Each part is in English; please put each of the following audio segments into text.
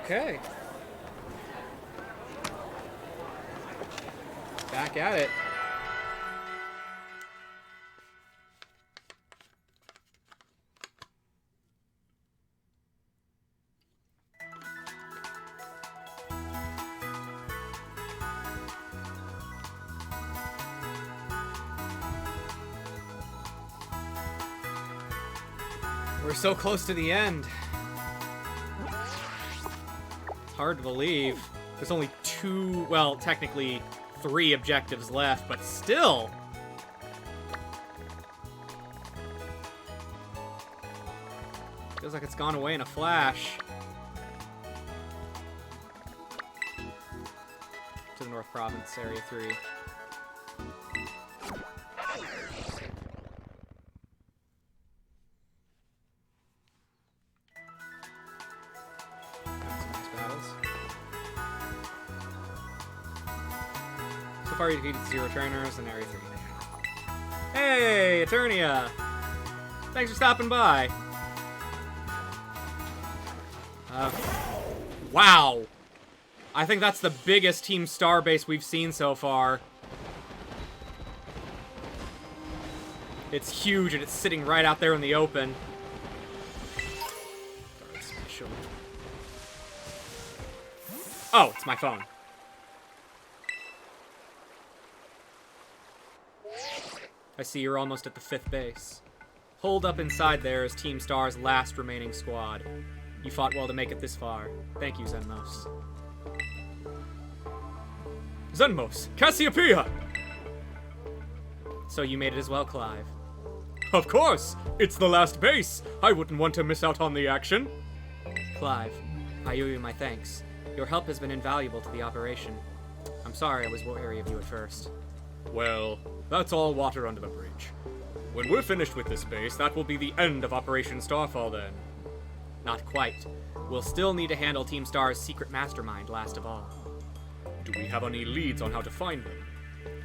Okay. Back at it. We're so close to the end. It's hard to believe. There's only two, well, technically 3 objectives left, but still. Feels like it's gone away in a flash. To the North Province, Area 3. So far, you defeated 0 trainers in Area 3. Hey, Eternia! Thanks for stopping by. Wow! I think that's the biggest Team Star base we've seen so far. It's huge, and it's sitting right out there in the open. Oh, it's my phone. I see you're almost at the 5th base. Holed up inside there is Team Star's last remaining squad. You fought well to make it this far. Thank you, Zenmos. Zenmos! Cassiopeia! So you made it as well, Clive. Of course! It's the last base! I wouldn't want to miss out on the action. Clive, I owe you my thanks. Your help has been invaluable to the operation. I'm sorry I was wary of you at first. Well, that's all water under the bridge. When we're finished with this base, that will be the end of Operation Starfall then. Not quite. We'll still need to handle Team Star's secret mastermind last of all. Do we have any leads on how to find them?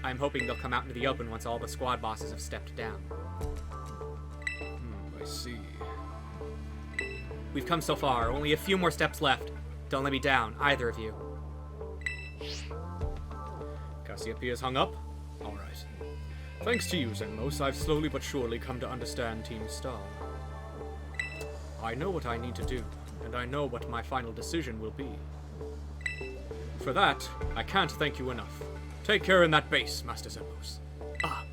I'm hoping they'll come out into the open once all the squad bosses have stepped down. I see. We've come so far, only a few more steps left. Don't let me down, either of you. Cassiopeia's hung up? Alright. Thanks to you, Zenmos, I've slowly but surely come to understand Team Star. I know what I need to do, and I know what my final decision will be. For that, I can't thank you enough. Take care in that base, Master Zenmos.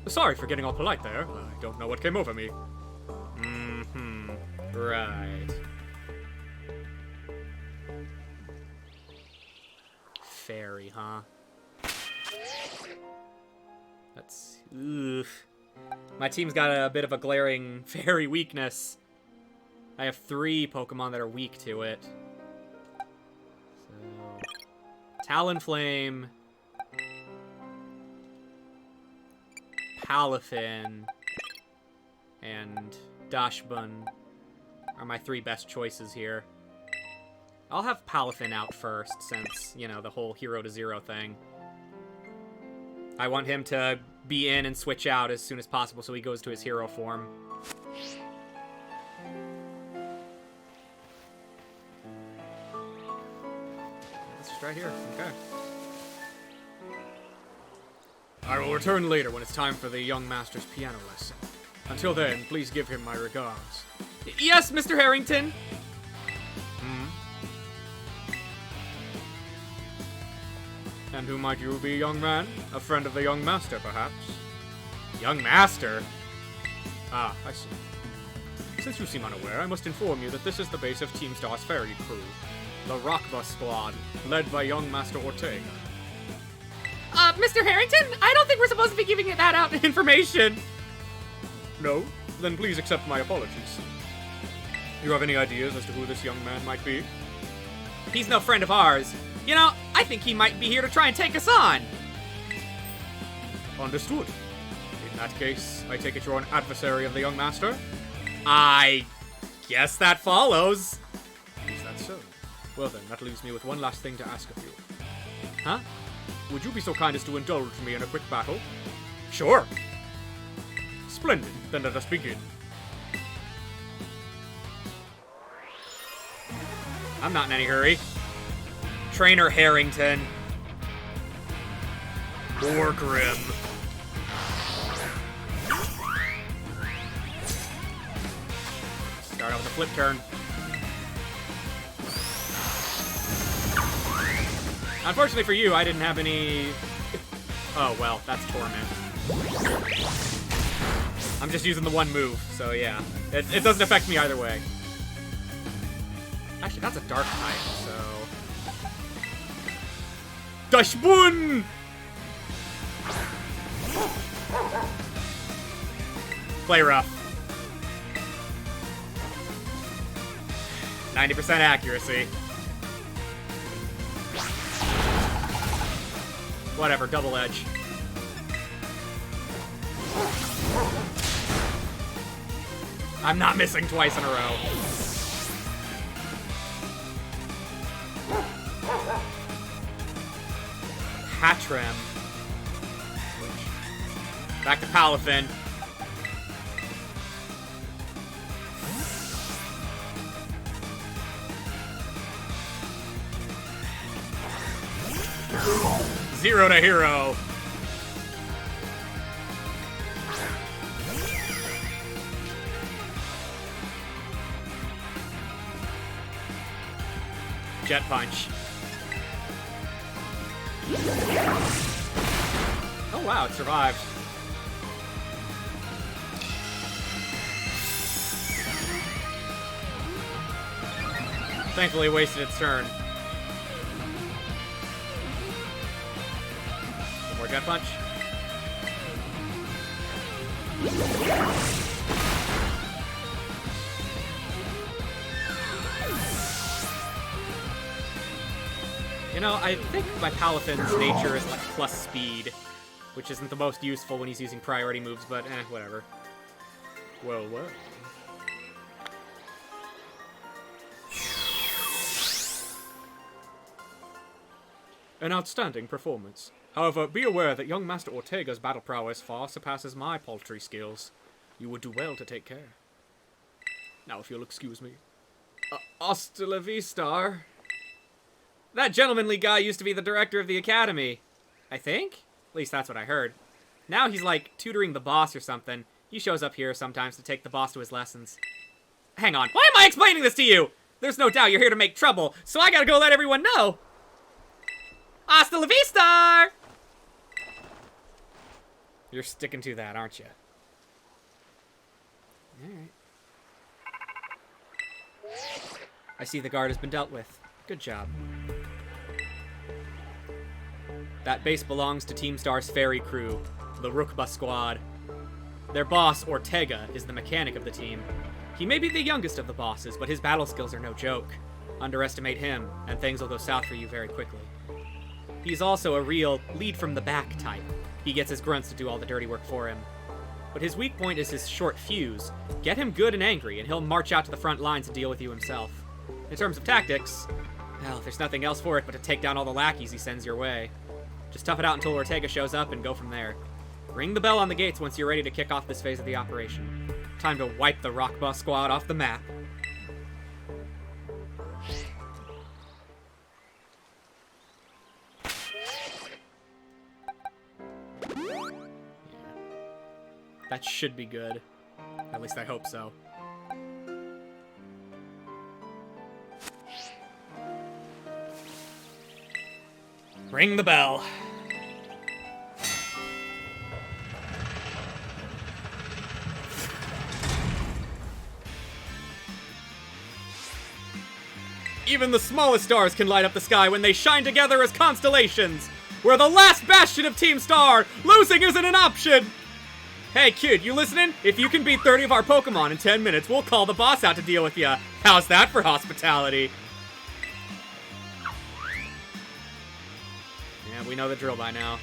Sorry for getting all polite there. I don't know what came over me. Right. Fairy, huh? That's... oof. My team's got a bit of a glaring fairy weakness. I have 3 Pokemon that are weak to it. So... Talonflame... Palafin... and Dachshund are my 3 best choices here. I'll have Palafin out first, since, you know, the whole Hero to Zero thing. I want him to be in and switch out as soon as possible so he goes to his hero form. It's just right here. Okay. I will return later when it's time for the young master's piano lesson. Until then, please give him my regards. Yes, Mr. Harrington! And who might you be, young man? A friend of the young master, perhaps? Young master? Ah, I see. Since you seem unaware, I must inform you that this is the base of Team Star's ferry crew. The Rockbus Squad, led by young Master Ortega. Mr. Harrington? I don't think we're supposed to be giving that out information. No? Then please accept my apologies. You have any ideas as to who this young man might be? He's no friend of ours. You know, I think he might be here to try and take us on. Understood. In that case, I take it you're an adversary of the young master? I guess that follows. Is that so? Well then, that leaves me with one last thing to ask of you. Huh? Would you be so kind as to indulge me in a quick battle? Sure. Splendid. Then let us begin. I'm not in any hurry. Trainer Harrington. Morgrim. Start out with a flip turn. Unfortunately for you, I didn't have any... Oh, well, that's Torment. I'm just using the one move, so yeah. It doesn't affect me either way. Actually, that's a dark type, so... Dashbun! Play rough. 90% accuracy. Whatever, double edge. I'm not missing twice in a row. Hattrem. Back to Palafin. Zero to hero. Jet punch. Oh wow, it survived. Thankfully, wasted its turn. One more jet punch. You know, I think my Palafin's nature is like plus speed, which isn't the most useful when he's using priority moves, but whatever. Whoa, whoa. An outstanding performance. However, be aware that young Master Ortega's battle prowess far surpasses my paltry skills. You would do well to take care. Now, if you'll excuse me. Hasta la vista. That gentlemanly guy used to be the director of the academy. I think? At least that's what I heard. Now he's like tutoring the boss or something. He shows up here sometimes to take the boss to his lessons. Hang on, why am I explaining this to you? There's no doubt you're here to make trouble, so I gotta go let everyone know. Hasta la vista! You're sticking to that, aren't you? Alright. I see the guard has been dealt with. Good job. That base belongs to Team Star's ferry crew, the Rukba squad. Their boss, Ortega, is the mechanic of the team. He may be the youngest of the bosses, but his battle skills are no joke. Underestimate him, and things will go south for you very quickly. He's also a real lead-from-the-back type. He gets his grunts to do all the dirty work for him. But his weak point is his short fuse. Get him good and angry, and he'll march out to the front lines and deal with you himself. In terms of tactics, well, there's nothing else for it but to take down all the lackeys he sends your way. Just tough it out until Ortega shows up and go from there. Ring the bell on the gates once you're ready to kick off this phase of the operation. Time to wipe the Rockbus squad off the map. Yeah. That should be good. At least I hope so. Ring the bell. Even the smallest stars can light up the sky when they shine together as constellations. We're the last bastion of Team Star. Losing isn't an option. Hey, kid, you listening? If you can beat 30 of our Pokemon in 10 minutes, we'll call the boss out to deal with ya. How's that for hospitality? Yeah, we know the drill by now.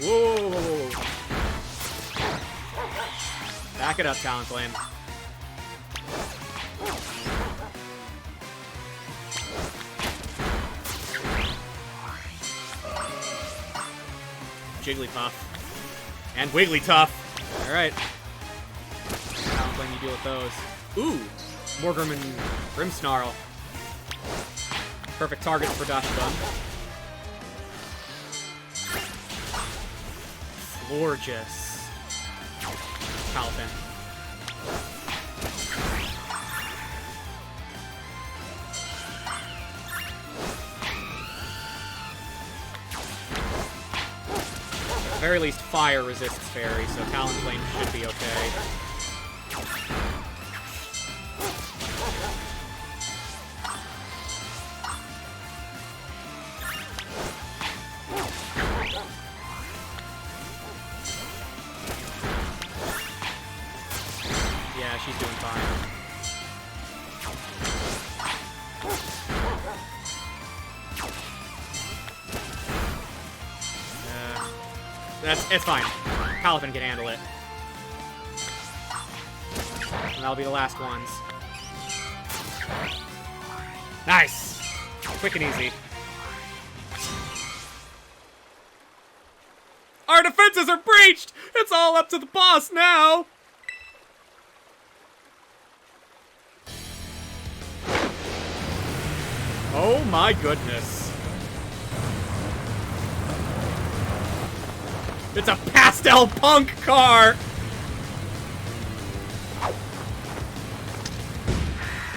Whoa! Back it up, Talonflame. Jigglypuff. And Wigglytuff. Alright. Talonflame, you deal with those. Ooh! Morgrim and Grimmsnarl. Perfect targets for Dashbun. Florges. Palpin. At the very least, fire resists Fairy, so Talonflame should be okay. Yeah, she's doing fine. It's fine. Palpin can handle it. And that'll be the last ones. Nice! Quick and easy. Our defenses are breached! It's all up to the boss now! Oh my goodness. It's a pastel punk car!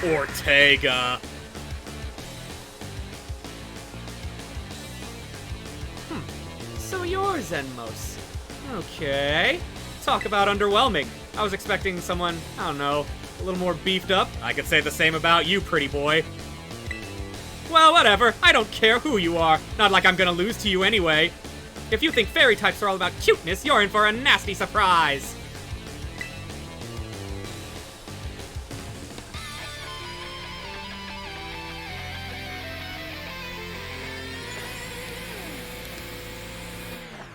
Ortega. So you're Zenmos. Okay. Talk about underwhelming. I was expecting someone, I don't know, a little more beefed up. I could say the same about you, pretty boy. Well, whatever. I don't care who you are. Not like I'm gonna lose to you anyway. If you think fairy types are all about cuteness, you're in for a nasty surprise.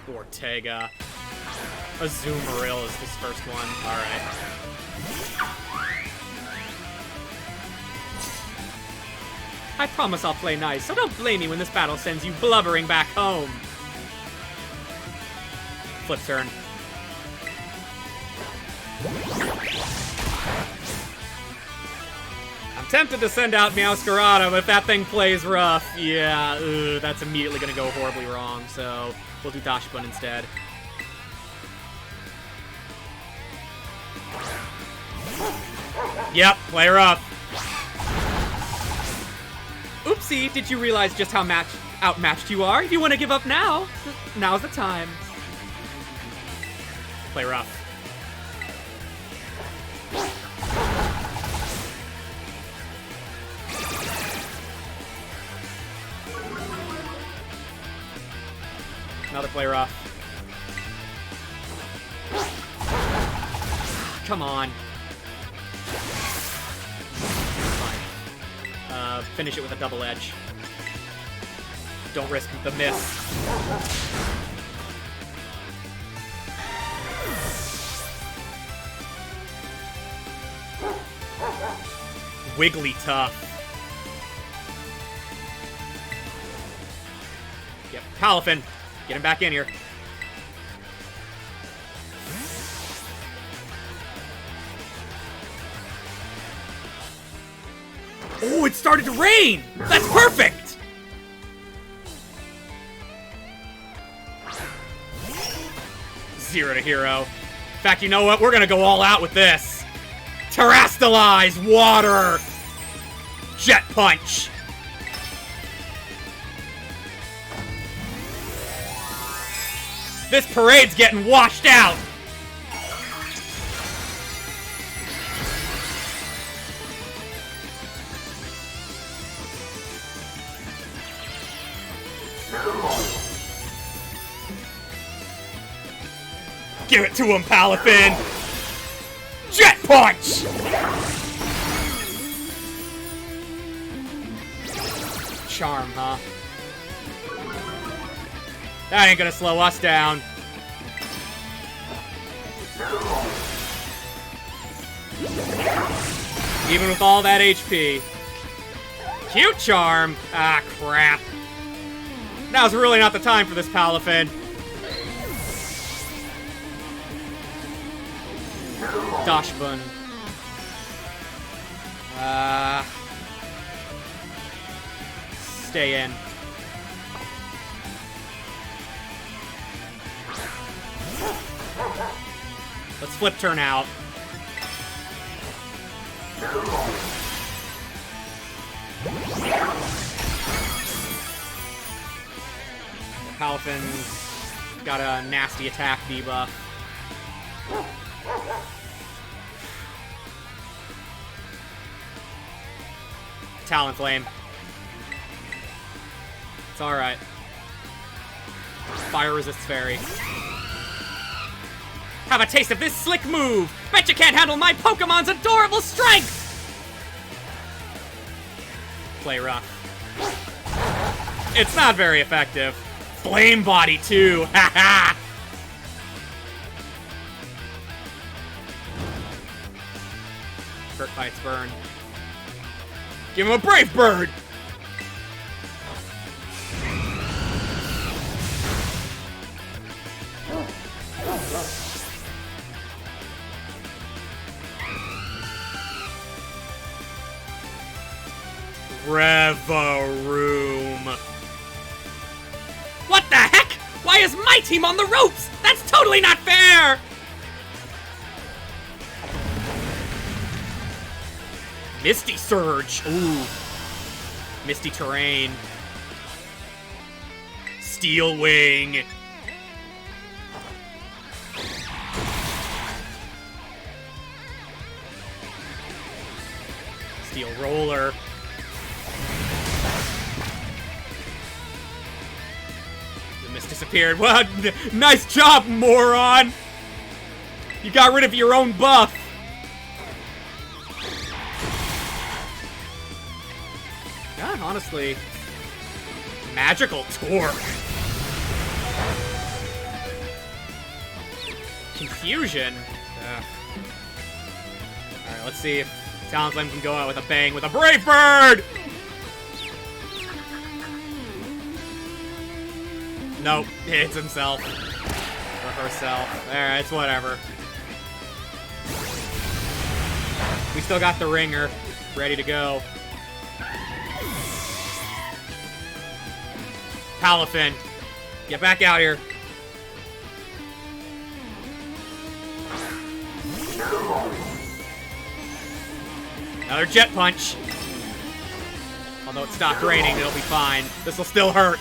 Ortega. Azumarill is this first one. Alright. I promise I'll play nice, so don't blame me when this battle sends you blubbering back home. Flip turn. I'm tempted to send out Meowscarada, but if that thing plays rough, yeah, that's immediately gonna go horribly wrong, so we'll do Dashbun instead. Yep, play rough. Oopsie, did you realize just how outmatched you are? If you want to give up now, now's the time. Play rough. Another play rough. Come on. Fine. Finish it with a double edge. Don't risk the miss. Wigglytuff. Yep, Palafin. Get him back in here. Oh, it started to rain! That's perfect! Zero to hero. In fact, you know what? We're gonna go all out with this. Terrastalize water! Jet punch! This parade's getting washed out! Give it to him, Palafin! Jet punch! Charm, huh? That ain't gonna slow us down. Even with all that HP. Cute charm! Ah, crap. Now's really not the time for this, Palafin. Dashbun. Stay in. Let's flip turn out. Palafin's got a nasty attack debuff. Talonflame. It's alright. Fire resists fairy. Have a taste of this slick move! Bet you can't handle my Pokemon's adorable strength! Play rough. It's not very effective. Flame Body too! Haha! Hurt Bites Burn. Give him a Brave Bird! Revaroom. What the heck? Why is my team on the ropes? That's totally not fair! Misty Surge. Ooh. Misty Terrain. Steel Wing. Steel Roller. The mist disappeared. Well, nice job, moron! You got rid of your own buff. Yeah, honestly. Magical Torque. Confusion. Alright, let's see if Talonflame can go out with a bang with a Brave Bird! Nope, hits himself. Or herself. Alright, it's whatever. We still got the ringer. Ready to go. Palafin, get back out here. Another Jet Punch. Although it stopped raining, it'll be fine. This will still hurt.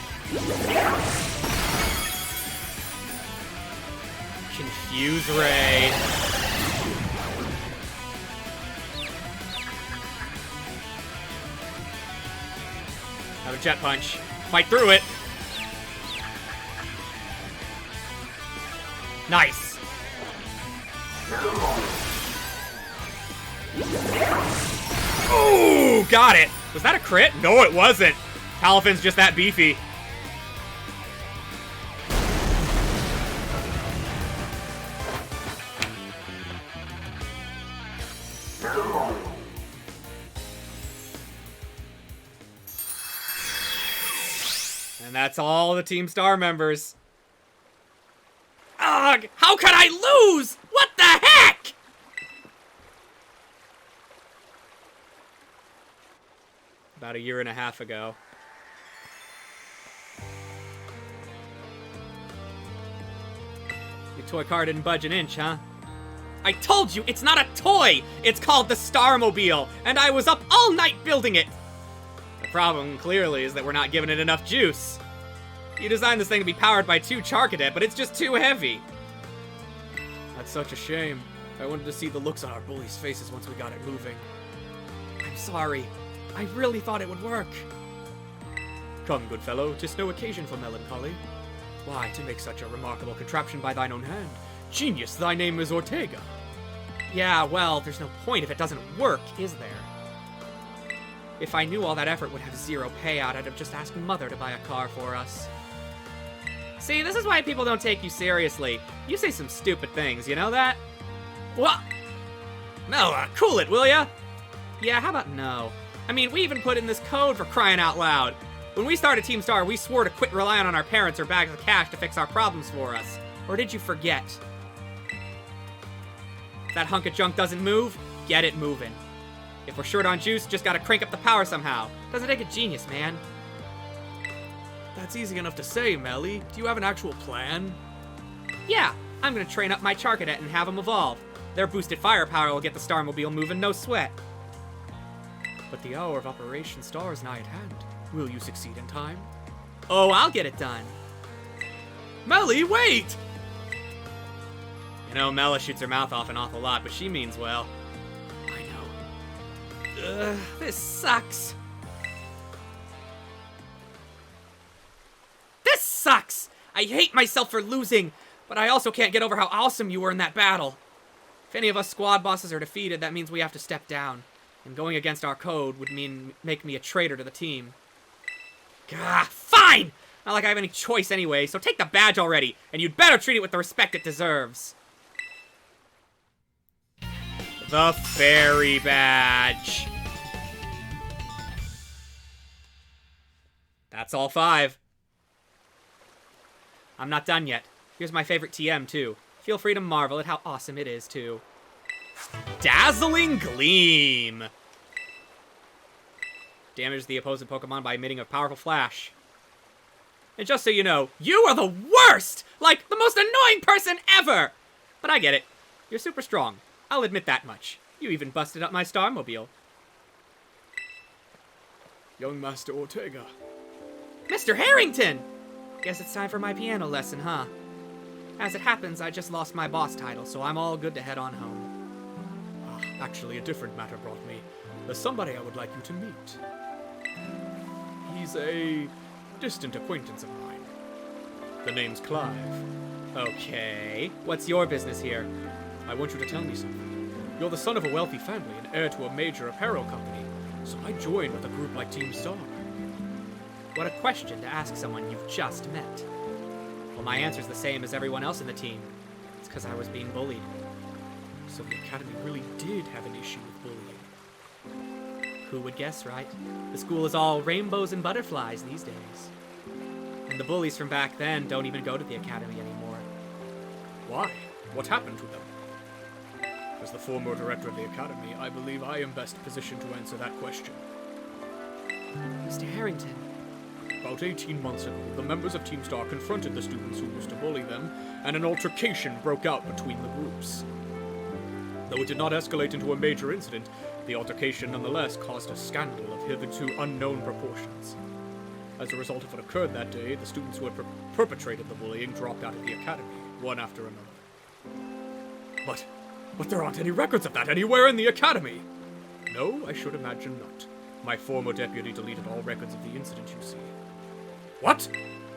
Confuse Ray. Another Jet Punch. Fight through it. Nice. Ooh, got it. Was that a crit? No, it wasn't. Palafin's just that beefy. And that's all the Team Star members. Ugh! How could I lose? What the heck? About a year and a half ago. Your toy car didn't budge an inch, huh? I told you, it's not a toy! It's called the Starmobile, and I was up all night building it! The problem, clearly, is that we're not giving it enough juice. You designed this thing to be powered by 2 Charcadet, but it's just too heavy. That's such a shame. I wanted to see the looks on our bullies' faces once we got it moving. I'm sorry. I really thought it would work. Come, good fellow, 'tis no occasion for melancholy. Why, to make such a remarkable contraption by thine own hand. Genius, thy name is Ortega. Yeah, well, there's no point if it doesn't work, is there? If I knew all that effort would have 0 payout, I'd have just asked Mother to buy a car for us. See, this is why people don't take you seriously. You say some stupid things, you know that? What? Mel, cool it, will ya? Yeah, how about no? I mean, we even put in this code for crying out loud. When we started Team Star, we swore to quit relying on our parents or bags of cash to fix our problems for us. Or did you forget? If that hunk of junk doesn't move, get it moving. If we're short on juice, just gotta crank up the power somehow. Doesn't take a genius, man. That's easy enough to say, Melly. Do you have an actual plan? Yeah, I'm gonna train up my Charcadet and have them evolve. Their boosted firepower will get the Starmobile moving, no sweat. But the hour of Operation Star is nigh at hand. Will you succeed in time? Oh, I'll get it done. Melly, wait! You know, Mela shoots her mouth off an awful lot, but she means well. I know. Ugh, this sucks. This sucks! I hate myself for losing, but I also can't get over how awesome you were in that battle. If any of us squad bosses are defeated, that means we have to step down. And going against our code would mean make me a traitor to the team. Gah, fine! Not like I have any choice anyway, so take the badge already, and you'd better treat it with the respect it deserves. The Fairy Badge. That's all 5. I'm not done yet. Here's my favorite TM, too. Feel free to marvel at how awesome it is, too. Dazzling Gleam! Damage the opposing Pokemon by emitting a powerful flash. And just so you know, you are the worst! Like, the most annoying person ever! But I get it. You're super strong. I'll admit that much. You even busted up my Starmobile. Young Master Ortega. Mr. Harrington! Guess it's time for my piano lesson, huh? As it happens, I just lost my boss title, so I'm all good to head on home. Actually, a different matter brought me. There's somebody I would like you to meet. He's a distant acquaintance of mine. The name's Clive. Okay. What's your business here? I want you to tell me something. You're the son of a wealthy family and heir to a major apparel company, so I joined with a group like Team Star. What a question to ask someone you've just met. Well, my answer's the same as everyone else in the team. It's because I was being bullied. So the Academy really did have an issue with bullying. Who would guess, right? The school is all rainbows and butterflies these days. And the bullies from back then don't even go to the Academy anymore. Why? What happened to them? As the former director of the Academy, I believe I am best positioned to answer that question. Mr. Harrington. About 18 months ago, the members of Team Star confronted the students who used to bully them, and an altercation broke out between the groups. Though it did not escalate into a major incident, the altercation nonetheless caused a scandal of hitherto unknown proportions. As a result of what occurred that day, the students who had perpetrated the bullying dropped out of the Academy, one after another. But there aren't any records of that anywhere in the Academy! No, I should imagine not. My former deputy deleted all records of the incident, you see. What?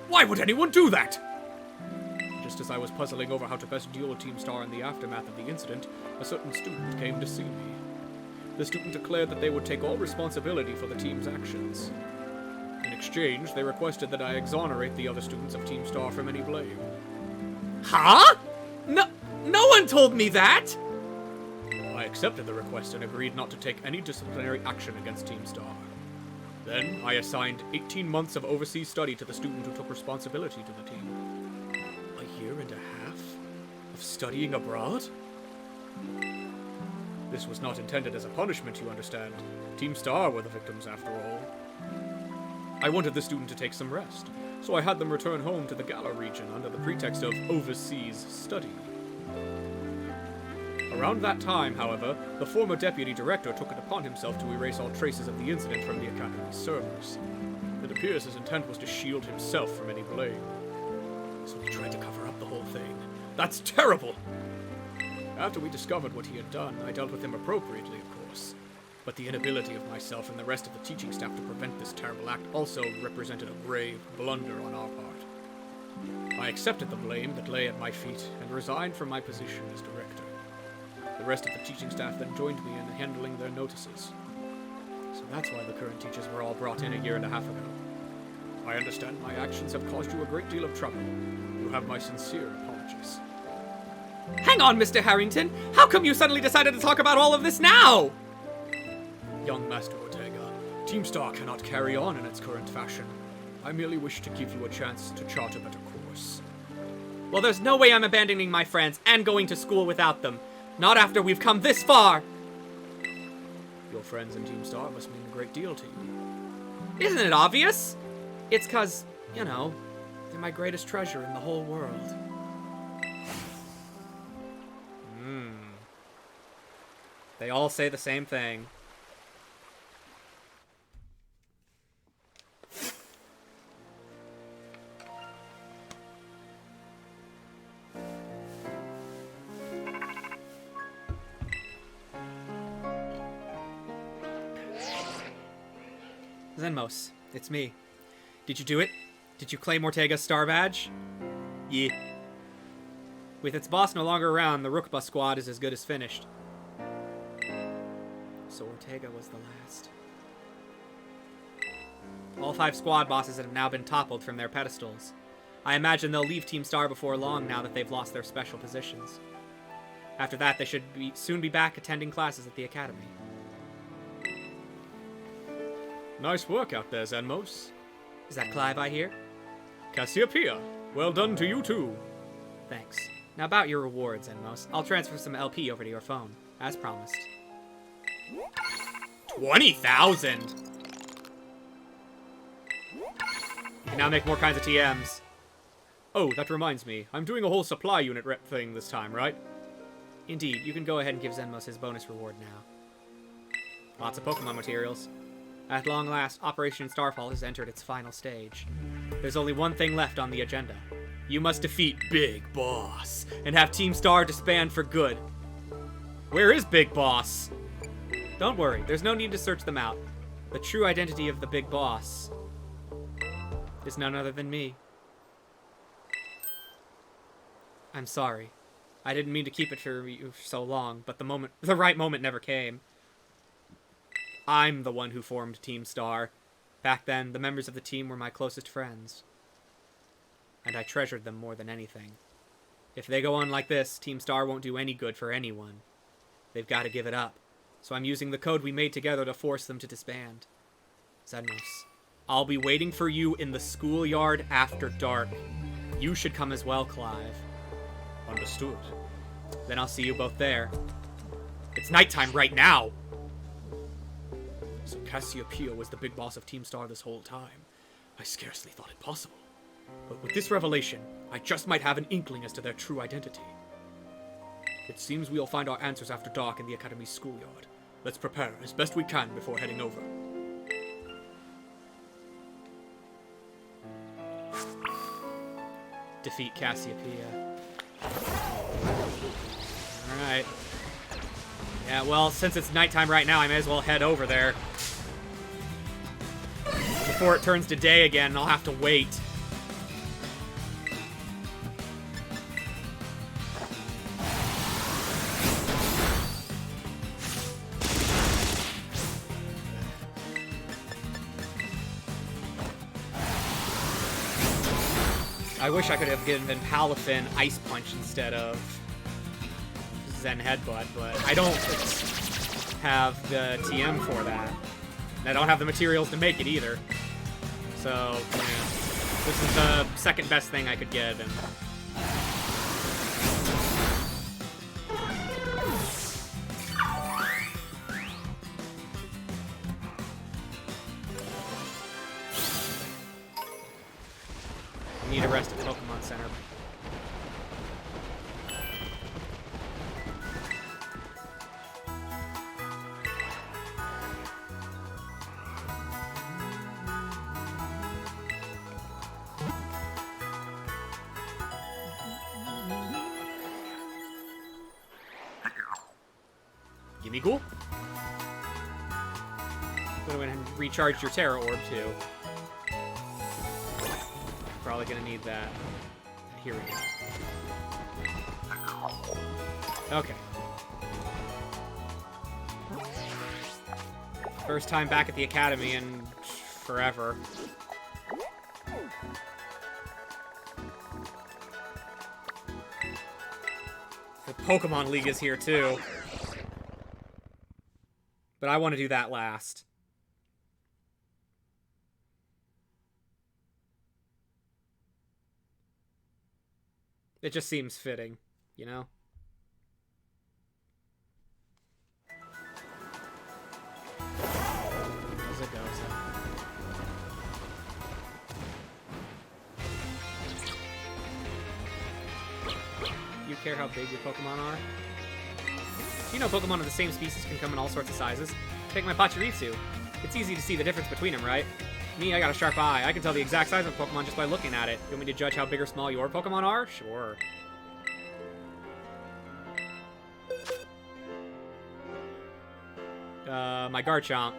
Why would anyone do that? Just as I was puzzling over how to best deal with Team Star in the aftermath of the incident, a certain student came to see me. The student declared that they would take all responsibility for the team's actions. In exchange, they requested that I exonerate the other students of Team Star from any blame. Huh? No one told me that! I accepted the request and agreed not to take any disciplinary action against Team Star. Then, I assigned 18 months of overseas study to the student who took responsibility to the team. A year and a half of studying abroad? This was not intended as a punishment, you understand. Team Star were the victims, after all. I wanted the student to take some rest, so I had them return home to the Galar region under the pretext of overseas study. Around that time, however, the former deputy director took it upon himself to erase all traces of the incident from the Academy's servers. It appears his intent was to shield himself from any blame. So he tried to cover up the whole thing. That's terrible! After we discovered what he had done, I dealt with him appropriately, of course. But the inability of myself and the rest of the teaching staff to prevent this terrible act also represented a grave blunder on our part. I accepted the blame that lay at my feet and resigned from my position as director. The rest of the teaching staff then joined me in handling their notices. So that's why the current teachers were all brought in a year and a half ago. I understand my actions have caused you a great deal of trouble. You have my sincere apologies. Hang on, Mr. Harrington! How come you suddenly decided to talk about all of this now? Young Master Ortega, Team Star cannot carry on in its current fashion. I merely wish to give you a chance to chart a better course. Well, there's no way I'm abandoning my friends and going to school without them. Not after we've come this far! Your friends in Team Star must mean a great deal to you. Isn't it obvious? It's 'cause, you know, they're my greatest treasure in the whole world. They all say the same thing. Zenmos, it's me. Did you do it? Did you claim Ortega's star badge? Yeah. With its boss no longer around, the Rookba squad is as good as finished. So Ortega was the last. All 5 squad bosses have now been toppled from their pedestals. I imagine they'll leave Team Star before long now that they've lost their special positions. After that, they should soon be back attending classes at the academy. Nice work out there, Zenmos. Is that Clive I hear? Cassiopeia, well done to you too. Thanks. Now about your rewards, Zenmos. I'll transfer some LP over to your phone, as promised. 20,000! You can now make more kinds of TMs. Oh, that reminds me. I'm doing a whole supply unit rep thing this time, right? Indeed, you can go ahead and give Zenmos his bonus reward now. Lots of Pokemon materials. At long last, Operation Starfall has entered its final stage. There's only one thing left on the agenda. You must defeat Big Boss, and have Team Star disband for good. Where is Big Boss? Don't worry, there's no need to search them out. The true identity of the Big Boss is none other than me. I'm sorry. I didn't mean to keep it for you for so long, but the right moment never came. I'm the one who formed Team Star. Back then, the members of the team were my closest friends. And I treasured them more than anything. If they go on like this, Team Star won't do any good for anyone. They've got to give it up. So I'm using the code we made together to force them to disband. Zenmos, I'll be waiting for you in the schoolyard after dark. You should come as well, Clive. Understood. Then I'll see you both there. It's nighttime right now! So Cassiopeia was the big boss of Team Star this whole time. I scarcely thought it possible. But with this revelation, I just might have an inkling as to their true identity. It seems we'll find our answers after dark in the Academy's schoolyard. Let's prepare as best we can before heading over. Defeat Cassiopeia. Alright. Yeah, well, since it's nighttime right now, I may as well head over there. Before it turns to day again, I'll have to wait. I wish I could have given Palafin Ice Punch instead of Zen Headbutt, but I don't have the TM for that. And I don't have the materials to make it either. So, yeah. This is the second best thing I could get, and... I need a rest at the Pokemon Center. Gimme Ghoul. Go ahead and recharge your Terra Orb too. Probably gonna need that. Here we go. Okay. First time back at the Academy in forever. The Pokemon League is here too. But I want to do that last. It just seems fitting, you know? you care how big your Pokemon are? You know Pokemon of the same species can come in all sorts of sizes. Take my Pachirisu. It's easy to see the difference between them, right? Me, I got a sharp eye. I can tell the exact size of a Pokemon just by looking at it. You want me to judge how big or small your Pokemon are? Sure. My Garchomp.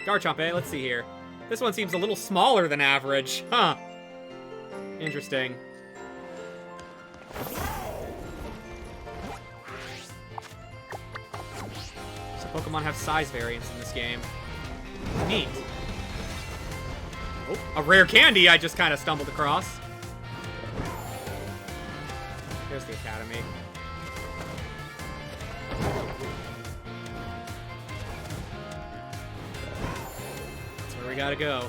Garchomp, eh? Let's see here. This one seems a little smaller than average. Huh. Interesting. So Pokemon have size variance in this game. Neat. Oh, a rare candy I just kind of stumbled across. There's the Academy. That's where we gotta go.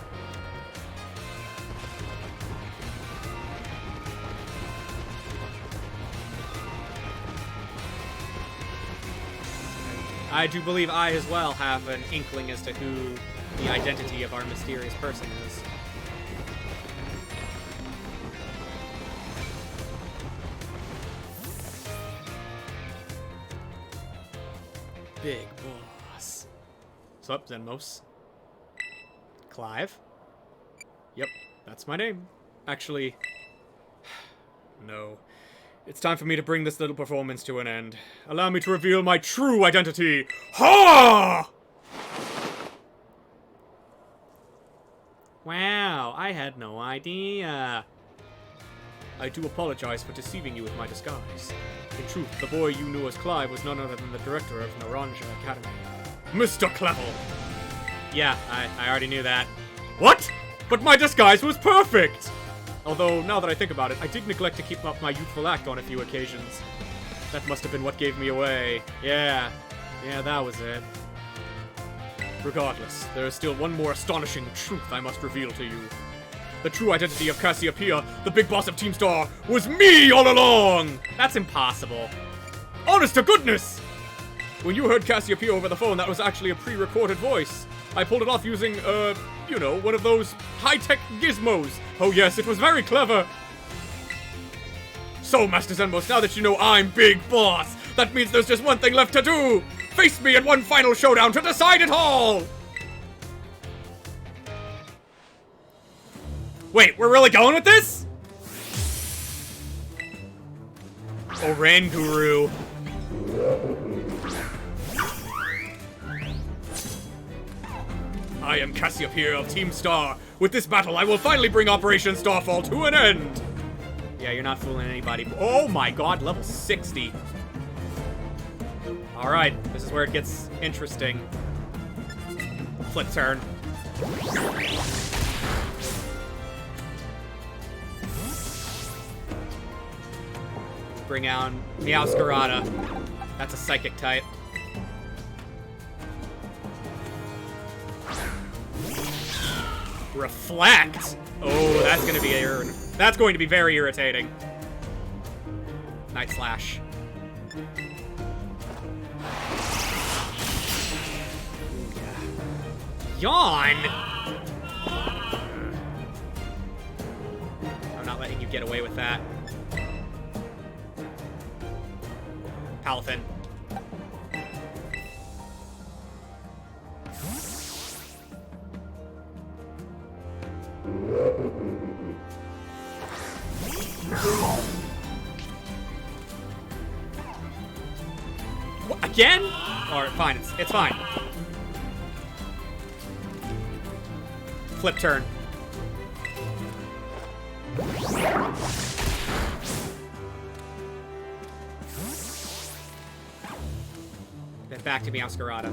I do believe I, as well, have an inkling as to who the identity of our mysterious person is. Big boss. What's up, Zenmos? Clive? Yep, that's my name. Actually, no. It's time for me to bring this little performance to an end. Allow me to reveal my true identity. Ha! Wow, I had no idea. I do apologize for deceiving you with my disguise. In truth, the boy you knew as Clive was none other than the director of Naranja Academy. Mr. Clevel! Yeah, I already knew that. What? But my disguise was perfect! Although, now that I think about it, I did neglect to keep up my youthful act on a few occasions. That must have been what gave me away. Yeah, that was it. Regardless, there is still one more astonishing truth I must reveal to you. The true identity of Cassiopeia, the big boss of Team Star, was me all along! That's impossible. Honest to goodness! When you heard Cassiopeia over the phone, that was actually a pre-recorded voice. I pulled it off using, you know, one of those high-tech gizmos. Oh yes, it was very clever. So, Master Zenmos, now that you know I'm Big Boss, that means there's just one thing left to do! Face me in one final showdown to decide it all! Wait, we're really going with this? Oranguru. I am Cassiopeia of Team Star. With this battle, I will finally bring Operation Starfall to an end. Yeah, you're not fooling anybody. Oh my god, level 60. Alright, this is where it gets interesting. Flip turn. Bring out Meowscarada. That's a psychic type. Reflect! Oh, that's going to be very irritating. Night Slash. Yawn! I'm not letting you get away with that. Palafin. What, again? Alright, fine. It's fine. Flip turn. Then back to Meowscarada.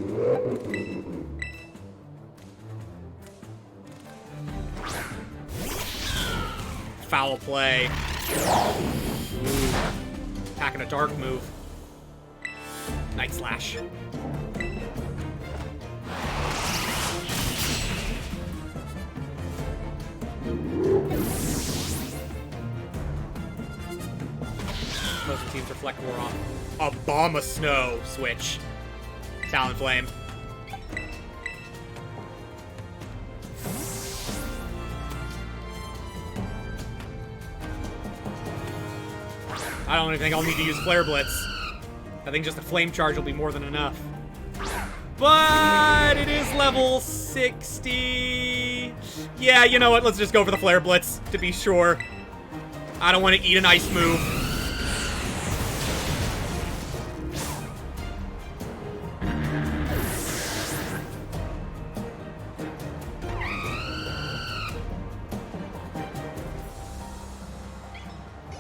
Foul play. Ooh. Packing a dark move. Night Slash. Most teams reflect more off. A Bomb of Snow switch. Talonflame. I don't even think I'll need to use Flare Blitz. I think just a Flame Charge will be more than enough. But it is level 60. Yeah, you know what? Let's just go for the Flare Blitz to be sure. I don't want to eat an ice move.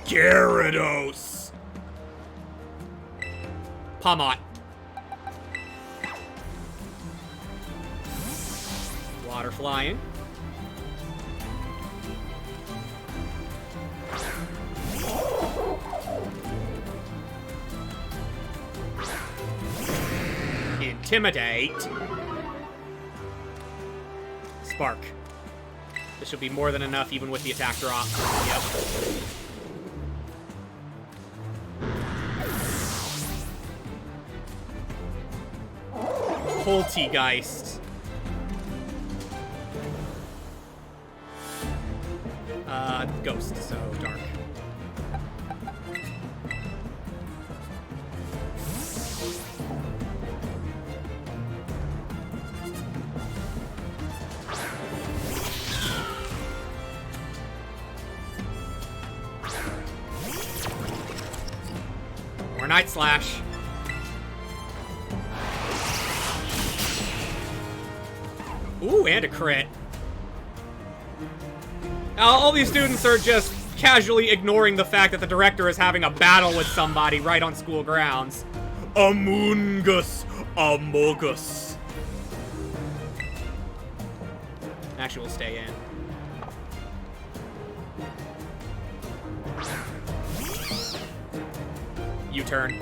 Gyarados. Pawmot. Water flying. Intimidate. Spark. This should be more than enough even with the attack drop. Yep. Poltegeist. Ghost, so dark. More Night Slash. Ooh, and a crit. All these students are just casually ignoring the fact that the director is having a battle with somebody right on school grounds. Amoongus. Amogus. Actually, we'll stay in. U-turn.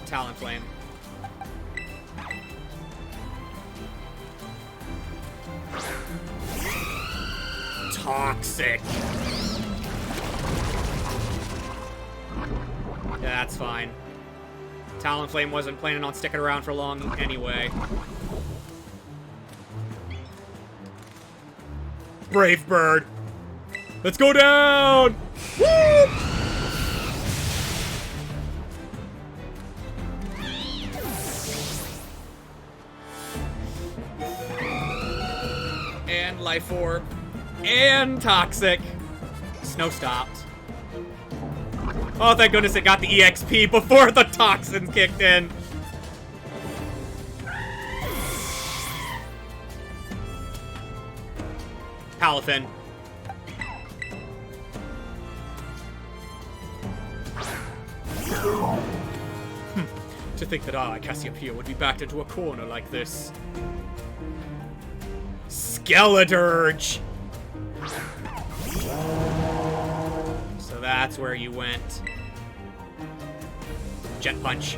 Talonflame. Toxic. Yeah, that's fine. Talonflame wasn't planning on sticking around for long anyway. Brave Bird. Let's go down! Woo! And Life Orb. And Toxic. Snow stopped. Oh, thank goodness it got the EXP before the toxins kicked in. Palafin. To think that I, Cassiopeia, would be backed into a corner like this. Skeledirge! So that's where you went. Jet Punch.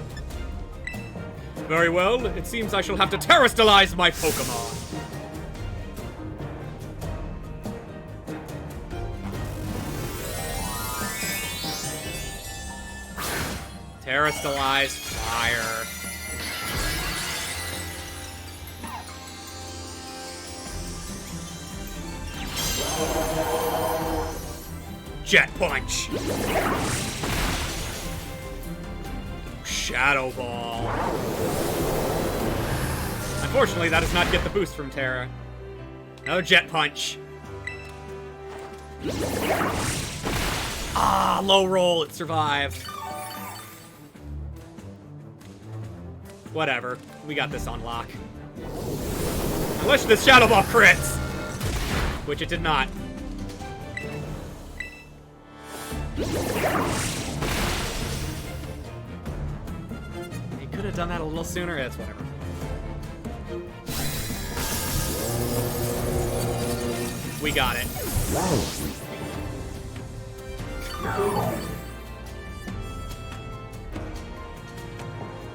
Very well, it seems I shall have to terrestrialize my Pokemon. Terrestrialize Fire. Jet Punch. Shadow Ball. Unfortunately, that does not get the boost from Terra. Another Jet Punch. Ah, low roll. It survived. Whatever. We got this on lock. Unless this Shadow Ball crits. Which it did not. He could have done that a little sooner. It's whatever. We got it.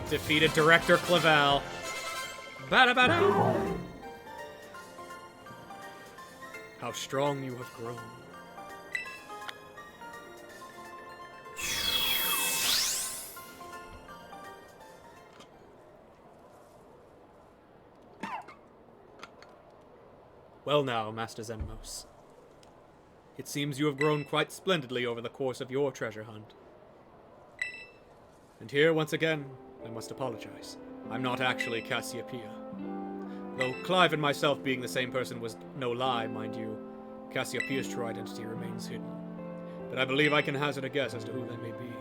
Defeated Director Clavel. Ba-da-ba-da. How strong you have grown. Well now, Master Zenmos. It seems you have grown quite splendidly over the course of your treasure hunt. And here, once again, I must apologize. I'm not actually Cassiopeia. Though Clive and myself being the same person was no lie, mind you, Cassiopeia's true identity remains hidden. But I believe I can hazard a guess as to who they may be.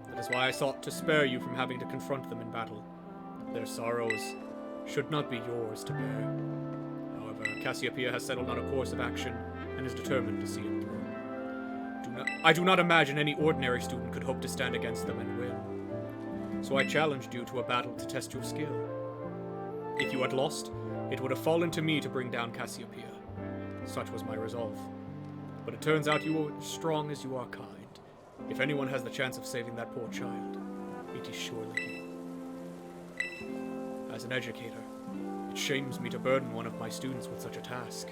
That is why I sought to spare you from having to confront them in battle. Their sorrows should not be yours to bear. However, Cassiopeia has settled on a course of action and is determined to see it through. I do not imagine any ordinary student could hope to stand against them and win. So I challenged you to a battle to test your skill. If you had lost, it would have fallen to me to bring down Cassiopeia. Such was my resolve. But it turns out you are as strong as you are kind. If anyone has the chance of saving that poor child, it is surely you. As an educator, it shames me to burden one of my students with such a task.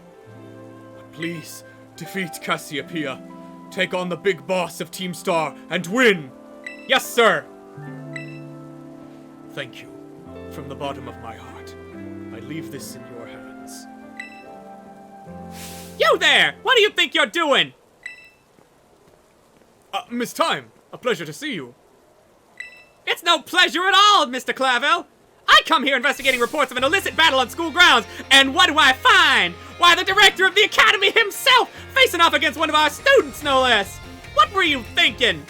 But please, defeat Cassiopeia. Take on the big boss of Team Star and win! Yes, sir! Thank you. From the bottom of my heart. I leave this in your hands. You there! What do you think you're doing? Miss Time, a pleasure to see you. It's no pleasure at all, Mr. Clavel! I come here investigating reports of an illicit battle on school grounds, and what do I find? Why, the director of the academy himself, facing off against one of our students, no less! What were you thinking?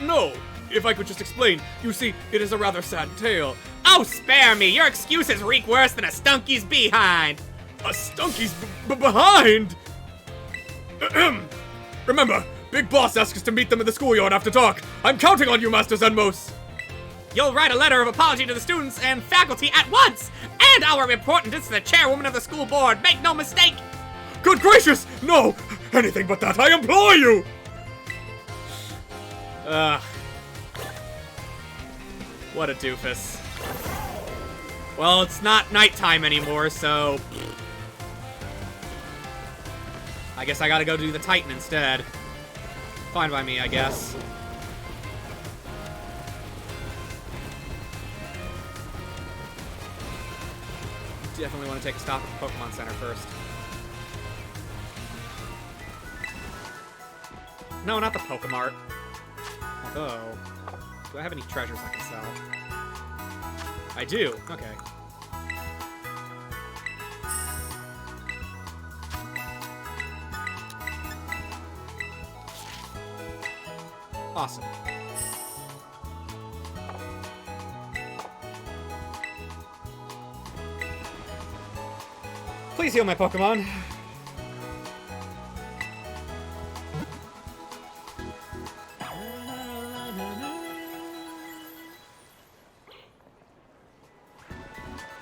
No. If I could just explain, you see, it is a rather sad tale. Oh, spare me! Your excuses reek worse than a stunky's behind! A stunky's behind? Remember, Big Boss asked us to meet them in the schoolyard after dark. I'm counting on you, Master Zenmos. You'll write a letter of apology to the students and faculty at once! And I'll report this to the chairwoman of the school board, make no mistake! Good gracious! No! Anything but that, I implore you! What a doofus. Well, it's not nighttime anymore, so... I guess I gotta go do the Titan instead. Fine by me, I guess. Definitely want to take a stop at the Pokemon Center first. No, not the Pokemart. Although, do I have any treasures I can sell? I do. Okay. Awesome. Please heal my Pokemon.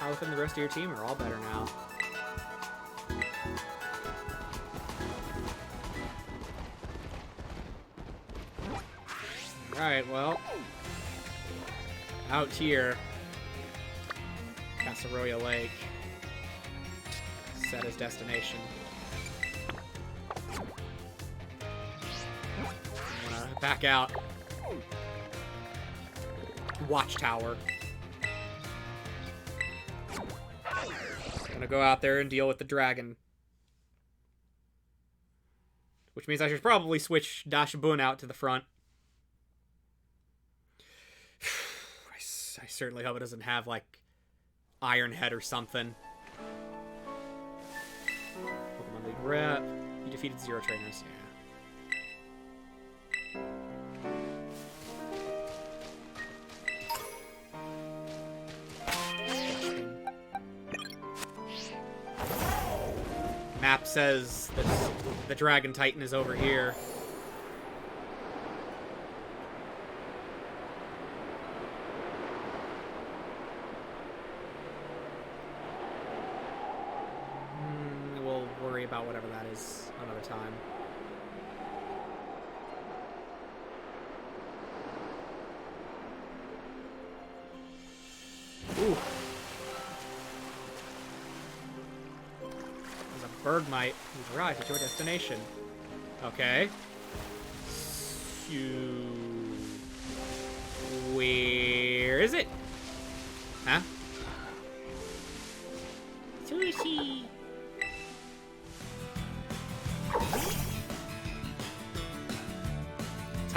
Alice and the rest of your team are all better now. Alright, well. Out here. Casaroya Lake. Set his destination. I'm gonna back out. Watchtower. Gonna go out there and deal with the dragon. Which means I should probably switch Dashbun out to the front. I certainly hope it doesn't have, like, Iron Head or something. Pokemon League Rep. You defeated 0 trainers, yeah. Map says that the Dragon Titan is over here. We'll worry about whatever that is another time. Ooh. Bergmite, you've arrived at your destination. Okay. Where is it? Huh? Sushi.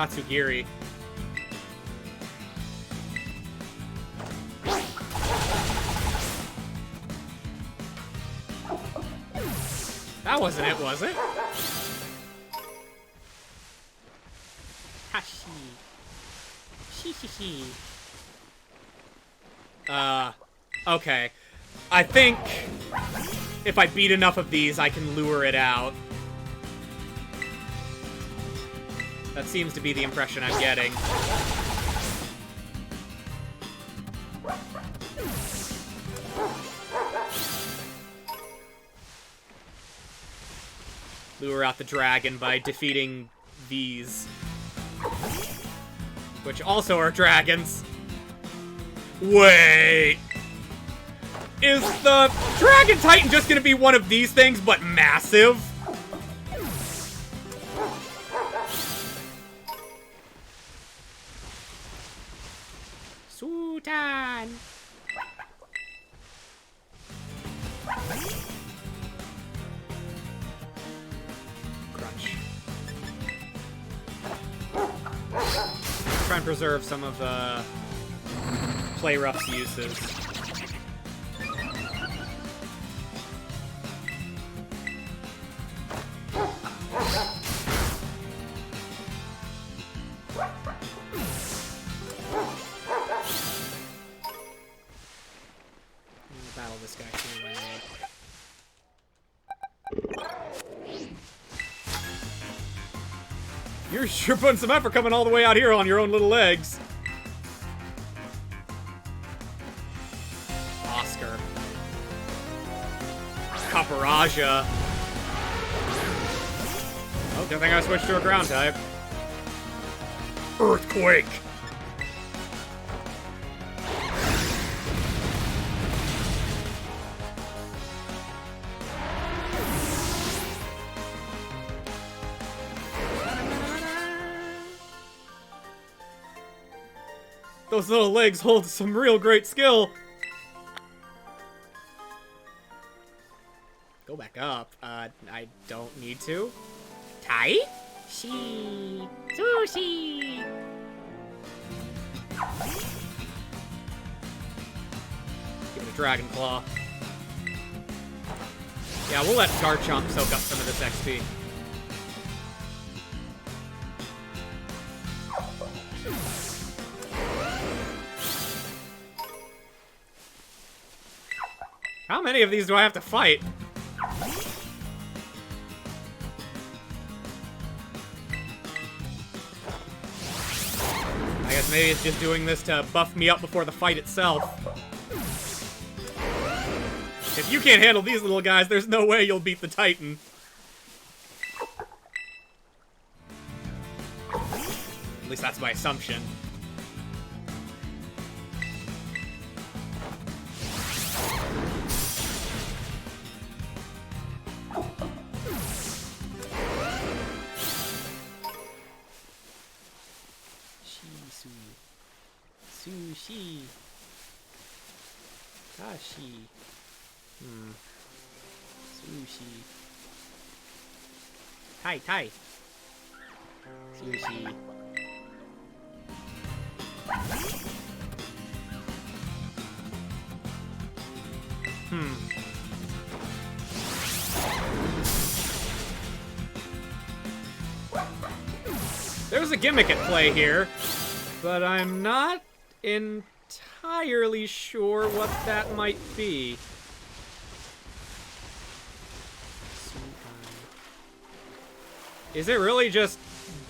Tatsugiri. That wasn't it, was it? Hashi. Shi. Okay. I think if I beat enough of these, I can lure it out. That seems to be the impression I'm getting. Lure out the dragon by defeating these. Which also are dragons. Wait! Is the Dragon Titan just gonna be one of these things, but massive? Sultan! Crunch. Try and preserve some of the Play Rough's uses. Battle this guy too, right? You're sure putting some effort coming all the way out here on your own little legs. Oscar. Caparaja. Oh, good thing I switched to a ground type. Earthquake. Those little legs hold some real great skill. Go back up. I don't need to. Tai? Shi. Sushi. Give it a Dragon Claw. Yeah, we'll let Garchomp soak up some of this XP. How many of these do I have to fight? I guess maybe it's just doing this to buff me up before the fight itself. If you can't handle these little guys, there's no way you'll beat the Titan. At least that's my assumption. Sushi. Tashi. Sushi. Tai. Sushi. There's a gimmick at play here, but I'm not entirely sure what that might be. Is it really just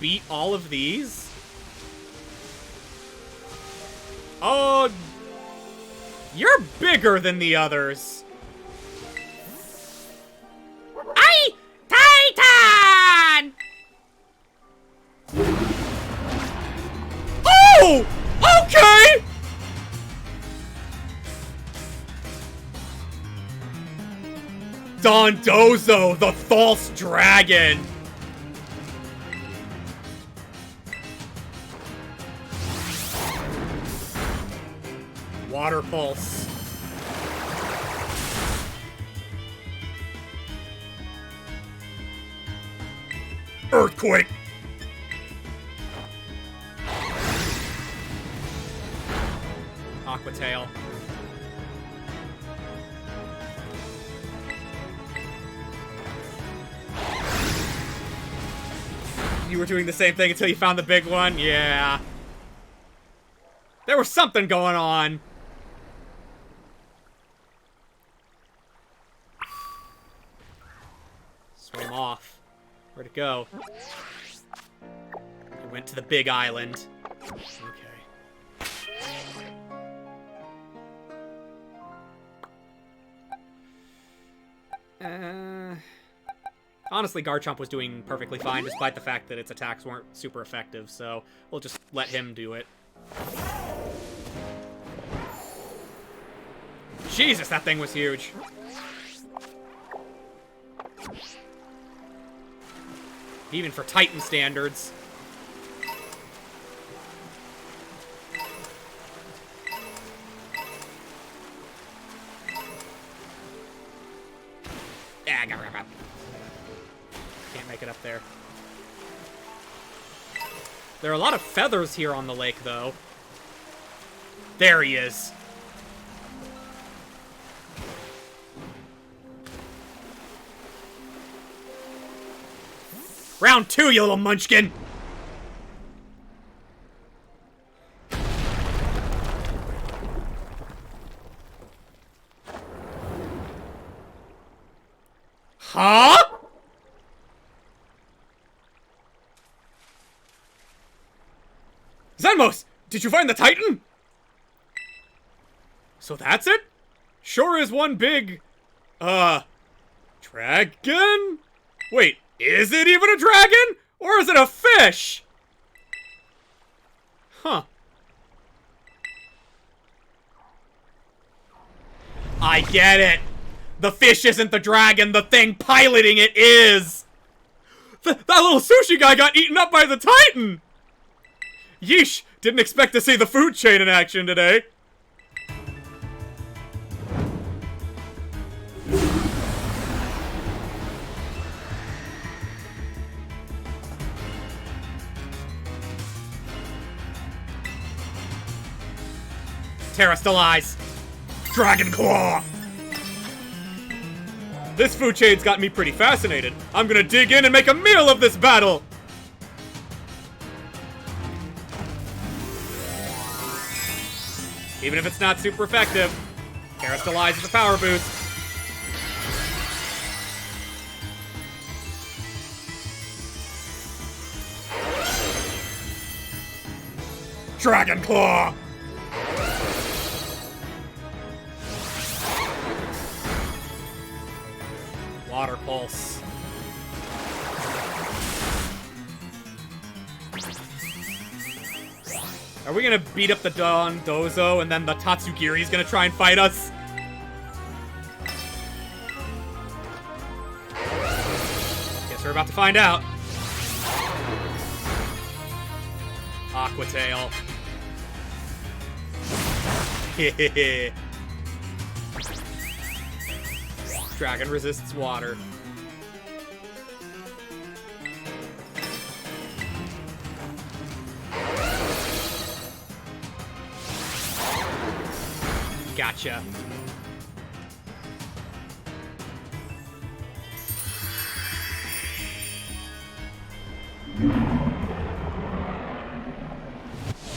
beat all of these? Oh, you're bigger than the others. Titan! Oh! Okay! Dondozo, the false dragon! Water pulse. Earthquake! Aqua Tail. You were doing the same thing until you found the big one? Yeah. There was something going on. Swim off. Where'd it go? It went to the big island. Okay. Honestly, Garchomp was doing perfectly fine, despite the fact that its attacks weren't super effective, so we'll just let him do it. Jesus, that thing was huge. Even for Titan standards. Can't make it up there. There are a lot of feathers here on the lake, though. There he is. Round 2, you little munchkin! Huh? Zenmos! Did you find the Titan? So that's it? Sure is one big... dragon? Wait, is it even a dragon? Or is it a fish? Huh. I get it. The fish isn't the dragon, the thing piloting it is! That little sushi guy got eaten up by the Titan! Yeesh, didn't expect to see the food chain in action today. Terrastalize! Dragon Claw! This food chain's got me pretty fascinated. I'm gonna dig in and make a meal of this battle! Even if it's not super effective, Terrastalize is a power boost. Dragon Claw! Water Pulse. Are we gonna beat up the Don Dozo and then the Tatsugiri's gonna try and fight us? Guess we're about to find out. Aqua Tail. Hehehe. Dragon resists water. Gotcha.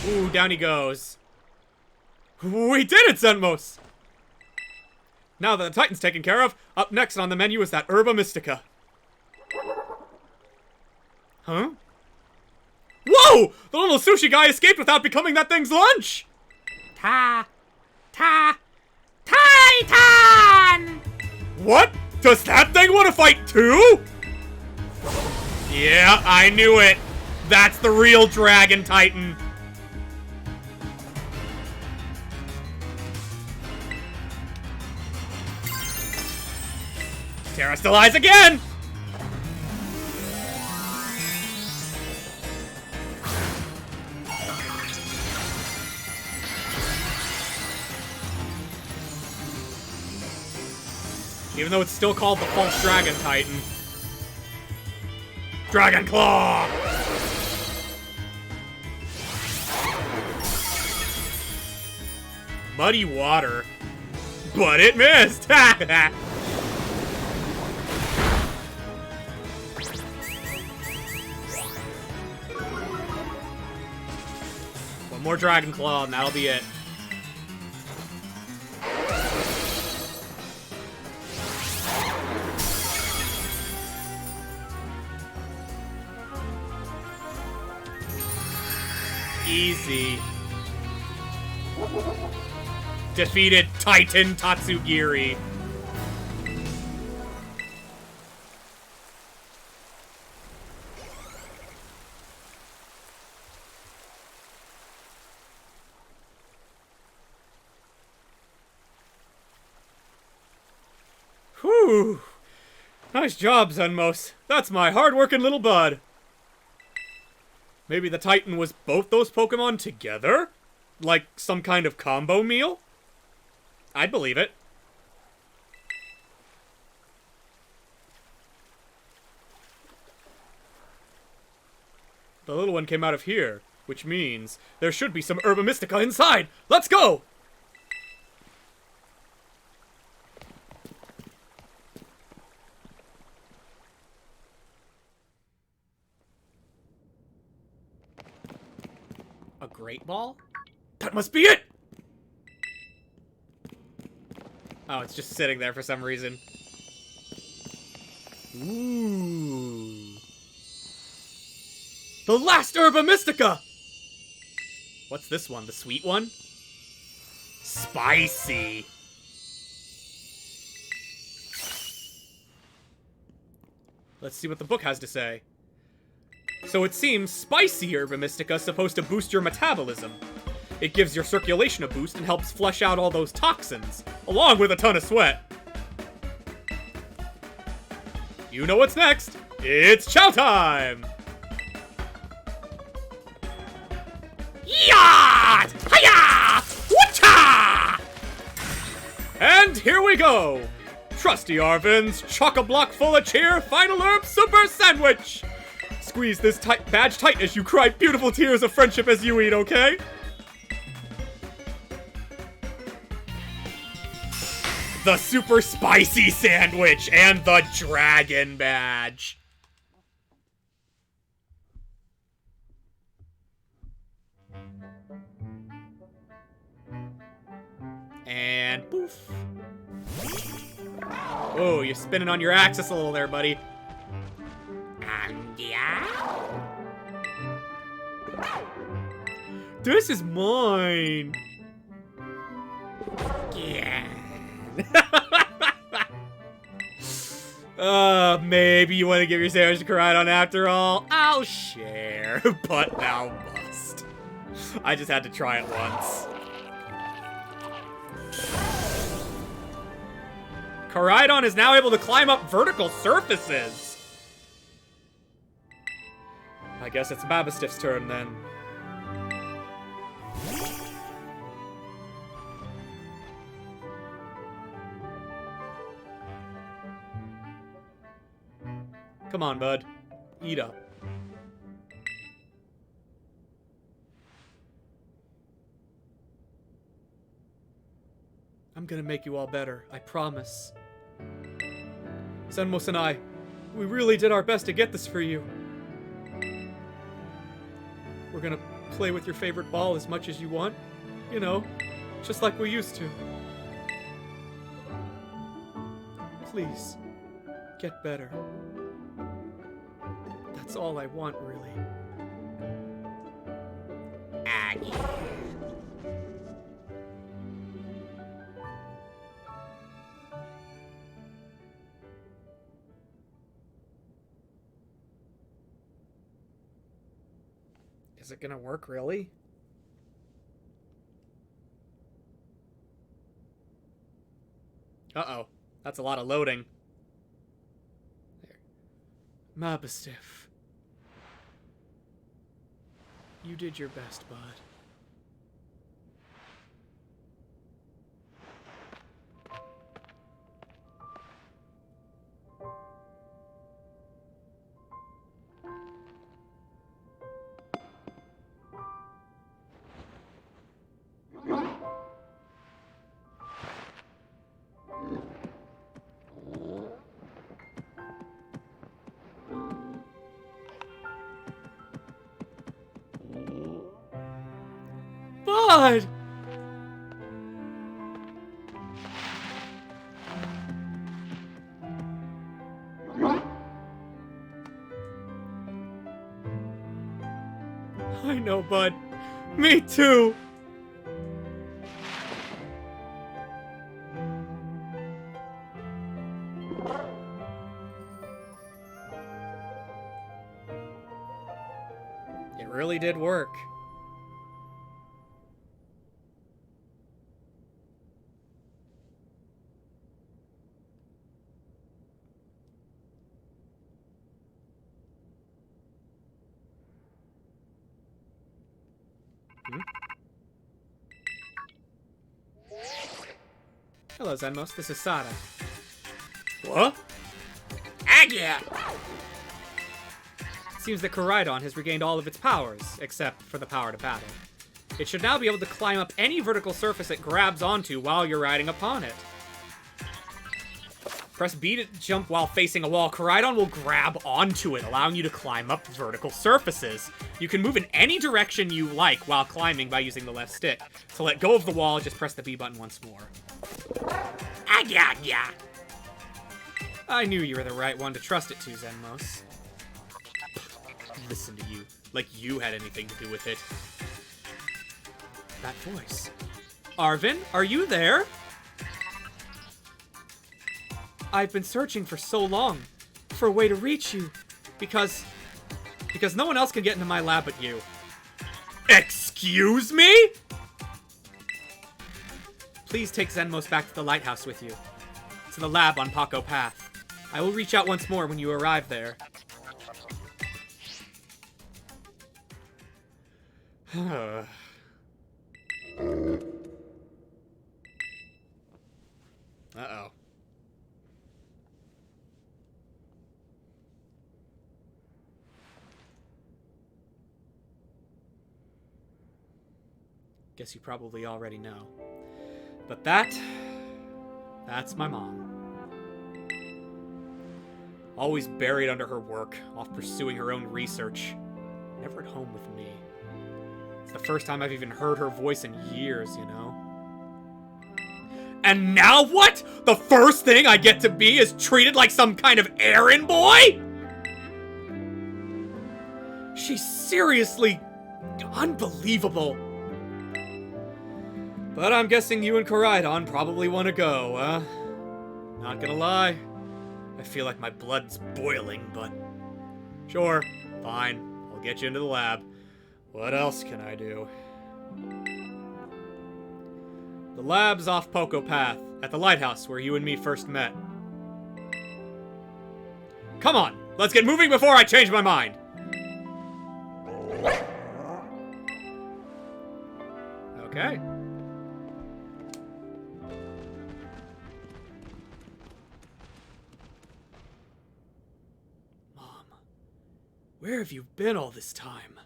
Ooh, down he goes. We did it, Zenmos! Now that the Titan's taken care of, up next on the menu is that Herba Mystica. Huh? Whoa! The little sushi guy escaped without becoming that thing's lunch! Titan! What? Does that thing want to fight too? Yeah, I knew it. That's the real Dragon Titan. Terrastalize again! Even though it's still called the False Dragon Titan. Dragon Claw! Muddy water. But it missed! One more Dragon Claw and that'll be it. Easy. Defeated Titan Tatsugiri. Whew. Nice job, Zenmos. That's my hard-working little bud. Maybe the Titan was both those Pokemon together? Like some kind of combo meal? I'd believe it. The little one came out of here, which means there should be some Herba Mystica inside. Let's go! A Great Ball? That must be it! Oh, it's just sitting there for some reason. Ooh. The last Herba Mystica! What's this one? The sweet one? Spicy. Let's see what the book has to say. So it seems spicy Herba Mystica is supposed to boost your metabolism. It gives your circulation a boost and helps flush out all those toxins, along with a ton of sweat. You know what's next. It's chow time! Yaat! Hiya! Whatcha! And here we go! Trusty Arvin's chock-a-block full of cheer final herb super sandwich! Squeeze this badge tight as you cry beautiful tears of friendship as you eat, okay? The super spicy sandwich and the dragon badge. And poof. Oh, you're spinning on your axis a little there, buddy. Yeah. This is mine. Yeah. Maybe you want to give your sandwich to Koraidon after all. I'll share, but thou must. I just had to try it once. Koraidon is now able to climb up vertical surfaces. I guess it's Babistiff's turn then. Come on, bud. Eat up. I'm gonna make you all better, I promise. Zenmos and I, we really did our best to get this for you. We're gonna play with your favorite ball as much as you want. You know, just like we used to. Please, get better. That's all I want, really. Aggie. Is it gonna work, really? Uh-oh. That's a lot of loading. There. Mabistiff. You did your best, bud. god! I know, bud. Me too! It really did work. Hello, Zenmos. This is Sada. What? Agia! Seems that Koraidon has regained all of its powers, except for the power to battle. It should now be able to climb up any vertical surface it grabs onto while you're riding upon it. Press B to jump while facing a wall. Koraidon will grab onto it, allowing you to climb up vertical surfaces. You can move in any direction you like while climbing by using the left stick. To let go of the wall, just press the B button once more. Agia! I knew you were the right one to trust it to, Zenmos. Listen to you. Like you had anything to do with it. That voice. Arven, are you there? I've been searching for so long for a way to reach you. Because no one else can get into my lab but you. Excuse me? Please take Zenmos back to the lighthouse with you. To the lab on Paco Path. I will reach out once more when you arrive there. Uh-oh. Guess you probably already know. But that's my mom. Always buried under her work, off pursuing her own research. Never at home with me. It's the first time I've even heard her voice in years, you know? And now what? The first thing I get to be is treated like some kind of errand boy? She's seriously unbelievable. But I'm guessing you and Koraidon probably want to go, huh? Not gonna lie, I feel like my blood's boiling, but... Sure, fine, I'll get you into the lab. What else can I do? The lab's off Poco Path, at the lighthouse where you and me first met. Come on, let's get moving before I change my mind! Okay. Mom, where have you been all this time?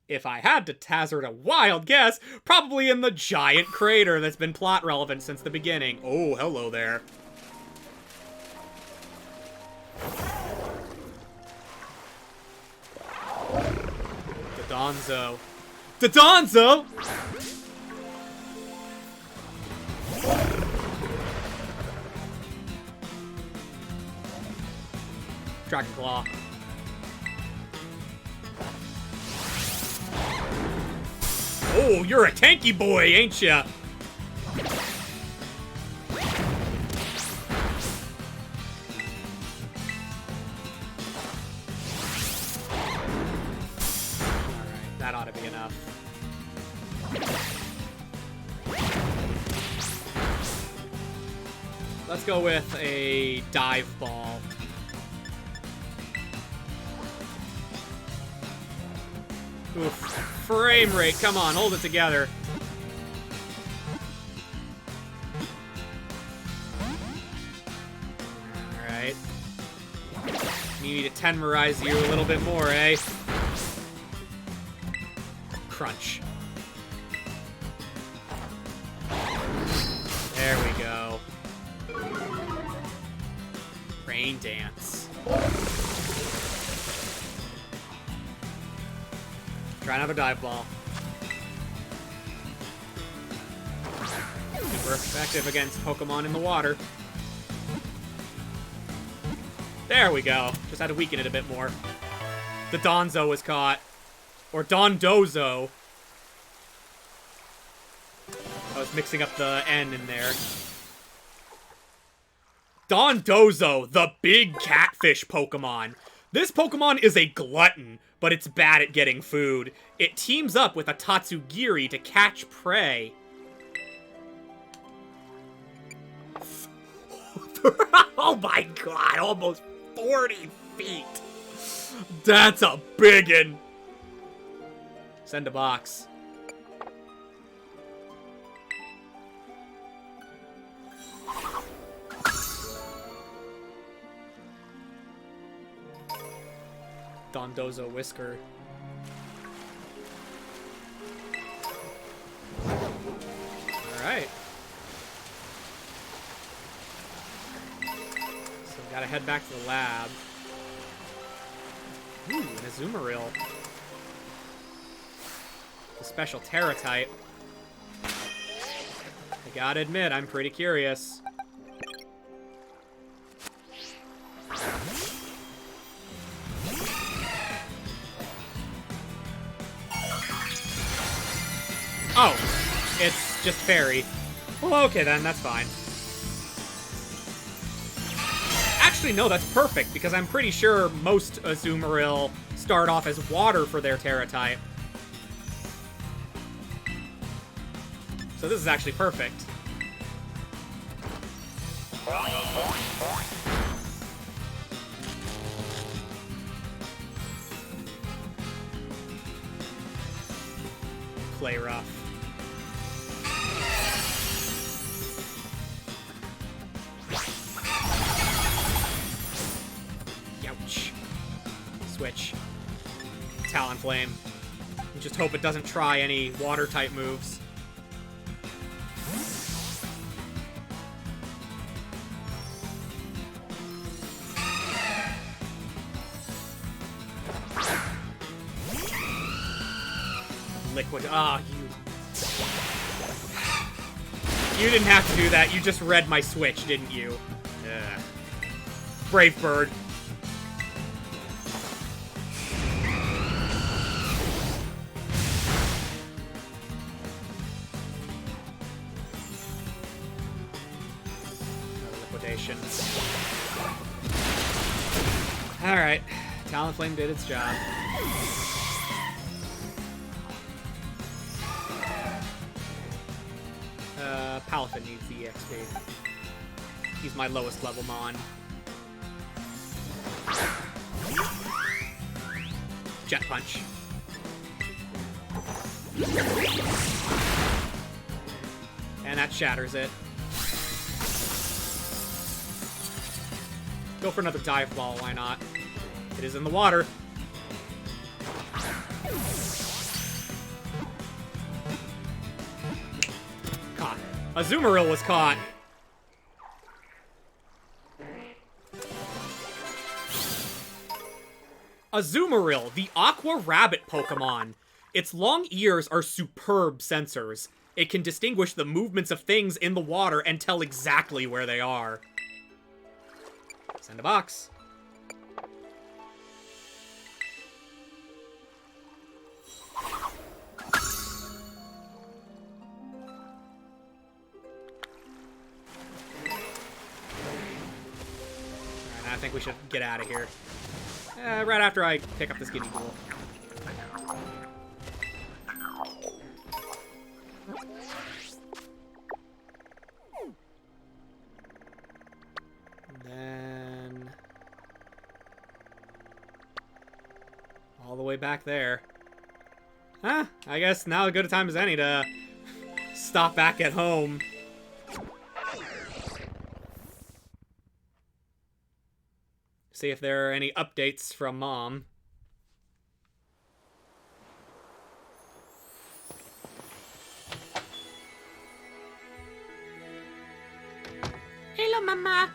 If I had to hazard a wild guess, probably in the giant crater that's been plot relevant since the beginning. Oh, hello there. Dodonzo. Dodonzo! Dragonclaw. Oh, you're a tanky boy, ain't ya? Alright, that ought to be enough. Let's go with a dive ball. Oof. Frame rate, come on, hold it together. Alright. Need to tenmerize you a little bit more, eh? Crunch. There we go. Rain dance. Try another dive ball. Super effective against Pokemon in the water. There we go. Just had to weaken it a bit more. The Donzo was caught. Or Dondozo. I was mixing up the N in there. Dondozo, the big catfish Pokemon. This Pokemon is a glutton, but it's bad at getting food. It teams up with a Tatsugiri to catch prey. Oh my god, almost 40 feet. That's a biggin. Send a box. Dondozo Whisker. Alright. So we gotta head back to the lab. Ooh, an Azumarill. A special Terra type. I gotta admit, I'm pretty curious. Oh, it's just fairy. Well, okay then, that's fine. Actually, no, that's perfect, because I'm pretty sure most Azumarill start off as water for their Terra type. So this is actually perfect. Play rough. Ouch. Switch. Talonflame. Just hope it doesn't try any water-type moves. Liquid. Ah, you didn't have to do that. You just read my switch, didn't you? Ugh. Brave Bird. Another liquidation. Alright. Talonflame did its job. Palafin needs the EXP. He's my lowest level Mon. Jet Punch. And that shatters it. Go for another dive ball, why not? It is in the water. Caught. Azumarill was caught. Azumarill, the Aqua Rabbit Pokemon. Its long ears are superb sensors. It can distinguish the movements of things in the water and tell exactly where they are. Send a box. Alright, I think we should get out of here. Right after I pick up this Guinea Ghoul. Then all the way back there. Huh? I guess now as good a time as any to stop back at home. See if there are any updates from Mom. Hello, Mama.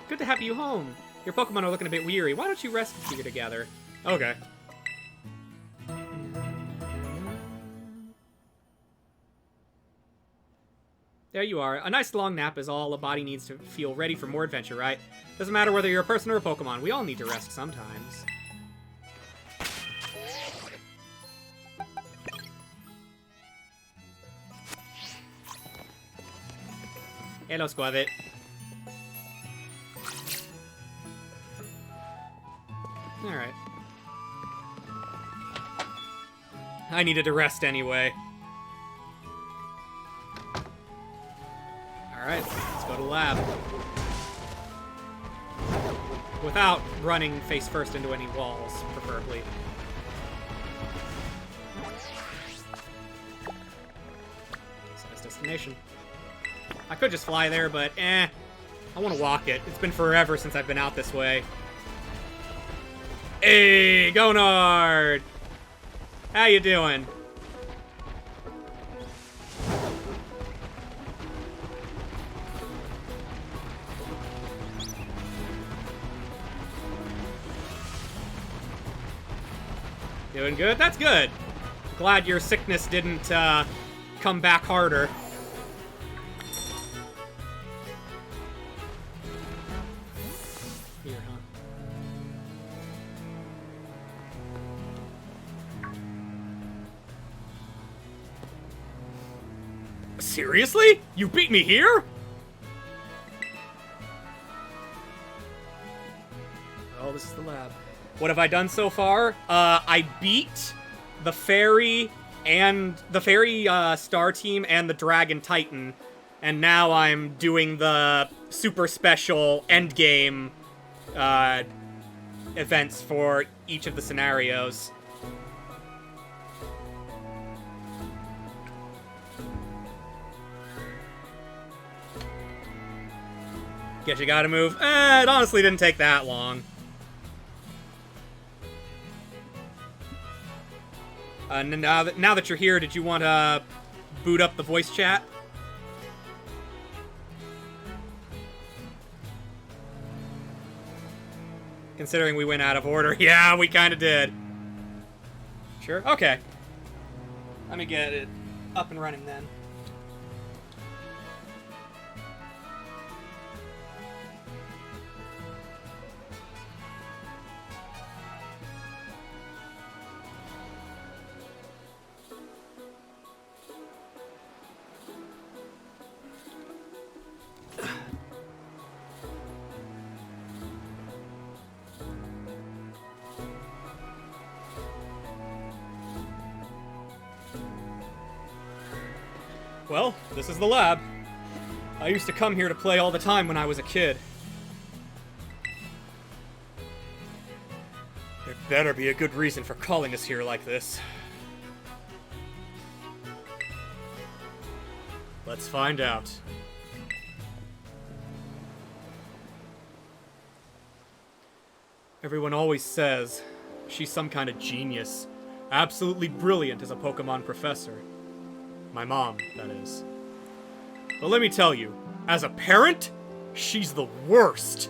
Good to have you home. Your Pokemon are looking a bit weary. Why don't you rest here together? Okay. There you are. A nice long nap is all a body needs to feel ready for more adventure, right? Doesn't matter whether you're a person or a Pokemon. We all need to rest sometimes. Hello, Squavit. Alright. I needed to rest anyway. Alright, let's go to the lab. Without running face first into any walls, preferably. It's a nice destination. I could just fly there, but I want to walk it. It's been forever since I've been out this way. Hey, Gonard! How you doing? Doing good? That's good. Glad your sickness didn't come back harder. Here, huh? Seriously? You beat me here? Oh, this is the lab. What have I done so far? I beat the Fairy and the Fairy Star Team and the Dragon Titan, and now I'm doing the super special endgame events for each of the scenarios. Guess you gotta move. It honestly didn't take that long. Now that you're here, did you want to boot up the voice chat? Considering we went out of order. Yeah, we kind of did. Sure? Okay. Let me get it up and running then. Well, this is the lab. I used to come here to play all the time when I was a kid. There better be a good reason for calling us here like this. Let's find out. Everyone always says she's some kind of genius. Absolutely brilliant as a Pokemon professor. My mom, that is. But let me tell you, as a parent, she's the worst.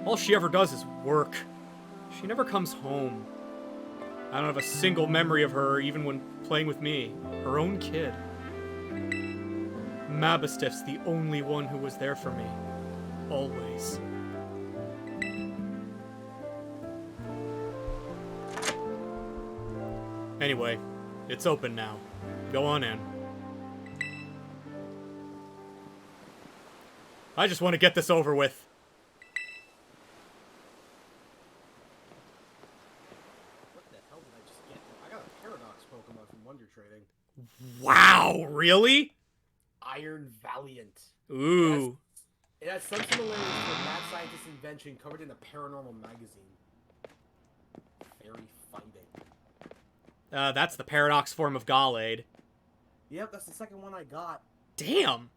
All she ever does is work. She never comes home. I don't have a single memory of her even when playing with me, her own kid. Mabistiff's the only one who was there for me. Always. Anyway, it's open now. Go on in. I just want to get this over with. What the hell did I just get? I got a Paradox Pokemon from Wonder Trading. Wow, really? Iron Valiant. Ooh. It has some similarities to a mad scientist invention covered in a paranormal magazine. Fairy fighting. That's the Paradox form of Gallade. Yep, that's the second one I got. Damn.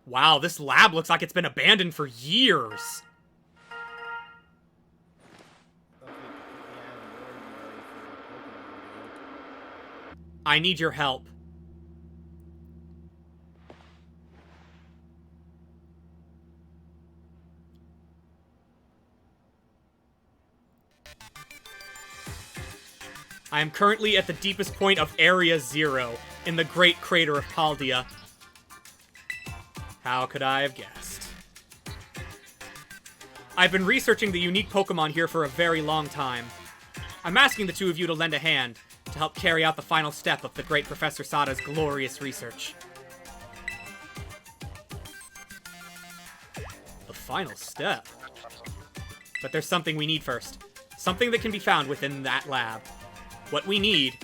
Wow, this lab looks like it's been abandoned for years. I need your help. I am currently at the deepest point of Area 0 in the Great Crater of Paldea. How could I have guessed? I've been researching the unique Pokemon here for a very long time. I'm asking the two of you to lend a hand to help carry out the final step of the great Professor Sada's glorious research. The final step? But there's something we need first. Something that can be found within that lab. What we need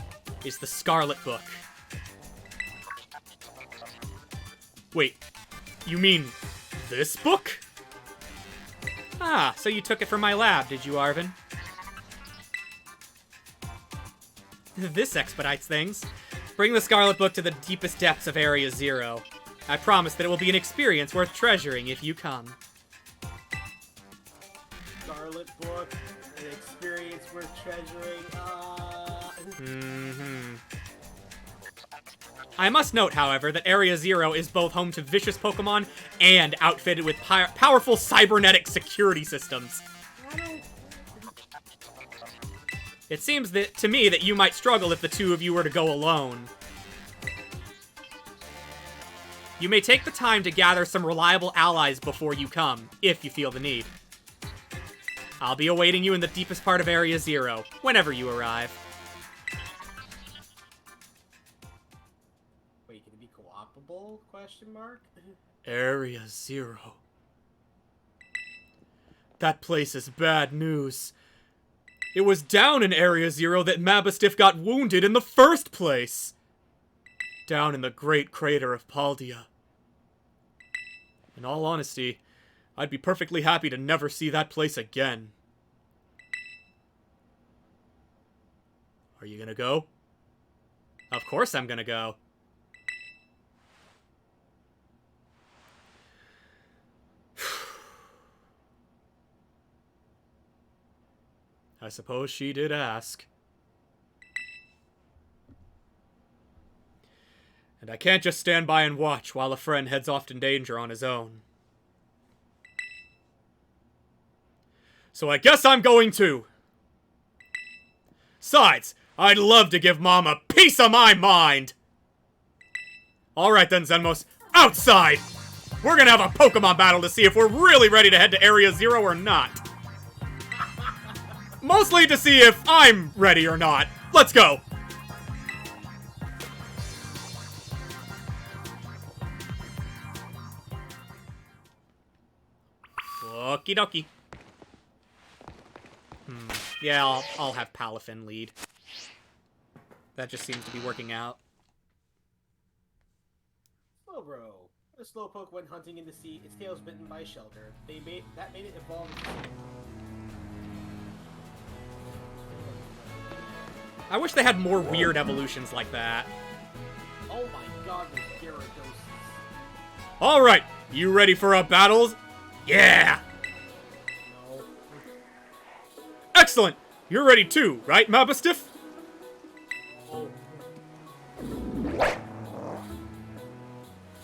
is the Scarlet Book. Wait, you mean this book? Ah, so you took it from my lab, did you, Arven? This expedites things. Bring the Scarlet Book to the deepest depths of Area 0. I promise that it will be an experience worth treasuring if you come. Scarlet Book, an experience worth treasuring. I must note, however, that Area 0 is both home to vicious Pokemon and outfitted with powerful cybernetic security systems. It seems that to me that you might struggle if the two of you were to go alone. You may take the time to gather some reliable allies before you come, if you feel the need. I'll be awaiting you in the deepest part of Area 0, whenever you arrive. Wait, can it be co-opable? Question mark. Area 0. That place is bad news. It was down in Area 0 that Mabosstiff got wounded in the first place. Down in the Great Crater of Paldea. In all honesty, I'd be perfectly happy to never see that place again. Are you gonna go? Of course I'm gonna go. I suppose she did ask. And I can't just stand by and watch while a friend heads off to danger on his own. So I guess I'm going too. Sides, I'd love to give Mom a piece of my mind! Alright then, Zenmos, outside! We're gonna have a Pokemon battle to see if we're really ready to head to Area 0 or not. Mostly to see if I'm ready or not. Let's go! Okie dokie. Yeah, I'll have Palafin lead. That just seems to be working out. Slowbro. A slowpoke went hunting in the sea. Its tail was bitten by a shelter. That made it evolve. I wish they had more weird evolutions like that. Oh my god, there's Gyarados. Alright, you ready for a battle? Yeah! No. Excellent! You're ready too, right, Mabosstiff? Oh.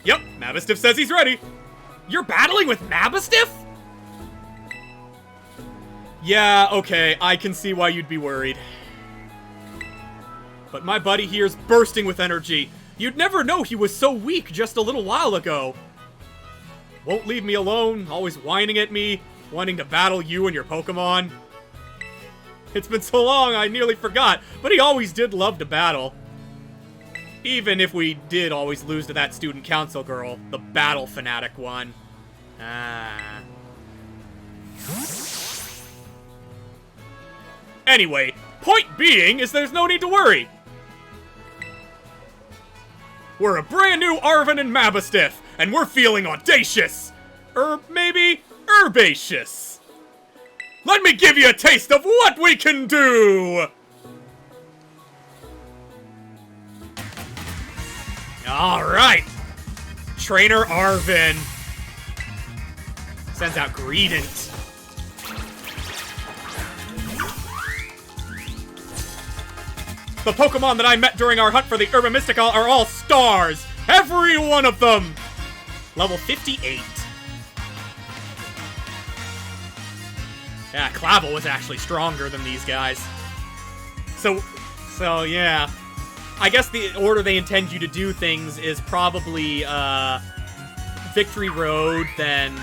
Yep, Mabosstiff says he's ready. You're battling with Mabosstiff? Yeah, okay, I can see why you'd be worried. But my buddy here's bursting with energy. You'd never know he was so weak just a little while ago. Won't leave me alone, always whining at me, wanting to battle you and your Pokemon. It's been so long I nearly forgot, but he always did love to battle. Even if we did always lose to that student council girl, the battle fanatic one. Ah. Anyway, point being is there's no need to worry. We're a brand new Arven and Mabosstiff, and we're feeling audacious. Or maybe herbaceous. Let me give you a taste of what we can do! Alright! Trainer Arven sends out Greedent. The Pokemon that I met during our hunt for the Herba Mystica are all stars! Every one of them! Level 58. Yeah, Clavel was actually stronger than these guys. So So, yeah. I guess the order they intend you to do things is probably, Victory Road, then,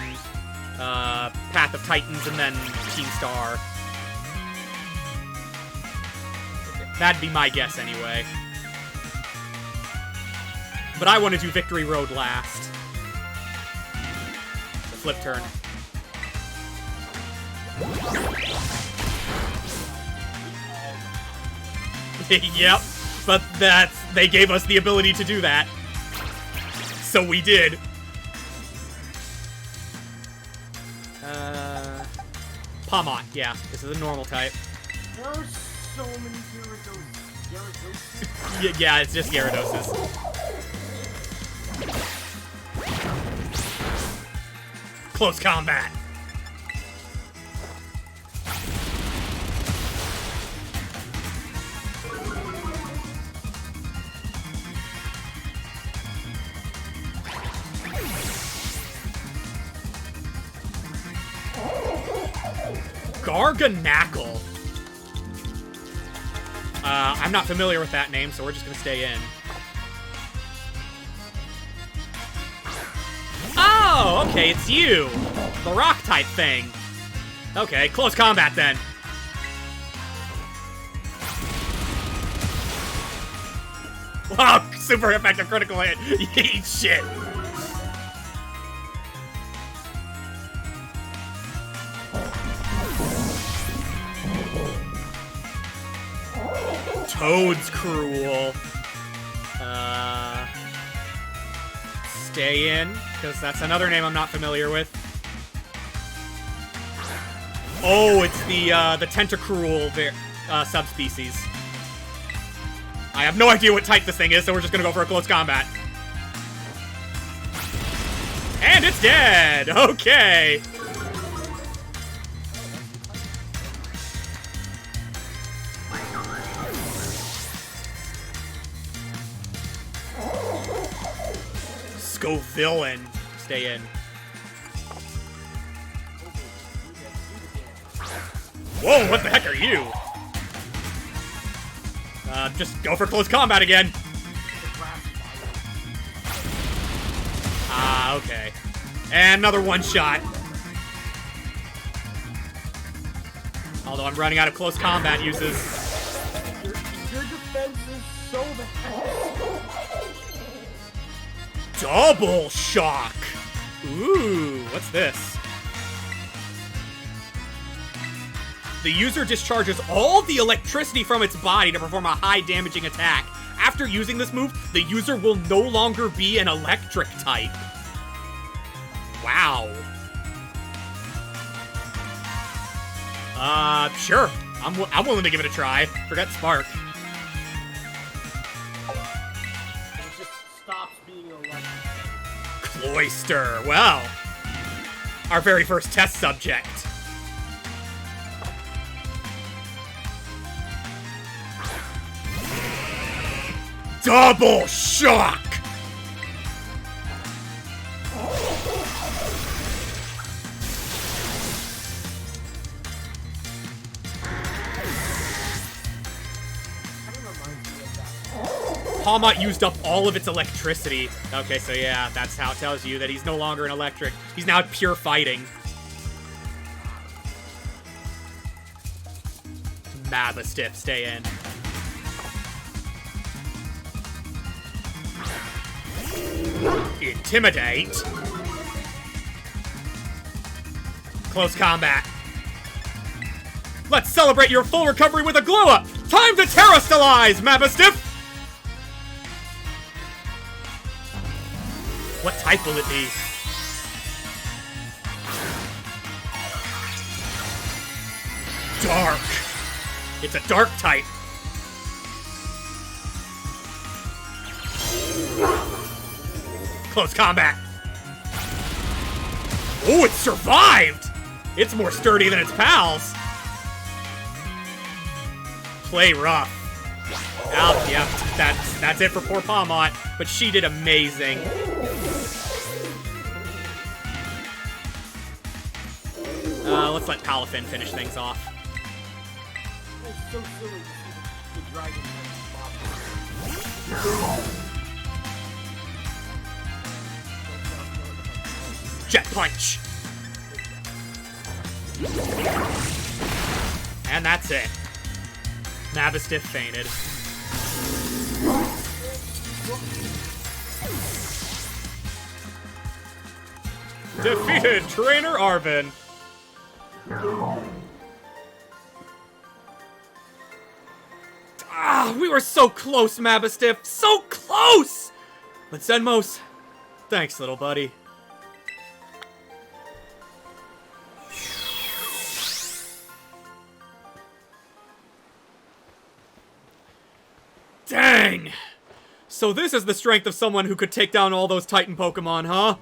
Path of Titans, and then Team Star. That'd be my guess, anyway. But I want to do Victory Road last. The flip turn. Yep, but they gave us the ability to do that. So we did. Pawmot, yeah. This is a normal type. There are so many Gyarados. Yeah, it's just Gyarados. Close combat. Garganackle. I'm not familiar with that name, so we're just gonna stay in. Oh, okay, it's you. The rock type thing. Okay, close combat then. Wow, super effective critical hit. You eat shit. Toad's cruel. Stay in, because that's another name I'm not familiar with. Oh, it's the Tentacruel subspecies. I have no idea what type this thing is, so we're just gonna go for a close combat. And it's dead! Okay! Villain. Stay in. Whoa, what the heck are you? Just go for close combat again. Ah, okay. And another one shot. Although I'm running out of close combat uses. Your defense is so bad. Double shock! Ooh, what's this? The user discharges all the electricity from its body to perform a high damaging attack. After using this move, the user will no longer be an electric type. Wow. Sure. I'm willing to give it a try. Forget Spark. Cloyster. Well, our very first test subject. Double shock! Pawmot used up all of its electricity. Okay, so yeah, that's how it tells you that he's no longer an electric. He's now pure fighting. Mabastiff, stay in. Intimidate. Close combat. Let's celebrate your full recovery with a glow-up! Time to terrestrialize, Mabastiff! What type will it be? Dark. It's a dark type. Close combat. Oh, it survived! It's more sturdy than its pals. Play rough. Oh, yeah, that's it for poor Pawmot, but she did amazing. Let's let Palafin finish things off. It's so silly to see the dragon Jet punch! And that's it. Mabistiff fainted. Defeated Trainer Arven. Ah, we were so close, Mabistiff! So close! But Zenmos, thanks, little buddy. Dang! So this is the strength of someone who could take down all those Titan Pokemon, huh?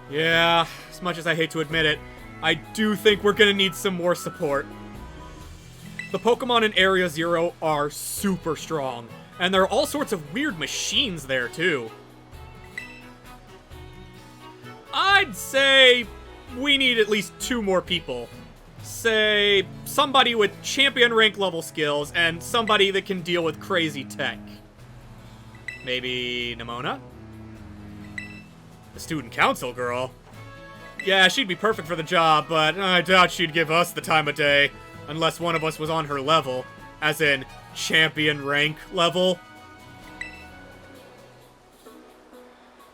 Yeah, as much as I hate to admit it, I do think we're gonna need some more support. The Pokemon in Area Zero are super strong, and there are all sorts of weird machines there, too. I'd say we need at least 2 more people. Say, somebody with champion rank level skills, and somebody that can deal with crazy tech. Maybe Nemona? The student council girl? Yeah, she'd be perfect for the job, but I doubt she'd give us the time of day. Unless one of us was on her level. As in, champion rank level.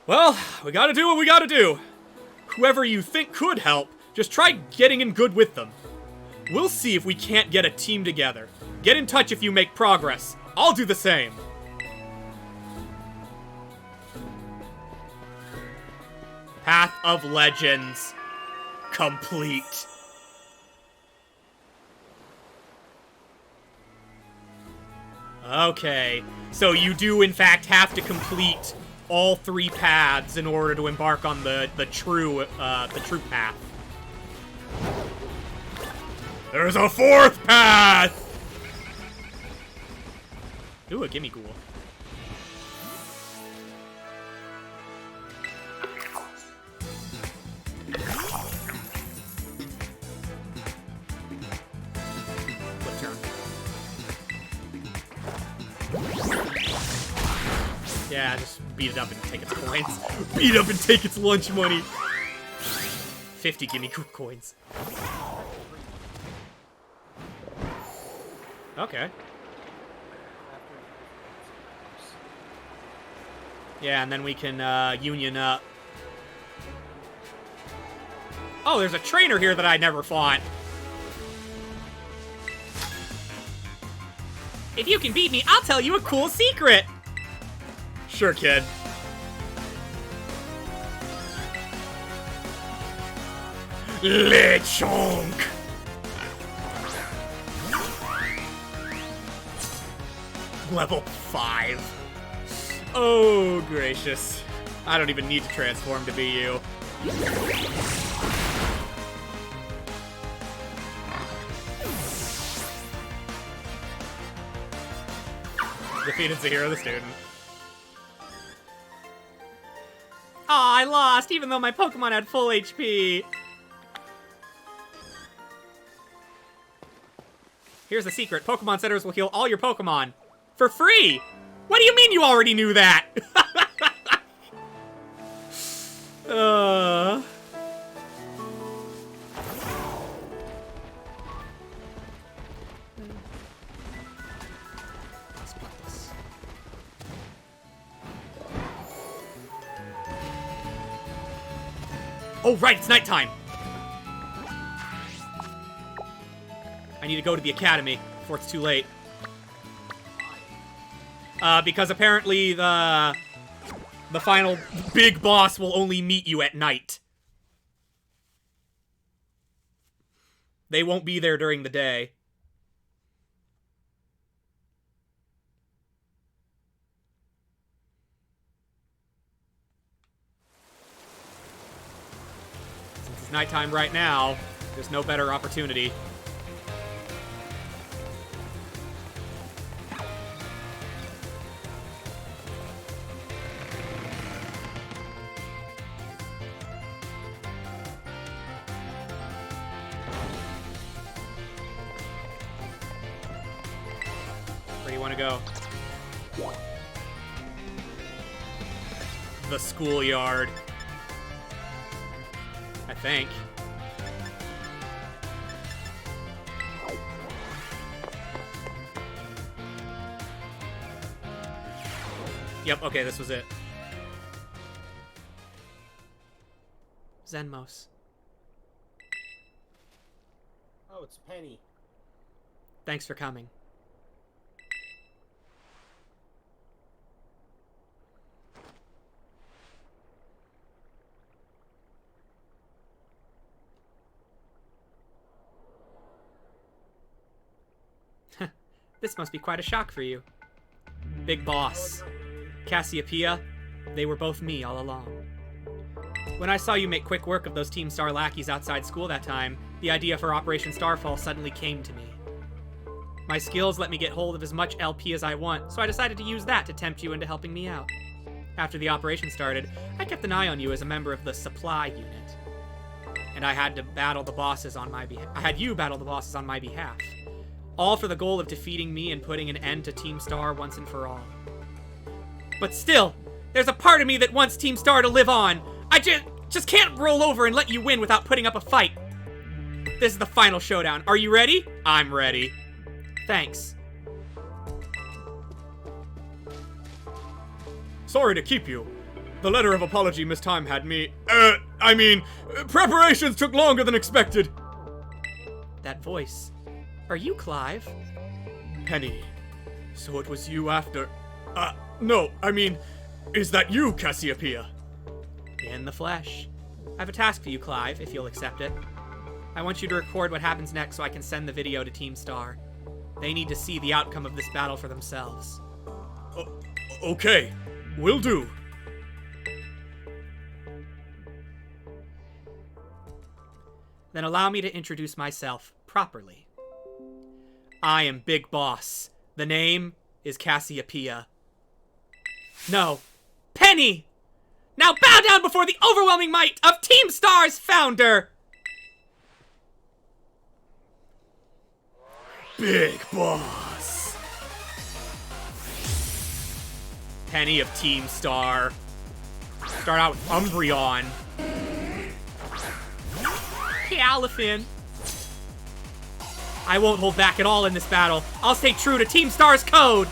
Well, we gotta do what we gotta do. Whoever you think could help, just try getting in good with them. We'll see if we can't get a team together. Get in touch if you make progress. I'll do the same. Path of Legends. Complete. Okay, so you do in fact have to complete all 3 paths in order to embark on the true path. There's a 4th path! Ooh, a Gimmighoul. Flip turn. Yeah, just beat it up and take its coins. Beat it up and take its lunch money. 50 Gimmighoul coins. Okay. Yeah, and then we can union up. Oh, there's a trainer here that I never fought. If you can beat me, I'll tell you a cool secret. Sure, kid. Lechonk! Level 5. Oh, gracious. I don't even need to transform to be you. Defeated Zahira the student. Aw, I lost, even though my Pokemon had full HP. Here's the secret. Pokemon centers will heal all your Pokemon. For free! What do you mean you already knew that? Oh, right, it's nighttime. I need to go to the academy before it's too late. Because apparently the final big boss will only meet you at night. They won't be there during the day. Since it's nighttime right now, there's no better opportunity. Where do you want to go? The schoolyard. I think. Yep, okay, this was it. Zenmos. Oh, it's Penny. Thanks for coming. This must be quite a shock for you. Big Boss. Cassiopeia, they were both me all along. When I saw you make quick work of those Team Star lackeys outside school that time, the idea for Operation Starfall suddenly came to me. My skills let me get hold of as much LP as I want, so I decided to use that to tempt you into helping me out. After the operation started, I kept an eye on you as a member of the supply unit. And I had to battle the bosses on my behalf. I had you battle the bosses on my behalf. All for the goal of defeating me and putting an end to Team Star once and for all. But still, there's a part of me that wants Team Star to live on. I just can't roll over and let you win without putting up a fight. This is the final showdown. Are you ready? I'm ready. Thanks. Sorry to keep you. The letter of apology Miss Time had me... preparations took longer than expected. That voice. Are you Clive? Penny. So it was you after... no, is that you, Cassiopeia? In the flesh. I have a task for you, Clive, if you'll accept it. I want you to record what happens next so I can send the video to Team Star. They need to see the outcome of this battle for themselves. Okay, will do. Then allow me to introduce myself properly. I am Big Boss. The name is Cassiopeia. No, Penny! Now bow down before the overwhelming might of Team Star's founder! Big Boss. Penny of Team Star. Start out with Umbreon. Caliphin. I won't hold back at all in this battle. I'll stay true to Team Star's code.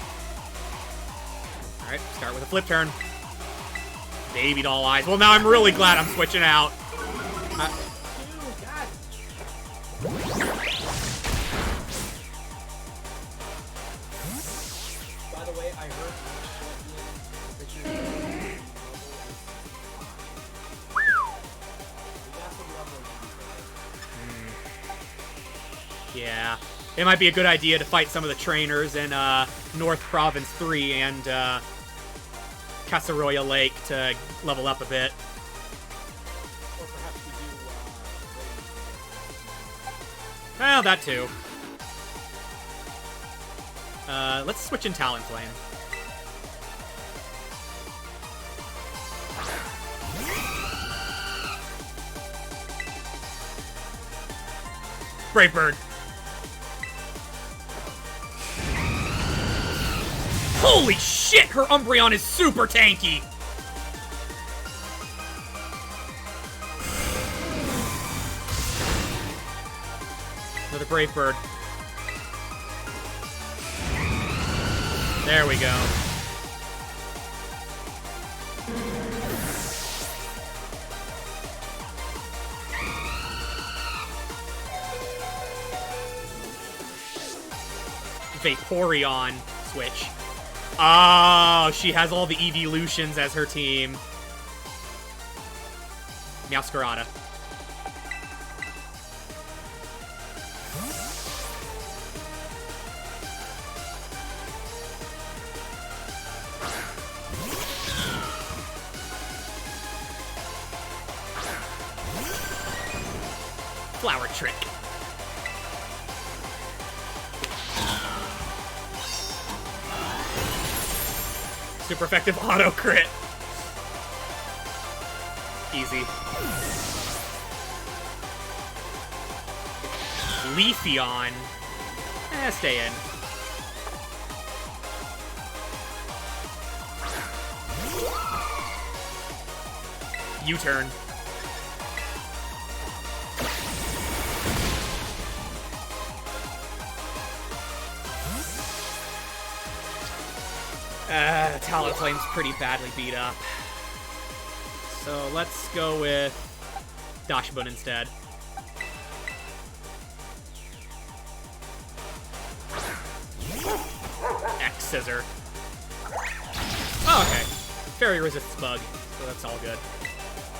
Alright, start with a flip turn. Baby doll eyes. Well, now I'm really glad I'm switching out. By the way, I heard Yeah. It might be a good idea to fight some of the trainers in North Province 3 and Casaroya Lake to level up a bit. Or perhaps we do, Well, that too. Let's switch in Talonflame. Brave Bird. Holy shit, her Umbreon is super tanky! Another Brave Bird. There we go. Vaporeon switch. Oh, she has all the evolutions as her team. Meowscarada. Flower Trick. Super effective auto crit. Easy. Leafeon. Stay in. U-turn. Talonflame's pretty badly beat up. So let's go with Dachshund instead. X-Scissor. Oh, okay. Fairy resists bug, so that's all good.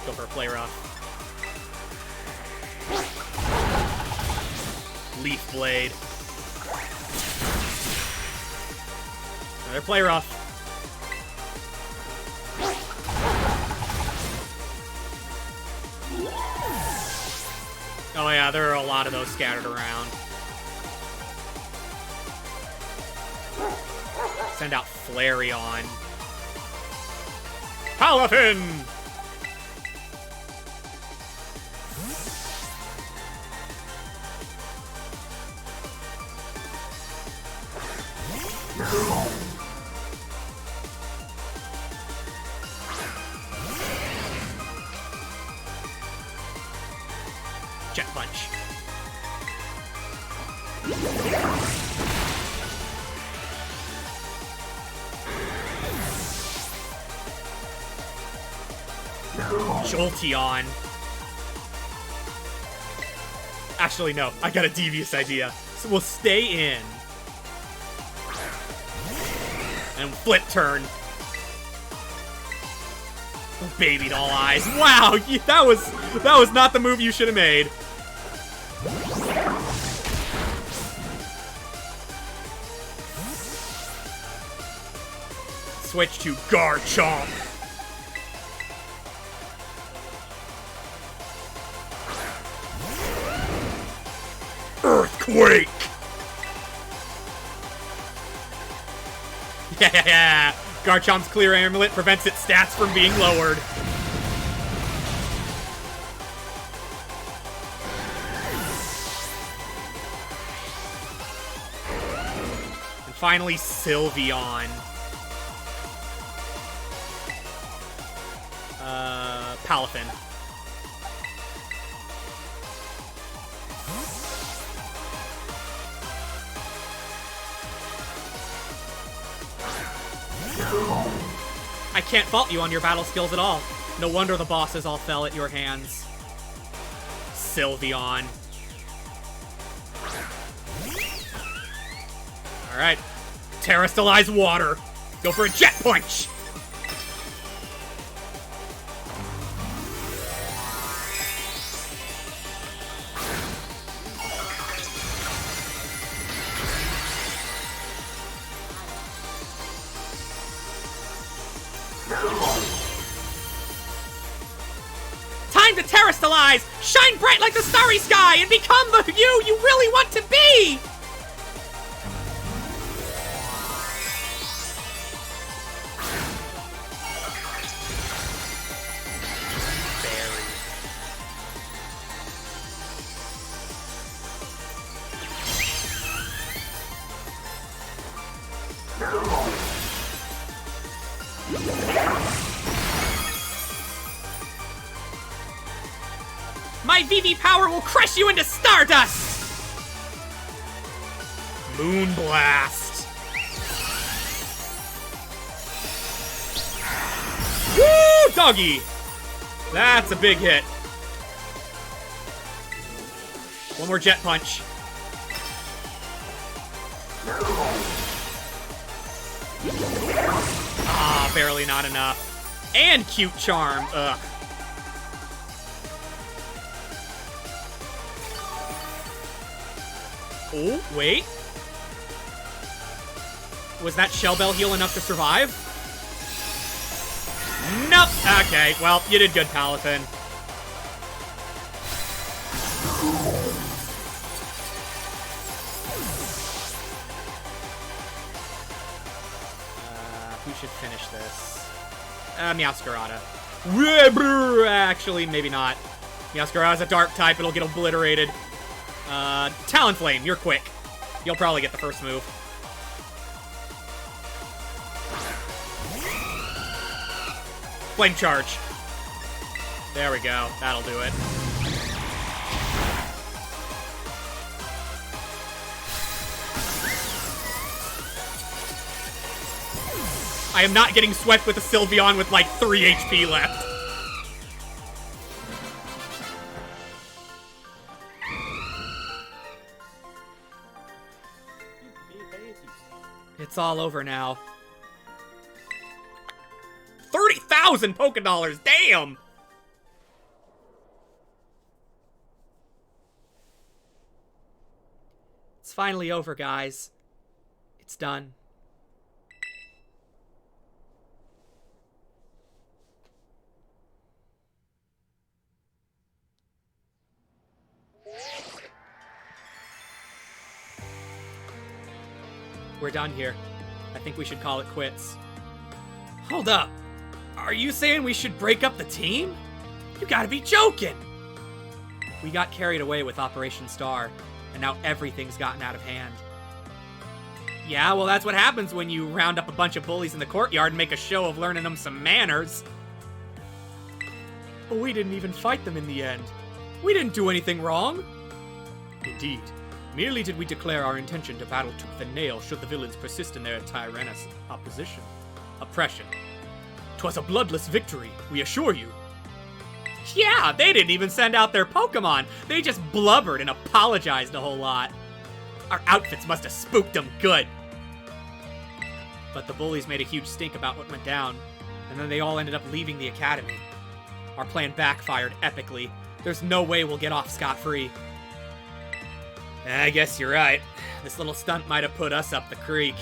Go for a play rough. Leaf Blade. Another play rough. Oh yeah, there are a lot of those scattered around. Send out Flareon. Palafin! Jet Punch. Jolteon. Actually, no. I got a devious idea. So we'll stay in. And flip turn. Baby doll eyes. Wow, that was not the move you should have made. Switch to Garchomp. Earthquake! Yeah! Garchomp's Clear Amulet prevents its stats from being lowered. And finally, Sylveon. Palafin. I can't fault you on your battle skills at all. No wonder the bosses all fell at your hands. Sylveon. Alright. Terrastallize water. Go for a Jet Punch! Time to terrastallize! Shine bright like the starry sky and become the you really want to be! My VV power will crush you into stardust! Moonblast. Woo! Doggy! That's a big hit. One more Jet Punch. Ah, barely not enough. And Cute Charm. Ugh. Oh, wait. Was that Shell Bell heal enough to survive? Nope. Okay, well, you did good, Palafin. Who should finish this? Meowscarada. Actually, maybe not. Meowscarada's a dark type, it'll get obliterated. Talonflame, you're quick. You'll probably get the first move. Flame Charge. There we go. That'll do it. I am not getting swept with a Sylveon with like 3 HP left. It's all over now. 30,000 Pokédollars, damn! It's finally over, guys. It's done. We're done here. I think we should call it quits. Hold up. Are you saying we should break up the team? You gotta be joking! We got carried away with Operation Star, and now everything's gotten out of hand. Yeah, well, that's what happens when you round up a bunch of bullies in the courtyard and make a show of learning them some manners. But we didn't even fight them in the end. We didn't do anything wrong. Indeed. Merely did we declare our intention to battle tooth and nail should the villains persist in their tyrannous oppression. 'Twas a bloodless victory, we assure you. Yeah, they didn't even send out their Pokemon. They just blubbered and apologized a whole lot. Our outfits must have spooked them good. But the bullies made a huge stink about what went down, and then they all ended up leaving the academy. Our plan backfired epically. There's no way we'll get off scot-free. I guess you're right. This little stunt might have put us up the creek.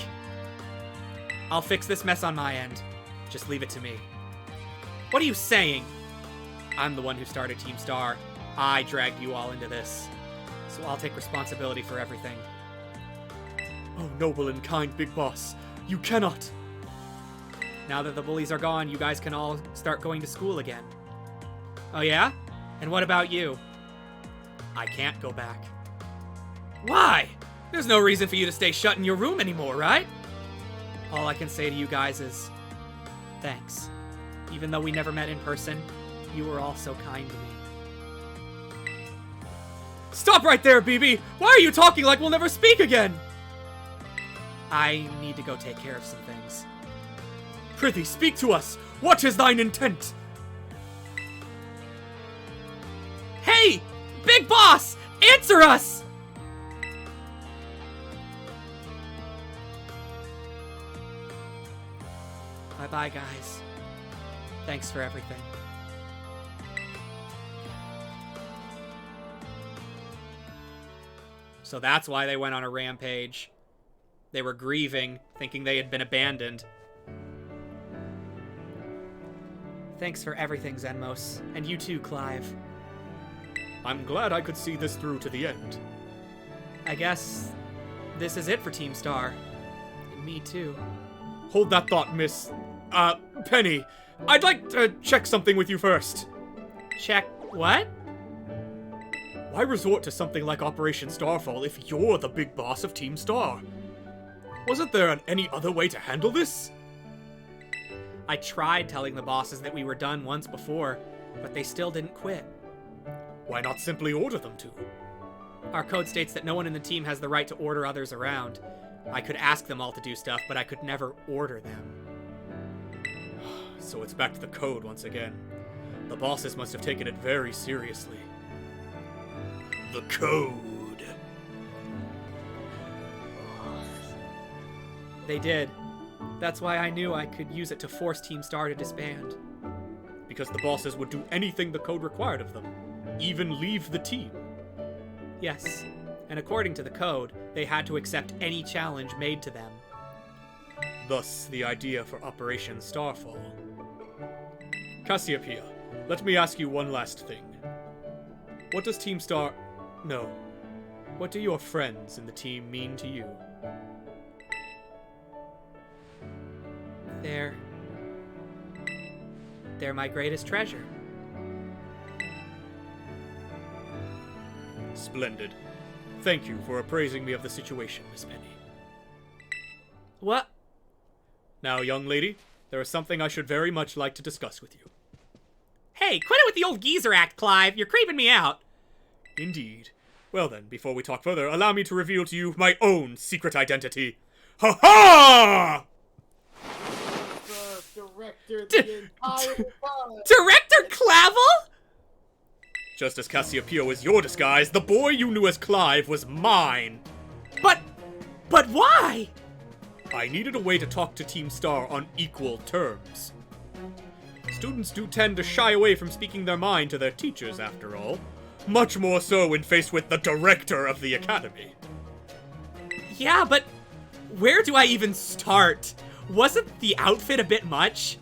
I'll fix this mess on my end. Just leave it to me. What are you saying? I'm the one who started Team Star. I dragged you all into this. So I'll take responsibility for everything. Oh, noble and kind Big Boss. You cannot. Now that the bullies are gone, you guys can all start going to school again. Oh yeah? And what about you? I can't go back. Why? There's no reason for you to stay shut in your room anymore, right? All I can say to you guys is, thanks. Even though we never met in person, you were all so kind to me. Stop right there, BB! Why are you talking like we'll never speak again? I need to go take care of some things. Prithee, speak to us! What is thine intent? Hey! Big Boss! Answer us! Bye-bye, guys. Thanks for everything. So that's why they went on a rampage. They were grieving, thinking they had been abandoned. Thanks for everything, Zenmos. And you too, Clive. I'm glad I could see this through to the end. I guess this is it for Team Star. And me too. Hold that thought, Miss... Penny. I'd like to check something with you first. Check what? Why resort to something like Operation Starfall if you're the big boss of Team Star? Wasn't there any other way to handle this? I tried telling the bosses that we were done once before, but they still didn't quit. Why not simply order them to? Our code states that no one in the team has the right to order others around. I could ask them all to do stuff, but I could never order them. So it's back to the code once again. The bosses must have taken it very seriously. The code. They did. That's why I knew I could use it to force Team Star to disband. Because the bosses would do anything the code required of them, even leave the team. Yes, and according to the code, they had to accept any challenge made to them. Thus, the idea for Operation Starfall. Cassiopeia, let me ask you one last thing. What does Team Star... No. What do your friends in the team mean to you? They're my greatest treasure. Splendid. Thank you for appraising me of the situation, Miss Penny. What? Now, young lady, there is something I should very much like to discuss with you. Hey, quit it with the old geezer act, Clive. You're creeping me out. Indeed. Well then, before we talk further, allow me to reveal to you my own secret identity. Ha-ha! The director, the entire time. Director Clavel? Just as Cassiopeia was your disguise, the boy you knew as Clive was mine. But why? I needed a way to talk to Team Star on equal terms. Students do tend to shy away from speaking their mind to their teachers, after all. Much more so when faced with the director of the academy. Yeah, but where do I even start? Wasn't the outfit a bit much?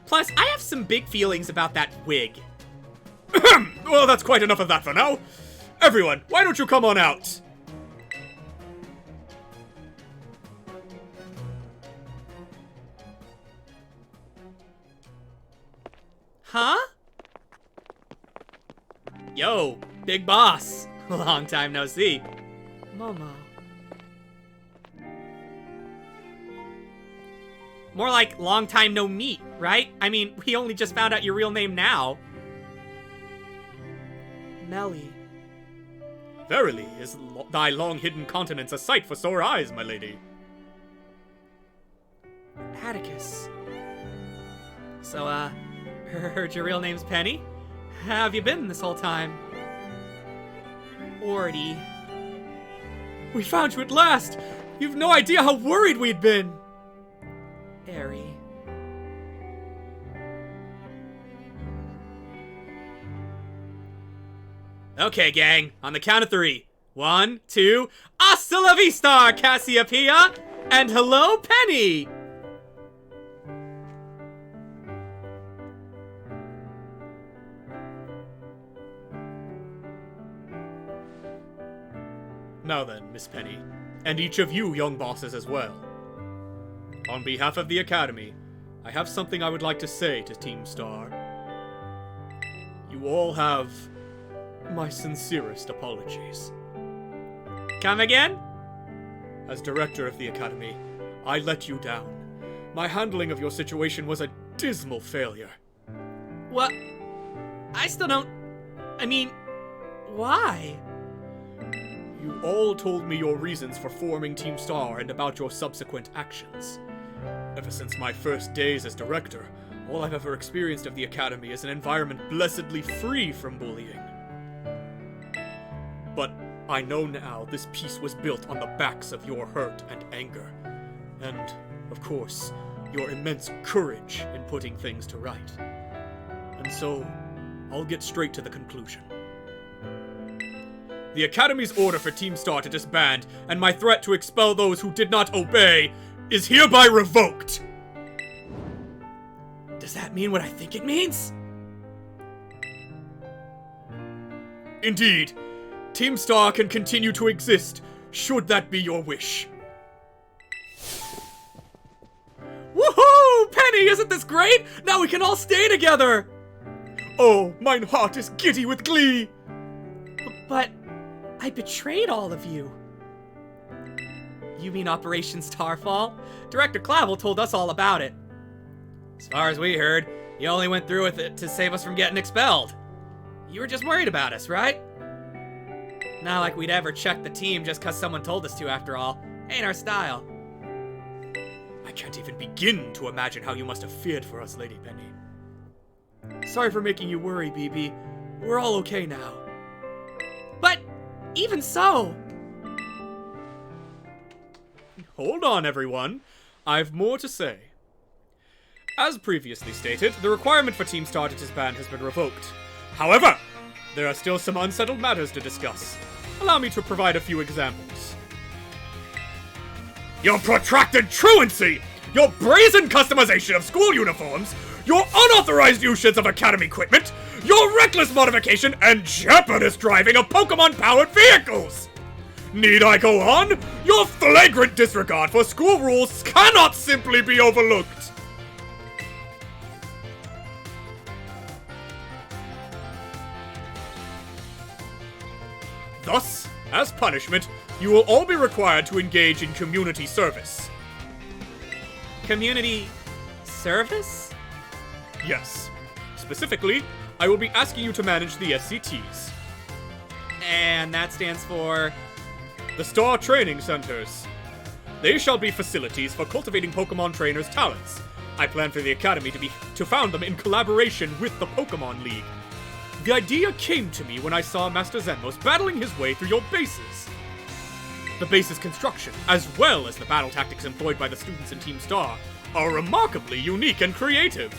Plus, I have some big feelings about that wig. Well, that's quite enough of that for now. Everyone, why don't you come on out? Huh? Yo, big boss. Long time no see. Momo. More like long time no meet, right? I mean, we only just found out your real name now. Melly. Verily, is thy long-hidden continence a sight for sore eyes, my lady? Atticus. So, heard your real name's Penny? How have you been this whole time? Ordy. We found you at last! You've no idea how worried we'd been! Airy. Okay, gang. On the count of 3. 1, 2, hasta la vista, Cassiopeia! And hello, Penny! Now then, Miss Penny, and each of you young bosses as well. On behalf of the Academy, I have something I would like to say to Team Star. You all have my sincerest apologies. Come again? As director of the Academy, I let you down. My handling of your situation was a dismal failure. What? I still don't... I mean, why? You all told me your reasons for forming Team Star and about your subsequent actions. Ever since my first days as director, all I've ever experienced of the Academy is an environment blessedly free from bullying. But I know now this peace was built on the backs of your hurt and anger. And, of course, your immense courage in putting things to right. And so, I'll get straight to the conclusion. The Academy's order for Team Star to disband, and my threat to expel those who did not obey, is hereby revoked! Does that mean what I think it means? Indeed, Team Star can continue to exist, should that be your wish. Woohoo! Penny, isn't this great? Now we can all stay together! Oh, mine heart is giddy with glee! But I betrayed all of you. You mean Operation Starfall? Director Clavel told us all about it. As far as we heard, you only went through with it to save us from getting expelled. You were just worried about us, right? Not like we'd ever check the team just cause someone told us to, after all. Ain't our style. I can't even begin to imagine how you must have feared for us, Lady Penny. Sorry for making you worry, BB. We're all okay now. But even so... Hold on, everyone. I've more to say. As previously stated, the requirement for Team Star to disband has been revoked. However, there are still some unsettled matters to discuss. Allow me to provide a few examples. Your protracted truancy! Your brazen customization of school uniforms! Your unauthorized usage of Academy equipment! Your reckless modification and jeopardous driving of Pokemon-powered vehicles! Need I go on? Your flagrant disregard for school rules cannot simply be overlooked! Thus, as punishment, you will all be required to engage in community service. Community... service? Yes. Specifically, I will be asking you to manage the SCTs. And that stands for... The Star Training Centers. They shall be facilities for cultivating Pokemon trainers' talents. I plan for the Academy to found them in collaboration with the Pokemon League. The idea came to me when I saw Master Zenmos battling his way through your bases. The base's construction, as well as the battle tactics employed by the students in Team Star, are remarkably unique and creative.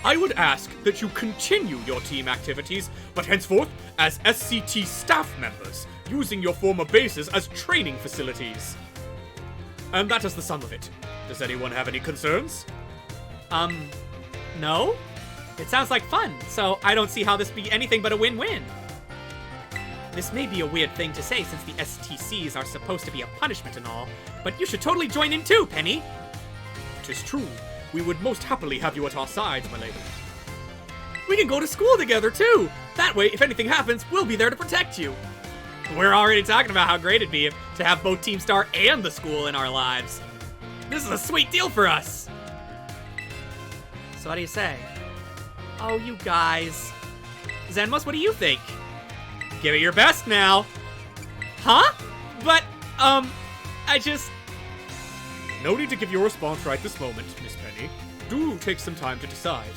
I would ask that you continue your team activities, but henceforth as SCT staff members, using your former bases as training facilities. And that is the sum of it. Does anyone have any concerns? No? It sounds like fun, so I don't see how this be anything but a win-win. This may be a weird thing to say since the STCs are supposed to be a punishment and all, but you should totally join in too, Penny! 'Tis true. We would most happily have you at our sides, my lady. We can go to school together too! That way, if anything happens, we'll be there to protect you! We're already talking about how great it'd be to have both Team Star and the school in our lives. This is a sweet deal for us! So what do you say? Oh, you guys. Zenmos, what do you think? Give it your best now. Huh? But, I just... No need to give your response right this moment, Miss Penny. Do take some time to decide.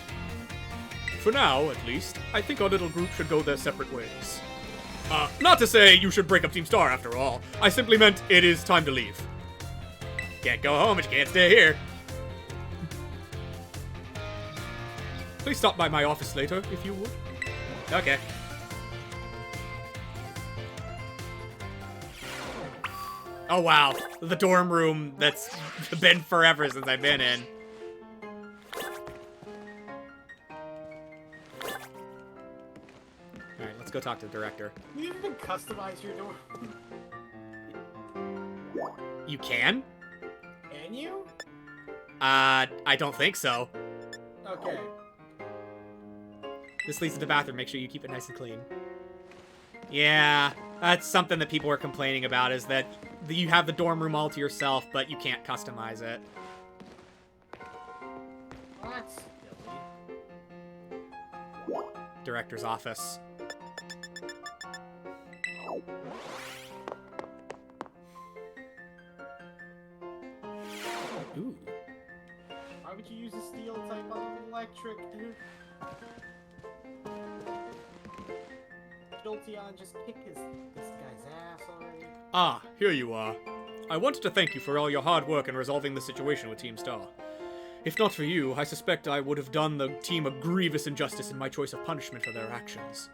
For now, at least, I think our little group should go their separate ways. Not to say you should break up Team Star after all. I simply meant it is time to leave. Can't go home, but you can't stay here. Please stop by my office later, if you would. Okay. Oh wow, the dorm room that's been forever since I've been in. Alright, let's go talk to the director. You even customize your door. You can? Can you? I don't think so. Okay. This leads to the bathroom, make sure you keep it nice and clean. Yeah, that's something that people were complaining about, is that you have the dorm room all to yourself, but you can't customize it. That's silly. Director's office. Ooh. Why would you use a steel type on an electric, dude? Jolteon just kick this guy's ass already. Ah, here you are. I wanted to thank you for all your hard work in resolving the situation with Team Star. If not for you, I suspect I would have done the team a grievous injustice in my choice of punishment for their actions.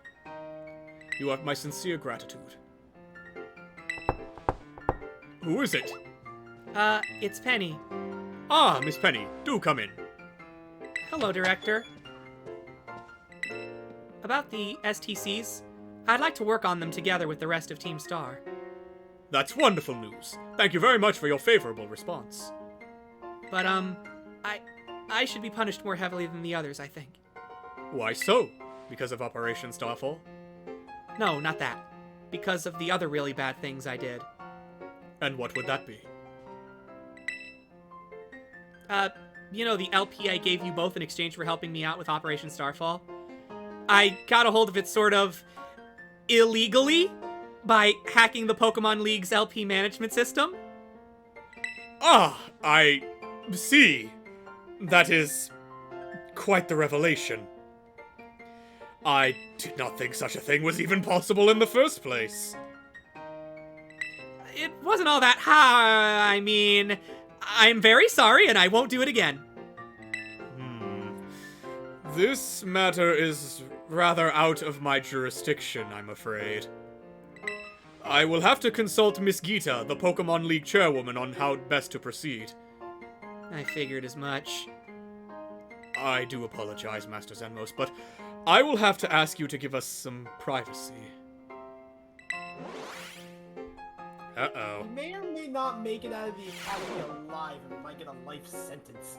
You have my sincere gratitude. Who is it? It's Penny. Ah, Miss Penny, do come in. Hello, Director. About the STCs, I'd like to work on them together with the rest of Team Star. That's wonderful news. Thank you very much for your favorable response. But, I should be punished more heavily than the others, I think. Why so? Because of Operation Starfall? No, not that. Because of the other really bad things I did. And what would that be? You know the LP I gave you both in exchange for helping me out with Operation Starfall? I got a hold of it sort of illegally by hacking the Pokemon League's LP management system. Ah, I see. That is quite the revelation. I did not think such a thing was even possible in the first place. It wasn't all that I mean, I'm very sorry and I won't do it again. This matter is rather out of my jurisdiction, I'm afraid. I will have to consult Miss Gita, the Pokemon League chairwoman, on how best to proceed. I figured as much. I do apologize, Master Zenmos, but I will have to ask you to give us some privacy. Uh-oh. You may or may not make it out of the academy alive and might get a life sentence.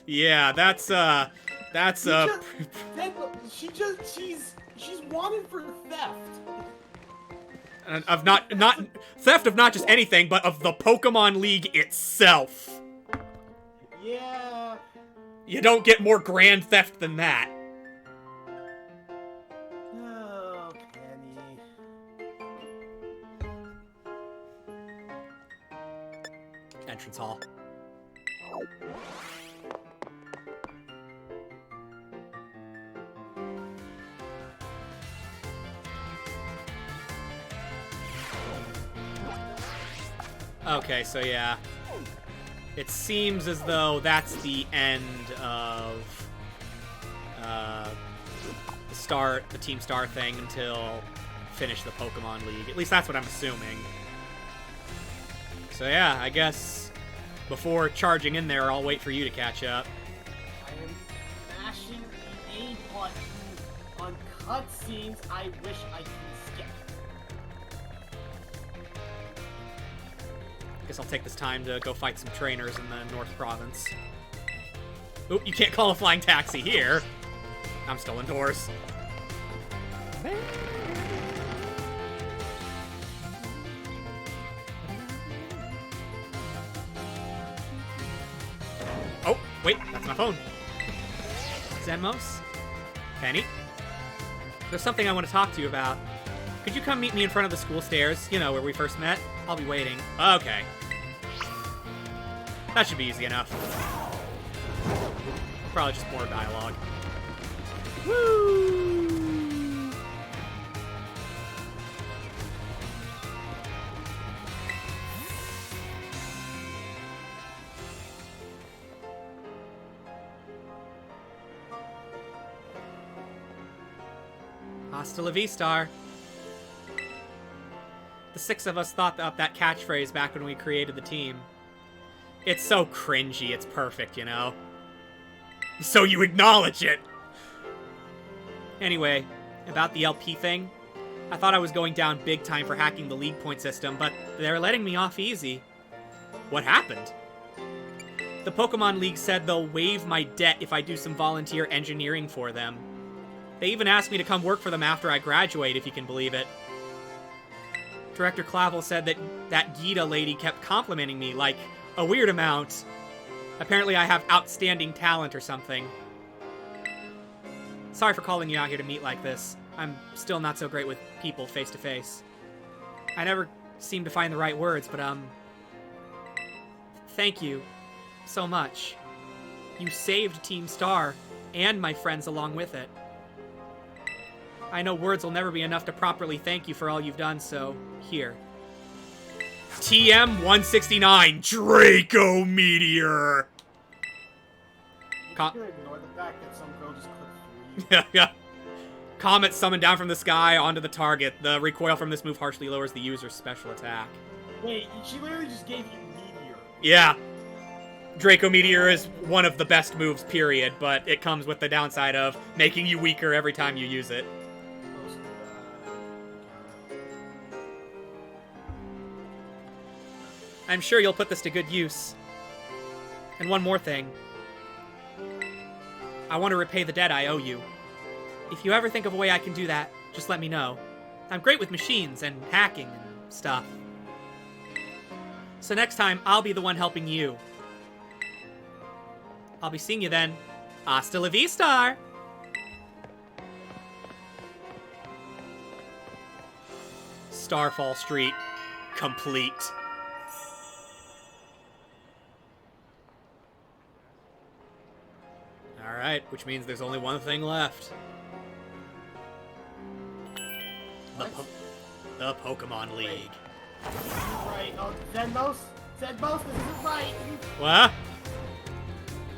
Yeah, She's wanted for theft. of not theft of not just anything, but of the Pokemon League itself. Yeah. You don't get more grand theft than that. entrance hall. Okay, so yeah. It seems as though that's the end of the Team Star thing until finish the Pokemon League. At least that's what I'm assuming. So yeah, I guess before charging in there, I'll wait for you to catch up. I am mashing the A button on cutscenes I wish I could skip. Guess I'll take this time to go fight some trainers in the North Province. Oop, you can't call a flying taxi here. I'm still indoors. Oh, wait, that's my phone. Zenmos? Penny? There's something I want to talk to you about. Could you come meet me in front of the school stairs? You know, where we first met? I'll be waiting. Okay. That should be easy enough. Probably just more dialogue. Woo! Hasta la vista. The six of us thought up that catchphrase back when we created the team. It's so cringy, it's perfect, you know? So you acknowledge it! Anyway, about the LP thing, I thought I was going down big time for hacking the league point system, but they're letting me off easy. What happened? The Pokemon League said they'll waive my debt if I do some volunteer engineering for them. They even asked me to come work for them after I graduate, if you can believe it. Director Clavel said that Gita lady kept complimenting me, like, a weird amount. Apparently I have outstanding talent or something. Sorry for calling you out here to meet like this. I'm still not so great with people face to face. I never seem to find the right words, but thank you so much. You saved Team Star, and my friends along with it. I know words will never be enough to properly thank you for all you've done, so here. TM-169, Draco Meteor! You could ignore the fact that some girl just clipped through you. Yeah. Comet summoned down from the sky onto the target. The recoil from this move harshly lowers the user's special attack. Wait, she literally just gave you Meteor. Yeah. Draco Meteor is one of the best moves, period, but it comes with the downside of making you weaker every time you use it. I'm sure you'll put this to good use. And one more thing. I want to repay the debt I owe you. If you ever think of a way I can do that, just let me know. I'm great with machines and hacking and stuff. So next time, I'll be the one helping you. I'll be seeing you then. Hasta la vista! Starfall Street. Complete. Alright, which means there's only one thing left. The Pokemon League. Right, oh, Zenmos, this isn't right. What?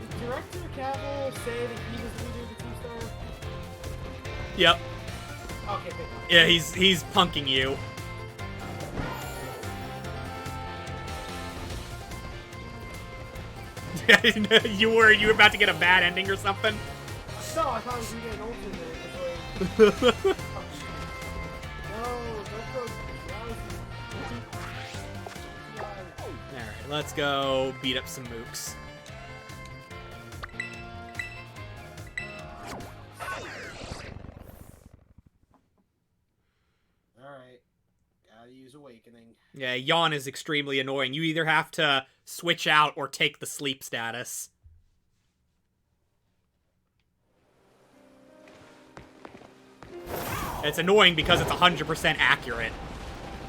Did Director Cavill say that he was the leader of the Team Star? Yep. Okay, pick up. Yeah, he's punking you. you were about to get a bad ending or something? No, I thought I was reading an alternate. Like, no, don't go. Alright, let's go beat up some mooks. Alright. Gotta use Awakening. Yeah, yawn is extremely annoying. You either have to switch out or take the sleep status. It's annoying because it's 100% accurate.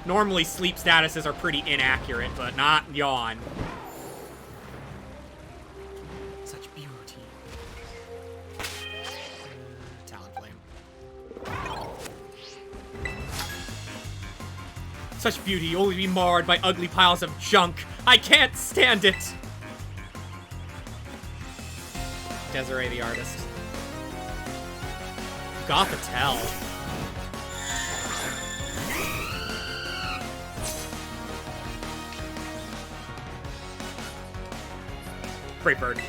Normally sleep statuses are pretty inaccurate, but not yawn. Such beauty. Talonflame. Such beauty only be marred by ugly piles of junk. I can't stand it! Desiree the artist. Gothitelle. Great bird.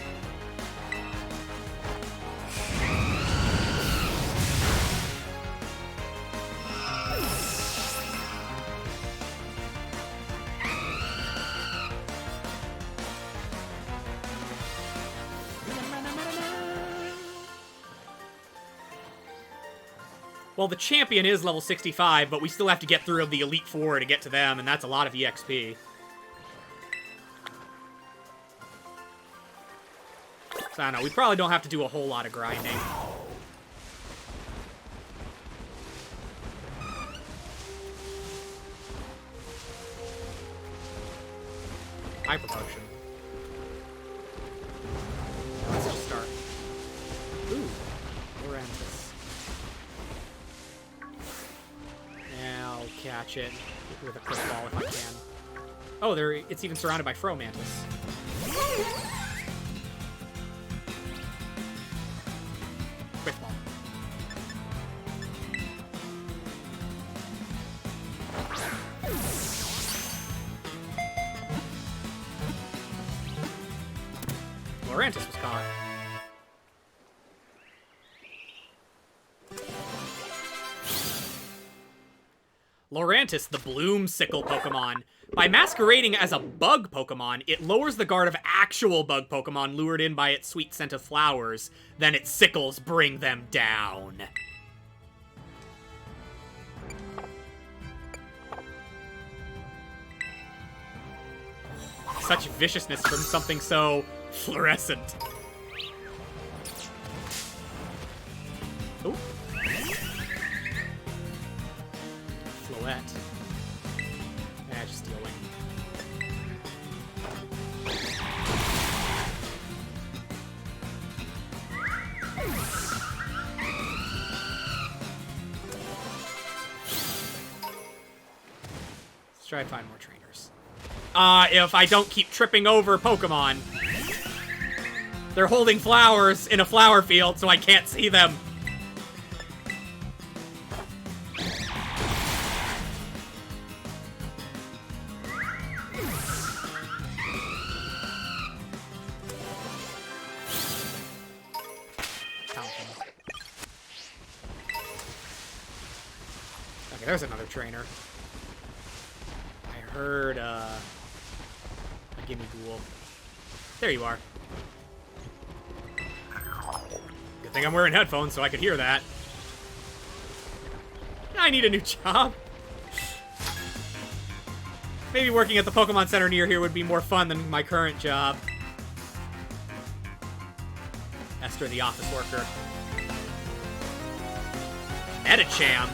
Well, the champion is level 65, but we still have to get through the Elite Four to get to them, and that's a lot of EXP. So I don't know, we probably don't have to do a whole lot of grinding. Hyper potion. Let's just start. Ooh, Lorantis. Yeah, I'll catch it with a quick ball if I can. Oh, it's even surrounded by Fromantis. Quick ball. Lorantis was caught. Lorantis, the Bloomsicle Pokemon. By masquerading as a bug Pokemon, it lowers the guard of actual bug Pokemon lured in by its sweet scent of flowers. Then its sickles bring them down. Such viciousness from something so fluorescent. Ooh. Floette. Just steal wing. Let's try and find more trainers. If I don't keep tripping over Pokemon. They're holding flowers in a flower field, so I can't see them. Okay, there's another trainer. I heard, a Gimme Ghoul. There you are. Good thing I'm wearing headphones so I could hear that. I need a new job. Maybe working at the Pokemon Center near here would be more fun than my current job. Esther, the office worker. Medicham.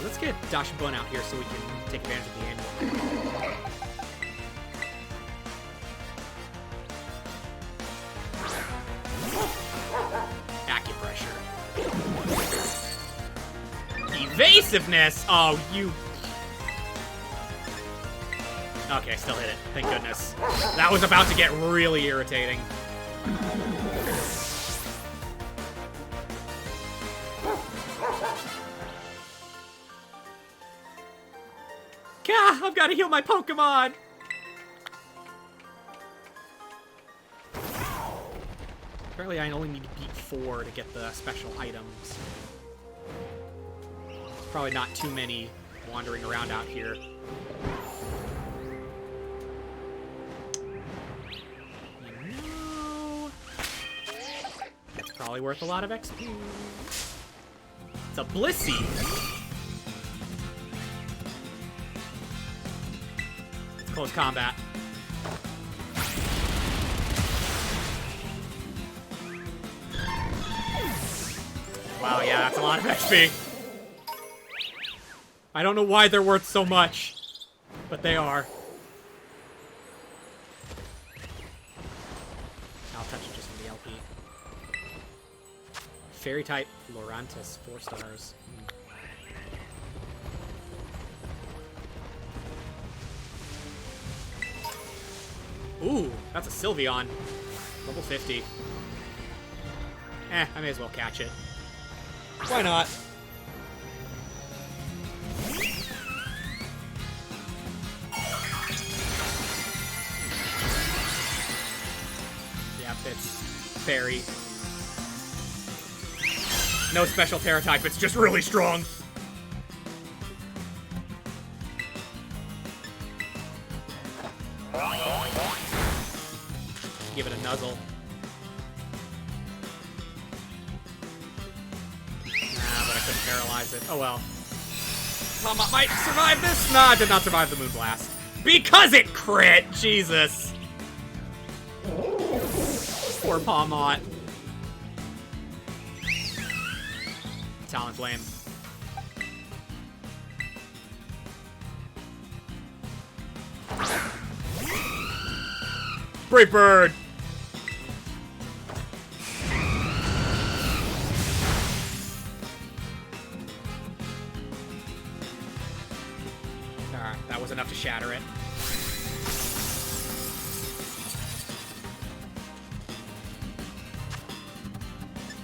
Let's get Dachshund out here so we can take advantage of the annual. Acupressure. Evasiveness! Oh, you... Okay, I still hit it. Thank goodness. That was about to get really irritating. Gah! I've got to heal my Pokemon! Apparently I only need to beat 4 to get the special items. There's probably not too many wandering around out here. You know, that's probably worth a lot of XP. It's a Blissey! Close combat. Yeah, that's a lot of XP. I don't know why they're worth so much, but they are. I'll touch it just from the LP. Fairy type Lorantis, 4 stars. Ooh, that's a Sylveon. Level 50. I may as well catch it. Why not? Yep, it's Fairy. No special Terra type, it's just really strong. Give it a nuzzle. Nah, but I couldn't paralyze it. Oh well. Palmot might survive this? Nah, it did not survive the Moonblast. Because it crit! Jesus. Poor Palmot. Talonflame. Brave Bird! Alright, that was enough to shatter it.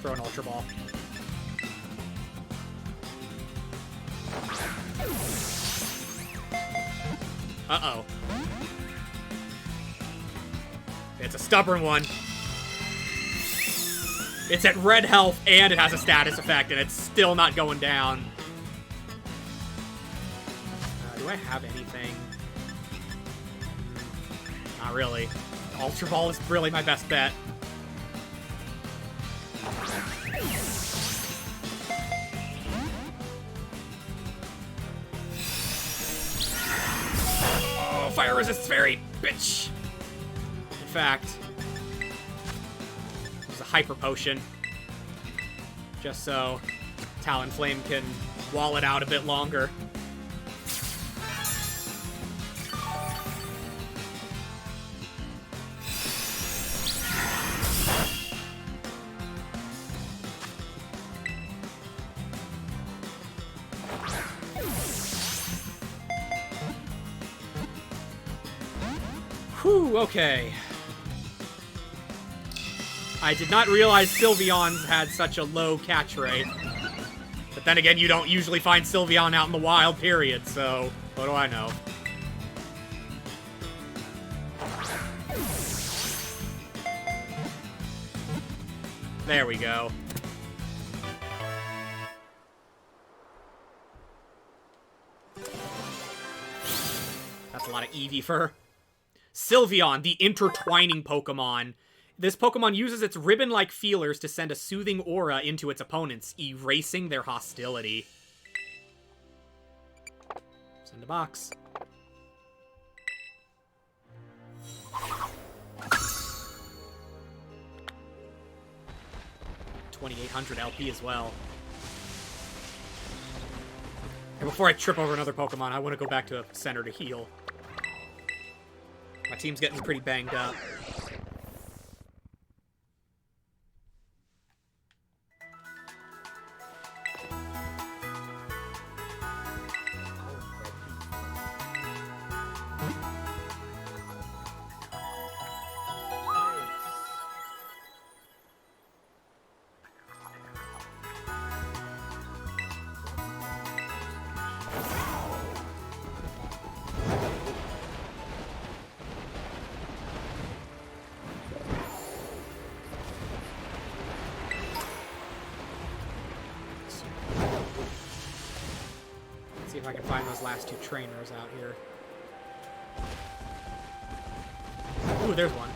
Throw an Ultra Ball. Uh-oh. It's a stubborn one. It's at red health and it has a status effect and it's still not going down. Do I have anything? Not really. Ultra Ball is really my best bet. Oh, fire resist fairy, bitch. In fact, there's a Hyper Potion. Just so Talonflame can wall it out a bit longer. Whew, okay. I did not realize Sylveons had such a low catch rate. But then again, you don't usually find Sylveon out in the wild, period, so what do I know? There we go. That's a lot of Eevee fur. Sylveon, the intertwining Pokemon. This Pokemon uses its ribbon-like feelers to send a soothing aura into its opponents, erasing their hostility. Send a box. $2,800 LP as well. And before I trip over another Pokemon, I want to go back to center to heal. My team's getting pretty banged up. See if I can find those last two trainers out here. Ooh, there's one.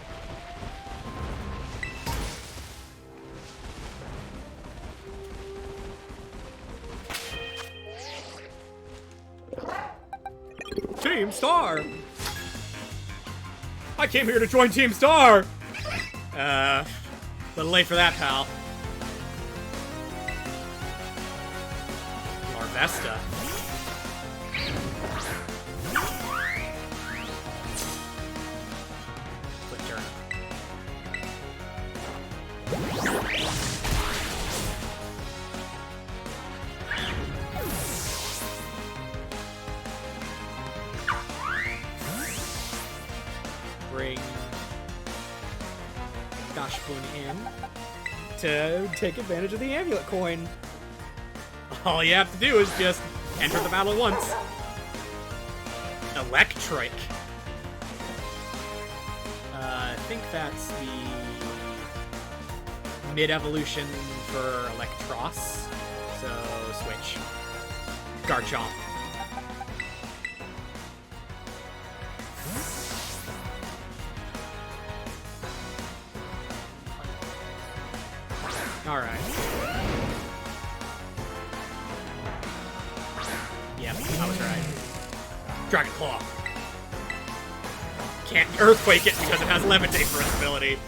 Team Star! I came here to join Team Star! Little late for that, pal. Harvesta. Quick turn. Bring Dashbun in to take advantage of the amulet coin. All you have to do is just enter the battle once. Electric. I think that's the mid-evolution for Electros. So, switch. Garchomp. Alright. Yep, I was right. Dragon Claw. Can't Earthquake it because it has Levitate for its ability.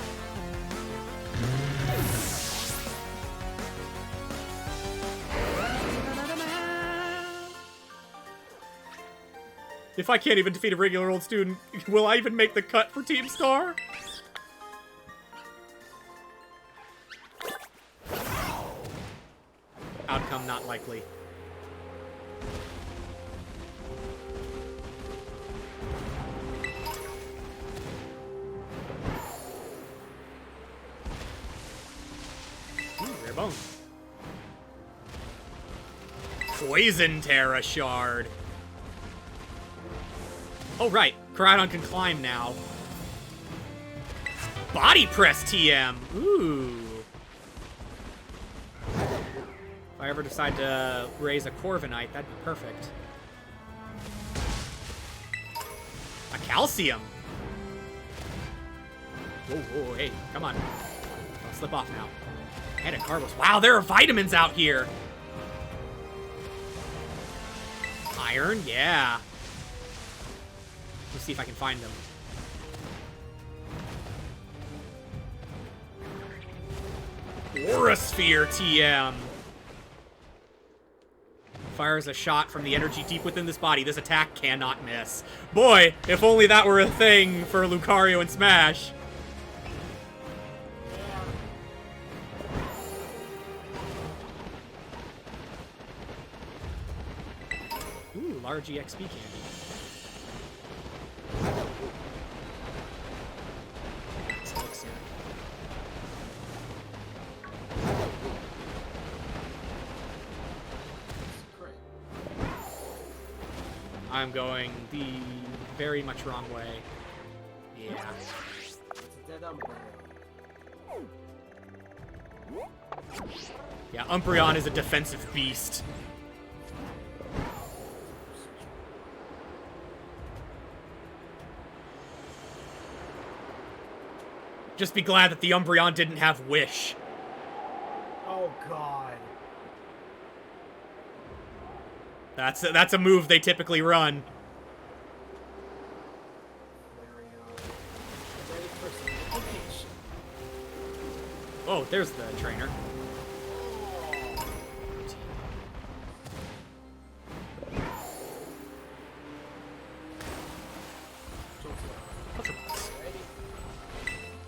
If I can't even defeat a regular old student, will I even make the cut for Team Star? Outcome not likely. Ooh, rare bone. Poison Terra Shard. Oh, right. Koraidon can climb now. Body Press TM. Ooh. If I ever decide to raise a Corviknight, that'd be perfect. A Calcium. Whoa, whoa, hey, come on. Don't slip off now. And a Carbos. Wow, there are vitamins out here. Iron, yeah. Let's see if I can find them. Aura Sphere TM. Fires a shot from the energy deep within this body. This attack cannot miss. Boy, if only that were a thing for Lucario and Smash. Ooh, large EXP candy. I'm going the very much wrong way. Yeah. It's a dead Umbreon. Yeah, Umbreon is a defensive beast. Just be glad that the Umbreon didn't have Wish. Oh god. That's a move they typically run. Oh, there's the trainer.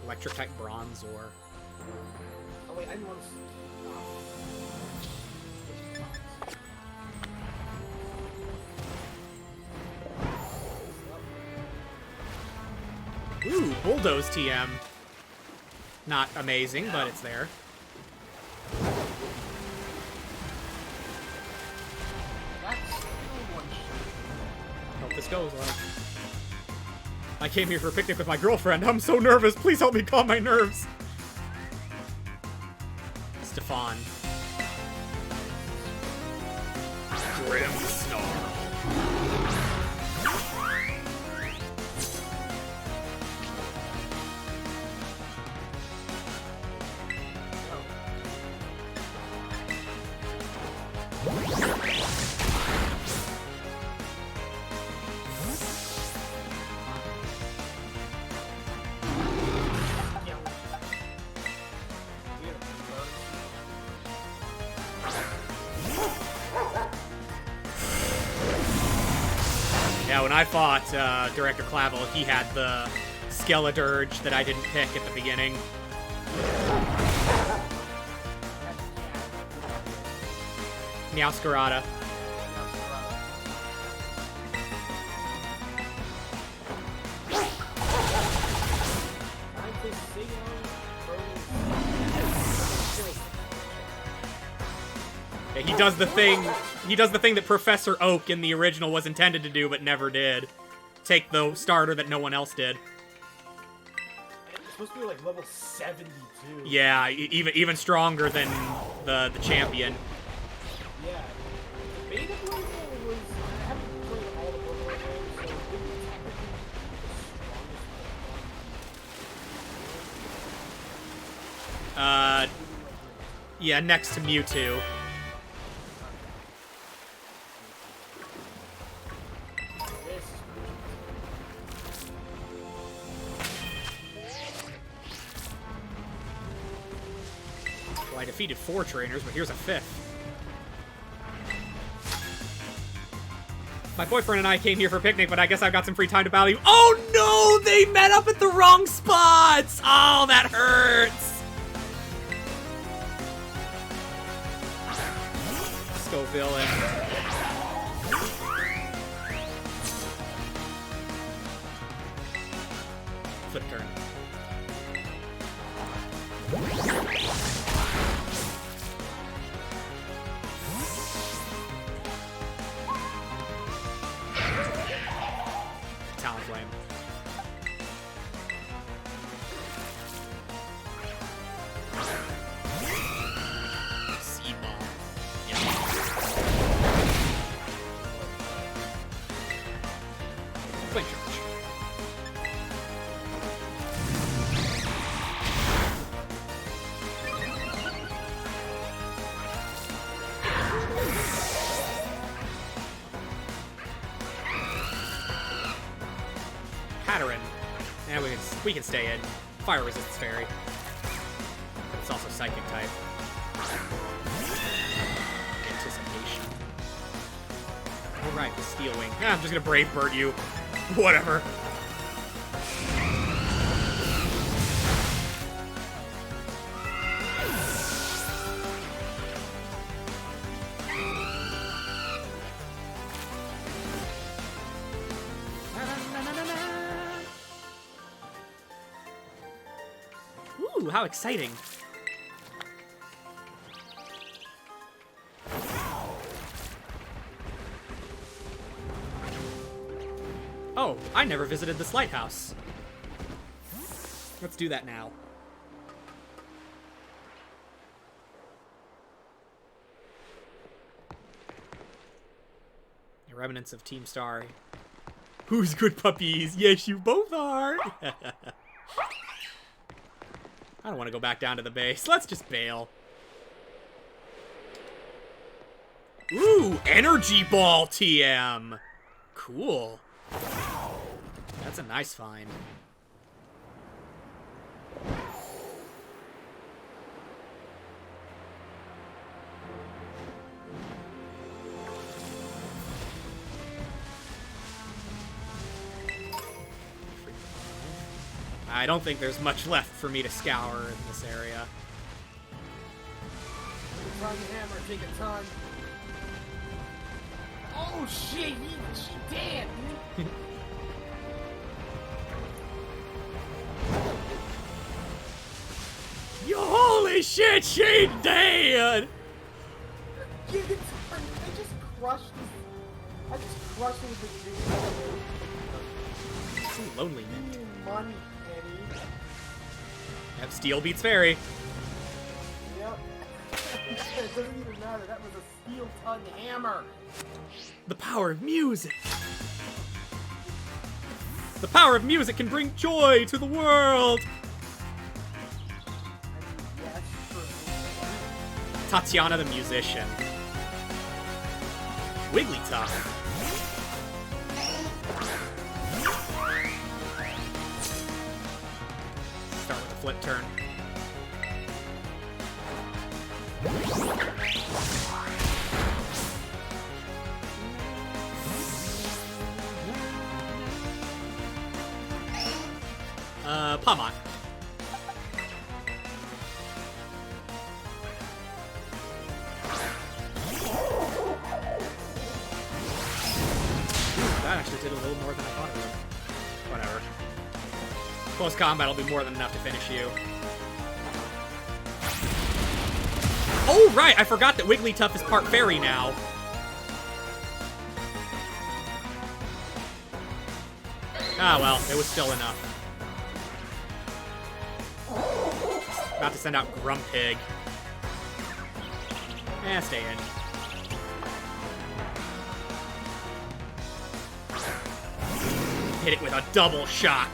Electric type Bronzor. Oh wait, I didn't want to. Ooh, Bulldoze TM. Not amazing, but it's there. Hope this goes well. I came here for a picnic with my girlfriend. I'm so nervous. Please help me calm my nerves. Stefan. Grim Snarl. Yeah, when I fought Director Clavel, he had the Skeledirge that I didn't pick at the beginning. Meowscarada. Yeah, he does the thing. He does the thing that Professor Oak in the original was intended to do, but never did. Take the starter that no one else did. It's supposed to be like level 72. Yeah, even stronger than the champion. Yeah. Beta Blade was. I haven't played all the Pokemon games, so it would be technically the strongest Pokemon. Yeah, next to Mewtwo. Well, I defeated 4 trainers, but here's a 5th. My boyfriend and I came here for a picnic, but I guess I've got some free time to battle you. Oh no! They met up at the wrong spots! Oh, that hurts! Let's go villain. Flip turn. Talonflame. Seed Ball. Yeah. Flame Charge. Patterin. And we can stay in. Fire resists fairy. But it's also psychic type. Anticipation. Alright, the Steel Wing. Yeah, I'm just gonna Brave Bird you. Whatever. Ooh, how exciting. Oh, I never visited this lighthouse. Let's do that now. The remnants of Team Star. Who's good puppies? Yes, you both are. I don't want to go back down to the base. Let's just bail. Ooh, Energy Ball TM. Cool. That's a nice find. I don't think there's much left for me to scour in this area. Run the hammer, take a ton. Oh shit, he damn, dude. You holy shit, she dead! Give it to him. I just crushed this. I just crushed him with the So lonely, mint. money, Eddie. Yep, Steel beats Fairy. Yep. It doesn't even matter. That was a steel ton hammer. The power of music. The power of music can bring joy to the world. Yes, true. Tatiana the musician. Wigglytuff. Start with a flip turn. Pawmon. That actually did a little more than I thought it would. Whatever. Close combat will do more than enough to finish you. Oh, right! I forgot that Wigglytuff is part fairy now. Ah, well, it was still enough. About to send out Grumpig. Stay in. Hit it with a double shock.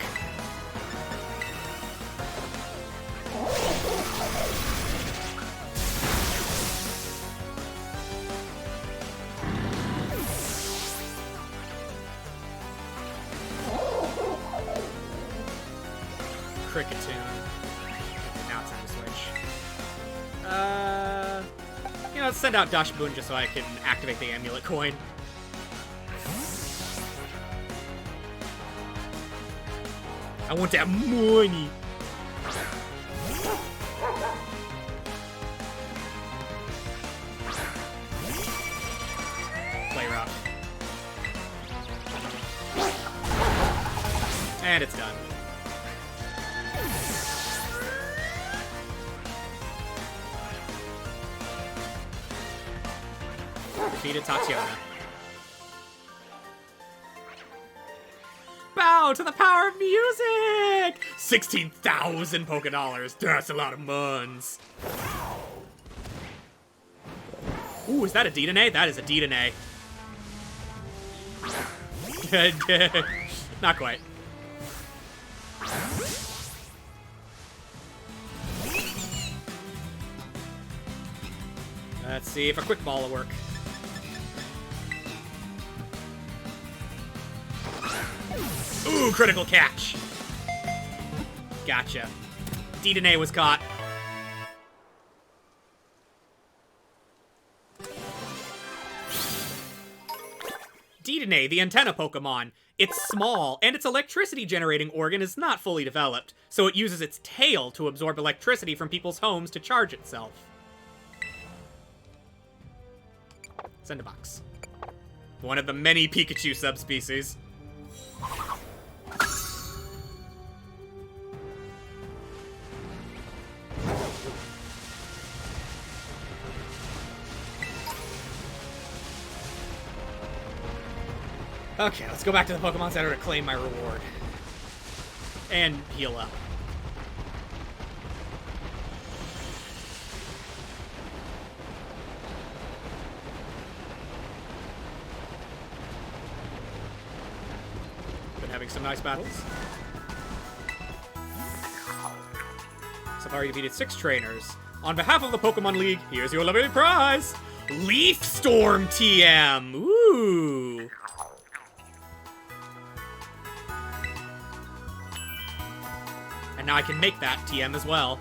Cricketune. Now it's time to switch. You know, let's send out Dashboon just so I can activate the amulet coin. I want that money. Play rough. And it's done. Defeated Tatiana. Bow to the power of music! 16,000 Poké Dollars. That's a lot of muns. Ooh, is that a Dedenne? That is a Dedenne. Not quite. Let's see if a quick ball will work. Ooh, critical catch. Gotcha. Dedenne was caught. Dedenne, the antenna Pokemon. It's small, and its electricity-generating organ is not fully developed, so it uses its tail to absorb electricity from people's homes to charge itself. Send a box. One of the many Pikachu subspecies. Okay, let's go back to the Pokemon Center to claim my reward. And heal up. Been having some nice battles. So far, you defeated 6 trainers. On behalf of the Pokemon League, here's your lovely prize! Leaf Storm TM! Ooh! And now I can make that TM as well.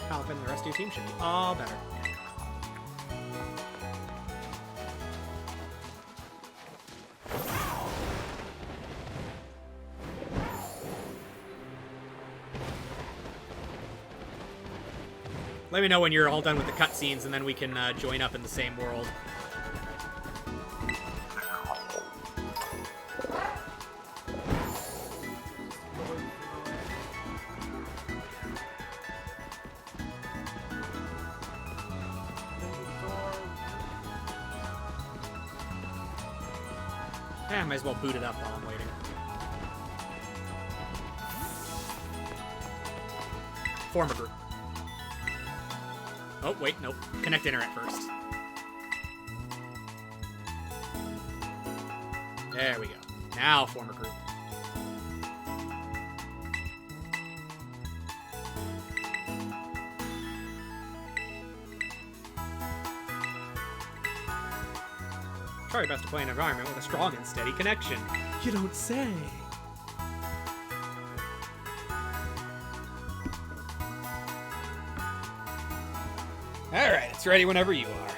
Palpin and the rest of your team should be all better. Let me know when you're all done with the cutscenes, and then we can join up in the same world. Yeah, I might as well boot it up while I'm waiting. Form a group. Oh, wait, nope. Connect internet first. There we go. Now form a group. Try your best to play an environment with a strong and steady connection. You don't say. Alright, it's ready whenever you are.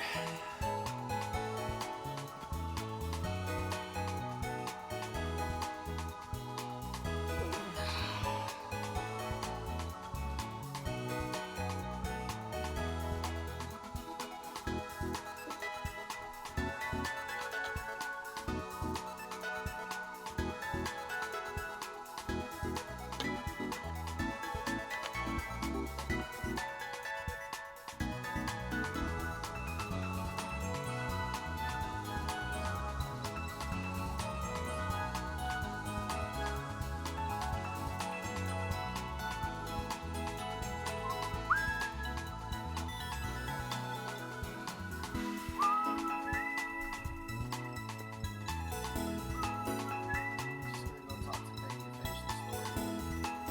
Just gonna go talk to Peggy to finish the story.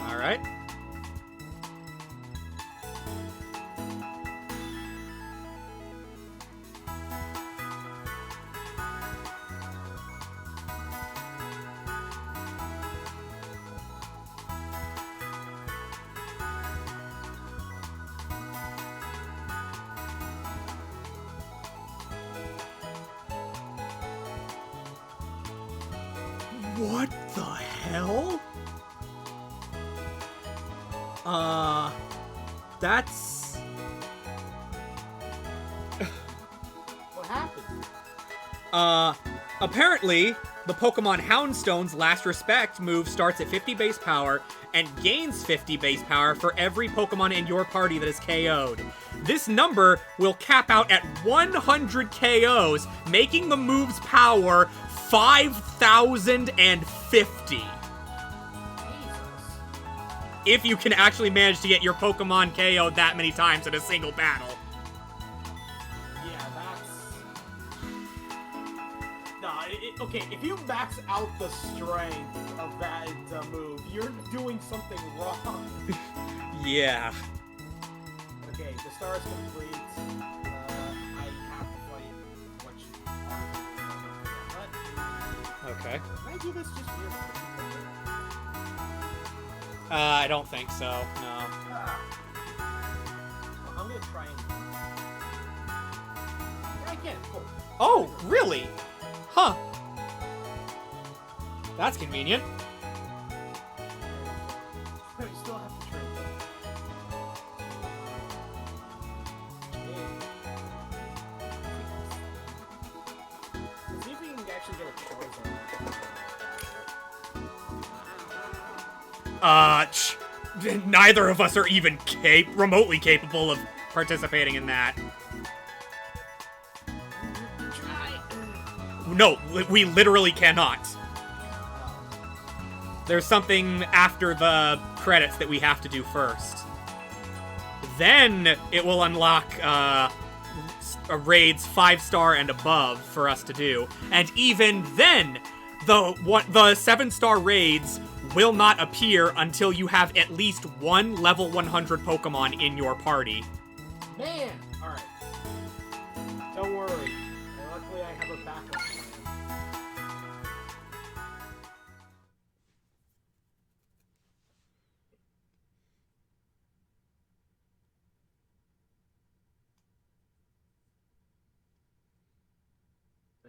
Alright. What the hell? That's... What happened? Apparently, the Pokemon Houndstone's Last Respect move starts at 50 base power and gains 50 base power for every Pokemon in your party that is KO'd. This number will cap out at 100 KOs, making the move's power 5,050. Jesus. If you can actually manage to get your Pokemon KO'd that many times in a single battle. Yeah, that's... Nah, okay, if you max out the strength of that move, you're doing something wrong. Yeah. Okay, the star is complete. I have to fight what you are. Okay. Can I do this just here? I don't think so, no. I'm gonna try and... Yeah, I can, cool. Oh, really? Huh. That's convenient. You still have to train though. Let's see if we can actually get a Charizard. Neither of us are even remotely capable of participating in that. No, we literally cannot. There's something after the credits that we have to do first. Then it will unlock raids 5-star and above for us to do. And even then, the 7-star raids will not appear until you have at least one level 100 Pokemon in your party. Man! Alright. Don't worry. Luckily I have a backup plan.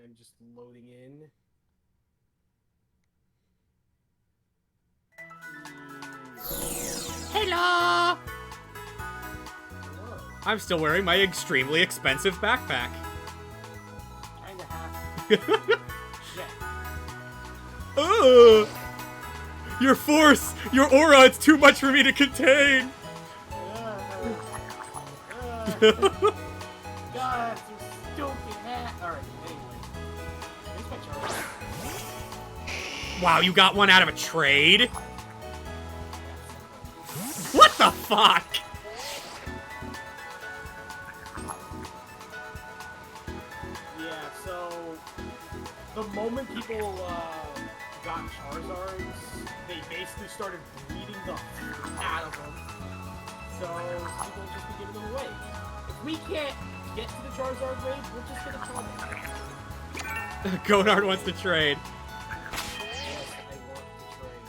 I'm just loading in. Hello! Hello. I'm still wearing my extremely expensive backpack. Kinda happy. Shit. Your force! Your aura, it's too much for me to contain! God, that's a stupid hat. Alright, anyway. Here's my Charizard. Wow, you got one out of a trade? What the fuck? Yeah, so the moment people got Charizards, they basically started breeding the out of them. So people just be giving them away. If we can't get to the Charizard raid, we'll just get a Charizard. Gonard wants to trade. Yes, I want to trade.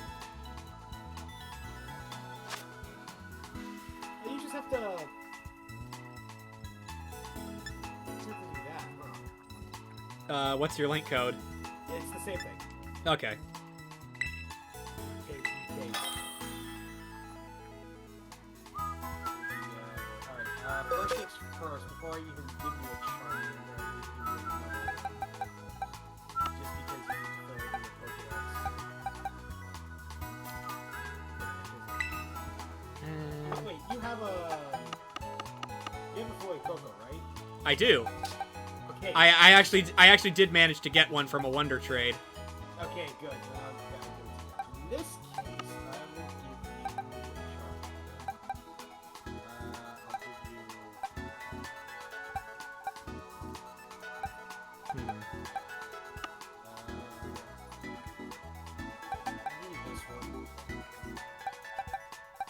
You just have to... What's your link code? It's the same thing. Okay. KPK. Alright, first things first, before I even give you a Charmander, I need to give you another one. Just because you need to fill in your Pokedex. Wait, you have a Void Coco, right? I do. Okay. I actually did manage to get one from a Wonder Trade. Okay, good. In this case, I will give you a Charmander. I'll give you... I'll give you this one.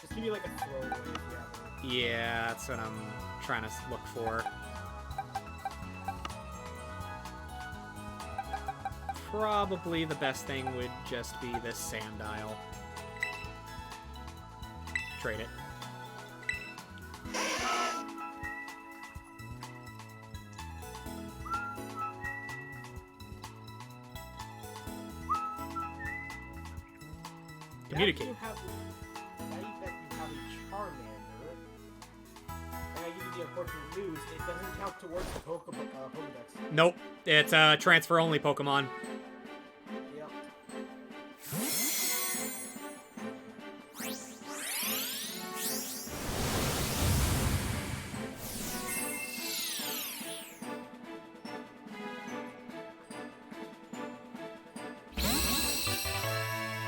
Just give me like a throwaway if you have one. Yeah, that's what I'm trying to look for. Probably the best thing would just be this Sandile. Trade it. Communicate. Now that you have a Charmander, and I give you the unfortunate news, it doesn't count towards the Pokedex. Nope, it's a transfer-only Pokemon. Yep.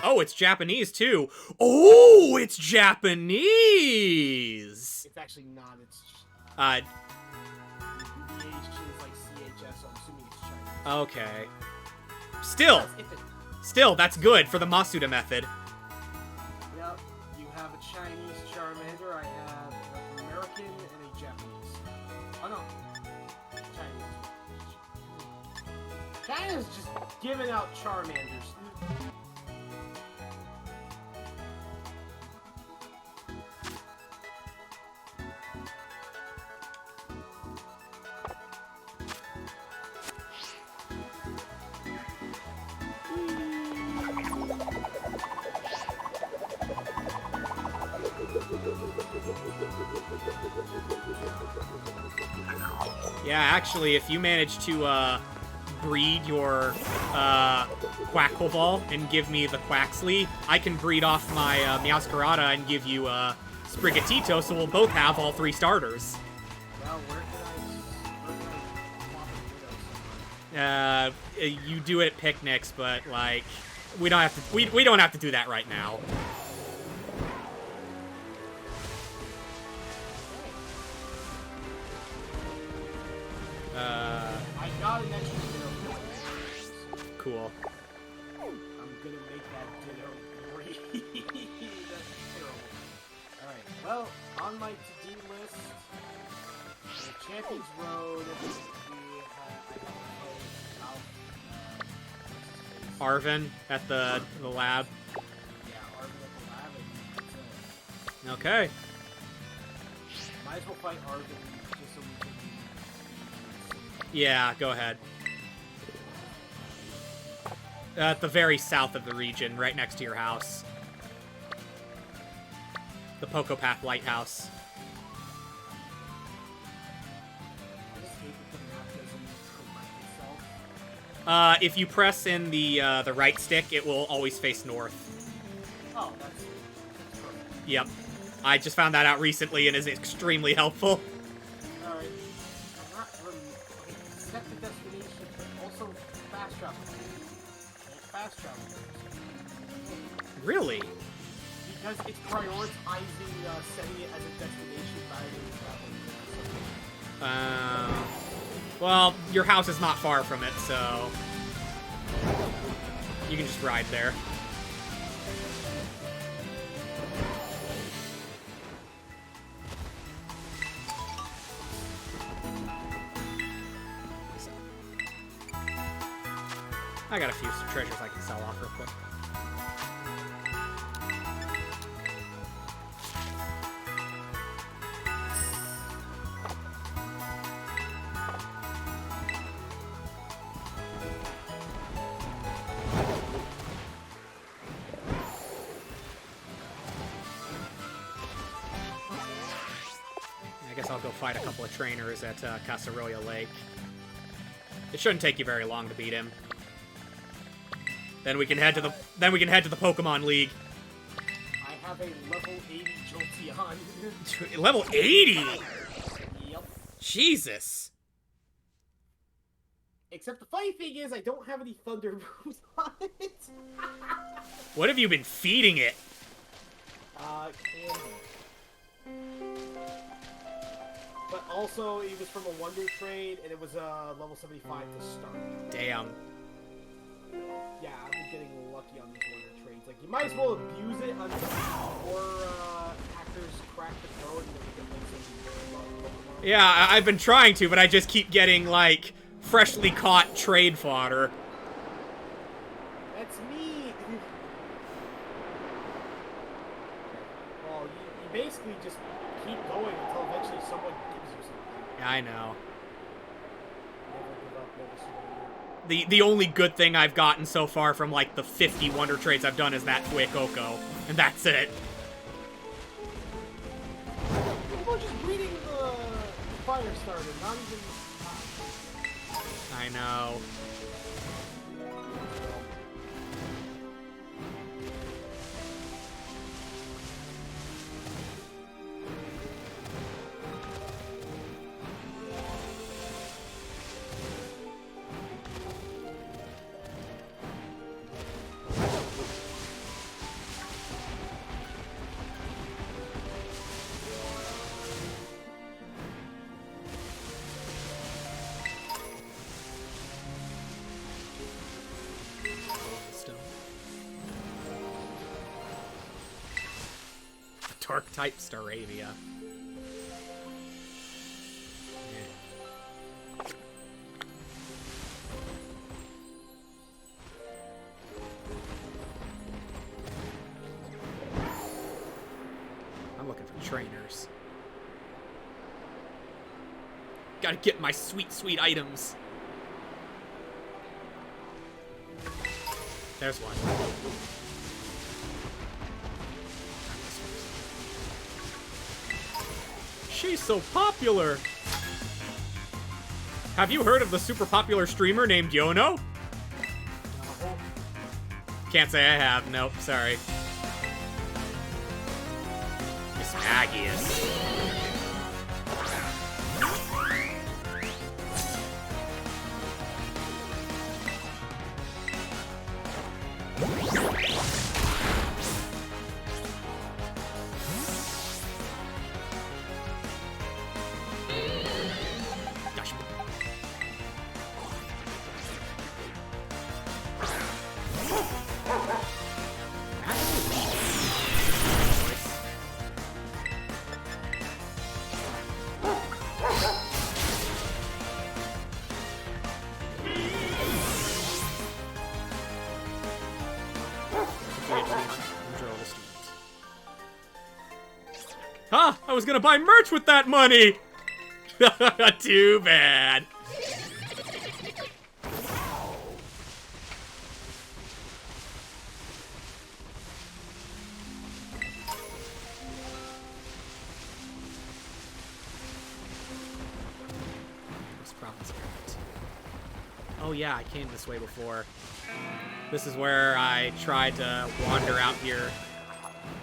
Oh, it's Japanese too. Oh, it's Japanese. It's actually not. It's Uh, BH is like CHS, so I'm assuming it's Chinese. okay. Still, If it, still, that's good for the Masuda method. yep. You have a Chinese Charmander. I have an American and a Japanese. Oh no, Chinese. China's just giving out Charmanders. Yeah, actually, if you manage to breed your Quackleval and give me the Quaxley, I can breed off my Meowscarada and give you Sprigatito, so we'll both have all 3 starters. Well, where can I swap it with You do it at picnics, but like we don't have to. We don't have to do that right now. I got an extra Ditto for my Dittos. Cool. I'm gonna make that Ditto great. That's terrible. Alright, well, on my to-do list, the Champions Road, we have, Arvin at the lab. yeah, Arvin at the lab, and that's it. Okay. Might as well fight Arvin just so we can... Yeah, go ahead. At the very south of the region, right next to your house. The Pocopath Lighthouse. I just hate that the map doesn't correct itself. If you press in the right stick, it will always face north. Oh, that's perfect. Yep. I just found that out recently and is extremely helpful. Alright. I'm not really... Okay, set the destination, but also fast travel. Fast travel. Really? Because it's prioritizing setting it as a destination rather than travel. Well, your house is not far from it, so you can just ride there. I got a few treasures I can sell off real quick. I'll go fight a couple of trainers at Casaroya Lake. It shouldn't take you very long to beat him. Then we can head to the Pokemon League. I have a level 80 Jolteon. Level 80? Yep. Jesus. Except the funny thing is, I don't have any Thunder moves on it. What have you been feeding it? Candy. But also, it was from a Wonder Trade, and it was level 75 to start. Damn. Yeah, I've been getting lucky on these Wonder Trades. Like, you might as well abuse it until more hackers crack the code and then you can make some Pokemon. Yeah, I've been trying to, but I just keep getting, like, freshly caught trade fodder. That's me! Well, you basically just keep going until eventually someone gives you something. Yeah, I know. Never give up, never surrender. The only good thing I've gotten so far from, like, the 50 Wonder Trades I've done is that Fuecoco. And that's it. People are just breeding the fire starter, not even... I know. Dark-type Staravia. I'm looking for trainers. Gotta get my sweet, sweet items. There's one. She's so popular! Have you heard of the super popular streamer named Yono? No. Can't say I have. Nope, sorry. Miss Magius. Huh! I was gonna buy merch with that money! Too bad. This province part. Oh yeah, I came this way before. This is where I tried to wander out here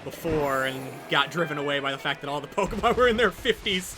before and got driven away by the fact that all the Pokemon were in their 50s.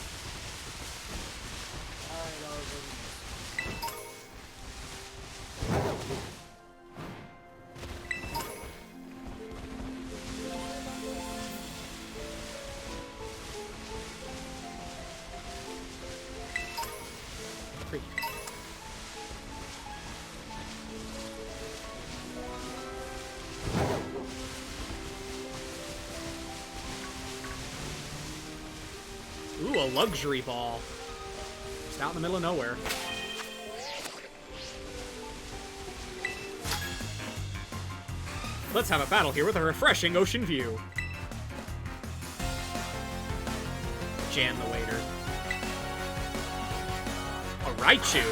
Ooh, a luxury ball. Just out in the middle of nowhere. Let's have a battle here with a refreshing ocean view. Jan the waiter. A Raichu.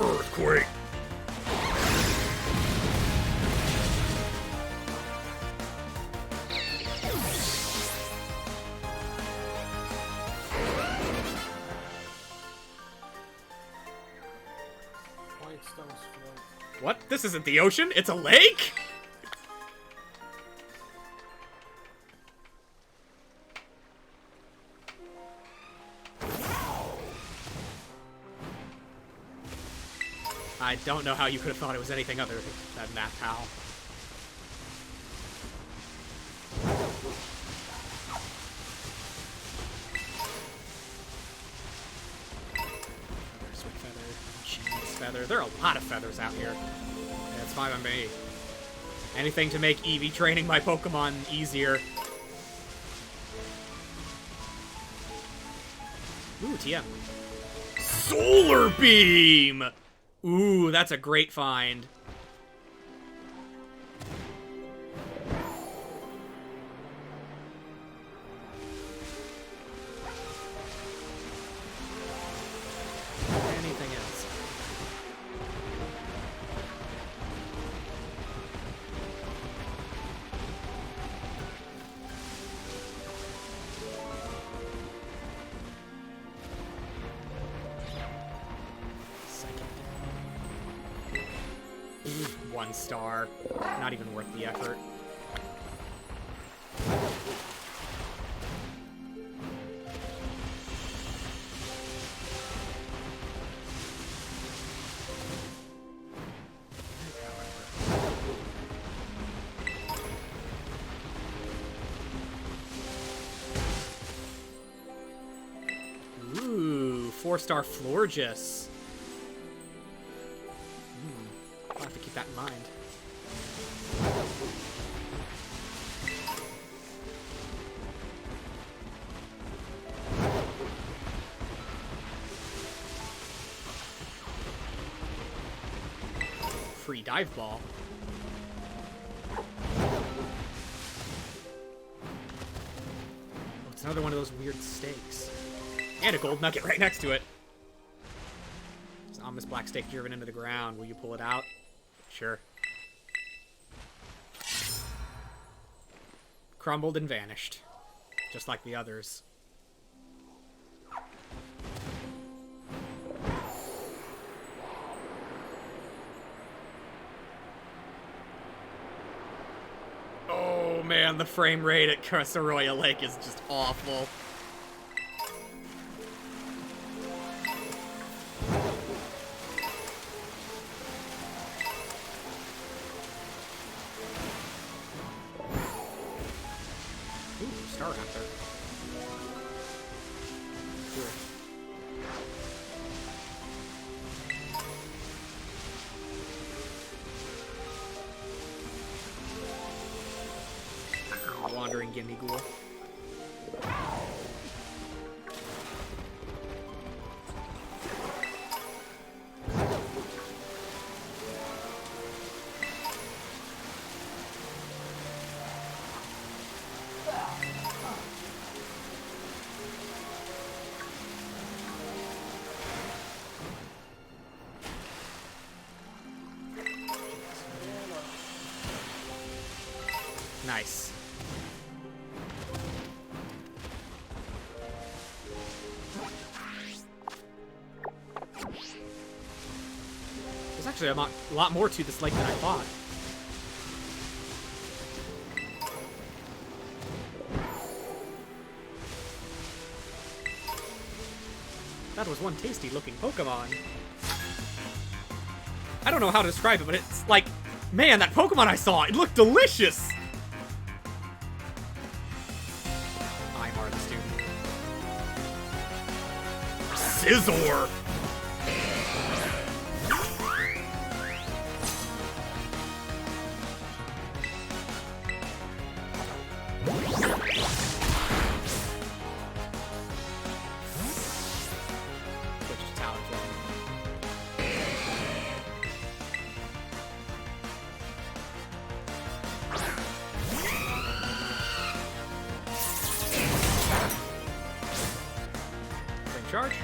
Earthquake! White stones float. What? This isn't the ocean, it's a lake? I don't know how you could have thought it was anything other than that, pal. Sweet feather, cheese feather. There are a lot of feathers out here. Yeah, it's fine by me. Anything to make Eevee training my Pokemon easier. Ooh, TM. Solar Beam! Ooh, that's a great find. Anything else? One star. Not even worth the effort. Ooh, 4-star Florges. I'll have to keep that in mind. Free dive ball. Oh, it's another one of those weird stakes. And a gold nugget right next to it. There's an ominous black stake driven into the ground. Will you pull it out? Sure. Crumbled and vanished. Just like the others. Oh man, the frame rate at Cursaroya Lake is just awful. Star Hunter. Sure. Wandering Gimme Ghoul. Nice. There's actually a lot more to this lake than I thought. That was one tasty looking Pokemon. I don't know how to describe it, but it's like, man, that Pokemon I saw, it looked delicious! I'm the student. Scizor! Switch to Talonflame. Same charge.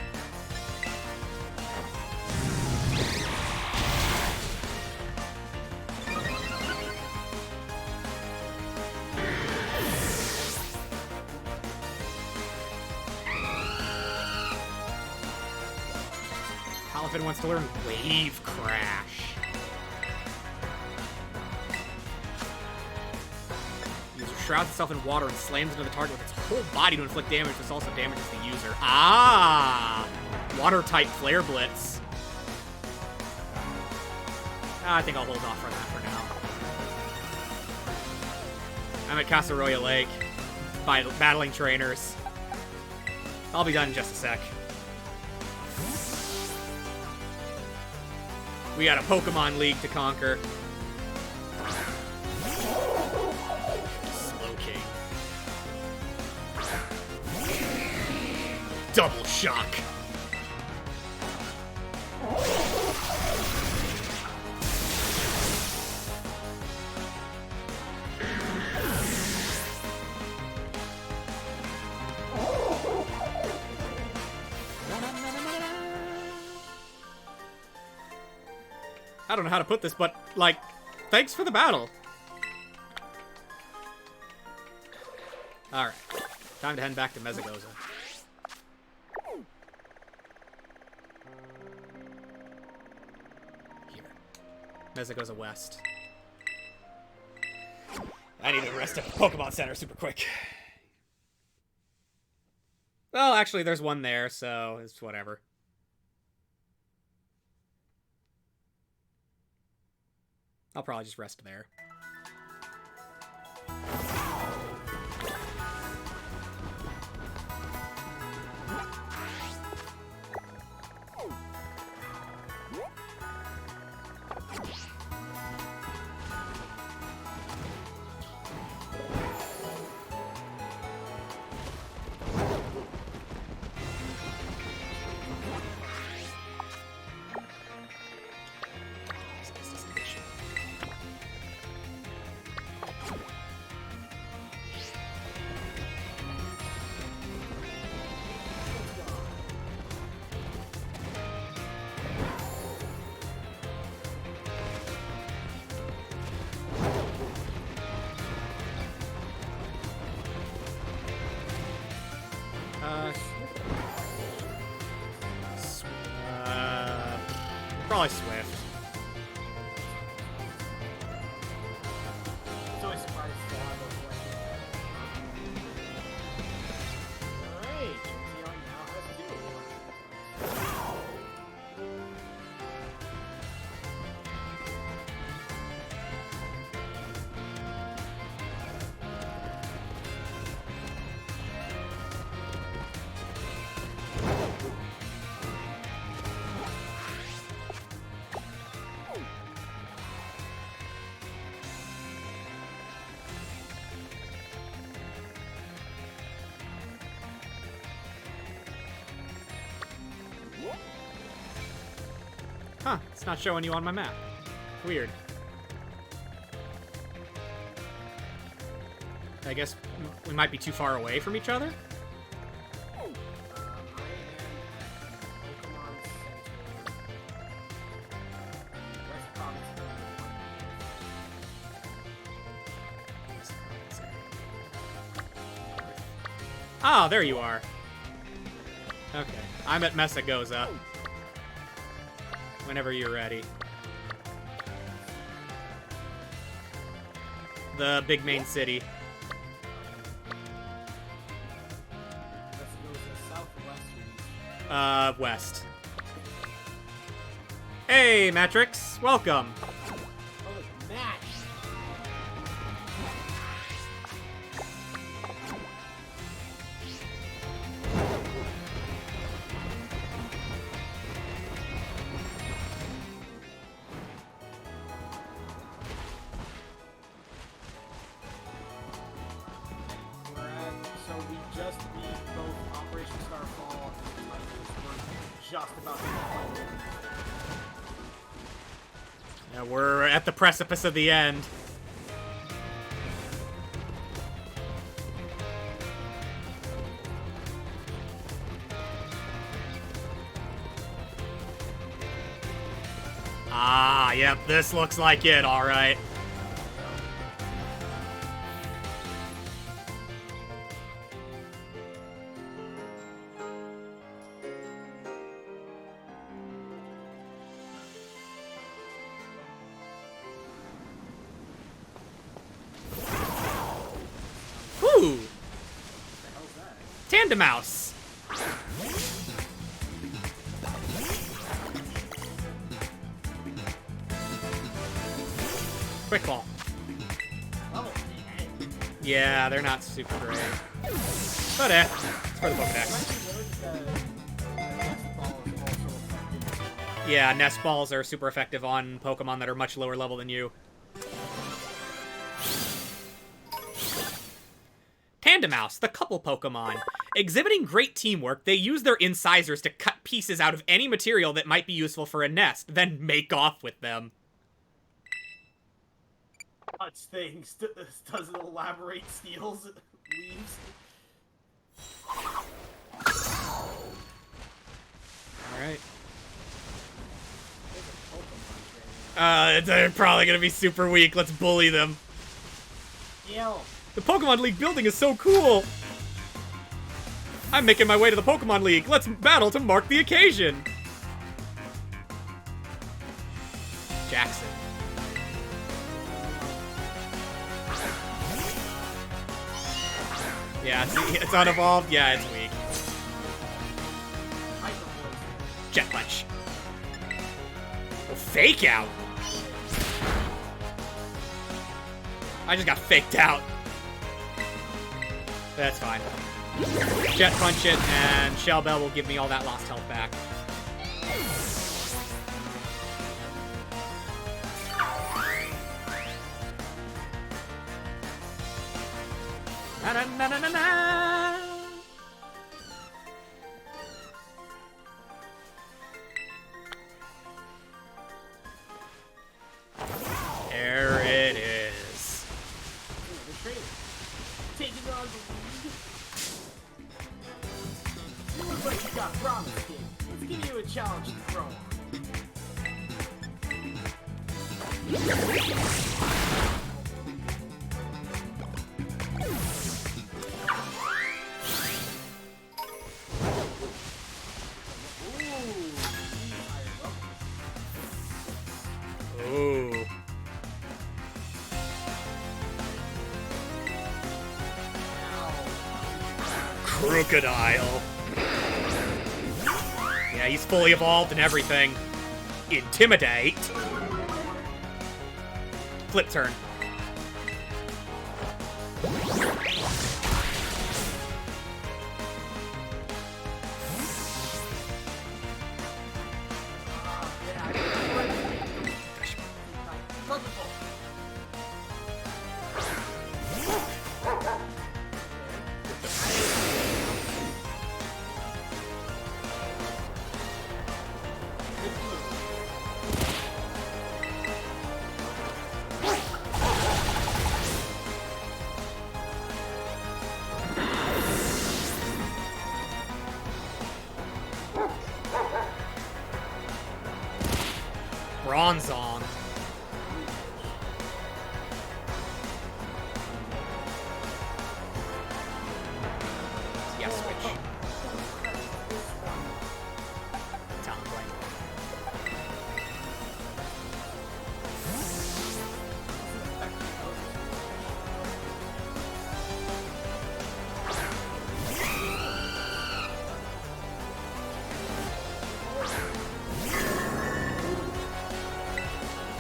Palafin wants to learn Wave Crash. User shrouds itself in water and slams into the target with its whole body to inflict damage. This also damages the user. Ah! Water-type Flare Blitz. I think I'll hold off on that for now. I'm at Casaroya Lake, battling trainers. I'll be done in just a sec. We got a Pokemon League to conquer. Slowking. Double Shock. I don't know how to put this, but, like, thanks for the battle. Alright. Time to head back to Mesagoza. Here. Mesagoza West. I need to rest at the Pokemon Center super quick. Well, actually, there's one there, so it's whatever. I'll probably just rest there. Probably Swift. It's always surprised to have those Alright, Jimmy now has Huh, it's not showing you on my map. Weird. I guess we might be too far away from each other? Oh, there you are. Okay. I'm at Mesagoza. Whenever you're ready. The big main city. West. Hey, Matrix. Welcome. Yeah, we're at the precipice of the end. Ah, yep, this looks like it, alright. Tandemaus. Quick ball. Level 3, Yeah, they're not super great. But it's for the Pokedex. Yeah, Nest Balls are super effective on Pokemon that are much lower level than you. Tandemaus, the couple Pokemon. Exhibiting great teamwork, they use their incisors to cut pieces out of any material that might be useful for a nest, then make off with them. Touch things, doesn't elaborate, steals, leaves. Alright. They're probably gonna be super weak. Let's bully them. Yo. The Pokemon League building is so cool! I'm making my way to the Pokemon League. Let's battle to mark the occasion! Jackson. Yeah, it's unevolved. Yeah, it's weak. Jet Punch. Oh, Fake Out! I just got faked out. That's fine. Jet Punch it, and Shell Bell will give me all that lost health back. Na na na na na na. There it is. Taking on the lead. You look like you got promise, kid. Let's give you a challenge to throw on. Ooh. Crocodile. Yeah, he's fully evolved and everything. Intimidate. Flip turn. Bronzong. Yeah, switch. Talent Blade.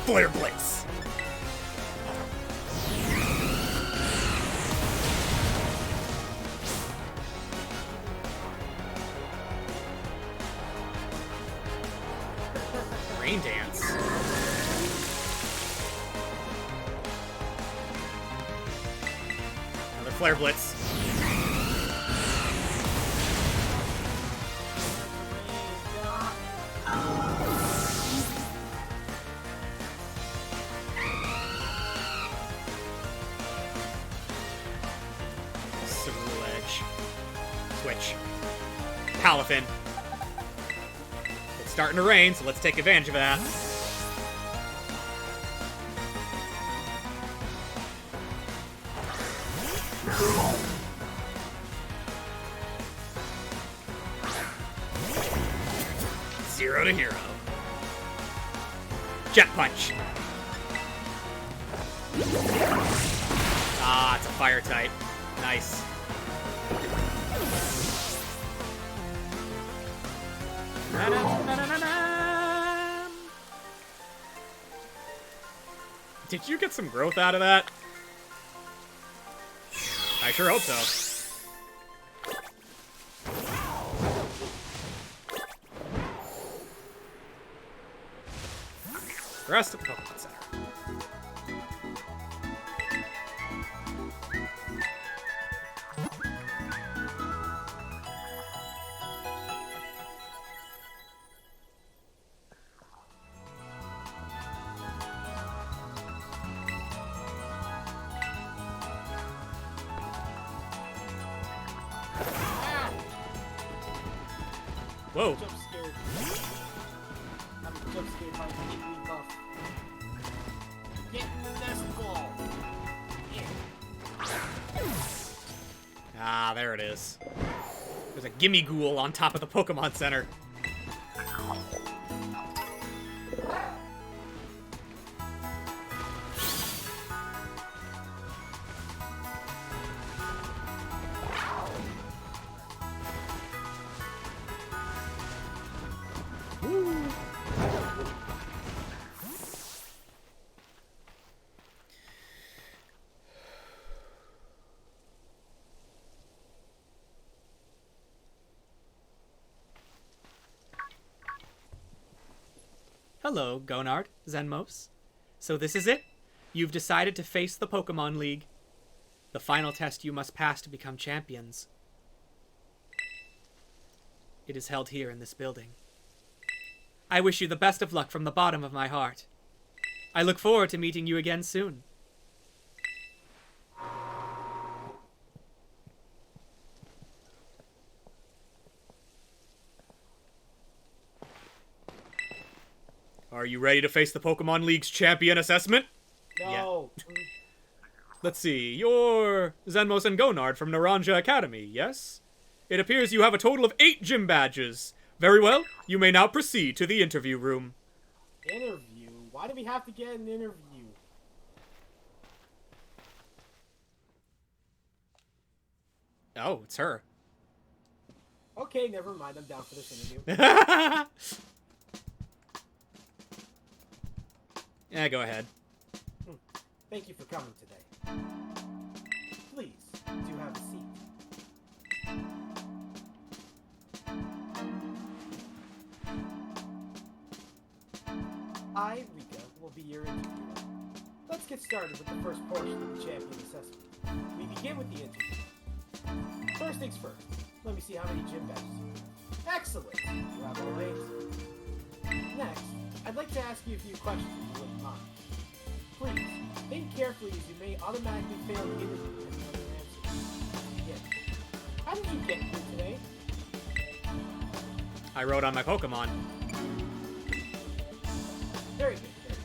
Flare Blitz. Rain Dance. Another Flare Blitz. Switch. Palafin. It's starting to rain, so let's take advantage of that. Zero to hero. Jet Punch. Ah, it's a fire type. Nice. Did you get some growth out of that? I sure hope so. The rest of the Pokemon Center. Whoa. Jump scared. I'm jump scared by the Iggly buff. Get in the nest ball. Yeah. Ah, there it is. There's a Gimme Ghoul on top of the Pokemon Center. Hello, Gonard, Zenmos. So this is it? You've decided to face the Pokemon League. The final test you must pass to become champions. It is held here in this building. I wish you the best of luck from the bottom of my heart. I look forward to meeting you again soon. Are you ready to face the Pokemon League's champion assessment? No. Let's see, you're Zenmos and Gonard from Naranja Academy, yes? It appears you have a total of 8 gym badges. Very well, you may now proceed to the interview room. Interview? Why do we have to get an interview? Oh, it's her. Okay, never mind. I'm down for this interview. Yeah, go ahead. Thank you for coming today. Please, do have a seat. I, Rika, will be your interviewer. Let's get started with the first portion of the champion assessment. We begin with the interview. First things first, let me see how many gym badges you have. Excellent! You have all 8. Next, I'd like to ask you a few questions if you wouldn't mind. Please, think carefully as you may automatically fail the interview with any other answers. Begin. How did you get here today? I rode on my Pokemon. Very good, very good.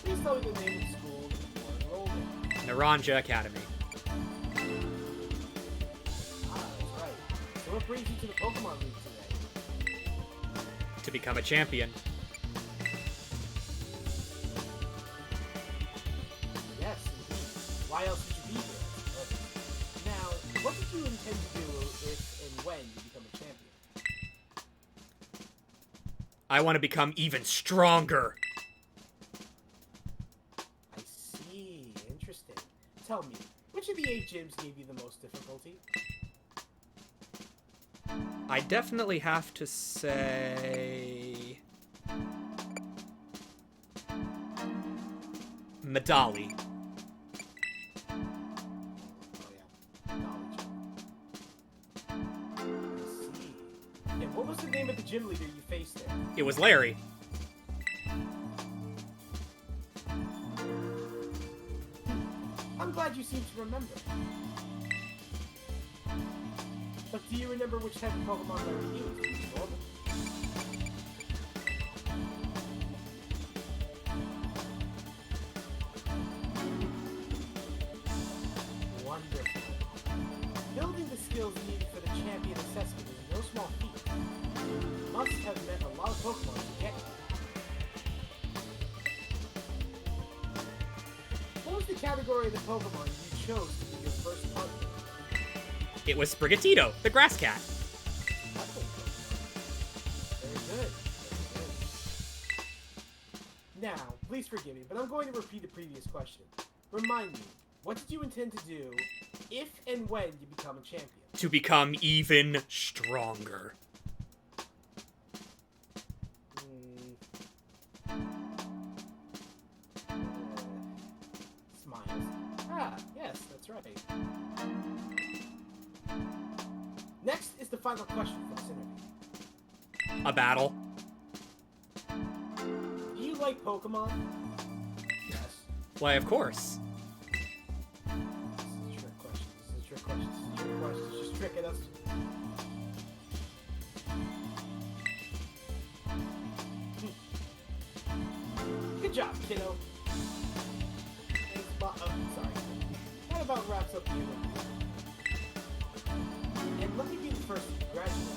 Please tell me the name of the school that you are enrolled in. Naranja Academy. Ah, that's right. So what brings you to the Pokemon League today? To become a champion. Yes, indeed. Why else would you be here? Now, what did you intend to do if and when you become a champion? I want to become even stronger. I see. Interesting. Tell me, which of the 8 gyms gave you the most difficulty? I definitely have to say... Medali. Oh yeah, knowledge. I see. And what was the name of the gym leader you faced there? It was Larry. I'm glad you seem to remember. But do you remember which type of Pokemon Larry used when you saw them? Wonderful. Building the skills needed for the champion assessment is no small feat. You must have met a lot of Pokemon to get here. What was the category of the Pokemon you chose to be your first partner? It was Sprigatito, the grass cat. That's a Pokemon. Very good. Now, please forgive me, but I'm going to repeat the previous question. Remind me, what did you intend to do if and when you become a champion? To become even stronger. Smiles. Ah, yes, that's right. Next is the final question for this interview. A battle. Do you like Pokemon? Yes. Why, of course. This is a trick question. This is a trick question. This is a trick question. It's just tricking us. Good job, kiddo. Sorry. That about wraps up the interview. And let me be the first to congratulate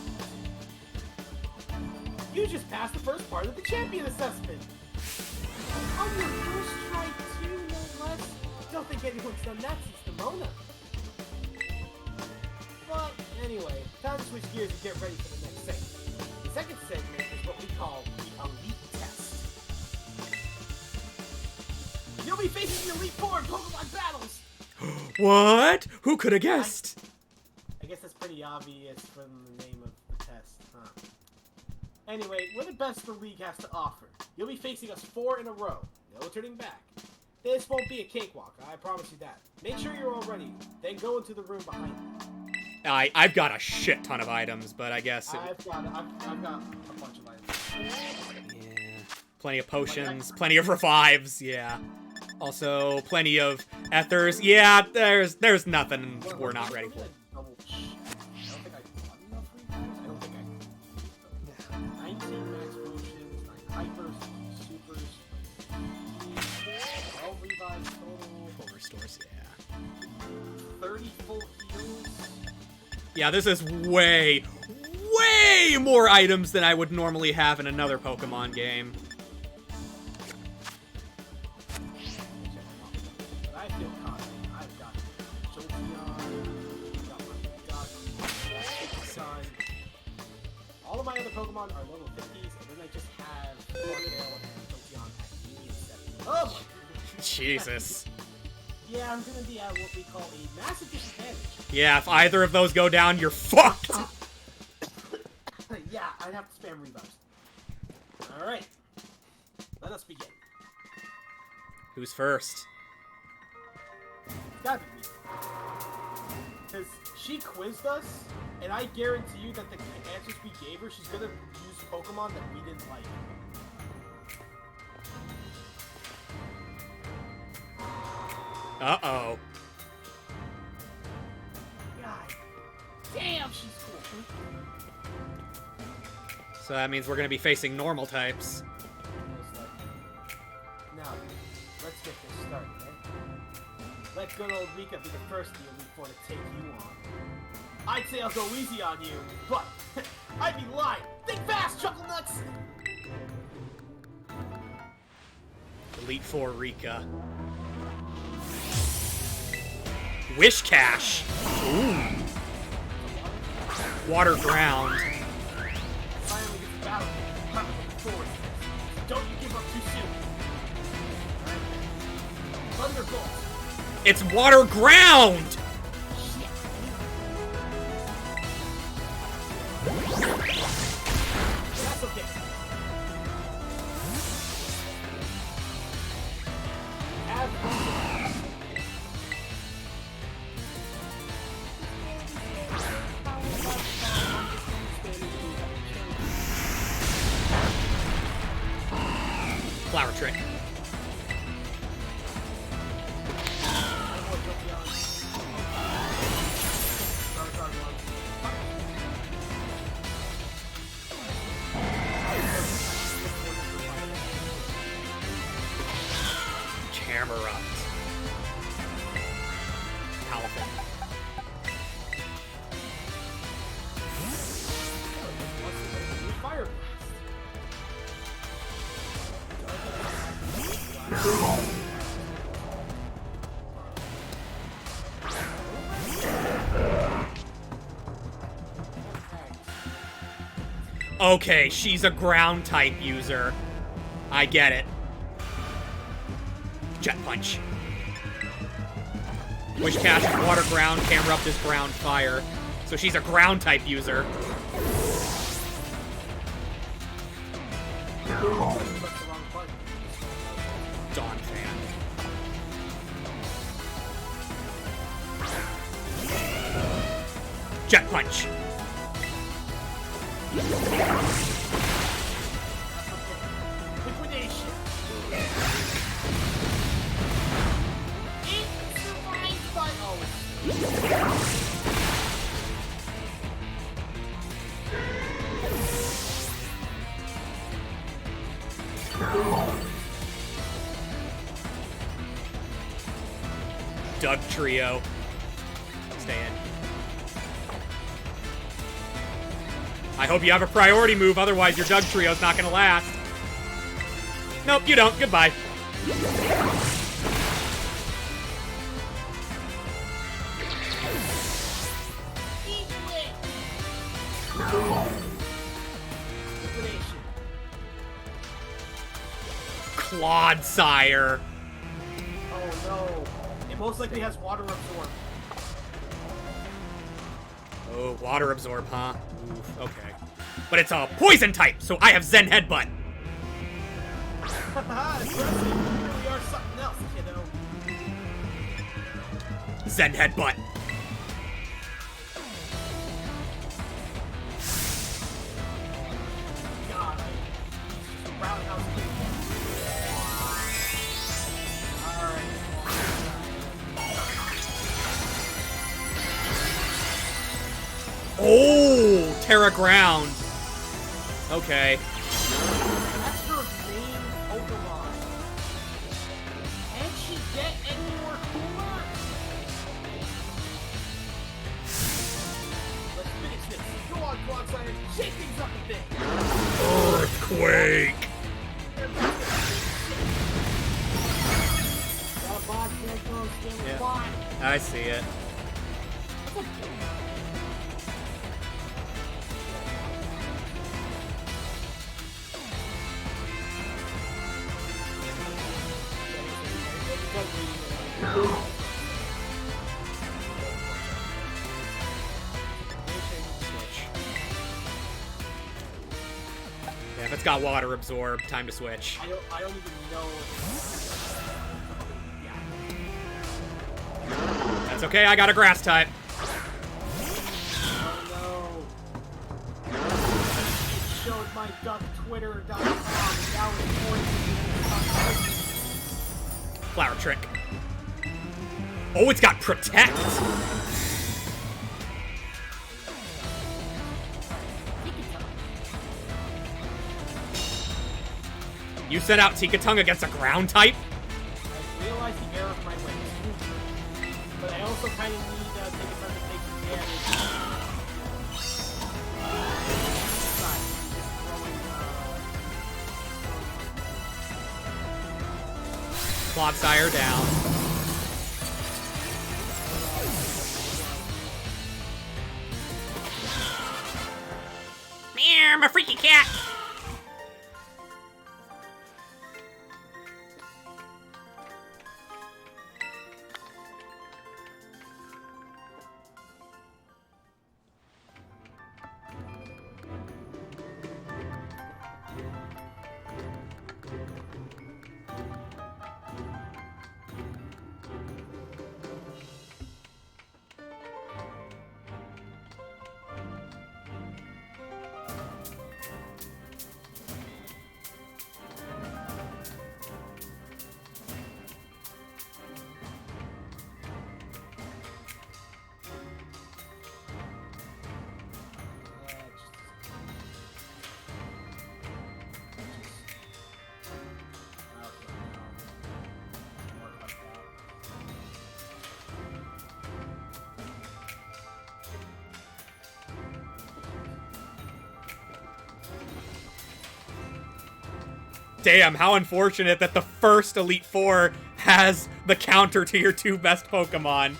you. You just passed the first part of the champion assessment. On your first try, too, no less. Don't think anyone's done that since Demona. But anyway, time to switch gears and get ready for the next segment. The second segment is what we call the Elite Test. You'll be facing the Elite Four in Pokemon battles! What? Who could have guessed? I guess that's pretty obvious from the name of the test, huh? Anyway, we're the best the league has to offer. You'll be facing us 4 in a row. No turning back. This won't be a cakewalk, I promise you that. Make sure you're all ready, then go into the room behind you. I've got a shit ton of items, but I guess... I've got a bunch of items. Yeah. Plenty of potions, plenty of revives, yeah. Also, plenty of ethers. Yeah, there's nothing we're not ready for. I don't think I bought enough revives. I don't think I... 19 max potions, 9 hypers, 9 supers, 12 revives total. Full restores, yeah. 30 full heals. Yeah, this is way more items than I would normally have in another Pokemon game. But I feel confident. I've got Jolteon, got Sun. All of my other Pokemon are level 50s, and then I just have Florgale and Jolteon at medium 70. Oh my goodness. Jesus. Yeah, I'm gonna be at what we call a massive disadvantage. Yeah, if either of those go down, you're fucked! Yeah, I'd have to spam revives. Alright. Let us begin. Who's first? It's gotta be me. Because she quizzed us, and I guarantee you that the answers we gave her, she's gonna use Pokemon that we didn't like. Uh-oh. God damn, she's cool. So that means we're gonna be facing normal types. Now, let's get this started, eh? Let good old Rika be the first of the Elite Four to take you on. I'd say I'll go easy on you, but I'd be lying. Think fast, Chuckle Nuts! Elite Four Rika. Wish Cash. Ooh. Water Ground. Finally gets battle. Power forward. Don't you give up too soon. Thunderbolt. It's Water Ground! Shit. That's okay. Flower Trick. Camerupt. Palafin. Fire Okay, she's a ground type user. I get it. Jet Punch. Wish Cash is water ground, Camerupt is ground fire. So she's a ground type user. Dawn Fan. Jet Punch. Liquidation. It survives by Doug Trio. Stay in. I hope you have a priority move, otherwise your Doug Trio's not gonna last. Nope, you don't. Goodbye. Clodsire. Oh no. It most likely has water absorb. Oh, water absorb, huh? Oof, okay. But it's a poison type, so I have Zen Headbutt. Haha, impressive. You really are something else, kiddo. Zen Headbutt. God, roundhouse kick. Alright. Oh, Terra Ground. Okay. That's her main Pokemon. Can she get any more cooler? Let's finish this. Go on, Clodsire. Shake things up a bit. Earthquake. Yeah, I see it. Yeah, if it's got water absorb, time to switch. I don't even know. That's okay, I got a grass type. Oh no. It showed my ducktwitter.com and now it's pointing. Flower Trick. Oh, it's got Protect. You sent out Tikatung against a ground type? I realize the error of my ways. But I also kind of need to take time to take some damage. Clodsire down. Meow, I'm a freaky cat. Damn, how unfortunate that the first Elite Four has the counter to your two best Pokemon.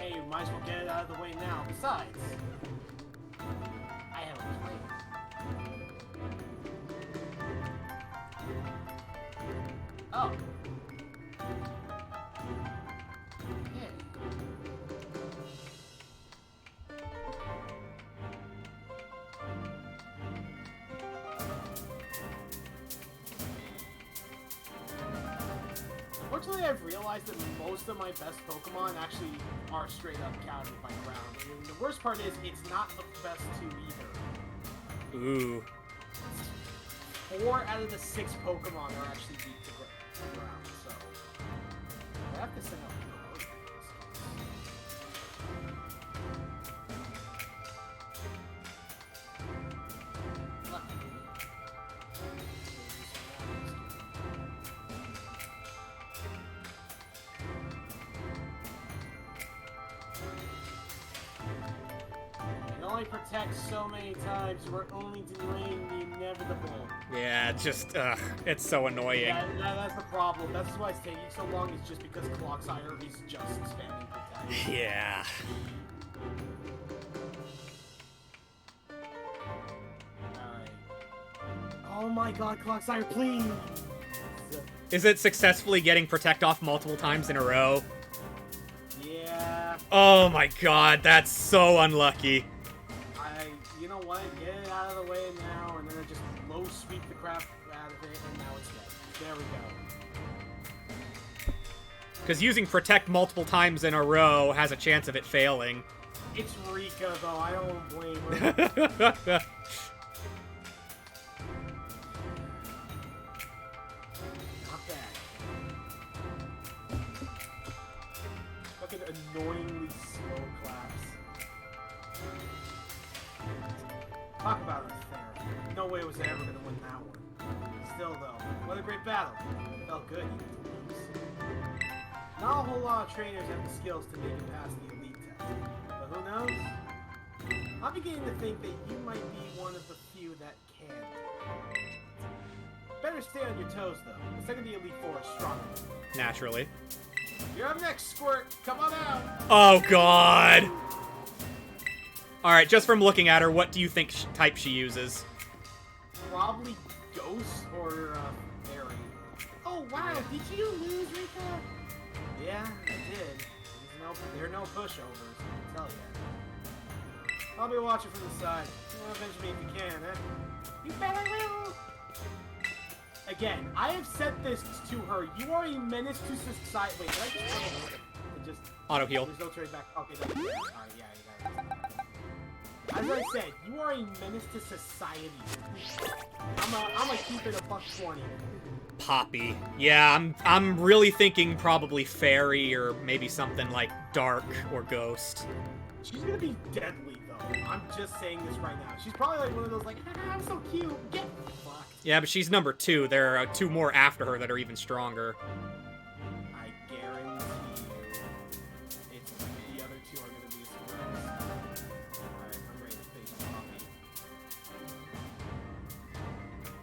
Hey, you might as well get it out of the way now. Besides, I have a plan. Oh. Unfortunately, I've realized that most of my best Pokemon actually are straight up counted by ground. And the worst part is, it's not the best 2 either. Ooh. 4 out of the 6 Pokemon are actually weak to ground, so I have to send out cards in this case. Lucky me. It only protects so many times, we're only delaying the inevitable. Yeah, just, it's so annoying. That's the problem. That's why it's taking so long, is just because Clocksire is just spamming protect. Yeah. Alright. Oh my god, Clocksire, please! Is it successfully getting Protect off multiple times in a row? Yeah. Oh my god, that's so unlucky. You know what? Get it out of the way now, and then I just low sweep the crap out of it, and now it's dead. There we go. Because using Protect multiple times in a row has a chance of it failing. It's Rika, though. I don't blame her. Not bad. Fucking annoyingly slow claps. Talk about unfair. No way was I ever gonna win that one. Still though, what a great battle. Felt good even to lose. Not a whole lot of trainers have the skills to make it past the elite test. But who knows? I'm beginning to think that you might be one of the few that can. Better stay on your toes though. The second the Elite Four is strong. Naturally. You're up next, Squirt. Come on out. Oh god! Alright, just from looking at her, what do you think type she uses? Probably Ghost or Fairy. Oh wow, did you lose, Rika? Yeah, I did. There are no pushovers, I can tell you. I'll be watching from the side. Avenge me if you can, eh? You bet I will! Again, I have said this to her. You are a menace to society. Wait, did I just Auto heal. There's no trade back. Okay, no. Alright, yeah, you got it. As I said, you are a menace to society. I'm a keep it a $1.20. Poppy. Yeah, I'm really thinking probably Fairy or maybe something like Dark or Ghost. She's gonna be deadly though. I'm just saying this right now. She's probably like one of those like, I'm so cute. Get fucked. Yeah, but she's number 2. There are 2 more after her that are even stronger. I guarantee you, the other 2 are gonna be surprised. Alright, I'm ready to face Poppy.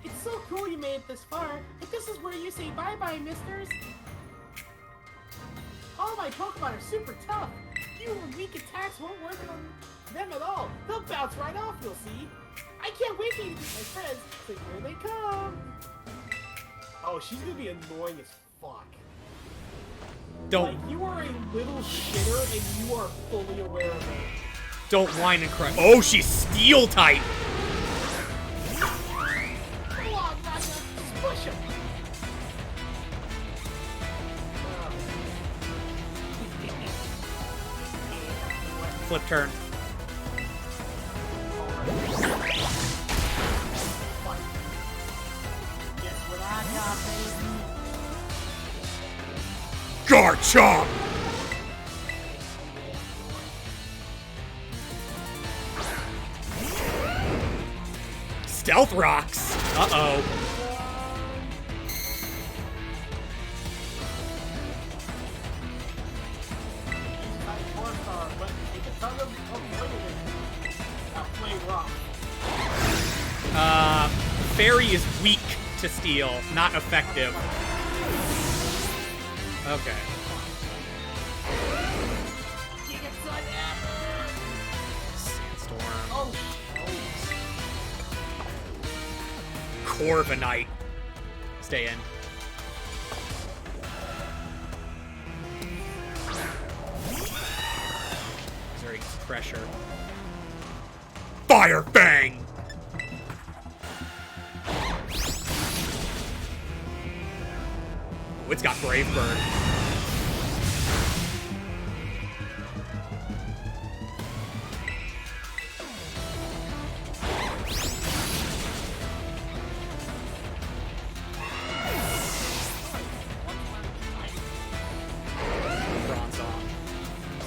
It's so cool you made it this far, but this is where you say bye-bye, misters. All my Pokemon are super tough. You and weak attacks won't work on them at all. They'll bounce right off, you'll see. I can't wait for you to meet my friends, so here they come. Oh, she's gonna be annoying as fuck. Don't Like, you are a little shitter and you are fully aware of it. don't whine and cry. Oh, she's Steel type. Come on, Naka, just push him. Flip turn. Guess what I got, baby? Garchomp! Stealth rocks. Uh-oh. Fairy is weak to steel, not effective. Okay. Sandstorm. Corviknight. Stay in. Exerting pressure. Fire Fang! It's got Brave Bird. Bronzong.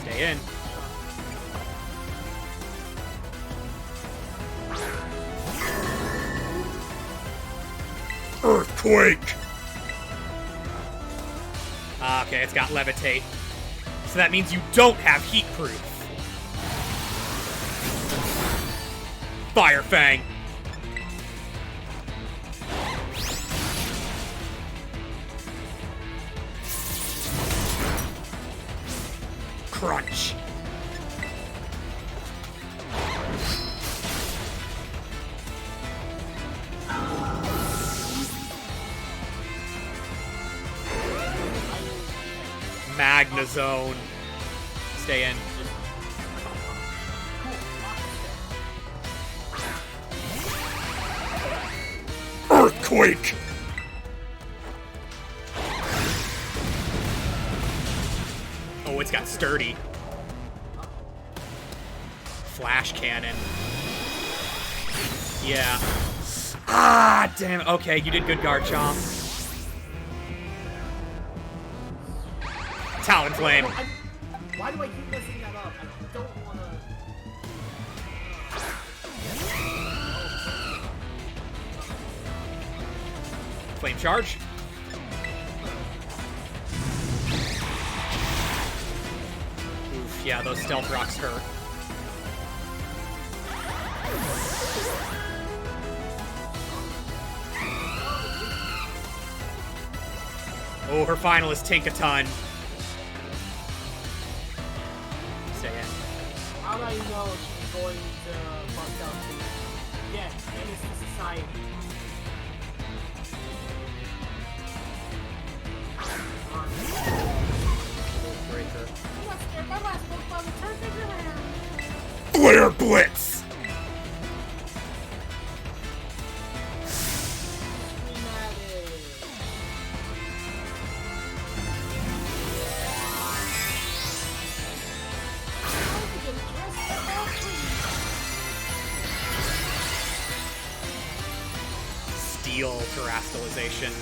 Stay in. Earthquake! Okay, it's got Levitate. So that means you don't have Heat Proof. Fire Fang. Crunch. Magnazone. Stay in. Earthquake! Oh, it's got Sturdy. Flash Cannon. Yeah. Ah, damn. Okay, you did good, Garchomp. Talonflame. Why do I keep messing that up? I don't want to... Flame Charge. Oof, yeah, those Stealth Rocks hurt. Oh, her final is Tinkaton. Stay in. How do I know she's going to bust out to... Yeah, Fantasy Society. Breaker. Flare Blitz! Steel Terastallization.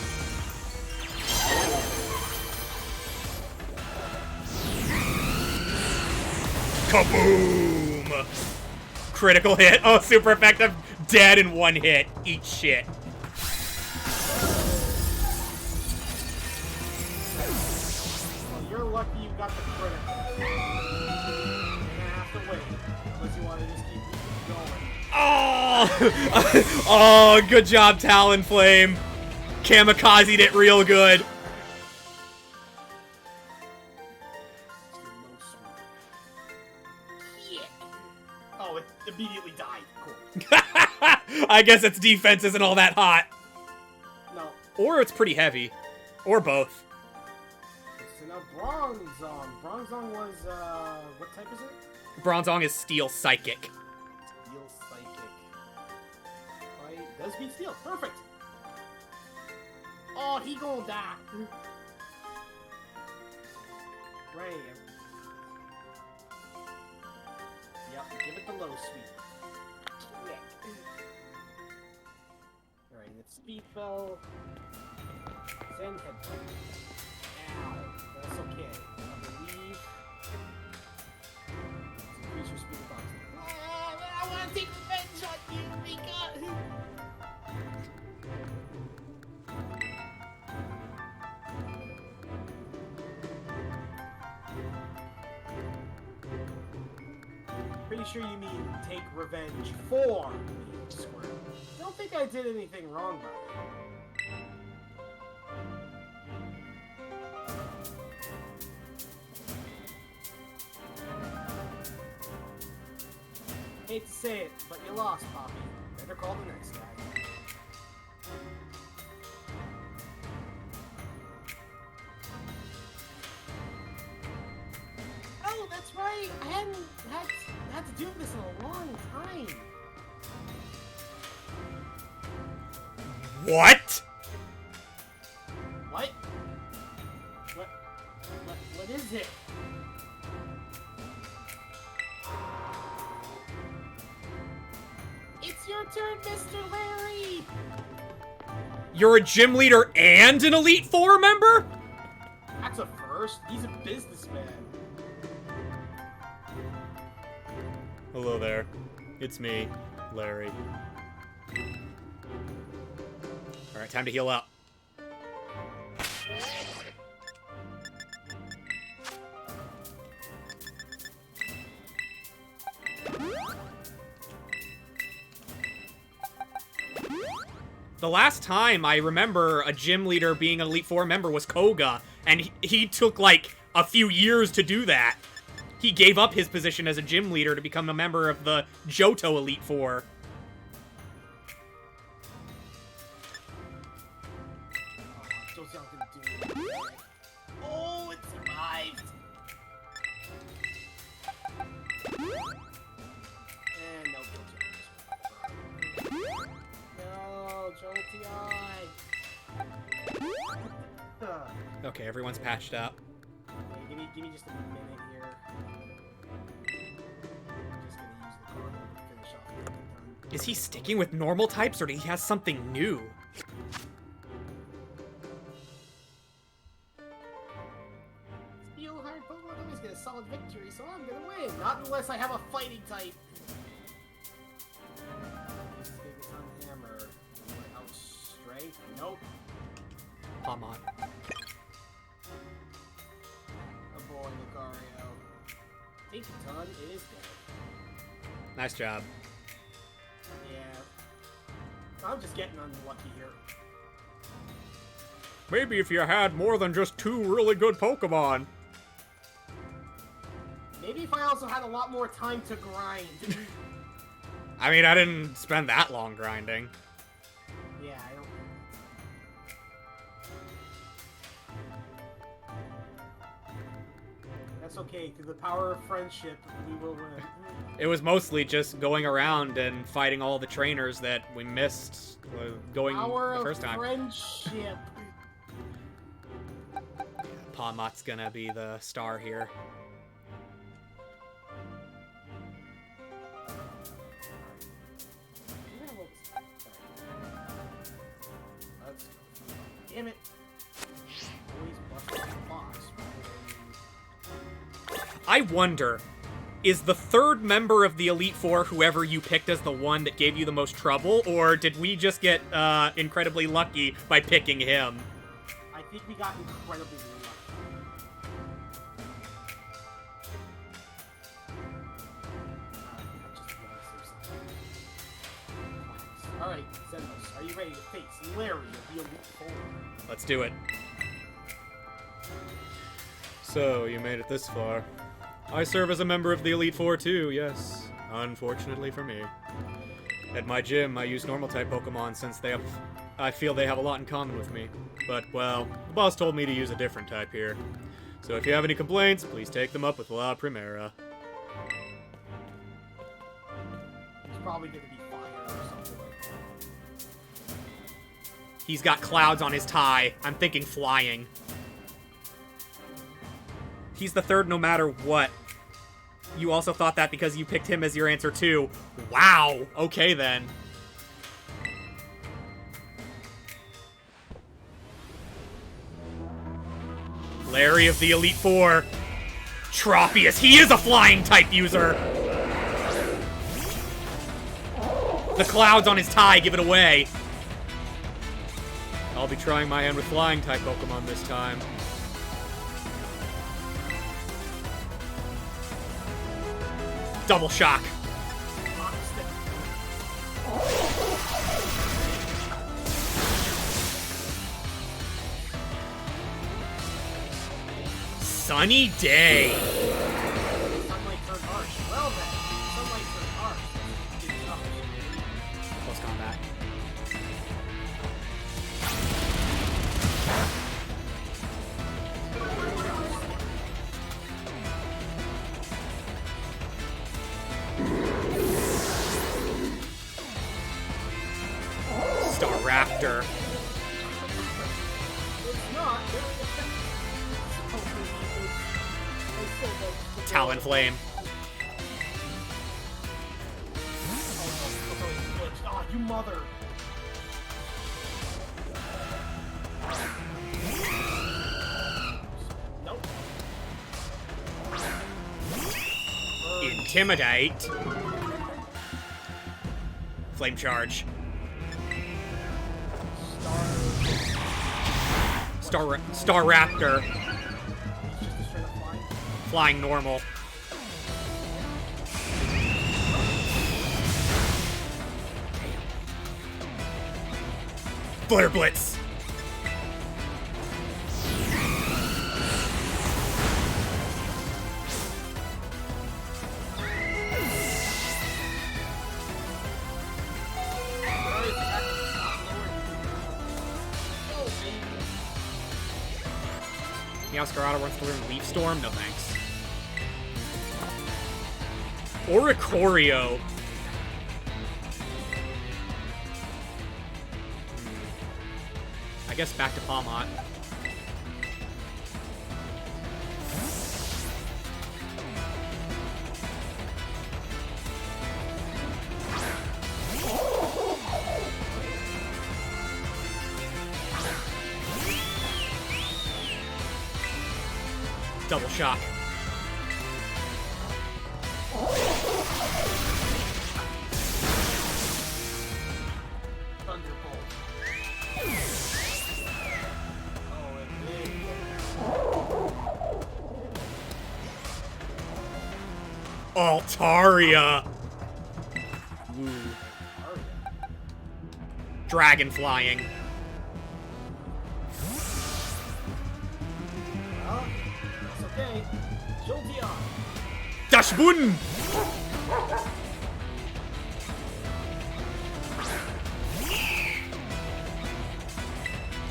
Kaboom! Critical hit. Oh, super effective. Dead in one hit. Eat shit. Well, you're lucky you got the critical. You're gonna have to wait, unless you want to just keep going. Oh! Oh, good job, Talonflame. Kamikazed it real good. Oh, it immediately died. Cool. I guess its defense isn't all that hot. No. Or it's pretty heavy. Or both. So now Bronzong. Bronzong was, what type is it? Bronzong is Steel Psychic. Steel Psychic. Right, does beat Steel. Perfect. Oh, he gonna die. Right. Yep, give it the low sweep. Alright, it's Speed Bell. Zen Headbutt. Ow. That's okay. I believe. Let's increase your speed box. I wanna take revenge on you, Mika! Pretty sure you mean take revenge for me, Squirtle. Don't think I did anything wrong by that. Hate to say it, but you lost, Poppy. Better call the next guy. Oh, that's right. I hadn't had to do this in a long time. What? What? it. It's your turn, Mr. Larry. You're a gym leader and an Elite Four member? That's a first. He's a businessman. Hello there. It's me, Larry. Alright, time to heal up. The last time I remember a gym leader being an Elite Four member was Koga, and he took like a few years to do that. He gave up his position as a gym leader to become a member of the Johto Elite Four. Those aren't gonna do it. Oh, it survived. And no Johto. No, Jolteon. Okay, everyone's patched up. Okay, give me just a minute here. Just gonna use the card to finish off the turn. Is he sticking with normal types, or do he have something new? Steel Hard Pokemon always get a solid victory, so I'm gonna win. Not unless I have a fighting type. Gigaton Hammer. House Strength? Nope. Palmon. A boy, Lucario. Gigaton is dead. Nice job. Yeah. I'm just getting unlucky here. Maybe if you had more than just 2 really good Pokemon. Maybe if I also had a lot more time to grind. I mean, I didn't spend that long grinding. Yeah, I don't. That's okay. Through the power of friendship, we will win. It was mostly just going around and fighting all the trainers that we missed going Power the first of time. friendship. Palmot's gonna be the star here. Damn it. Always busting the box. I wonder, is the third member of the Elite Four whoever you picked as the one that gave you the most trouble, or did we just get incredibly lucky by picking him? I think we got incredibly lucky. Alright, Xenos, are you ready to face Larry of the Elite Four? Let's do it. So, you made it this far. I serve as a member of the Elite Four too, yes. Unfortunately for me. At my gym, I use normal-type Pokemon since I feel they have a lot in common with me. But, well, the boss told me to use a different type here. So if you have any complaints, please take them up with La Primera. It's probably gonna be fire or something like that. He's got clouds on his tie. I'm thinking flying. He's the third no matter what. You also thought that because you picked him as your answer too. Wow! Okay then. Larry of the Elite Four. Tropius, he is a flying type user! The clouds on his tie give it away. I'll be trying my hand with flying type Pokemon this time. Double shock. Sunny day. Sunlight turned harsh. Well then, sunlight turned harsh. Close combat. Staraptor. It's not. Talonflame. Oh, you mother. Nope. Intimidate. Flame charge. Star Raptor. He's just a straight up flying. Flying normal. Flare Blitz. Meowscarada wants to learn Leaf Storm? No thanks. Oricorio. I guess back to Palmot. Double shock. Thunderbolt. Oh, it is. Altaria. Woo. Dragon flying. Well, that's okay. Jolteon. Dashbun!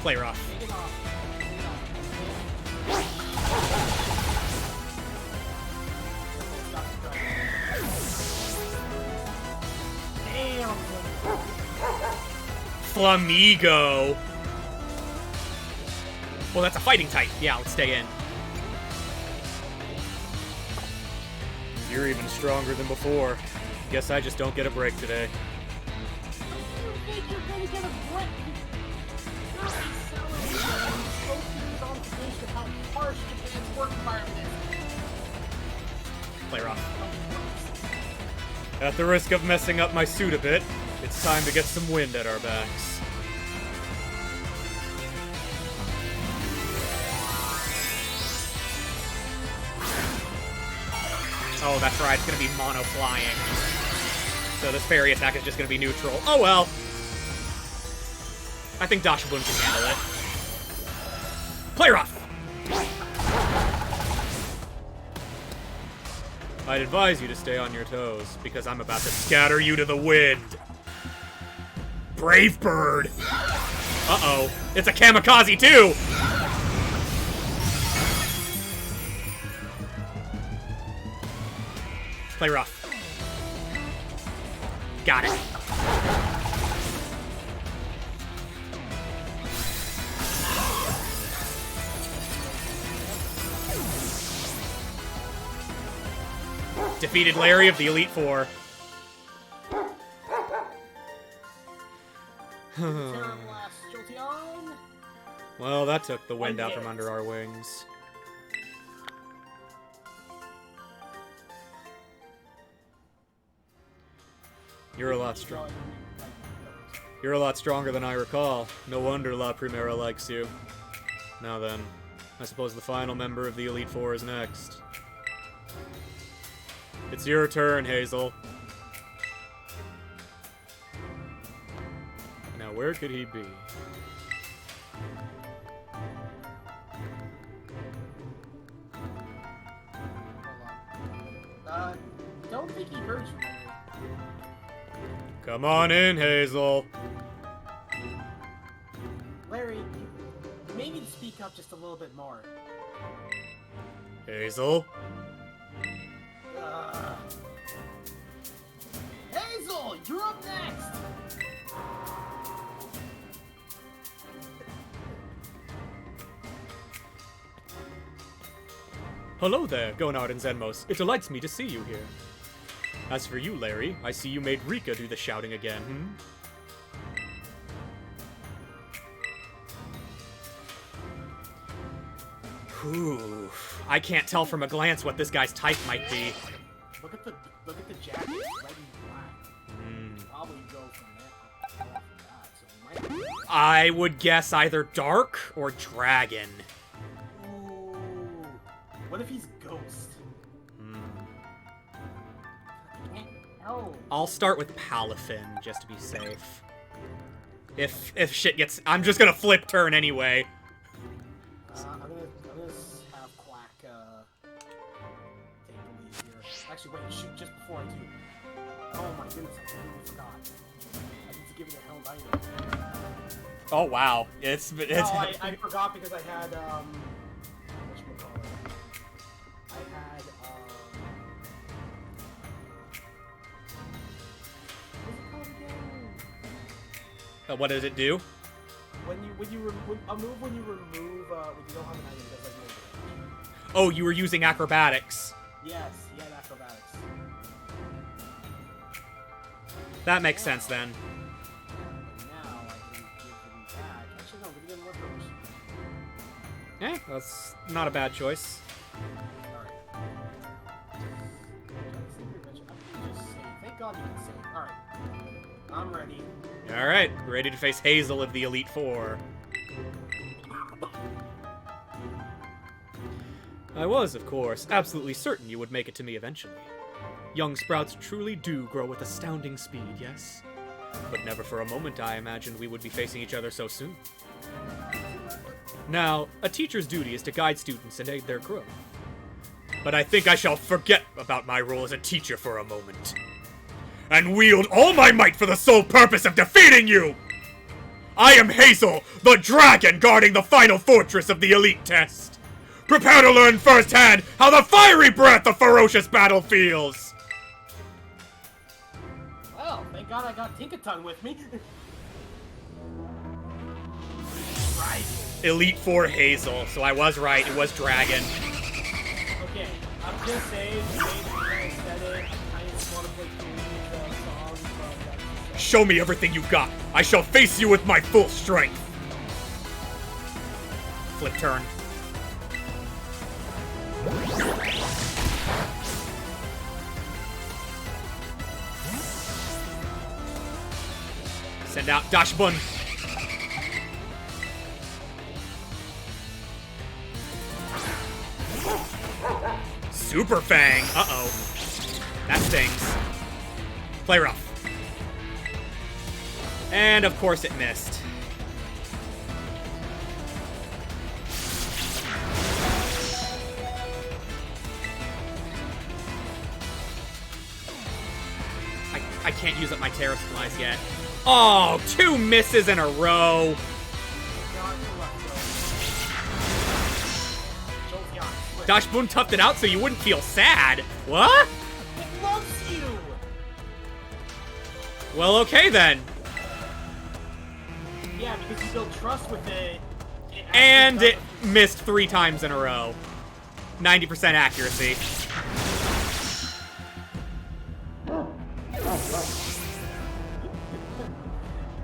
Play rough. Take it off. Damn. Flamigo. Well, that's a fighting type. Yeah, let's stay in. You're even stronger than before. Guess I just don't get a break today. You think you're gonna get a break? You're accelerating the observation of how harsh Japan's work environment is. Play rough. At the risk of messing up my suit a bit, it's time to get some wind at our backs. Oh, that's right, it's gonna be mono flying. So this fairy attack is just gonna be neutral. Oh well! I think Dashbun can handle it. Play rough! I'd advise you to stay on your toes, because I'm about to scatter you to the wind. Brave Bird! Uh-oh. It's a kamikaze, too! Play rough. Got it. Defeated Larry of the Elite Four. Terra Blast, Jolteon. Well, that took the wind out from under our wings. You're a lot strong. You're a lot stronger than I recall. No wonder La Primera likes you. Now then, I suppose the final member of the Elite Four is next. It's your turn, Hazel. Now, where could he be? Don't think he heard you. Come on in, Hazel. Larry, you may need to speak up just a little bit more. Hazel? Hazel, you're up next! Hello there, Gonard and Zenmos. It delights me to see you here. As for you, Larry, I see you made Rika do the shouting again, Whew. I can't tell from a glance what this guy's type might be. Look at the jacket, red and black. Probably go from that. So might be... I would guess either dark or dragon. Ooh. What if he's ghost? Oh. I'll start with Palafin, just to be safe. If shit gets... I'm just gonna flip turn anyway. I'm gonna have Quack, take the lead here. Actually, wait, shoot, just before I do. Oh my goodness, I completely forgot. I need to give it a held item. Oh, wow. It's No, I forgot because I had, whatchamacallit? I had, what's it called again? what does it do? When you remove, when you don't have an item, it does like more damage. Oh, you were using acrobatics. Yes, he had acrobatics. That makes sense then. And now I can give him back. Actually, no, we're gonna give him more damage. That's not a bad choice. Thank God you can save. Alright. I'm ready. Alright, ready to face Hazel of the Elite Four. I was, of course, absolutely certain you would make it to me eventually. Young sprouts truly do grow with astounding speed, yes? But never for a moment I imagined we would be facing each other so soon. Now, a teacher's duty is to guide students and aid their growth. But I think I shall forget about my role as a teacher for a moment. And wield all my might for the sole purpose of defeating you! I am Hazel, the dragon guarding the final fortress of the Elite Test. Prepare to learn firsthand how the fiery breath of ferocious battle feels! Well, thank God I got Tinkaton with me. Right. Elite Four Hazel, so I was right, it was dragon. Okay, I'm just saying, maybe I said it, I just want to play the song from that. Show me everything you got. I shall face you with my full strength. Flip turn. Send out Dashbun. Super Fang. Uh-oh. That stings. Play rough. And of course it missed. I can't use up my Terra supplies yet. Oh, 2 misses in a row. Dashbun toughed it out so you wouldn't feel sad. What? It loves you! Well, okay then. Yeah, because you build trust with it. And it missed 3 times in a row. 90% accuracy.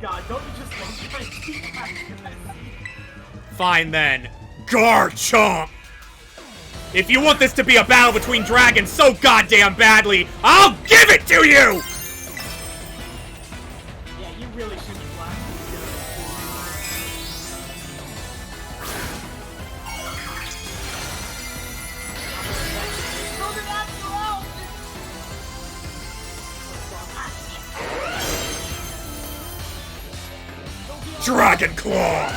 God, don't you just love my teeth? Fine then. Garchomp! If you want this to be a battle between dragons so goddamn badly, I'll give it to you! Yeah, you really should be blasting. Dragon Claw!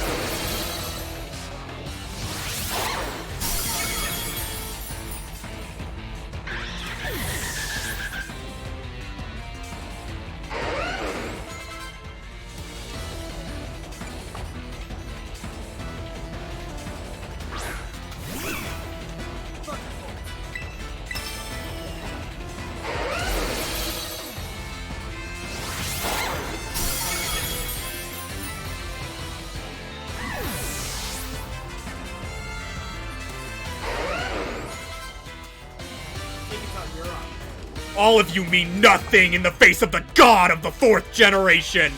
All of you mean nothing in the face of the god of the 4th generation!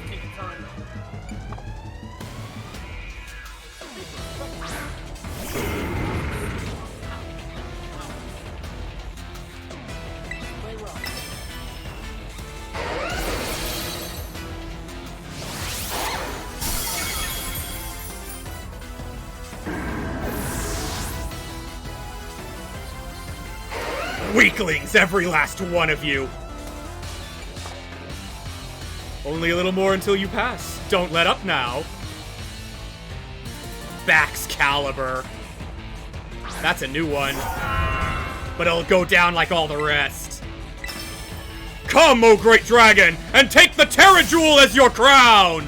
Take a turn. Play rough. Weaklings, every last one of you! Only a little more until you pass. Don't let up now. Baxcalibur. That's a new one. But it'll go down like all the rest. Come, O great dragon, and take the Terra Jewel as your crown!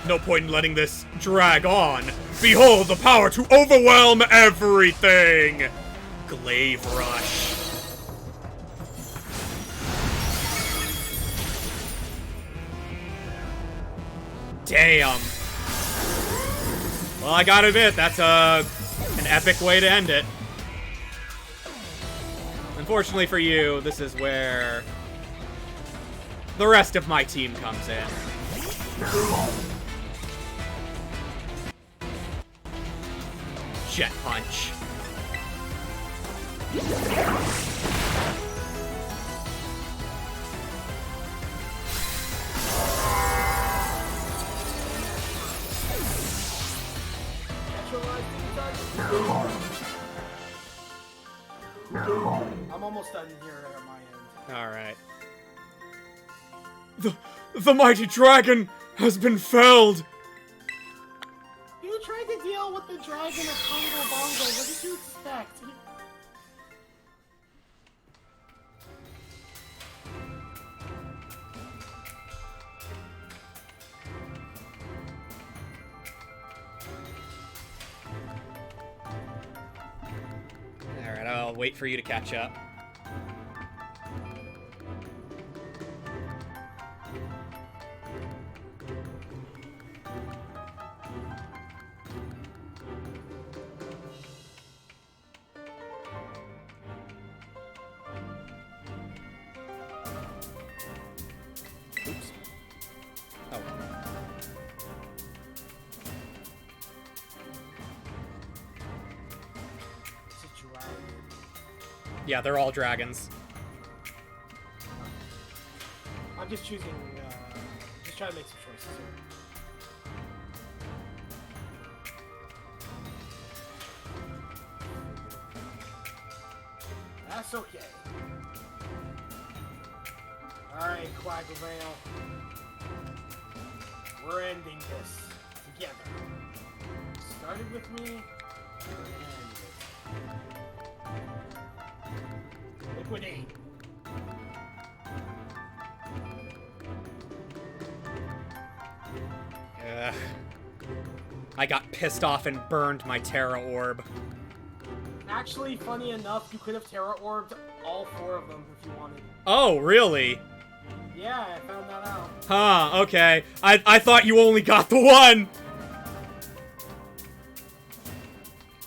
No point in letting this drag on. Behold the power to overwhelm everything! Glaive Rush. Damn. Well, I gotta admit, that's an epic way to end it. Unfortunately for you, this is where the rest of my team comes in. Jet Punch. I'm almost done here at my end. Alright. The mighty dragon has been felled! You tried to deal with the dragon of Congo Bongo. What did you expect? Alright, I'll wait for you to catch up. Oops. Oh. It's a dragon. Yeah, they're all dragons. I'm just choosing, just trying to make some choices here. That's okay. Alright, Quagglevale. We're ending this together. Started with me, we're gonna end it. Liquidate. Ugh. I got pissed off and burned my Terra Orb. Actually, funny enough, you could have Terra Orbed all 4 of them if you wanted. Oh, really? Yeah, I found that out. Huh, okay. I thought you only got the one!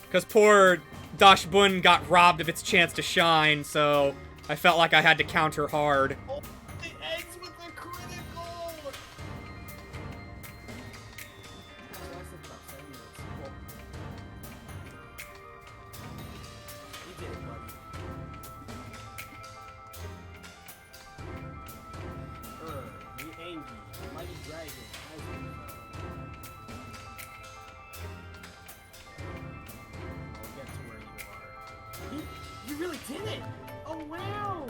Because poor Dashbun got robbed of its chance to shine, so I felt like I had to counter hard. Oh, it ends with a critical! You did it, buddy. The Angie, mighty dragon, has been I'll get to where you are. You really did it! Oh wow!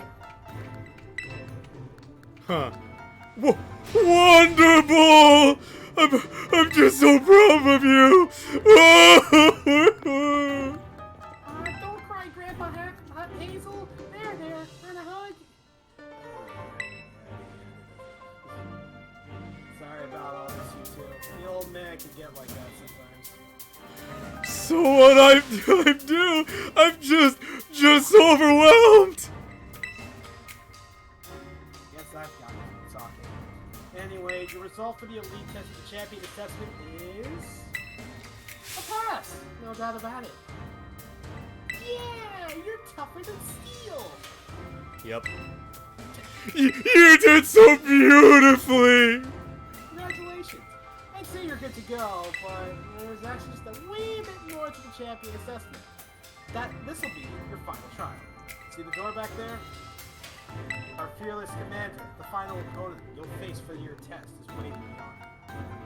Huh. Wonderful! I'm just so proud of you! Don't cry, Grandpa Hazel. There, and a hug. Sorry about all this, you two. The old man can get like that sometimes. So what I'm just overwhelmed! Yes, I've got it. Talking. Anyway, the result for the elite test of the champion assessment is a pass. No doubt about it. Yeah, you're tougher than steel. Yep. You did so beautifully! Congratulations. I'd say you're good to go, but there's actually just a wee bit more to the champion assessment. This will be your final trial. See the door back there? Our fearless commander, the final opponent you'll face for your test, is waiting beyond.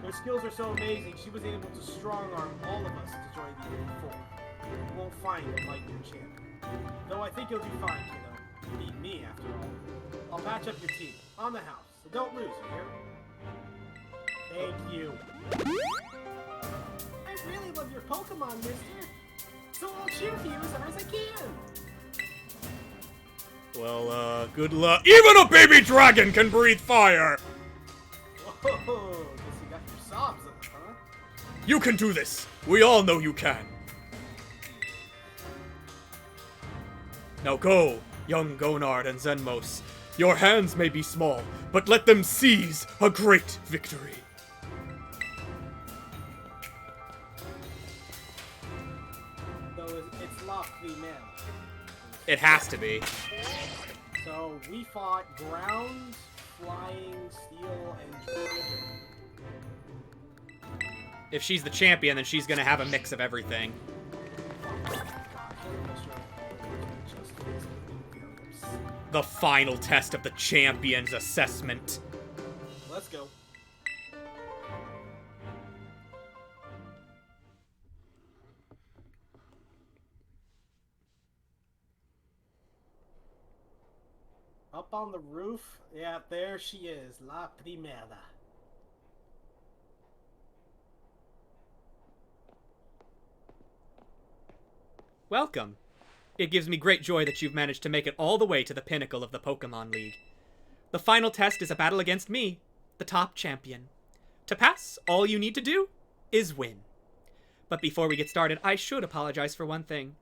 Her skills are so amazing, she was able to strong-arm all of us to join the Elite Four. You won't find a like your champion. Though I think you'll do fine, kiddo. You beat me, after all. I'll patch up your team. On the house. So don't lose, you hear? Thank you. I really love your Pokemon, mister. So I'll cheer for you as hard as I can. Well, good luck. Even a baby dragon can breathe fire! Whoa, guess you got your sobs up, huh? You can do this. We all know you can. Now go, young Gonard and Zenmos. Your hands may be small, but let them seize a great victory. So it's locked the man. It has to be. So we fought ground, flying, steel, and dragon. If she's the champion, then she's gonna have a mix of everything. The final test of the champion's assessment. Let's go. Up on the roof? Yeah, there she is, La Primera. Welcome. It gives me great joy that you've managed to make it all the way to the pinnacle of the Pokemon League. The final test is a battle against me, the top champion. To pass, all you need to do is win. But before we get started, I should apologize for one thing.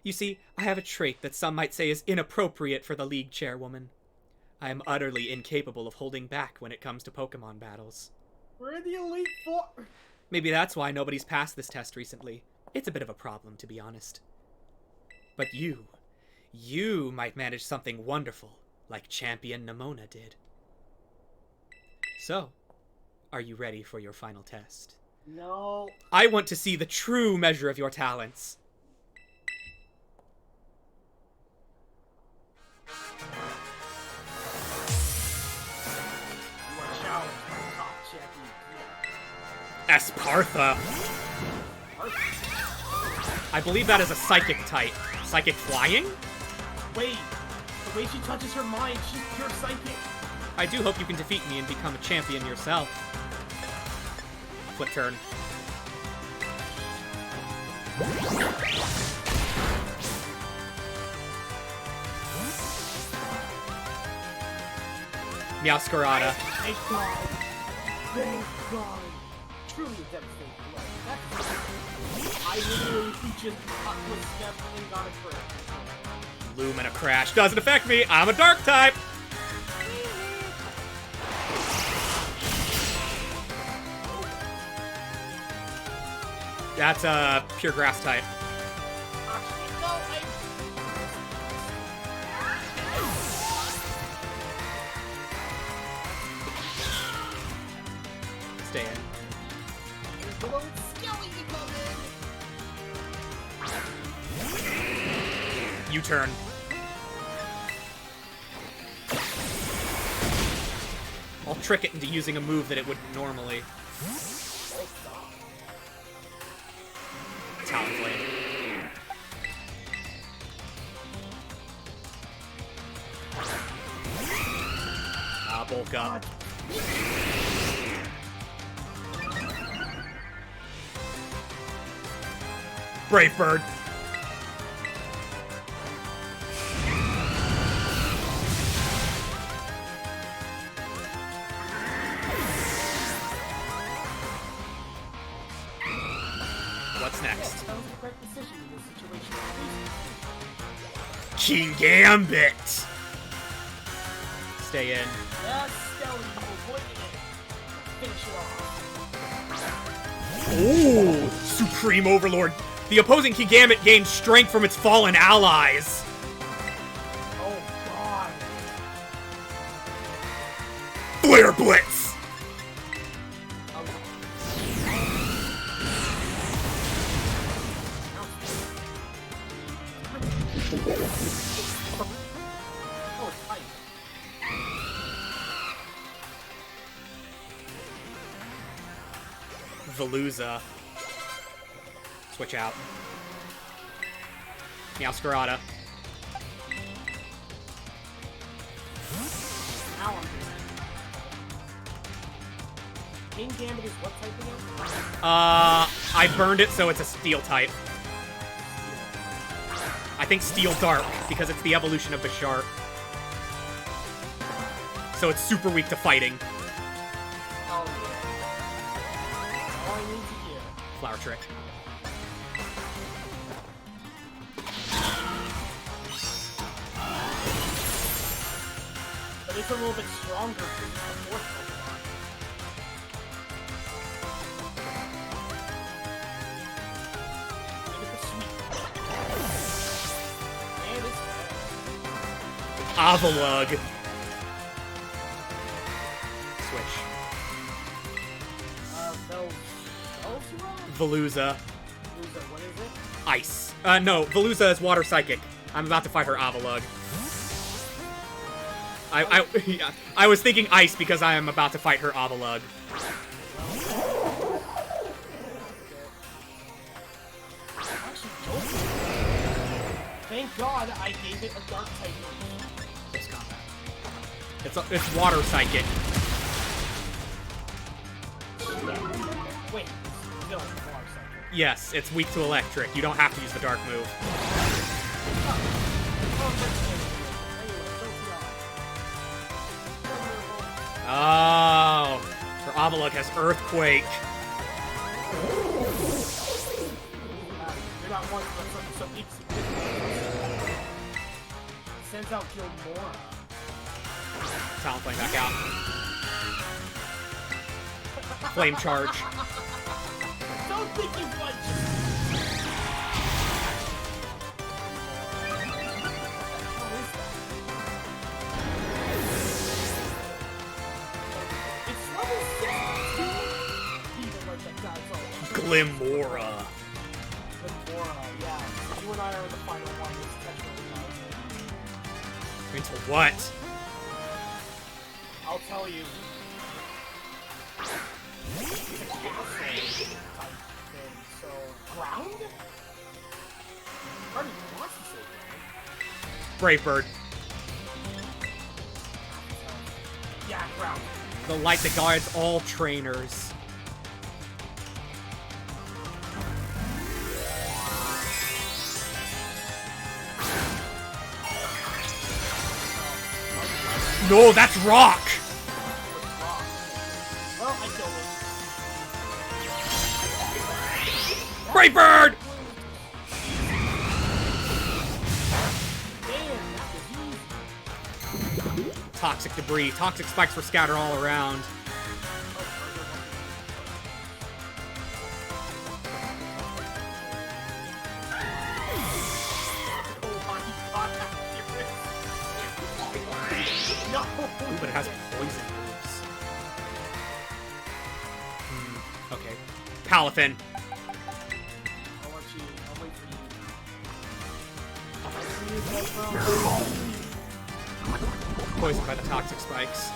You see, I have a trait that some might say is inappropriate for the league chairwoman. I am utterly incapable of holding back when it comes to Pokemon battles. We're in the Elite Four. Maybe that's why nobody's passed this test recently. It's a bit of a problem, to be honest. But you might manage something wonderful, like Champion Nemona did. So, are you ready for your final test? No. I want to see the true measure of your talents. You are challenged by top champion. Espartha. I believe that is a psychic type. Psychic flying? Wait, the way she touches her mind, she's pure psychic. I do hope you can defeat me and become a champion yourself. Flip turn. Meowscarada. Thank God. Thank God. Truly a devastating blow. I literally just was definitely got a crit. Lumina Crash doesn't affect me. I'm a dark type. That's a pure grass type. Actually, no, Stay in. U-turn. I'll trick it into using a move that it wouldn't normally. Talonflame. Bolt woke up. Brave Bird. What's next? That was the correct decision in this situation. King Gambit. Stay in. Yes, Skelly, you avoided it. Finish it off. Ooh, Supreme Overlord. The opposing King Gambit gains strength from its fallen allies. Oh, God. Flare Blitz. Oh, tight. Veluza. Switch out. Meowscarada. Now I'm doing it. King Gambit is what type again? I burned it so it's a steel type. I think Steel Dark, because it's the evolution of Bisharp. So it's super weak to fighting. Oh, yeah. All I need to hear. Flower Trick. But it's a little bit stronger because it's the fourth Pokemon. Give it the sweet. And it's dead. Avalugg. Switch. Velzura? Veluza. What is it? Ice. No, Veluza is Water Psychic. I'm about to fight her Avalugg. I was thinking Ice because I am about to fight her Avalugg. Actually, joking. Thank God I gave it a dark type. Close combat. It's Water Psychic. Wait, it's still water cycle. Yes, it's weak to electric. You don't have to use the dark move. Oh, her Avalugg has Earthquake. You're not one for so easy. Sends out Gilmora. Talent Flame back out. Flame Charge. Don't think you might just... What is that? It's level 62? Even like that guy's all... Glimmora. Gilmora, yeah. You and I are in the final one. It's technically Into what? I'll tell you. It's a castle type thing, so... Ground? Part of you wants to say ground. Brave Bird. Yeah, ground. The light that guides all trainers. No, that's rock! Well, I killed him. Brave Bird! Damn, that was easy. Toxic debris. Toxic spikes were scattered all around. No! Ooh, but it has poison moves. Okay. Palafin. I'll wait for you. Poisoned by the toxic spikes.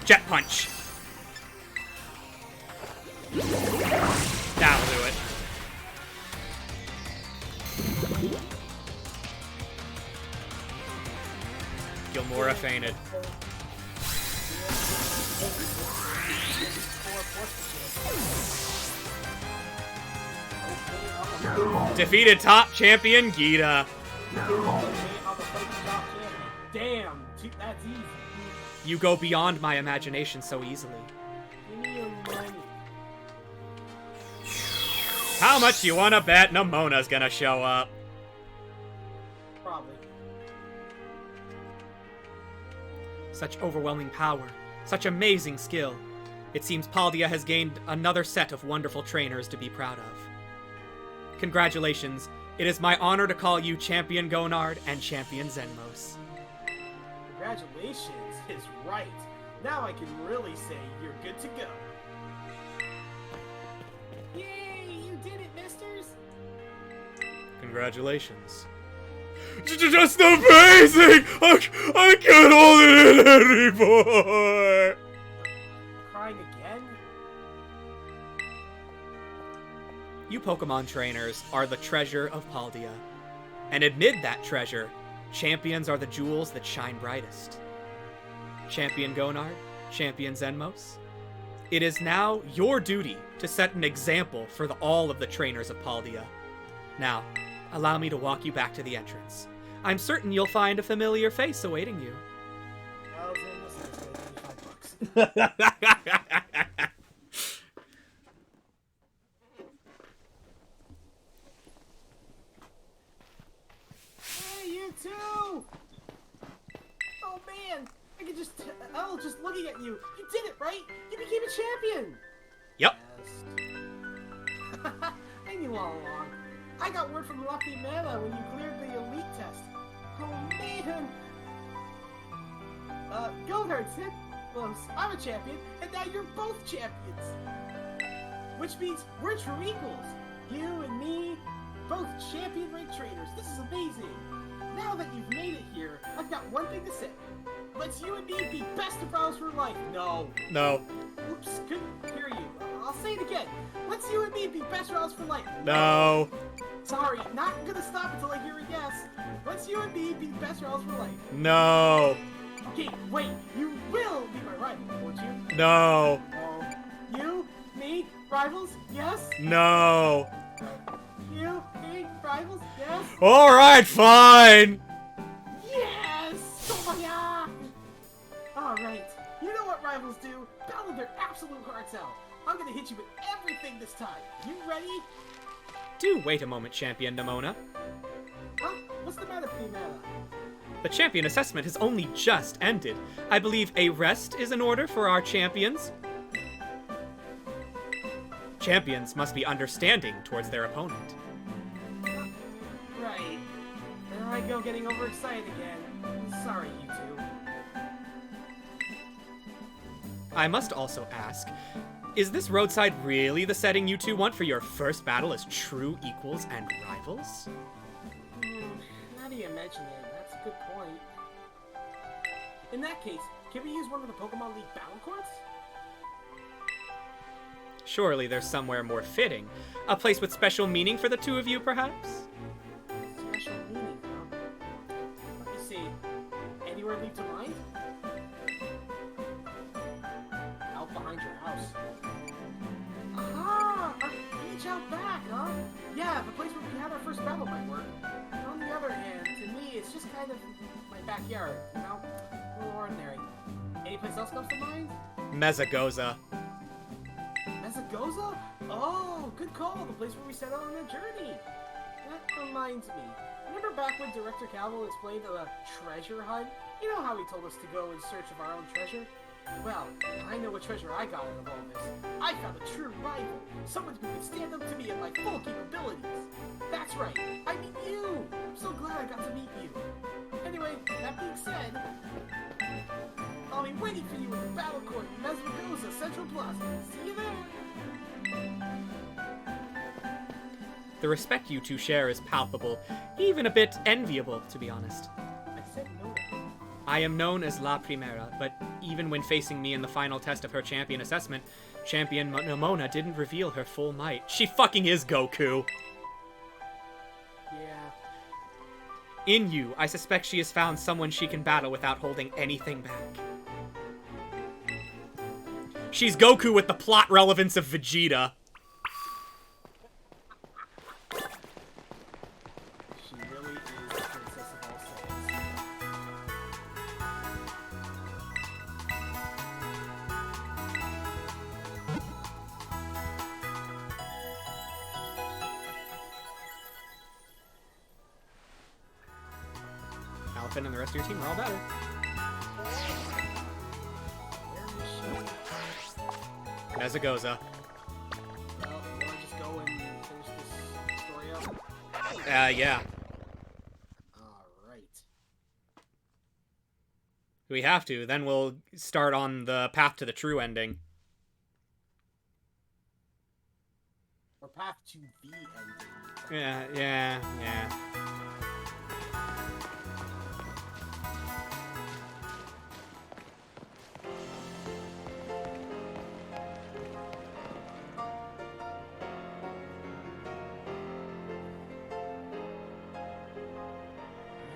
Jet Punch. That'll do it. Gilmora fainted. Defeated top champion Gita. Damn, that's easy. You go beyond my imagination so easily. Give me your money. How much you wanna bet Nemona's gonna show up? Probably. Such overwhelming power, such amazing skill. It seems Paldea has gained another set of wonderful trainers to be proud of. Congratulations. It is my honor to call you Champion Gonard and Champion Zenmos. Congratulations is right. Now I can really say you're good to go. Yay, you did it, misters! Congratulations. Just amazing! I can't hold it in anymore! Crying again? You Pokemon trainers are the treasure of Paldea. And amid that treasure, champions are the jewels that shine brightest. Champion Gonard, Champion Zenmos, it is now your duty to set an example for all of the trainers of Paldea. Now, allow me to walk you back to the entrance. I'm certain you'll find a familiar face awaiting you. $5. Hey, you too! Oh man, I could just tell just looking at you. You did it, right? You became a champion! Yep. Yes. I knew all along. I got word from Lucky Mana when you cleared the elite test. Oh man! Gonard said, well, I'm a champion, and now you're both champions! Which means we're true equals. You and me, both champion rank trainers. This is amazing. Now that you've made it here, I've got one thing to say. Let's you and me be best of brothers for life. No. No. Oops, couldn't hear you. I'll say it again. Let's you and me be best brothers for life. No. Sorry, not gonna stop until I hear a yes. Let's you and me be best brothers for life. No. Okay, wait. You will be my rival, won't you? No. No. You, me, rivals? Yes. No. You, me, rivals? Yes. Alright, fine. Yes! Oh my god! Alright, you know what rivals do? Battle their absolute hearts out. I'm gonna hit you with everything this time. You ready? Do wait a moment, Champion Nemona. Huh? What's the matter, Primera? The champion assessment has only just ended. I believe a rest is in order for our champions. Champions must be understanding towards their opponent. Right. There I go getting overexcited again. Sorry, you two. I must also ask, is this roadside really the setting you two want for your first battle as true equals and rivals? Now that you mention it, that's a good point. In that case, can we use one of the Pokemon League battle courts? Surely there's somewhere more fitting. A place with special meaning for the two of you, perhaps? Special meaning, huh? Let me see. Anywhere lead to mind? Out behind your house. Ah! Our beach out back, huh? Yeah, the place where we had our first battle might work. On the other hand, to me, it's just kind of my backyard, you know? A little ordinary. Any place else comes to mind? Mezagoza. Mezagoza? Oh, good call. The place where we set out on our journey. That reminds me. Remember back when Director Calvo explained the treasure hunt? You know how he told us to go in search of our own treasure? Well, I know what treasure I got out of all this. I found a true rival. Someone who could stand up to me in my full capabilities. That's right. I mean you. I'm so glad I got to meet you. Anyway, that being said, I'll be waiting for you at the battle court in Mezagoza Central Plaza. See you there. The respect you two share is palpable, even a bit enviable, to be honest. I said no. I am known as La Primera, but even when facing me in the final test of her champion assessment, Champion Nemona didn't reveal her full might. She fucking is Goku! Yeah. In you, I suspect she has found someone she can battle without holding anything back. She's Goku with the plot relevance of Vegeta. She really is the princess of all Saiyans. Alphen and the rest of your team are all better. Mezagoza. Well, you wanna just go and finish this story up? Yeah. Alright. We have to. Then we'll start on the path to the true ending. Or path to the ending. Yeah.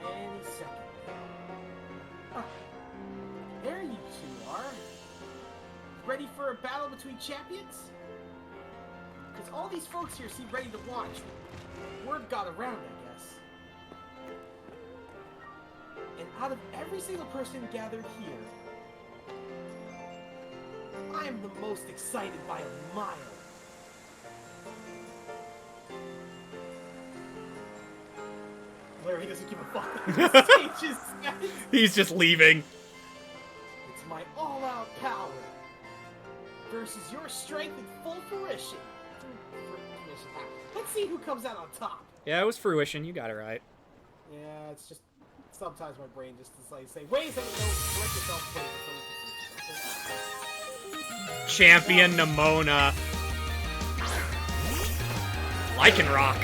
Any second. Ah, there you two are. Ready for a battle between champions? Because all these folks here seem ready to watch. Word got around, I guess. And out of every single person gathered here, I am the most excited by a mile. Larry doesn't give a fuck. He just says, He's just leaving. it's my all-out power versus your strength in full fruition. Let's see who comes out on top. Yeah, it was fruition. You got it right. Yeah, it's just sometimes my brain just is like say, wait a second, no, correct yourself. Champion Nemona. Lycanroc.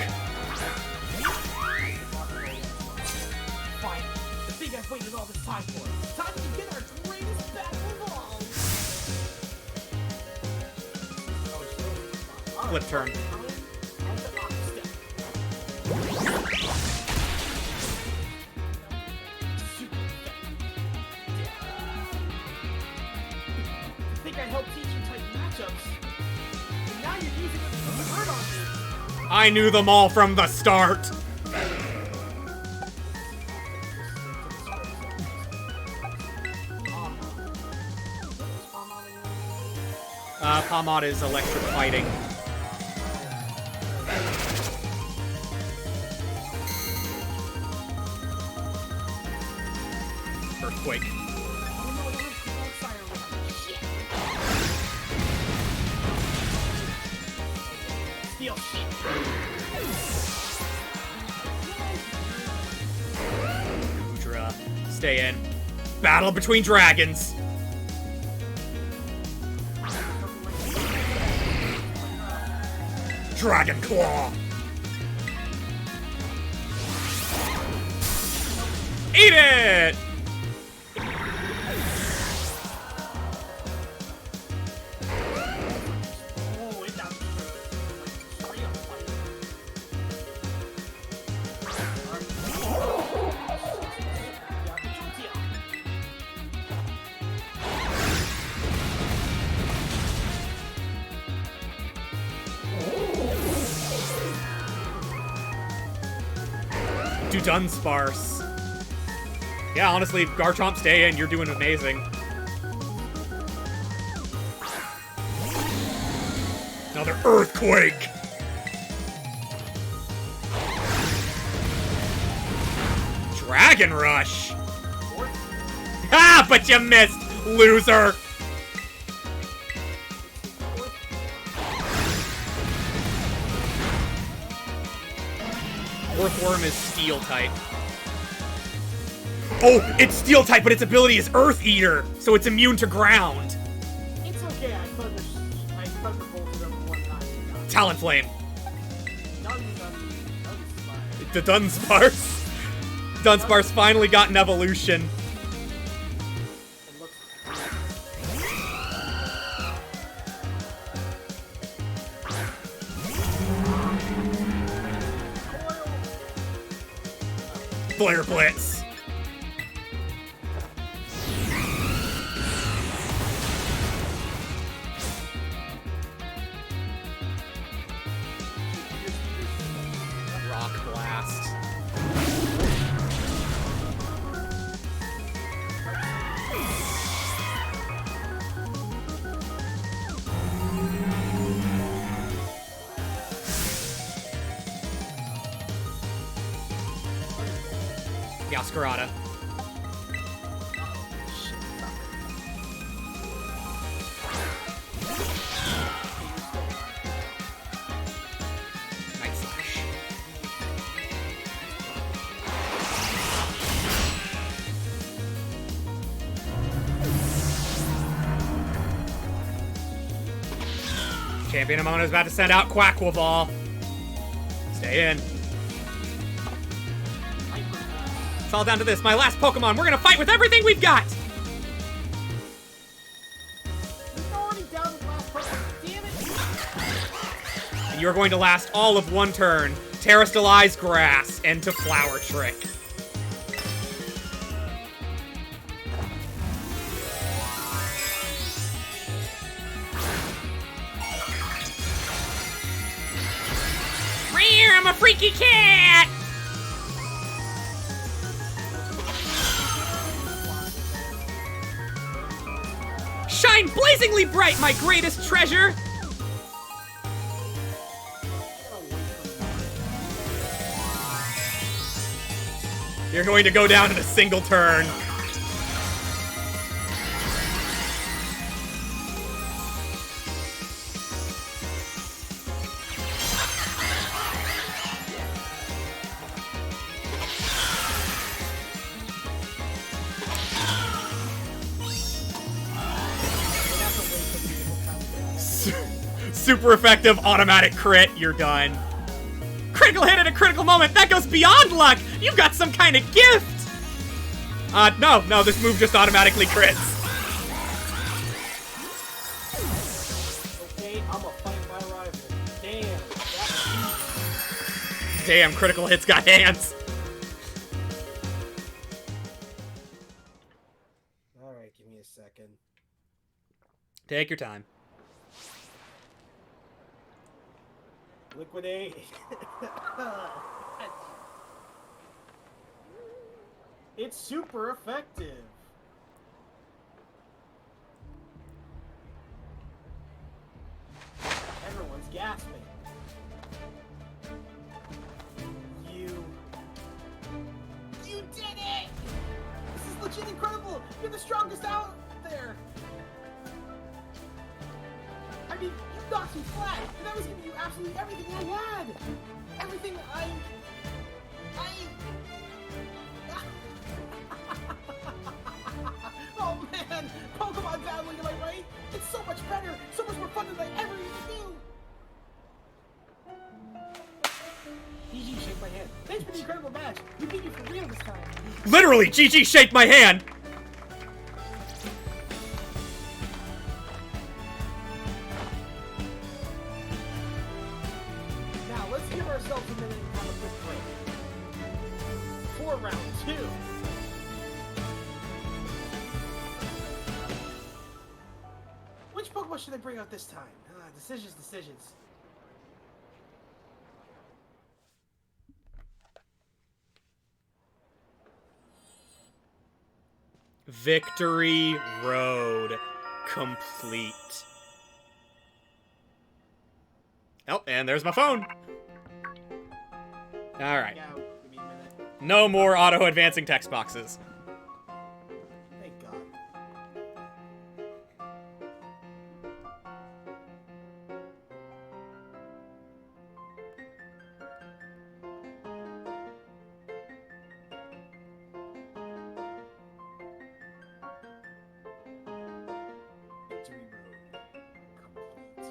Fine, the thing I've waited all this time for. Time to begin our greatest battle of all. Flip turn. I helped teach you type matchups, and now you're using them to hurt on me. I knew them all from the start. Palmod is electric fighting. Earthquake. Goodra. Stay in. Battle between dragons. Dragon Claw. Eat it! Dunsparce. Yeah, honestly, Garchomp, stay in. You're doing amazing. Another Earthquake! Dragon Rush! Ah, but you missed, loser! Earthworm is Steel type. Oh, it's Steel type, but its ability is Earth Eater, so it's immune to ground. It's okay, I thunderbolted him one time. Talonflame. Dunsparce. The Dunsparce. Dunsparce finally got an evolution. It looks Flare Blitz! Rock Blast. Yaskarada. Night Slash. Champion Amona is about to send out Quackleval. Stay in. It's all down to this. My last Pokemon. We're gonna fight with everything we've got! He's already down with last Pokemon. Damn it! And you're going to last all of one turn. Terrastalize Grass into Flower Trick. I'm a freaky cat! Shine blazingly bright, my greatest treasure! You're going to go down in a single turn. Super effective automatic crit, you're done. Critical hit at a critical moment, that goes beyond luck! You've got some kind of gift! No, this move just automatically crits. Okay, I'ma fight my rival. Damn. Damn, critical hits got hands. Alright, give me a second. Take your time. Liquidate. It's super effective. Everyone's gasping. You did it! This is legit incredible! You're the strongest out there! I mean, you knocked me flat, and I was giving you absolutely everything I had! Everything Oh man! Pokemon battling, am I right? It's so much better! So much more fun than I ever even knew! GG, shake my hand. Thanks for the incredible match! You beat me for real this time! Literally, GG shake my hand! Now, let's give ourselves a minute and have a quick break. For round 2. Which Pokemon should I bring out this time? Decisions. Victory Road complete. Oh, and there's my phone. Alright. Yeah, give me a minute. No more auto-advancing text boxes. Thank God. Victory Road complete.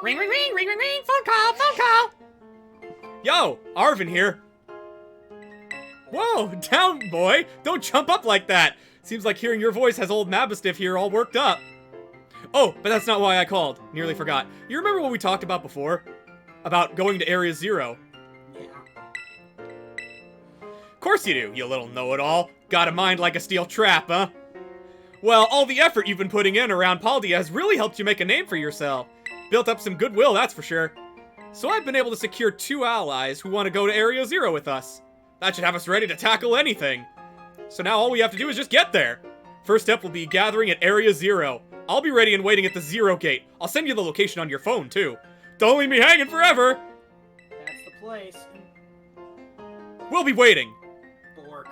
Ring, ring, ring, ring, ring, ring, phone call! Yo, Arvin here. Whoa, down, boy. Don't jump up like that. Seems like hearing your voice has old Mabastiff here all worked up. Oh, but that's not why I called. Nearly forgot. You remember what we talked about before? About going to Area Zero? Yeah. Of course you do, you little know-it-all. Got a mind like a steel trap, huh? Well, all the effort you've been putting in around Paldea has really helped you make a name for yourself. Built up some goodwill, that's for sure. So I've been able to secure 2 allies who want to go to Area Zero with us. That should have us ready to tackle anything. So now all we have to do is just get there. First step will be gathering at Area Zero. I'll be ready and waiting at the Zero Gate. I'll send you the location on your phone, too. Don't leave me hanging forever! That's the place. We'll be waiting. Bork.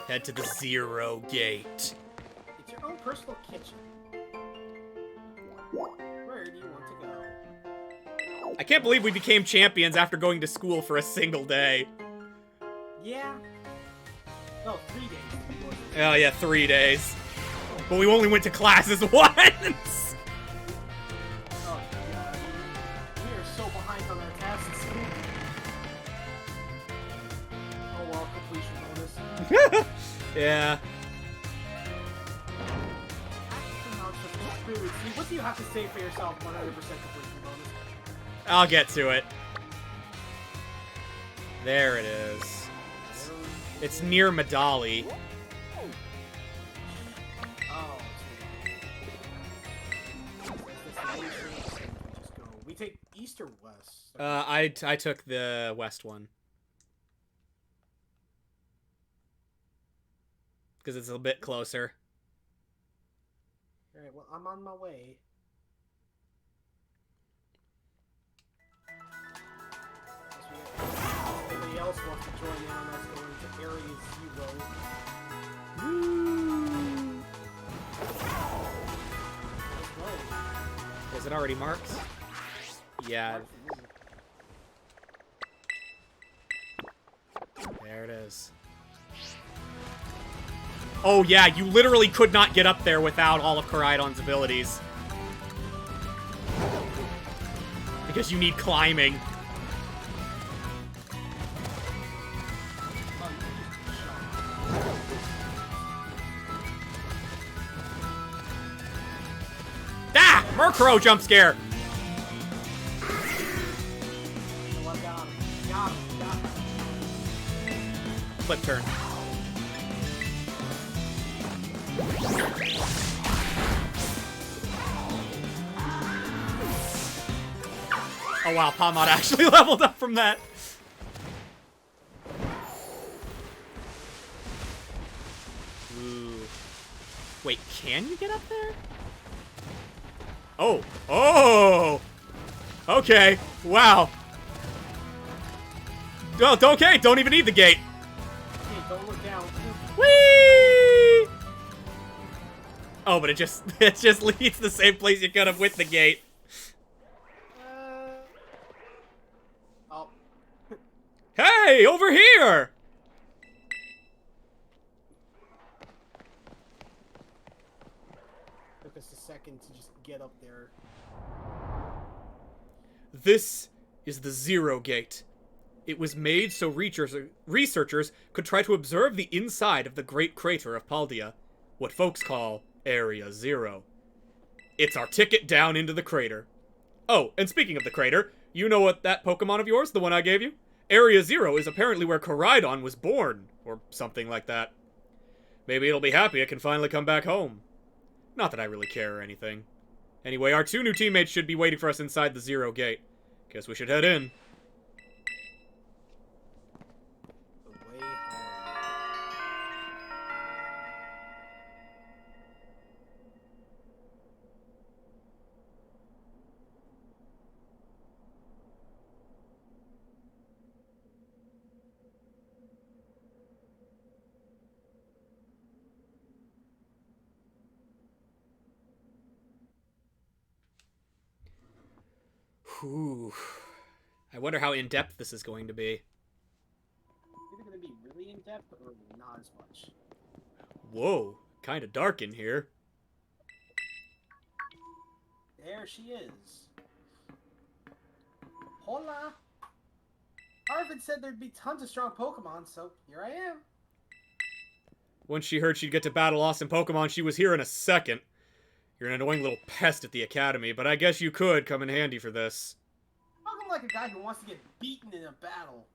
Head to the Zero Gate. It's your own personal kitchen. Where do you want to go? I can't believe we became champions after going to school for a single day. Yeah. No, 3 days. Oh yeah, 3 days. But we only went to classes once! Oh, God. We are so behind on our tests. Oh, well, completion bonus. Yeah. What do you have to say for yourself 100% completion bonus? I'll get to it. There it is. It's near Medali. Oh, just go. We take east or west? I took the west one. Because it's a bit closer. Alright, well, I'm on my way. Anybody else wants to join in on us going to Area Zero? Woo! Let's go. Is it already marked? Yeah. There it is. Oh yeah, you literally could not get up there without all of Koraidon's abilities. Because you need climbing. Ah! Murkrow jump scare! Flip turn. Oh wow, Pawmot actually leveled up from that. Ooh. Wait, can you get up there? Oh. Oh! Okay. Wow. Oh, okay, don't even need the gate. Hey, don't look down. Whee! Oh, but it just leads to the same place you could have with the gate. Oh. Hey, over here! Took us a second to just get up there. This is the Zero Gate. It was made so researchers could try to observe the inside of the great crater of Paldea, what folks call Area Zero. It's our ticket down into the crater. Oh, and speaking of the crater, you know what that Pokemon of yours, the one I gave you? Area Zero is apparently where Koraidon was born, or something like that. Maybe it'll be happy it can finally come back home. Not that I really care or anything. Anyway, our 2 new teammates should be waiting for us inside the Zero Gate. Guess we should head in. The way home. Whew. I wonder how in-depth this is going to be. Is it going to be really in depth or not as much? Whoa, kinda dark in here. There she is. Hola! Arvid said there'd be tons of strong Pokemon, so here I am. Once she heard she'd get to battle awesome Pokemon, she was here in a second. You're an annoying little pest at the academy, but I guess you could come in handy for this. Talking like a guy who wants to get beaten in a battle.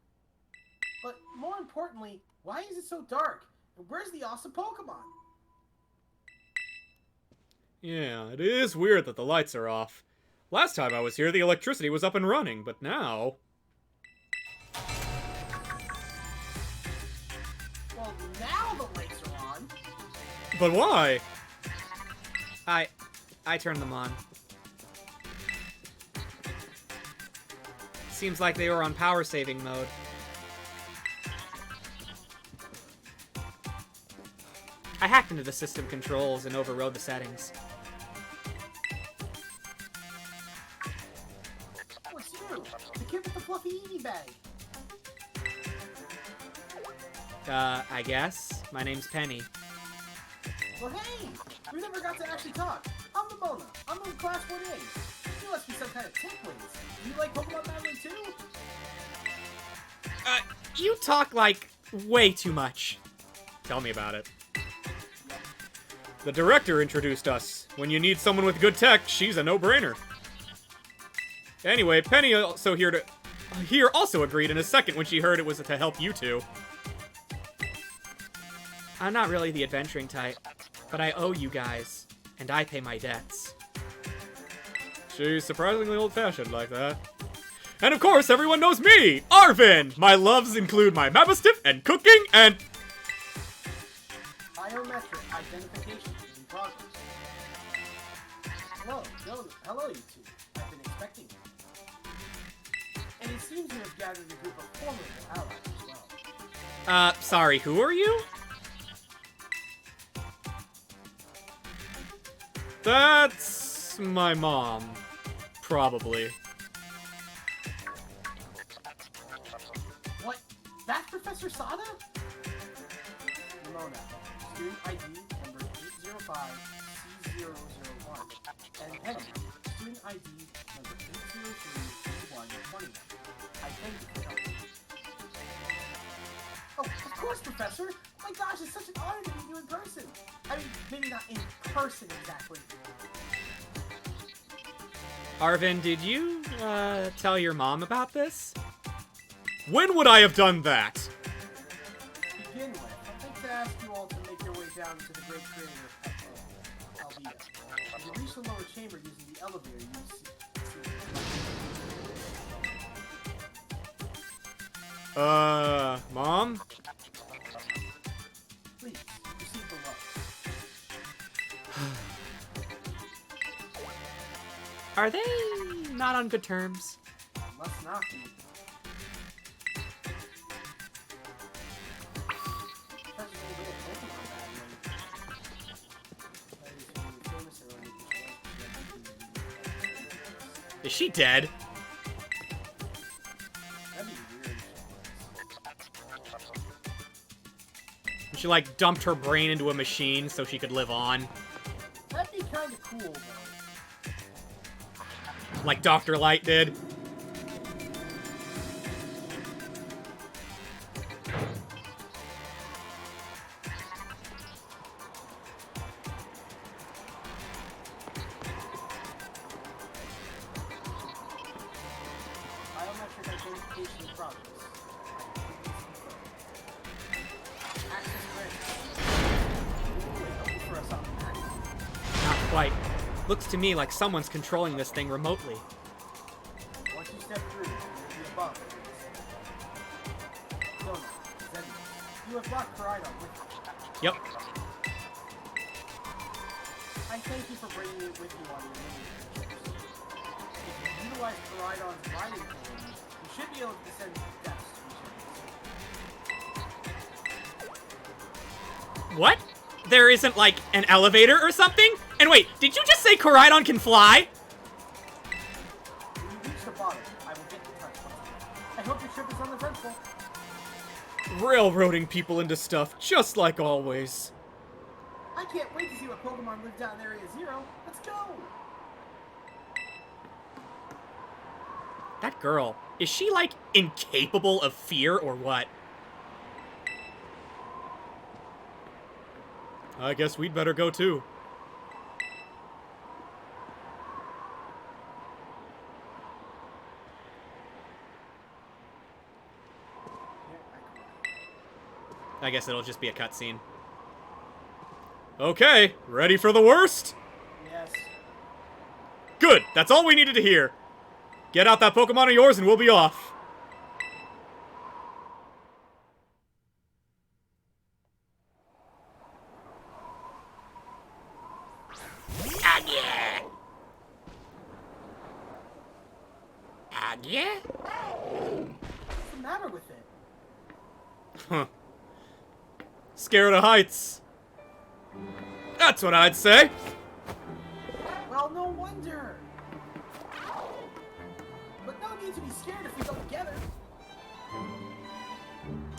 But more importantly, why is it so dark? And where's the awesome Pokemon? Yeah, it is weird that the lights are off. Last time I was here, the electricity was up and running, but now... Well, now the lights are on. But why? I turned them on. Seems like they were on power saving mode. I hacked into the system controls and overrode the settings. Oh, it's you! The kid with the fluffy Eevee bag! I guess. My name's Penny. Well, hey! We never got to actually talk. I'm Ramona. I'm in Class 1A. You must be some kind of ticklies. You like Pokemon battling too? You talk like way too much. Tell me about it. The director introduced us. When you need someone with good tech, she's a no-brainer. Anyway, Penny also also agreed in a second when she heard it was to help you two. I'm not really the adventuring type, but I owe you guys, and I pay my debts. She's surprisingly old-fashioned like that. And of course, everyone knows me, Arvin! My loves include my Mastiff and cooking and... Biometric identification is in progress. Hello, you two. I've been expecting you. And it seems you have gathered a group of formidable allies as well. Sorry, who are you? That's my mom. Probably. What? That's Professor Sada? Ramona, student ID number 805C001. And Penny, student ID number 8032121. I thank you for coming. Oh, of course, Professor! Oh my gosh, it's such an honor to meet you in person! I mean, maybe not in person exactly. Arvin, did you, tell your mom about this? When would I have done that? To begin with, I'd like to ask you all to make your way down to the great creator of Alvia. You can reach the lower chamber using the elevator you see. Mom? Please, proceed below. Are they not on good terms? Must not be. Is she dead? That'd be weird. She, like, dumped her brain into a machine so she could live on. That'd be kind of cool, though. Like Dr. Light did. Biometric identification in progress. Access granted. Looking for us on the map. Not quite. Looks to me like someone's controlling this thing remotely. Once you step through, you'll be above. Zona, Zebby, you have brought Koridon with you. Yep. I thank you for bringing it with you on your mini adventures. If you utilize Koridon's riding form, you should be able to descend to the depths to reach it. What? There isn't, like, an elevator or something? And wait, did you just say Koridon can fly? When you reach the bottom, I will get in touch with you. I hope your ship is uneventful. Railroading people into stuff, just like always. I can't wait to see what Pokemon live down in Area Zero. Let's go! That girl, is she, like, incapable of fear or what? I guess we'd better go too. I guess it'll just be a cutscene. Okay, ready for the worst? Yes. Good, that's all we needed to hear. Get out that Pokemon of yours and we'll be off. What's the matter with it? Huh. Scared of heights. That's what I'd say. Well, no wonder. But no need to be scared if we go together.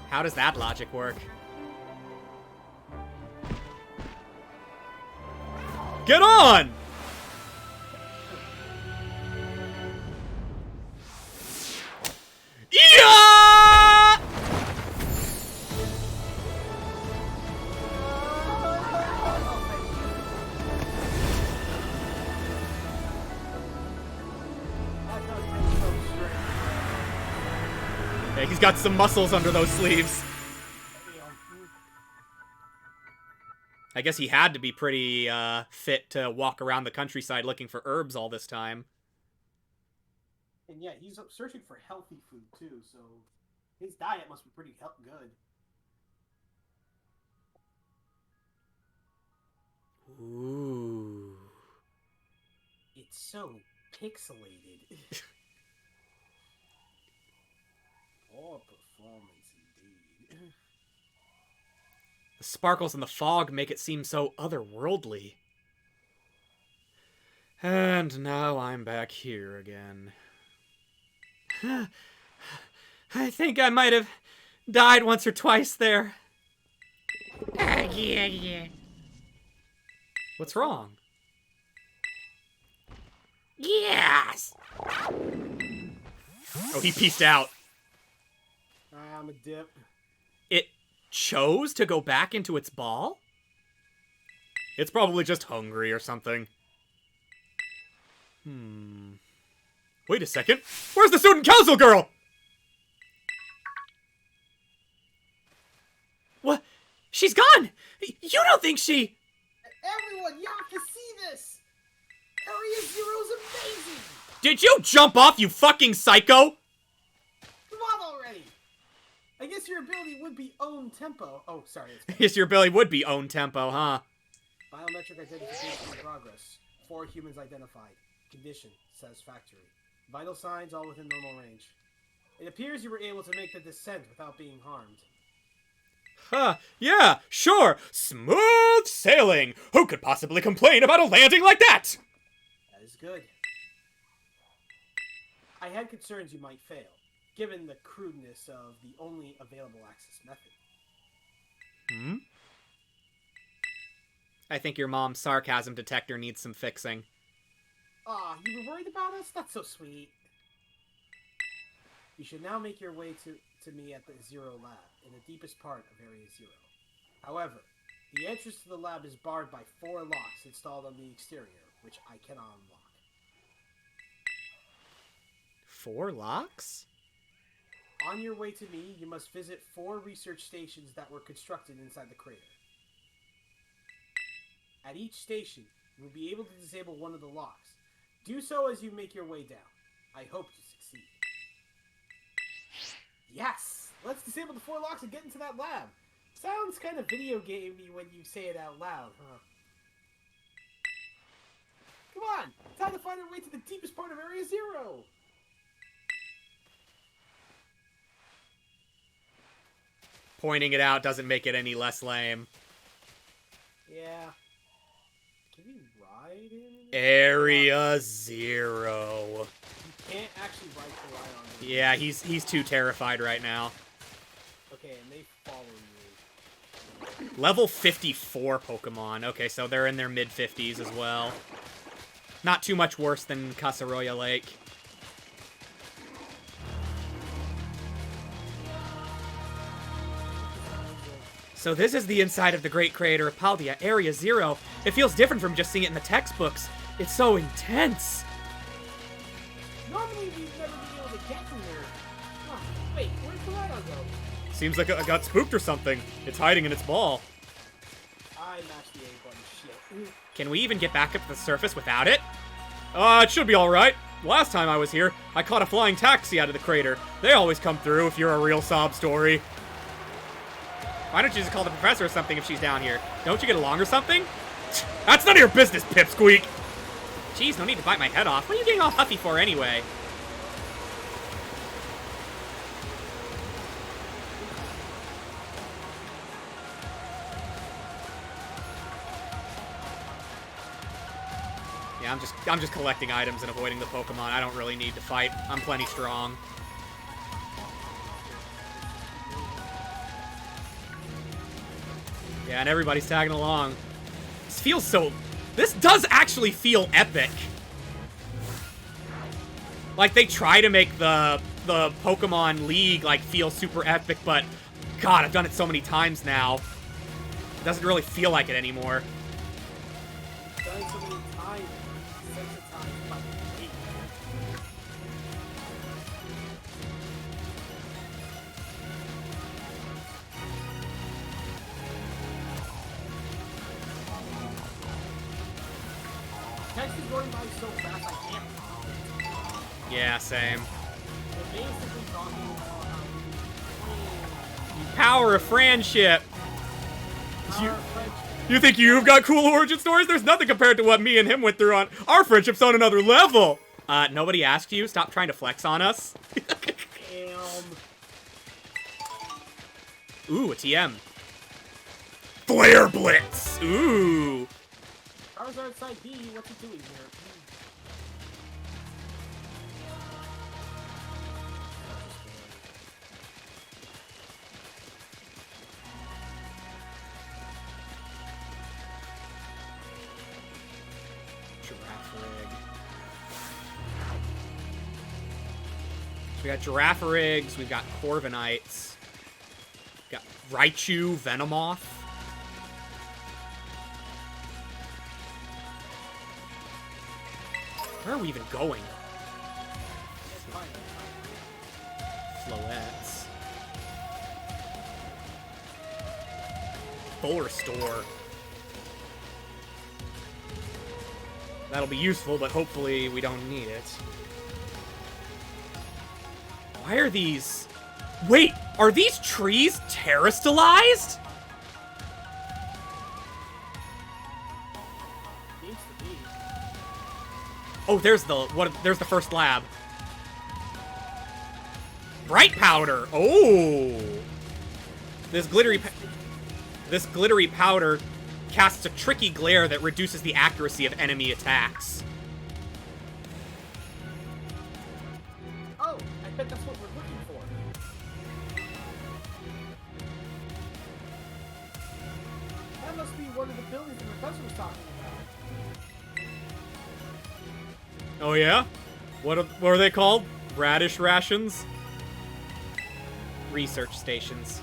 How does that logic work? Get on! Yeah! Yeah, he's got some muscles under those sleeves. I guess he had to be pretty fit to walk around the countryside looking for herbs all this time. And yeah, he's searching for healthy food too, so his diet must be pretty good. Ooh. It's so pixelated. Poor performance indeed. The sparkles in the fog make it seem so otherworldly. And now I'm back here again. I think I might have died once or twice there. What's wrong? Yes! Oh, he pieced out. I'm a dip. It chose to go back into its ball? It's probably just hungry or something. Wait a second. Where's the student council girl? What? She's gone! You don't think she... Everyone, you have to see this! Area Zero's amazing! Did you jump off, you fucking psycho? Come on already! I guess your ability would be own tempo. Oh, sorry. Yes, your ability would be own tempo, huh? Biometric identification in progress. 4 humans identified. Condition, satisfactory. Vital signs all within normal range. It appears you were able to make the descent without being harmed. Huh, yeah, sure. Smooth sailing. Who could possibly complain about a landing like that? That is good. I had concerns you might fail, given the crudeness of the only available access method. I think your mom's sarcasm detector needs some fixing. Aw, you were worried about us? That's so sweet. You should now make your way to me at the Zero Lab, in the deepest part of Area Zero. However, the entrance to the lab is barred by 4 locks installed on the exterior, which I cannot unlock. 4 locks? On your way to me, you must visit 4 research stations that were constructed inside the crater. At each station, you will be able to disable one of the locks. Do so as you make your way down. I hope to succeed. Yes! Let's disable the 4 locks and get into that lab. Sounds kind of video gamey when you say it out loud, huh? Come on! Time to find our way to the deepest part of Area Zero! Pointing it out doesn't make it any less lame. Yeah. Can you ride in? Area Zero. You can't actually ride on it. Yeah, he's too terrified right now. Okay, and they follow you. Level 54 Pokemon. Okay, so they're in their mid-50s as well. Not too much worse than Casaroya Lake. So this is the inside of the Great Crater of Paldea, Area Zero. It feels different from just seeing it in the textbooks. It's so intense. Normally we'd never be able to get from there. Huh. Wait, where'd Koraidon go? Seems like I got spooked or something. It's hiding in its ball. I mashed the A button. Shit. Can we even get back up to the surface without it? It should be alright. Last time I was here, I caught a flying taxi out of the crater. They always come through if you're a real sob story. Why don't you just call the professor or something if she's down here? Don't you get along or something? That's none of your business, Pipsqueak! Jeez, no need to bite my head off. What are you getting all huffy for anyway? Yeah, I'm just collecting items and avoiding the Pokemon. I don't really need to fight. I'm plenty strong. Yeah, and everybody's tagging along. This feels so... This does actually feel epic. Like, they try to make the Pokemon League, like, feel super epic, but... God, I've done it so many times now. It doesn't really feel like it anymore. Done it so many times. Sensitized by hate. Text is going by so fast I can't follow it. Yeah, same. They're basically talking about how Power of friendship. our friendship. You think you've got cool origin stories? There's nothing compared to what me and him went through on... Our friendship's on another level! Nobody asked you. Stop trying to flex on us. Ooh, a TM. Flare Blitz! Ooh. Charizard side B, what's it doing here? So we got Giraffarigs, we've got Corviknights, we've got Raichu, Venomoth. Where are we even going? Floettes. Fuller Store. That'll be useful, but hopefully we don't need it. Why are these... Wait, are these trees terrestrialized? Seems to be. Oh, there's the first lab. Bright powder. Oh. This glittery powder casts a tricky glare that reduces the accuracy of enemy attacks. Oh, I bet that's what we're looking for. That must be one of the buildings the professor was talking about. Oh yeah? What are they called? Radish rations? Research stations.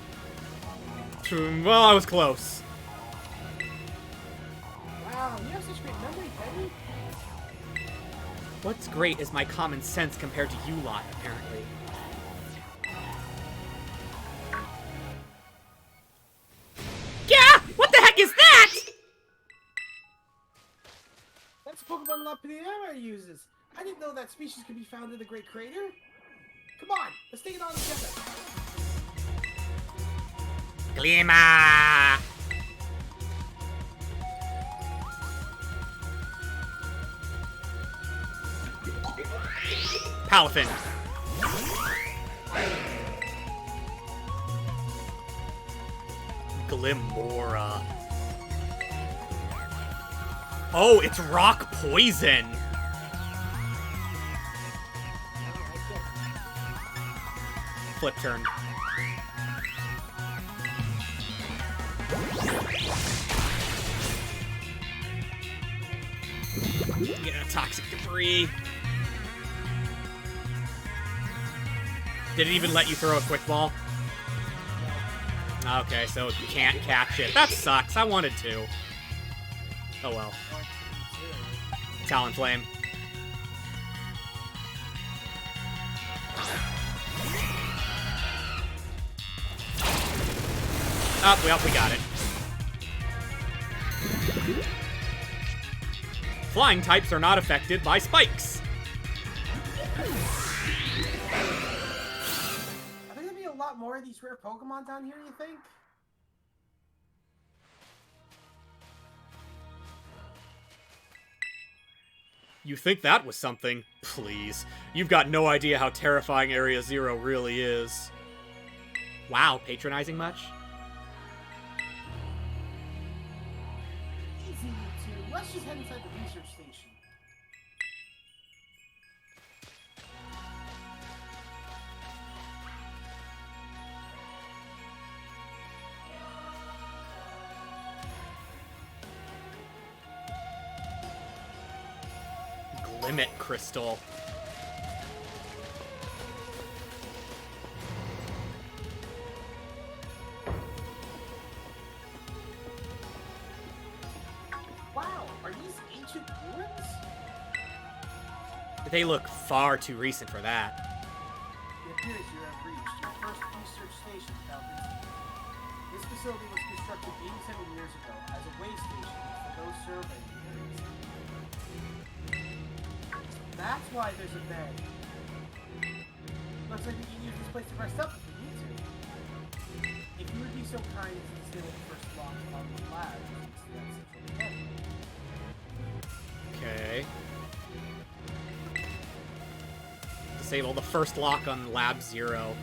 Well, I was close. Wow, you have such great memory, Penny. What's great is my common sense compared to you lot, apparently. Yeah! What the heck is that? That's Pokemon La Piedra uses. I didn't know that species could be found in the Great Crater. Come on, let's take it on together. Glimmer! Palafin. Glimmora. Oh, it's rock poison. Flip turn. Get a toxic debris. Did it even let you throw a quick ball? Okay, so you can't catch it. That sucks. I wanted to. Oh well. Talonflame. Oh, well, we got it. Flying types are not affected by spikes. Are there gonna be a lot more of these rare Pokemon down here, you think? You think that was something? Please. You've got no idea how terrifying Area Zero really is. Wow, patronizing much? Easy, you two. Let's just head inside the research station. Glimmet Crystal. Wow, are these ancient ruins? They look far too recent for that. It appears you have reached your first research station, Falcons. This facility was constructed 87 years ago as a way station for those surveying areas. That's why there's a bed. Looks like we can use this place to rest up if we need to. If you would be so kind as to disable the first lock on the lab, you can see that central bed. Okay. Disable the first lock on Lab Zero.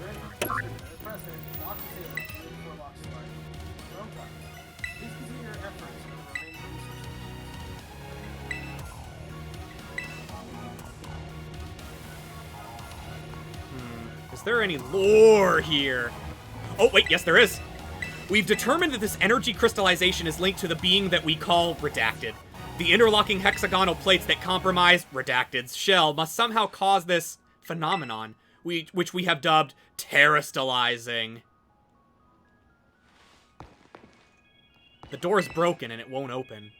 You're in the president. Lock disabled. Before lock start. Your own time. Please continue your efforts in the remaining research. Is there any lore here? Oh, wait, yes, there is. We've determined that this energy crystallization is linked to the being that we call Redacted. The interlocking hexagonal plates that compromise Redacted's shell must somehow cause this phenomenon, which we have dubbed terastallizing. The door's broken and it won't open.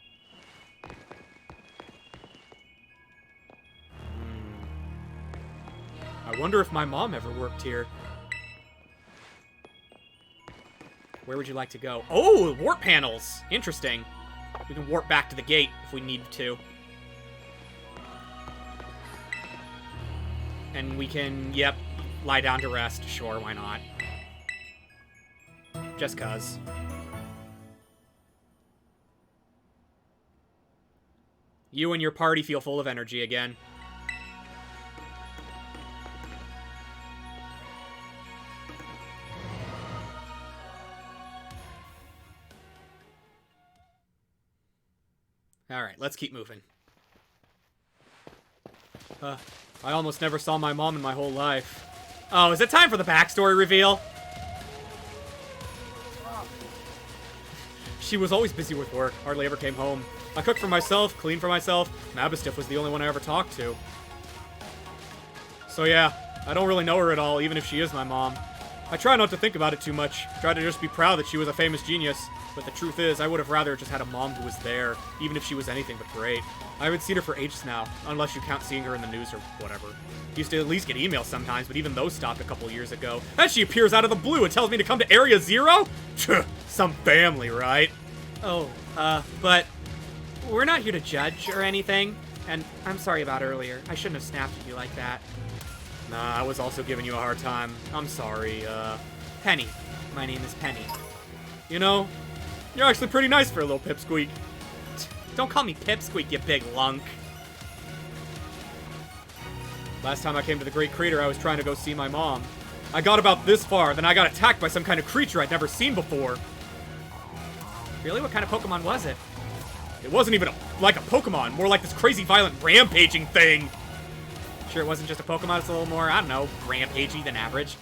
I wonder if my mom ever worked here. Where would you like to go? Oh, warp panels! Interesting. We can warp back to the gate if we need to. And we can, yep, lie down to rest. Sure, why not? Just cuz. You and your party feel full of energy again. Alright, let's keep moving. I almost never saw my mom in my whole life. Oh, is it time for the backstory reveal? She was always busy with work, hardly ever came home. I cooked for myself, cleaned for myself. Mabstiff was the only one I ever talked to. So yeah, I don't really know her at all, even if she is my mom. I try not to think about it too much. Try to just be proud that she was a famous genius. But the truth is, I would have rather just had a mom who was there, even if she was anything but great. I haven't seen her for ages now, unless you count seeing her in the news or whatever. Used to at least get emails sometimes, but even those stopped a couple years ago. And she appears out of the blue and tells me to come to Area Zero? Some family, right? Oh, but we're not here to judge or anything. And I'm sorry about earlier. I shouldn't have snapped at you like that. Nah, I was also giving you a hard time. I'm sorry, Penny. My name is Penny. You know, you're actually pretty nice for a little pipsqueak. Don't call me pipsqueak, you big lunk. Last time I came to the Great Crater, I was trying to go see my mom. I got about this far, then I got attacked by some kind of creature I'd never seen before. Really? What kind of Pokemon was it? It wasn't even like a Pokemon, more like this crazy violent rampaging thing. Sure it wasn't just a Pokemon, it's a little more, I don't know, rampagey than average.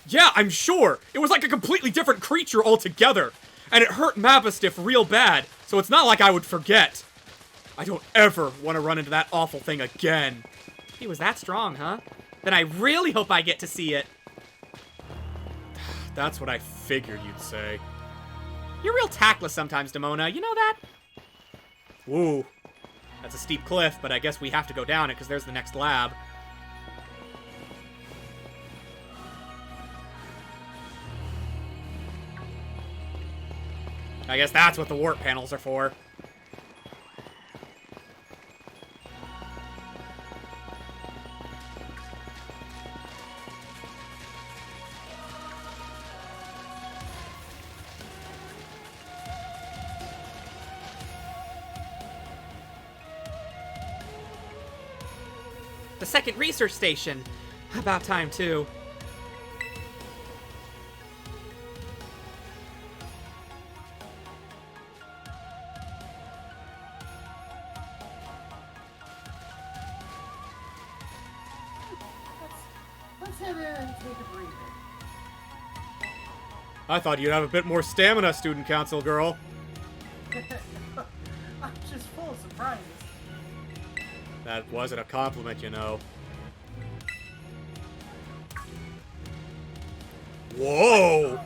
Yeah, I'm sure! It was like a completely different creature altogether! And it hurt Mabstiff real bad, so it's not like I would forget. I don't ever want to run into that awful thing again. He was that strong, huh? Then I really hope I get to see it. That's what I figured you'd say. You're real tactless sometimes, Demona. You know that? Woo. That's a steep cliff, but I guess we have to go down it because there's the next lab. I guess that's what the warp panels are for. The second research station. About time, too. Let's head in and take a breather. I thought you'd have a bit more stamina, student council girl. I'm just full of surprises. That wasn't a compliment, you know. Whoa!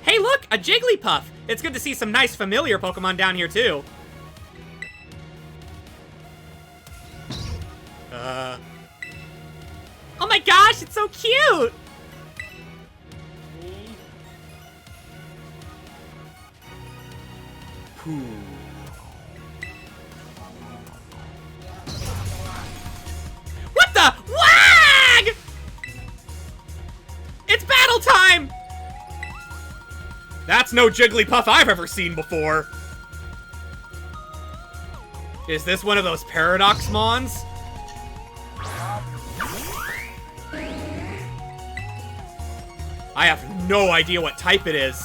Hey, look! A Jigglypuff! It's good to see some nice familiar Pokemon down here, too. Oh my gosh, it's so cute! Me? Pooh. What the? Wag! It's battle time! That's no Jigglypuff I've ever seen before. Is this one of those Paradox Mons? I have no idea what type it is.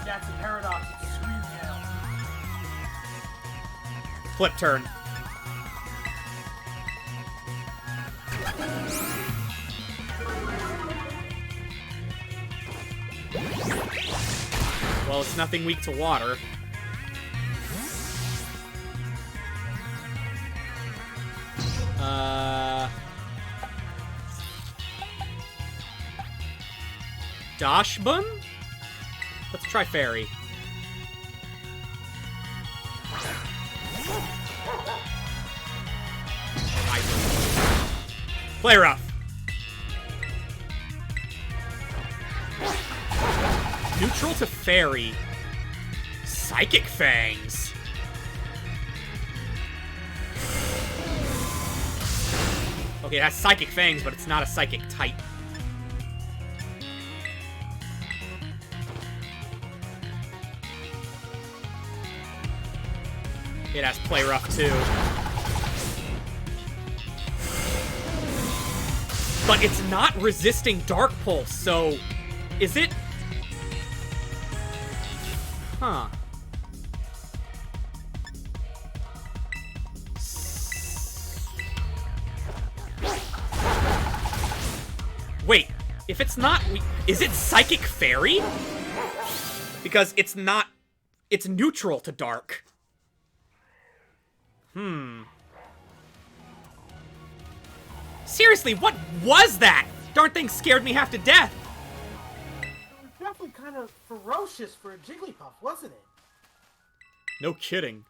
That's a paradox. It's a scream tail. Flip turn. Well, it's nothing weak to water. Dashbun? Let's try Fairy. Play rough. Neutral to Fairy. Psychic Fangs. Okay, it has Psychic Fangs, but it's not a Psychic type. It has Play Rough, too. But it's not resisting Dark Pulse, so... Is it... Huh. Wait, if it's not... Is it Psychic Fairy? Because it's not... It's neutral to Dark. Seriously, what was that? Darn thing scared me half to death. It was definitely kind of ferocious for a Jigglypuff, wasn't it? No kidding.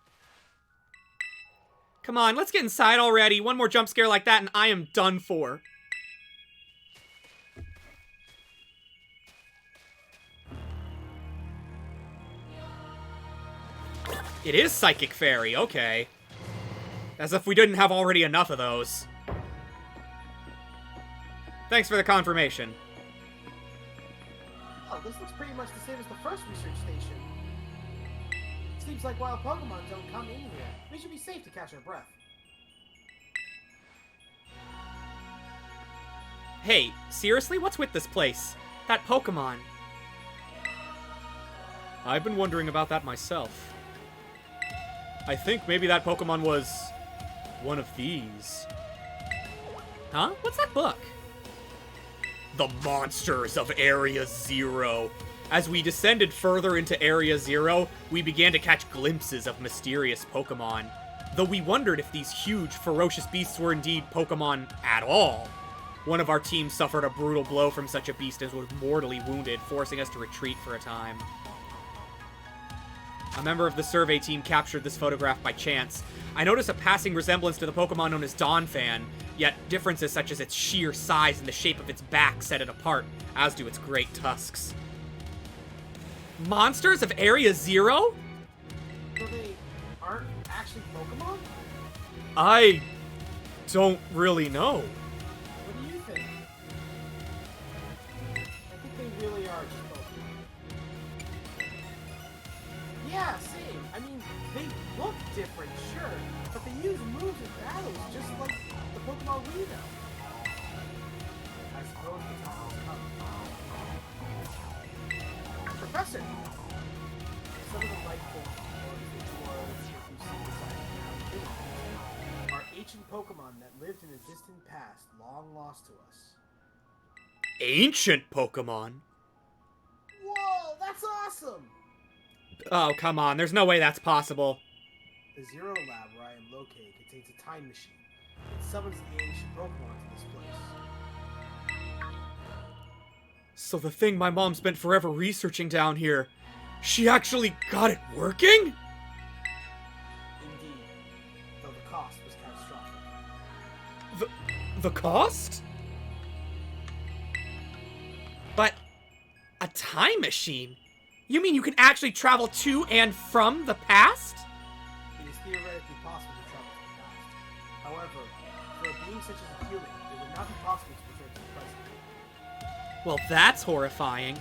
Come on, let's get inside already. One more jump scare like that and I am done for. It is Psychic Fairy, okay. As if we didn't have already enough of those. Thanks for the confirmation. Oh, this looks pretty much the same as the first research station. Seems like wild Pokemon don't come in here. We should be safe to catch our breath. Hey, seriously, what's with this place? That Pokemon. I've been wondering about that myself. I think maybe that Pokemon was one of these. Huh? What's that book? The monsters of Area Zero. As we descended further into Area Zero, we began to catch glimpses of mysterious Pokemon, though we wondered if these huge, ferocious beasts were indeed Pokemon at all. One of our team suffered a brutal blow from such a beast and was mortally wounded, forcing us to retreat for a time. A member of the survey team captured this photograph by chance. I noticed a passing resemblance to the Pokemon known as Donphan, yet differences such as its sheer size and the shape of its back set it apart, as do its great tusks. Monsters of Area Zero? So they aren't actually Pokemon? I don't really know. What do you think? I think they really are just Pokemon. Yeah, same. I mean, they look different, sure, but they use moves in battles just like the Pokemon we know. I suppose the time has come. Professor! Some of the light forms are ancient Pokemon that lived in a distant past, long lost to us. Ancient Pokemon? Whoa, that's awesome! Oh, come on. There's no way that's possible. The Zero Lab where I am located contains a time machine. It summons the ancient Pokemon to this place. So the thing my mom spent forever researching down here, she actually got it working? Indeed, though the cost was catastrophic. The cost? But a time machine? You mean you can actually travel to and from the past? It is theoretically possible to travel to the past. However, for a being such as a human, it would not be possible to return to the present. Well, that's horrifying.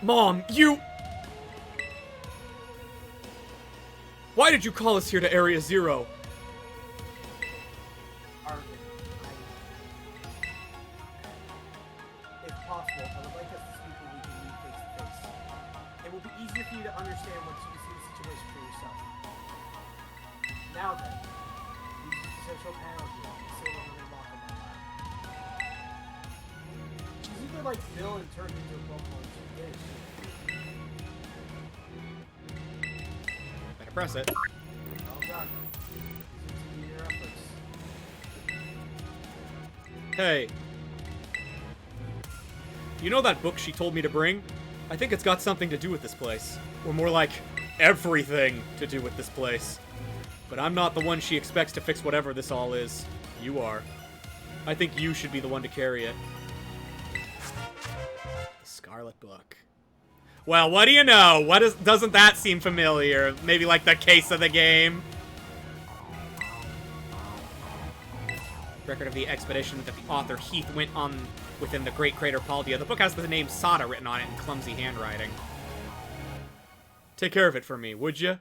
Mom, you... Why did you call us here to Area Zero? Arvin, if possible, I would like us to speak when we can meet face to face. It will be easier for you to understand once you can see the situation for yourself. Now then, use the central panel here and seal another lock on my lab. She's either like Bill and turned into a Pokemon or she did. Better press it. Well done. Continue your efforts. Hey. You know that book she told me to bring? I think it's got something to do with this place. Or more like, everything to do with this place. But I'm not the one she expects to fix whatever this all is. You are. I think you should be the one to carry it. The Scarlet Book. Well, what do you know? Doesn't that seem familiar? Maybe like the case of the game? Record of the expedition that the author Heath went on within the Great Crater Paldea. The book has the name Sada written on it in clumsy handwriting. Take care of it for me, would you?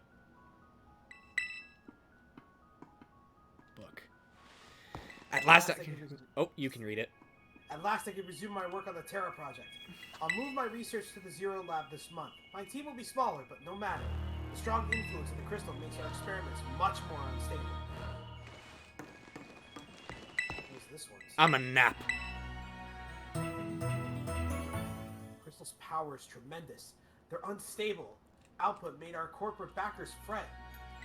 Book. At last Oh, you can read it. At last I can resume my work on the Terra project. I'll move my research to the Zero Lab this month. My team will be smaller, but no matter. The strong influence of the crystal makes our experiments much more unstable. What is this one? I'm a nap. Crystal's power is tremendous. They're unstable. Output made our corporate backers fret.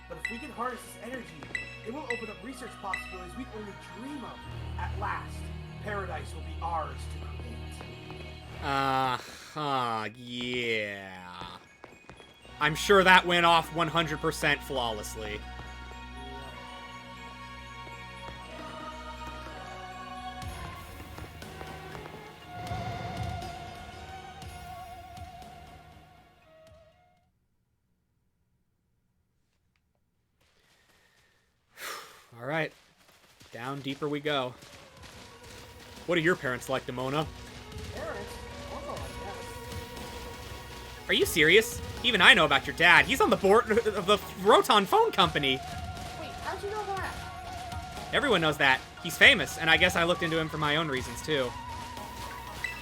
But if we can harness this energy, it will open up research possibilities we only dream of. At last, paradise will be ours to create. Yeah. I'm sure that went off 100% flawlessly. All right. Down deeper we go. What are your parents like, Demona? Parents? Also like that. Are you serious? Even I know about your dad. He's on the board of the Roton Phone Company. Wait, how'd you know that? Everyone knows that. He's famous, and I guess I looked into him for my own reasons, too.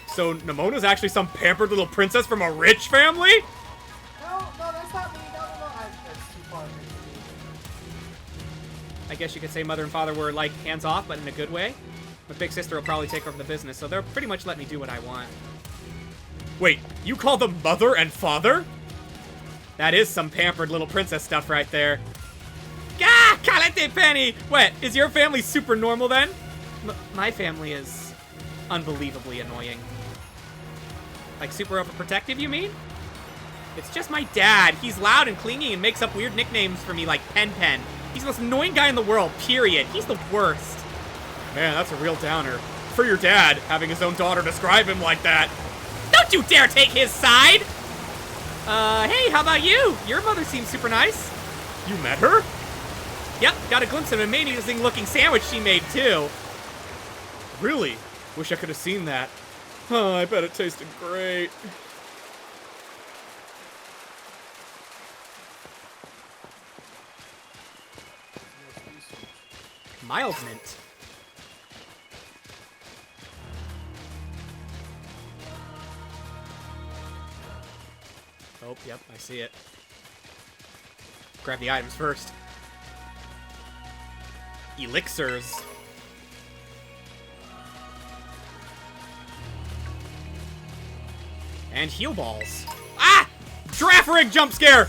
So, Nemona's actually some pampered little princess from a rich family? No, that's not me. No. That's too far. I guess you could say mother and father were, like, hands-off, but in a good way. My big sister will probably take over the business, so they'll pretty much let me do what I want. Wait, you call them mother and father? That is some pampered little princess stuff right there. Gah! Calete Penny! What, is your family super normal then? My family is unbelievably annoying. Like, super overprotective, you mean? It's just my dad. He's loud and clingy and makes up weird nicknames for me, like Pen Pen. He's the most annoying guy in the world, period. He's the worst. Man, that's a real downer. For your dad, having his own daughter describe him like that. Don't you dare take his side! Hey, how about you? Your mother seems super nice. You met her? Yep, got a glimpse of an amazing-looking sandwich she made, too. Really? Wish I could have seen that. Oh, I bet it tasted great. Mild mint. Oh, yep, I see it. Grab the items first. Elixirs. And heal balls. Ah! Giraffe rig jump scare!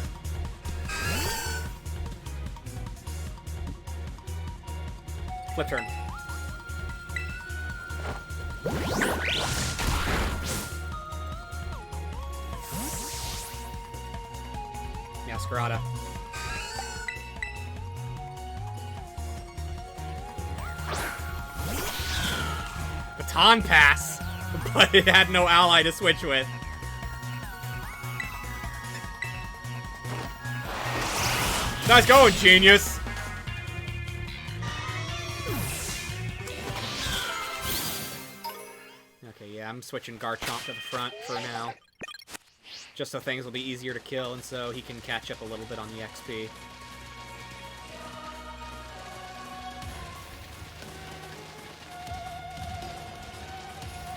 Flip turn. Masquerada. Baton pass, but it had no ally to switch with. Nice going, genius. Okay, yeah, I'm switching Garchomp to the front for now. Just so things will be easier to kill, and so he can catch up a little bit on the XP.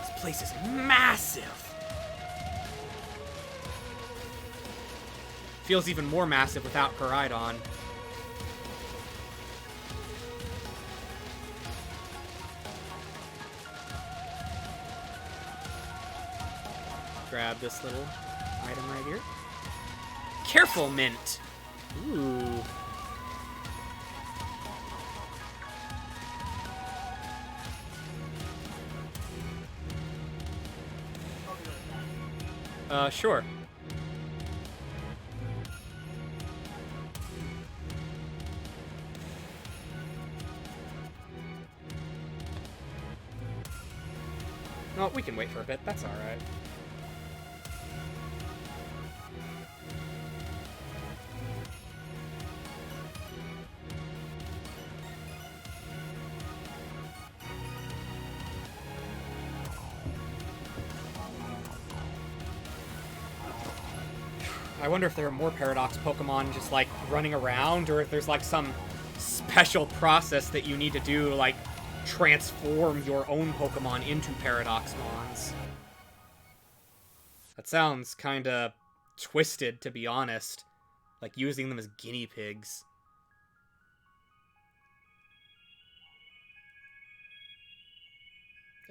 This place is massive! Feels even more massive without Koraidon. Grab this little item right here. Careful mint. Ooh. Sure. No, we can wait for a bit. That's all right. I wonder if there are more Paradox Pokemon just, like, running around, or if there's, like, some special process that you need to do to, like, transform your own Pokemon into Paradox Mons. That sounds kinda twisted, to be honest. Like, using them as guinea pigs.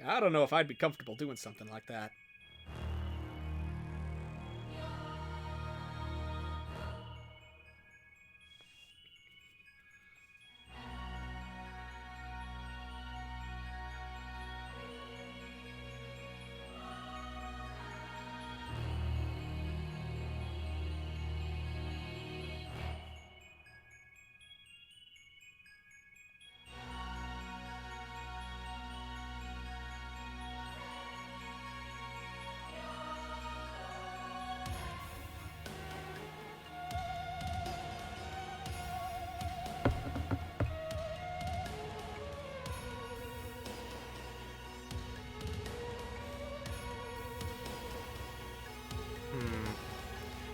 I don't know if I'd be comfortable doing something like that.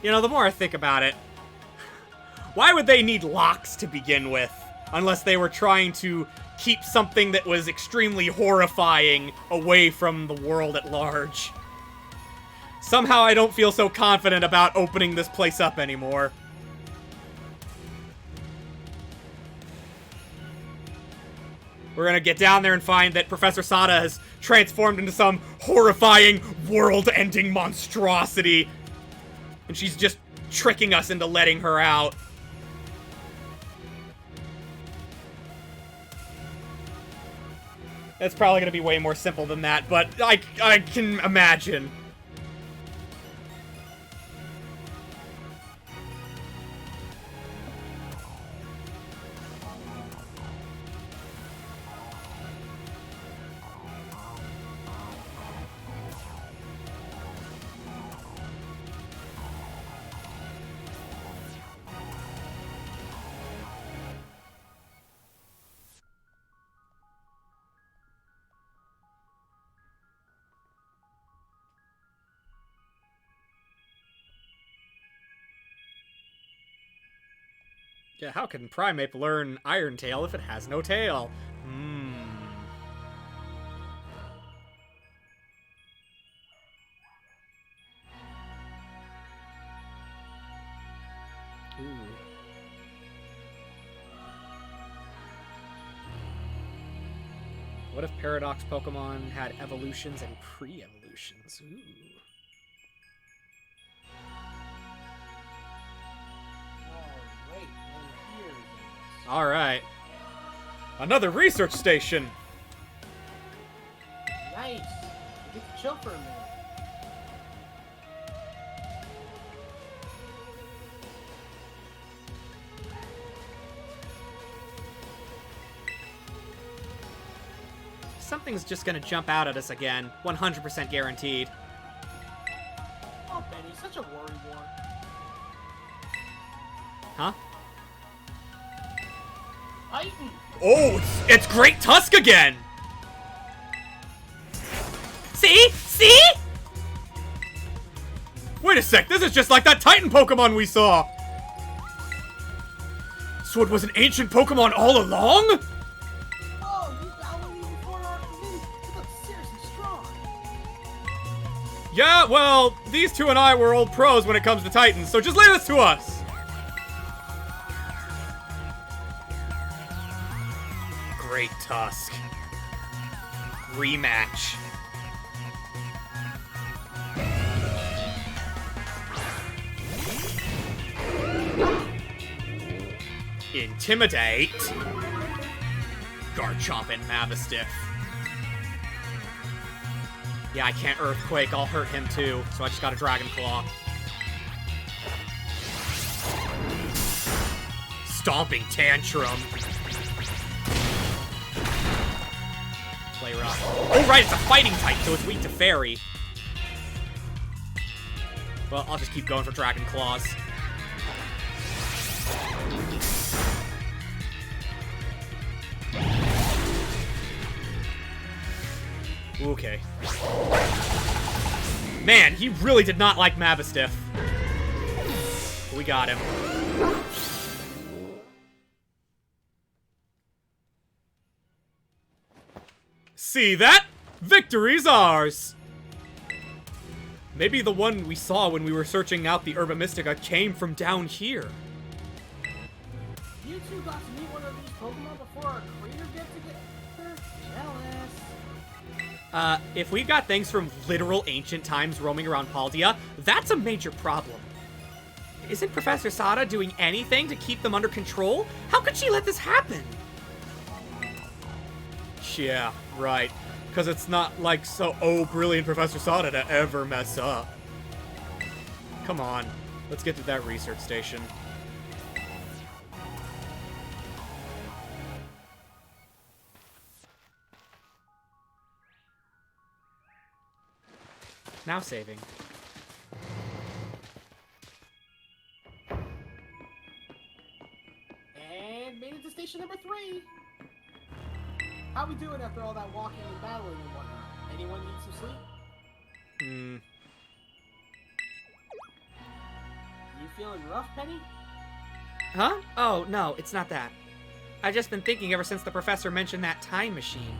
You know, the more I think about it, why would they need locks to begin with? Unless they were trying to keep something that was extremely horrifying away from the world at large. Somehow I don't feel so confident about opening this place up anymore. We're gonna get down there and find that Professor Sada has transformed into some horrifying, world-ending monstrosity. And she's just tricking us into letting her out. It's probably gonna be way more simple than that, but I can imagine. Yeah, how can Primeape learn Iron Tail if it has no tail? Ooh. What if Paradox Pokemon had evolutions and pre-evolutions? Ooh. Alright. Another research station! Nice. You get to chill for a minute. Something's just gonna jump out at us again. 100% guaranteed. Oh, Benny, such a worrywart. Huh? Titan! Oh, it's Great Tusk again! See? See? Wait a sec, this is just like that Titan Pokemon we saw! So it was an ancient Pokemon all along? Oh, you battled me before our move. You look seriously strong. Yeah, well, these two and I were old pros when it comes to Titans, so just leave this to us! Great Tusk. Rematch. Intimidate. Garchomp and Mavistiff. Yeah, I can't Earthquake. I'll hurt him too, so I just got a Dragon Claw. Stomping Tantrum. Play rough. Oh, right, it's a fighting type, so it's weak to Fairy. Well, I'll just keep going for Dragon Claws. Okay. Man, he really did not like Mavistiff. We got him. See that? Victory's ours! Maybe the one we saw when we were searching out the Herba Mystica came from down here. You two got to meet one of these Pokemon before our creator get-together? Jealous. If we got things from literal ancient times roaming around Paldea, that's a major problem. Isn't Professor Sada doing anything to keep them under control? How could she let this happen? Yeah, right. Because it's not like brilliant Professor Sada to ever mess up. Come on, let's get to that research station. Now saving. And made it to station number 3. How we doing after all that walking and battling and whatnot? Anyone need some sleep? You feeling rough, Penny? Huh? Oh, no, it's not that. I've just been thinking ever since the professor mentioned that time machine.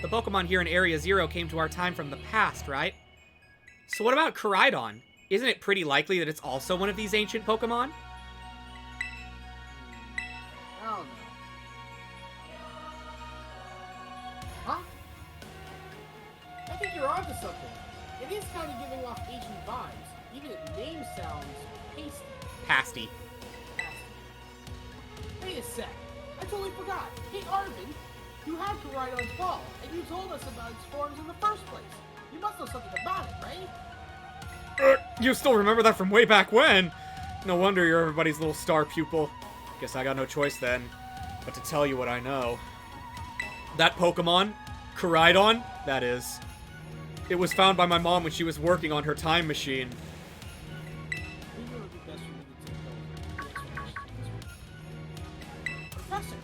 The Pokemon here in Area Zero came to our time from the past, right? So what about Koraidon? Isn't it pretty likely that it's also one of these ancient Pokemon? I don't know. Huh? I think you're onto something. It is kind of giving off ancient vibes. Even its name sounds pasty. Pasty. Wait a sec. I totally forgot. Hey, Arvin. You had Koraidon's ball, and you told us about its forms in the first place. You must know something about it, right? You still remember that from way back when? No wonder you're everybody's little star pupil. Guess I got no choice then, but to tell you what I know. That Pokemon, Koraidon, that is, it was found by my mom when she was working on her time machine. Professor,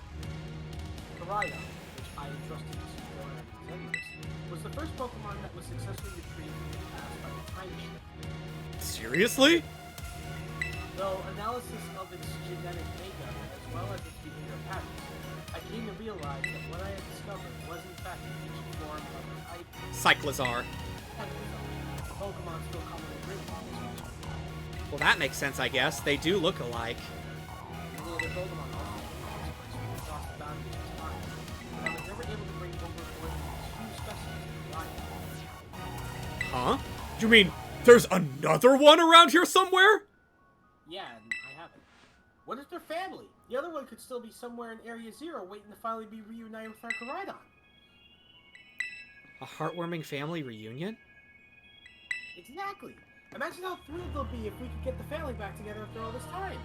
Koraidon, which I entrusted to Superior Representatives, was the first Pokemon that was successfully retrieved from the past by the time machine. Seriously? Though analysis of its genetic makeup as well as its behavior patterns, I came to realize that what I had discovered was in fact the ancient form of an type Cyclizar. a Pokemon still commonly written on this region. Well, that makes sense, I guess. They do look alike. Although their Pokemon also across the boundaries of time, I was never able to bring over more than 2 specimens to the island. Huh? You mean there's another one around here somewhere? Yeah, and I haven't. What is their family? The other one could still be somewhere in Area Zero waiting to finally be reunited with our Koraidon. A heartwarming family reunion? Exactly. Imagine how thrilled they'll be if we could get the family back together after all this time.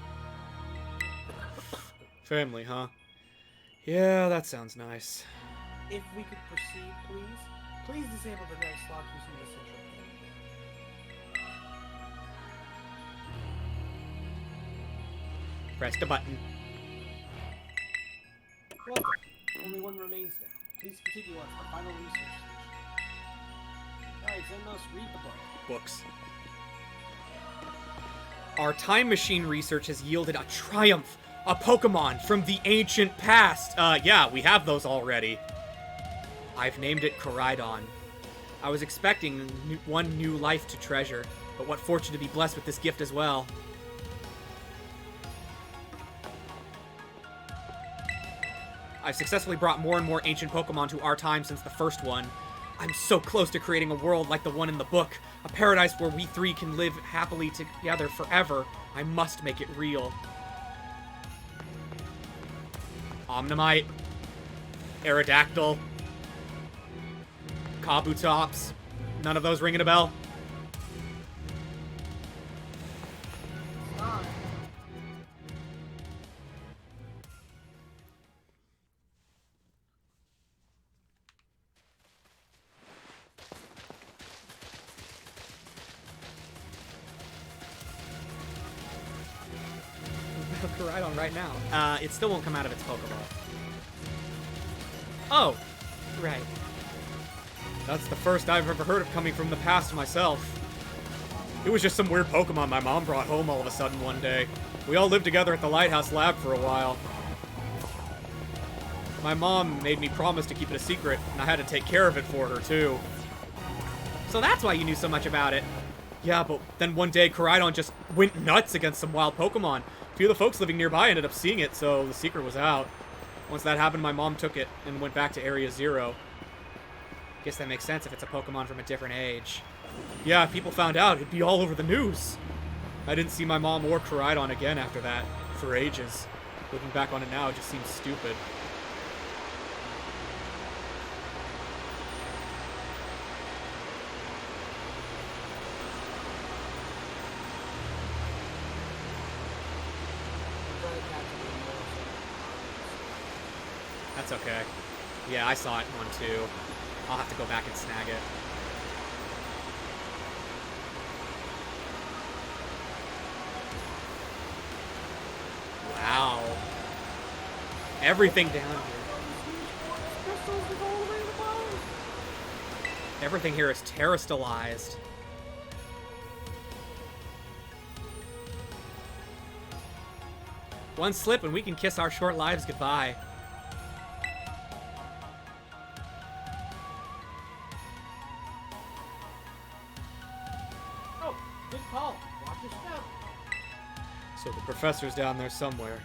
Family, huh? Yeah, that sounds nice. If we could proceed, please. Please disable the next lock using the central pin. Press the button. Well done. Only one remains now. Please continue on to the final research station. Alright, Zenmos, read the book. Books. Our time machine research has yielded a triumph! A Pokemon from the ancient past! Yeah, we have those already. I've named it Koraidon. I was expecting one new life to treasure, but what fortune to be blessed with this gift as well. I've successfully brought more and more ancient Pokemon to our time since the first one. I'm so close to creating a world like the one in the book, a paradise where we three can live happily together forever. I must make it real. Omnimite, Aerodactyl, Kabutops. None of those ringing a bell? Ah, Koraidon right now. It still won't come out of its Pokeball. Oh, right. That's the first I've ever heard of coming from the past myself. It was just some weird Pokemon my mom brought home all of a sudden one day. We all lived together at the Lighthouse Lab for a while. My mom made me promise to keep it a secret, and I had to take care of it for her, too. So that's why you knew so much about it. Yeah, but then one day Koraidon just went nuts against some wild Pokemon. A few of the folks living nearby ended up seeing it, so the secret was out. Once that happened, my mom took it and went back to Area Zero. Guess that makes sense if it's a Pokemon from a different age. Yeah, if people found out, it'd be all over the news. I didn't see my mom or Koraidon again after that, for ages. Looking back on it now, it just seems stupid. That's okay. Yeah, I saw it in one too. I'll have to go back and snag it. Wow. Everything down here. Everything here is terrestrialized. One slip and we can kiss our short lives goodbye. oh, good call. Watch your step. So the professor's down there somewhere,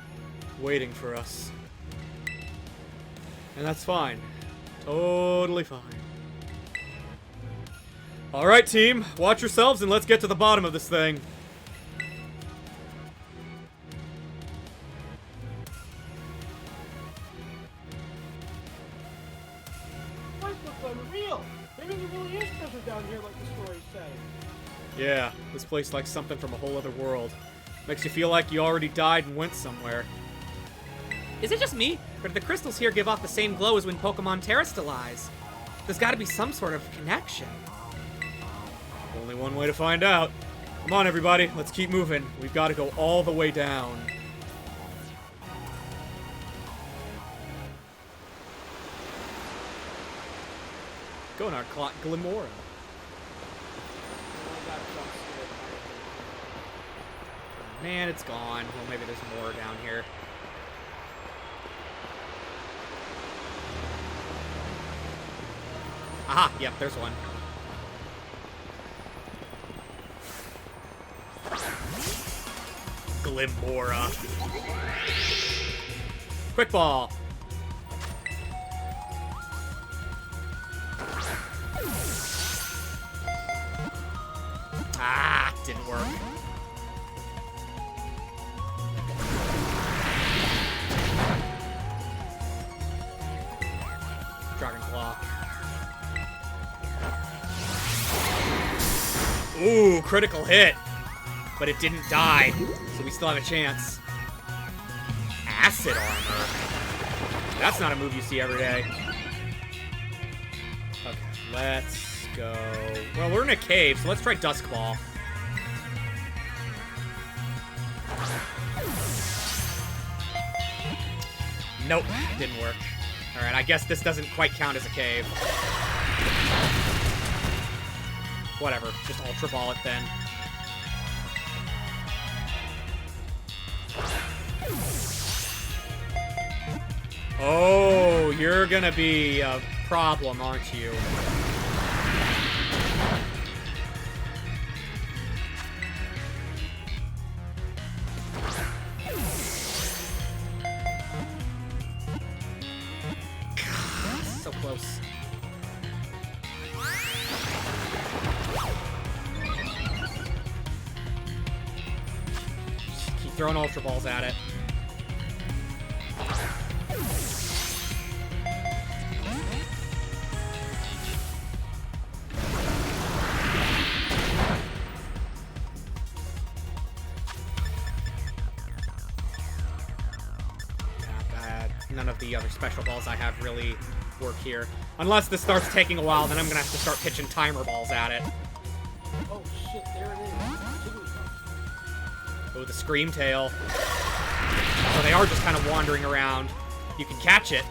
waiting for us. And that's fine. Totally fine. Alright, team. Watch yourselves and let's get to the bottom of this thing. Yeah, this place like something from a whole other world. Makes you feel like you already died and went somewhere. Is it just me, or do the crystals here give off the same glow as when Pokemon terrestrialize? There's gotta be some sort of connection. Only one way to find out. Come on, everybody, let's keep moving. We've got to go all the way down. Gonard Clock Glimora. Man, it's gone. Well, maybe there's more down here. Aha, yep, there's one. Glimora. Quick Ball. Ah, didn't work. Dragon Claw. Ooh, critical hit. But it didn't die, so we still have a chance. Acid Armor. That's not a move you see every day. Okay, let's go. Well, we're in a cave, so let's try Dusk Ball. Nope, didn't work. Alright, I guess this doesn't quite count as a cave. Whatever, just Ultra Ball it then. Oh, you're gonna be a problem, aren't you? So close. Just keep throwing Ultra Balls at it. None of the other special balls I have really work here. Unless this starts taking a while, then I'm gonna have to start pitching timer balls at it. Oh shit, there it is. Oh, the Scream Tail. So they are just kind of wandering around. You can catch it.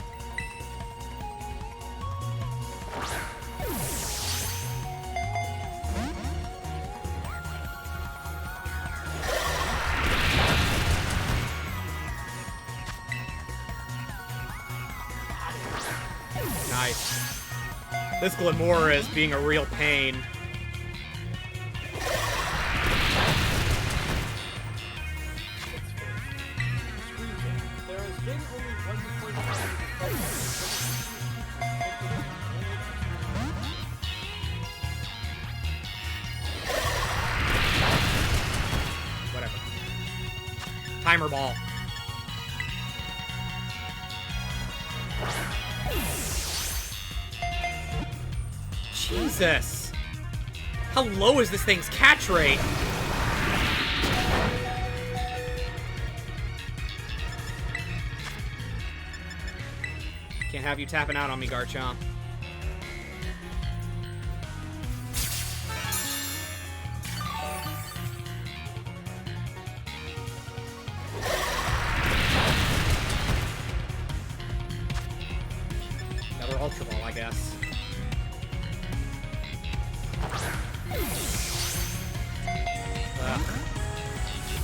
Nice. This Glimora is being a real pain. There has been only one Whatever. Timer ball. Jesus! How low is this thing's catch rate? Can't have you tapping out on me, Garchomp. Another Ultra Ball, I guess.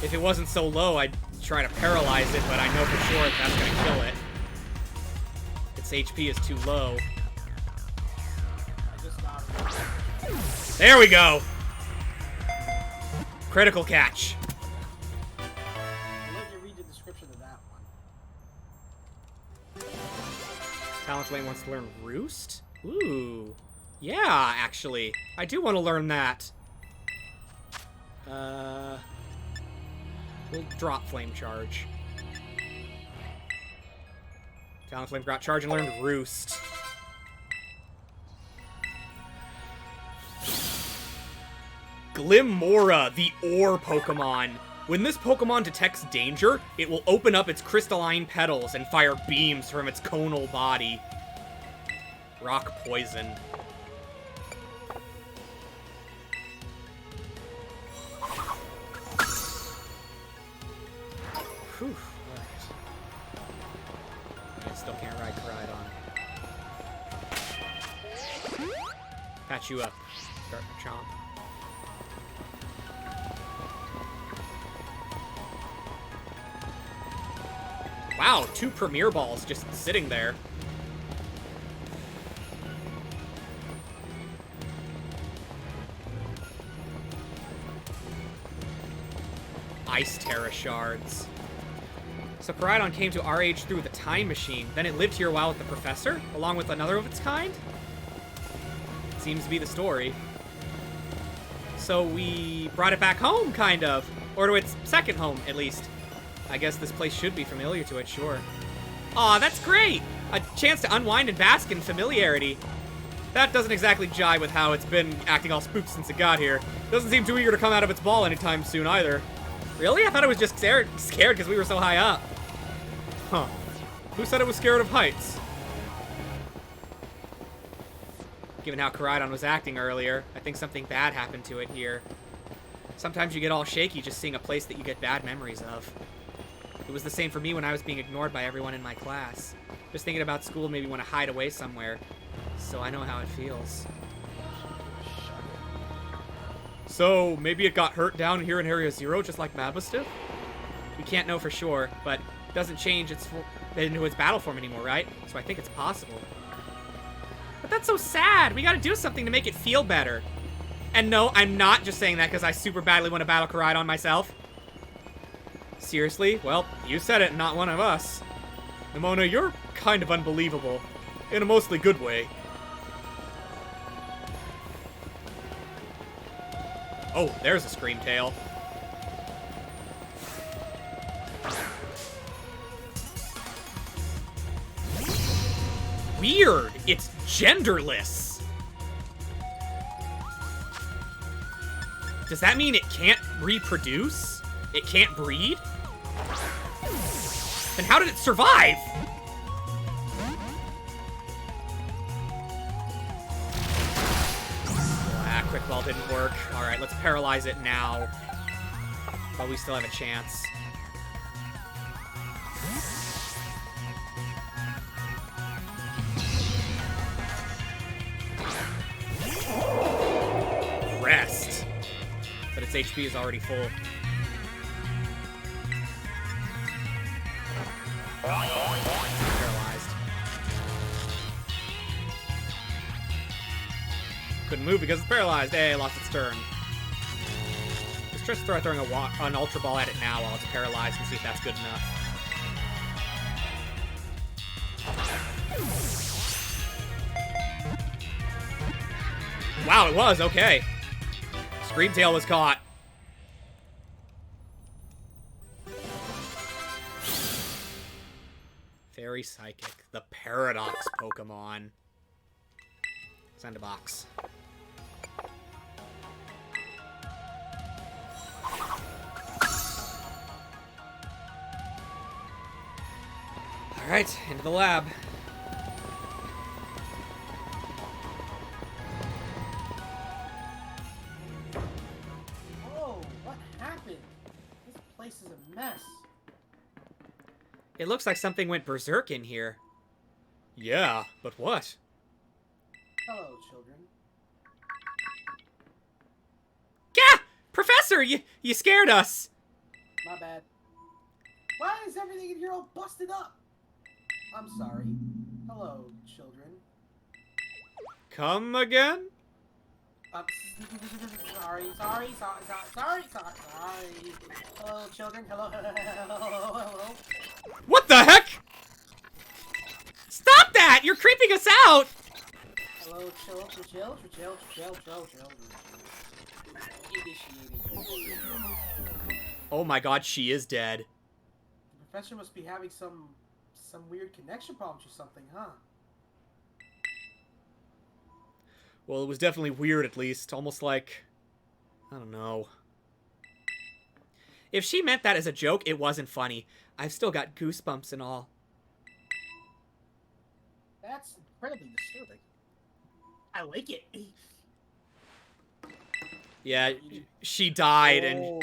If it wasn't so low, I'd try to paralyze it, but I know for sure that's gonna kill it. Its HP is too low. I just got it. There we go! Critical catch. I'll let you read the description of that one. Talonflame wants to learn Roost? Ooh. Yeah, actually. I do want to learn that. We'll drop Flame Charge. Talonflame got charge and learned Roost. Glimmora, the ore Pokemon. When this Pokemon detects danger, it will open up its crystalline petals and fire beams from its conal body. Rock Poison. Whew. Alright. I still can't ride Koraidon. Patch you up, Garchomp. Wow, 2 Premier Balls just sitting there. Ice Terra Shards. So Koraidon came to our age through the time machine, then it lived here a while with the professor, along with another of its kind? Seems to be the story. So we brought it back home, kind of. Or to its second home, at least. I guess this place should be familiar to it, sure. Aw, that's great! A chance to unwind and bask in familiarity. That doesn't exactly jive with how it's been acting all spooked since it got here. Doesn't seem too eager to come out of its ball anytime soon, either. Really? I thought it was just scared because we were so high up. Huh. Who said it was scared of heights? Given how Koraidon was acting earlier, I think something bad happened to it here. Sometimes you get all shaky just seeing a place that you get bad memories of. It was the same for me when I was being ignored by everyone in my class. Just thinking about school made me want to hide away somewhere. So I know how it feels. So, maybe it got hurt down here in Area Zero, just like Mabustiff? We can't know for sure, but it doesn't change into its battle form anymore, right? So I think it's possible. But that's so sad! We gotta do something to make it feel better. And no, I'm not just saying that because I super badly want to battle Koraidon myself. Seriously? Well, You said it, not one of us. Nemona, you're kind of unbelievable. In a mostly good way. oh, there's a Scream Tail. Weird! It's genderless! Does that mean it can't reproduce? It can't breed? Then how did it survive? Ah, Quick Ball didn't work. Alright, let's paralyze it now. While we still have a chance. Rest. But its HP is already full. Paralyzed. Couldn't move because it's paralyzed. Hey, lost its turn. Let's just try throwing an Ultra Ball at it now while it's paralyzed and see if that's good enough. Wow, it was. Okay. Scream Tail was caught. Fairy Psychic, the Paradox Pokemon. Send a box. Alright, into the lab. Oh, what happened? This place is a mess. It looks like something went berserk in here. Yeah, but what? Hello, children. Gah! Professor, you scared us! My bad. Why is everything in here all busted up? I'm sorry. Hello, children. Come again? Sorry. Hello, children. Hello. What the heck? Stop that! You're creeping us out! Hello, chill. Initiated. Oh my god, she is dead. The professor must be having some weird connection problems or something, huh? Well, it was definitely weird, at least. Almost like I don't know. If she meant that as a joke, it wasn't funny. I've still got goosebumps and all. That's incredibly disturbing. I like it. Yeah, she died, and Oh.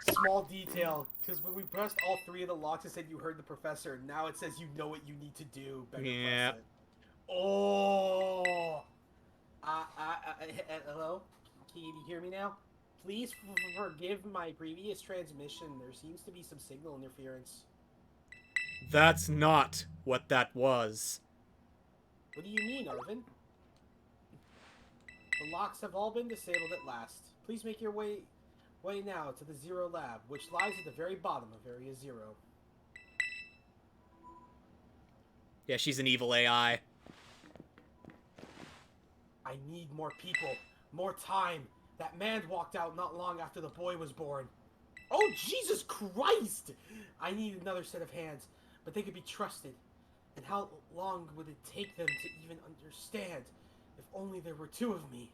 Small detail, because when we pressed all 3 of the locks, it said you heard the professor. Now it says you know what you need to do. Better Yeah. press it. Oh. Hello? Can you hear me now? Please forgive my previous transmission. There seems to be some signal interference. that's not what that was. What do you mean, Arvin? The locks have all been disabled at last. Please make your way now to the Zero Lab, which lies at the very bottom of Area 0. Yeah, she's an evil AI. I need more people. More time. That man walked out not long after the boy was born. Oh, Jesus Christ! I need another set of hands, but they could be trusted. And how long would it take them to even understand? If only there were 2 of me.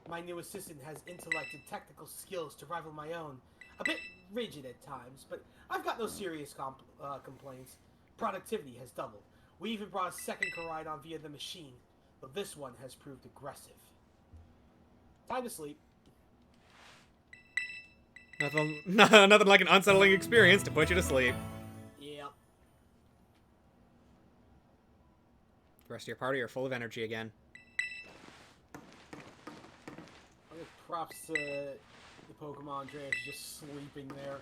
My new assistant has intellect and technical skills to rival my own. A bit rigid at times, but I've got no serious complaints. Productivity has doubled. We even brought a second Koraidon via the machine, though this one has proved aggressive. Time to sleep. Nothing like an unsettling experience to put you to sleep. Yep. The rest of your party are full of energy again. I'll give props to the Pokemon Andreas just sleeping there.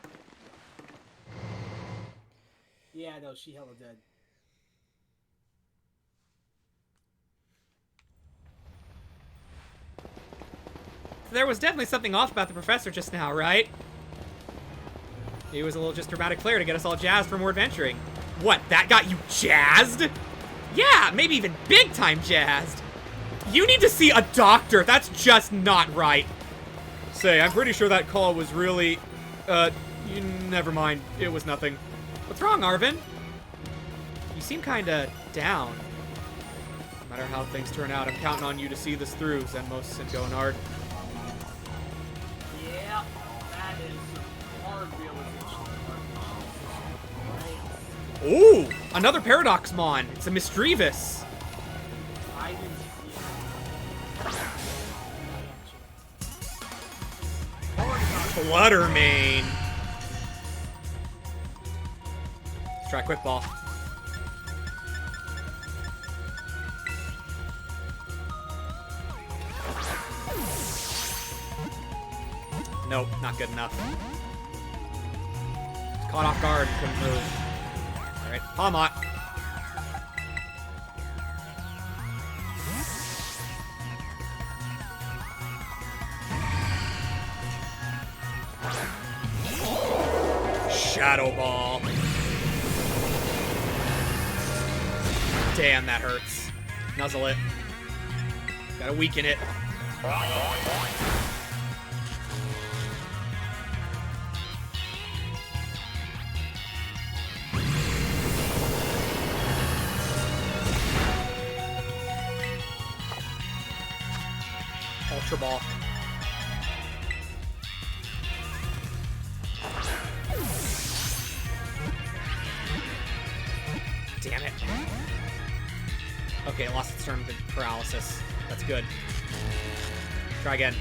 Yeah, no, she hella dead. There was definitely something off about the professor just now, right? He was a little just dramatic flair to get us all jazzed for more adventuring. What, that got you jazzed? Yeah, maybe even big time jazzed. You need to see a doctor. That's just not right. Say, I'm pretty sure that call was really... never mind. It was nothing. What's wrong, Arvin? You seem kinda down. No matter how things turn out, I'm counting on you to see this through, Zenmos and Gonard. Yeah, that is some hard realization. Ooh! Another Paradoxmon. It's a Misdreavus. I didn't see it. Fluttermane. Let's try Quick Ball. Nope, not good enough. Caught off guard, couldn't move. Alright, Palmot. Shadow Ball. Damn, that hurts. Nuzzle it. Gotta weaken it. Ultra Ball. Damn it. Okay, it lost its turn to paralysis. That's good. Try again.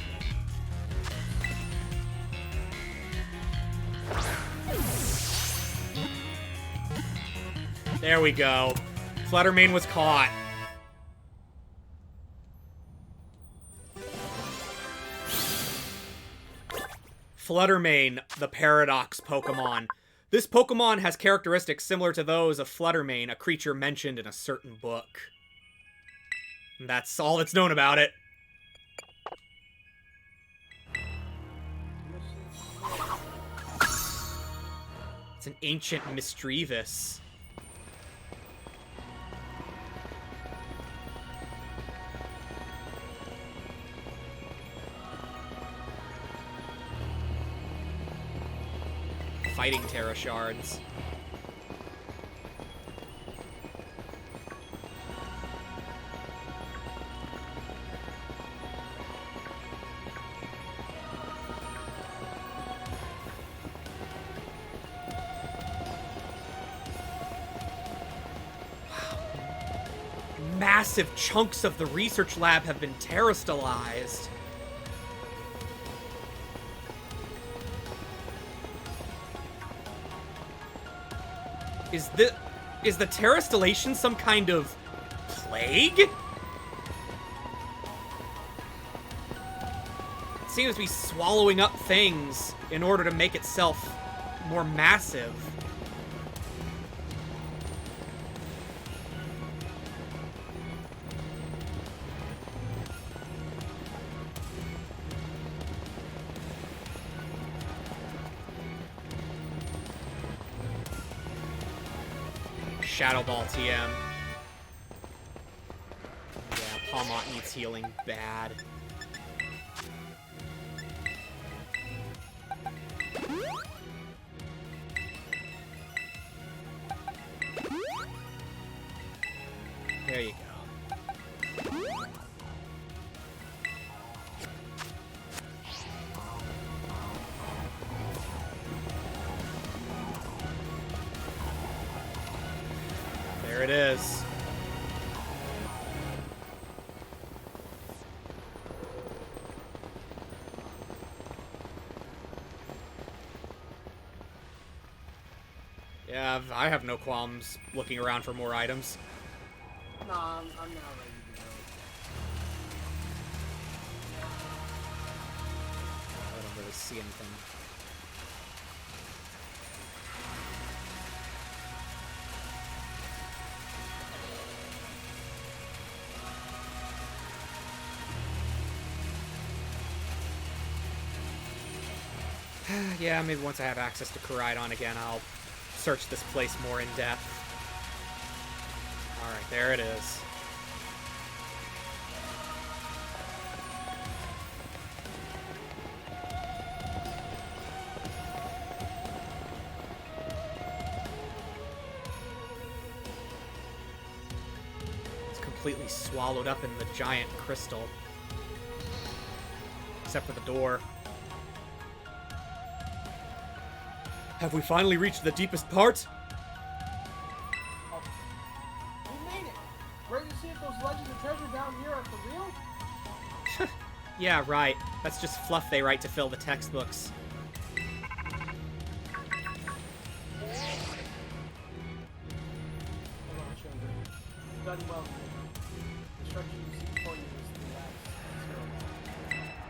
There we go. Fluttermane was caught. Fluttermane, the Paradox Pokemon. This Pokemon has characteristics similar to those of Fluttermane, a creature mentioned in a certain book. And that's all that's known about it. It's an ancient Misdreavus. Fighting Terra Shards. massive chunks of the research lab have been terastallized. Is the terastallation some kind of plague? It seems to be swallowing up things in order to make itself more massive. Shadow Ball TM. Yeah, Palmont needs healing bad. There you go. There it is. Yeah, I have no qualms looking around for more items. Nah, I'm not ready to go. I don't really see anything. Yeah, maybe once I have access to Koraidon again, I'll search this place more in depth. Alright, there it is. It's completely swallowed up in the giant crystal. Except for the door. Have we finally reached the deepest part? Oh. We made it! Ready to see if those legends of treasure down here are for real? Yeah, right. That's just fluff they write to fill the textbooks. Hold on, children. You've done well. The structure you see before you is the last.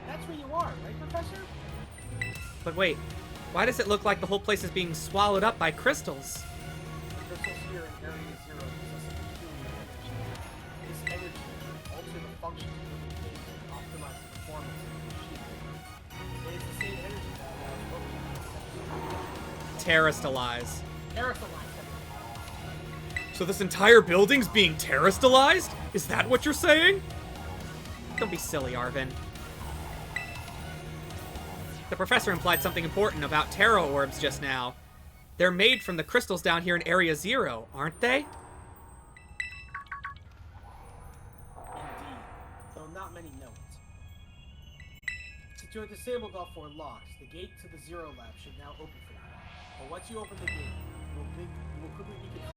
That's where you are, right, Professor? But wait, why does it look like the whole place is being swallowed up by crystals? The crystals here in Area Zero possess a peculiar energy. This energy can alter the functions of living things and optimize the performance of the machine. It is the same energy that allows Pokemon to Terastallized. terraform So this entire building's being terastallized? Is that what you're saying? Don't be silly, Arvin. The professor implied something important about Terra Orbs just now. They're made from the crystals down here in Area Zero, aren't they? Indeed, though not many know it. Since you are disabled all 4 locks, the gate to the Zero Lab should now open for you. But once you open the gate, you will quickly be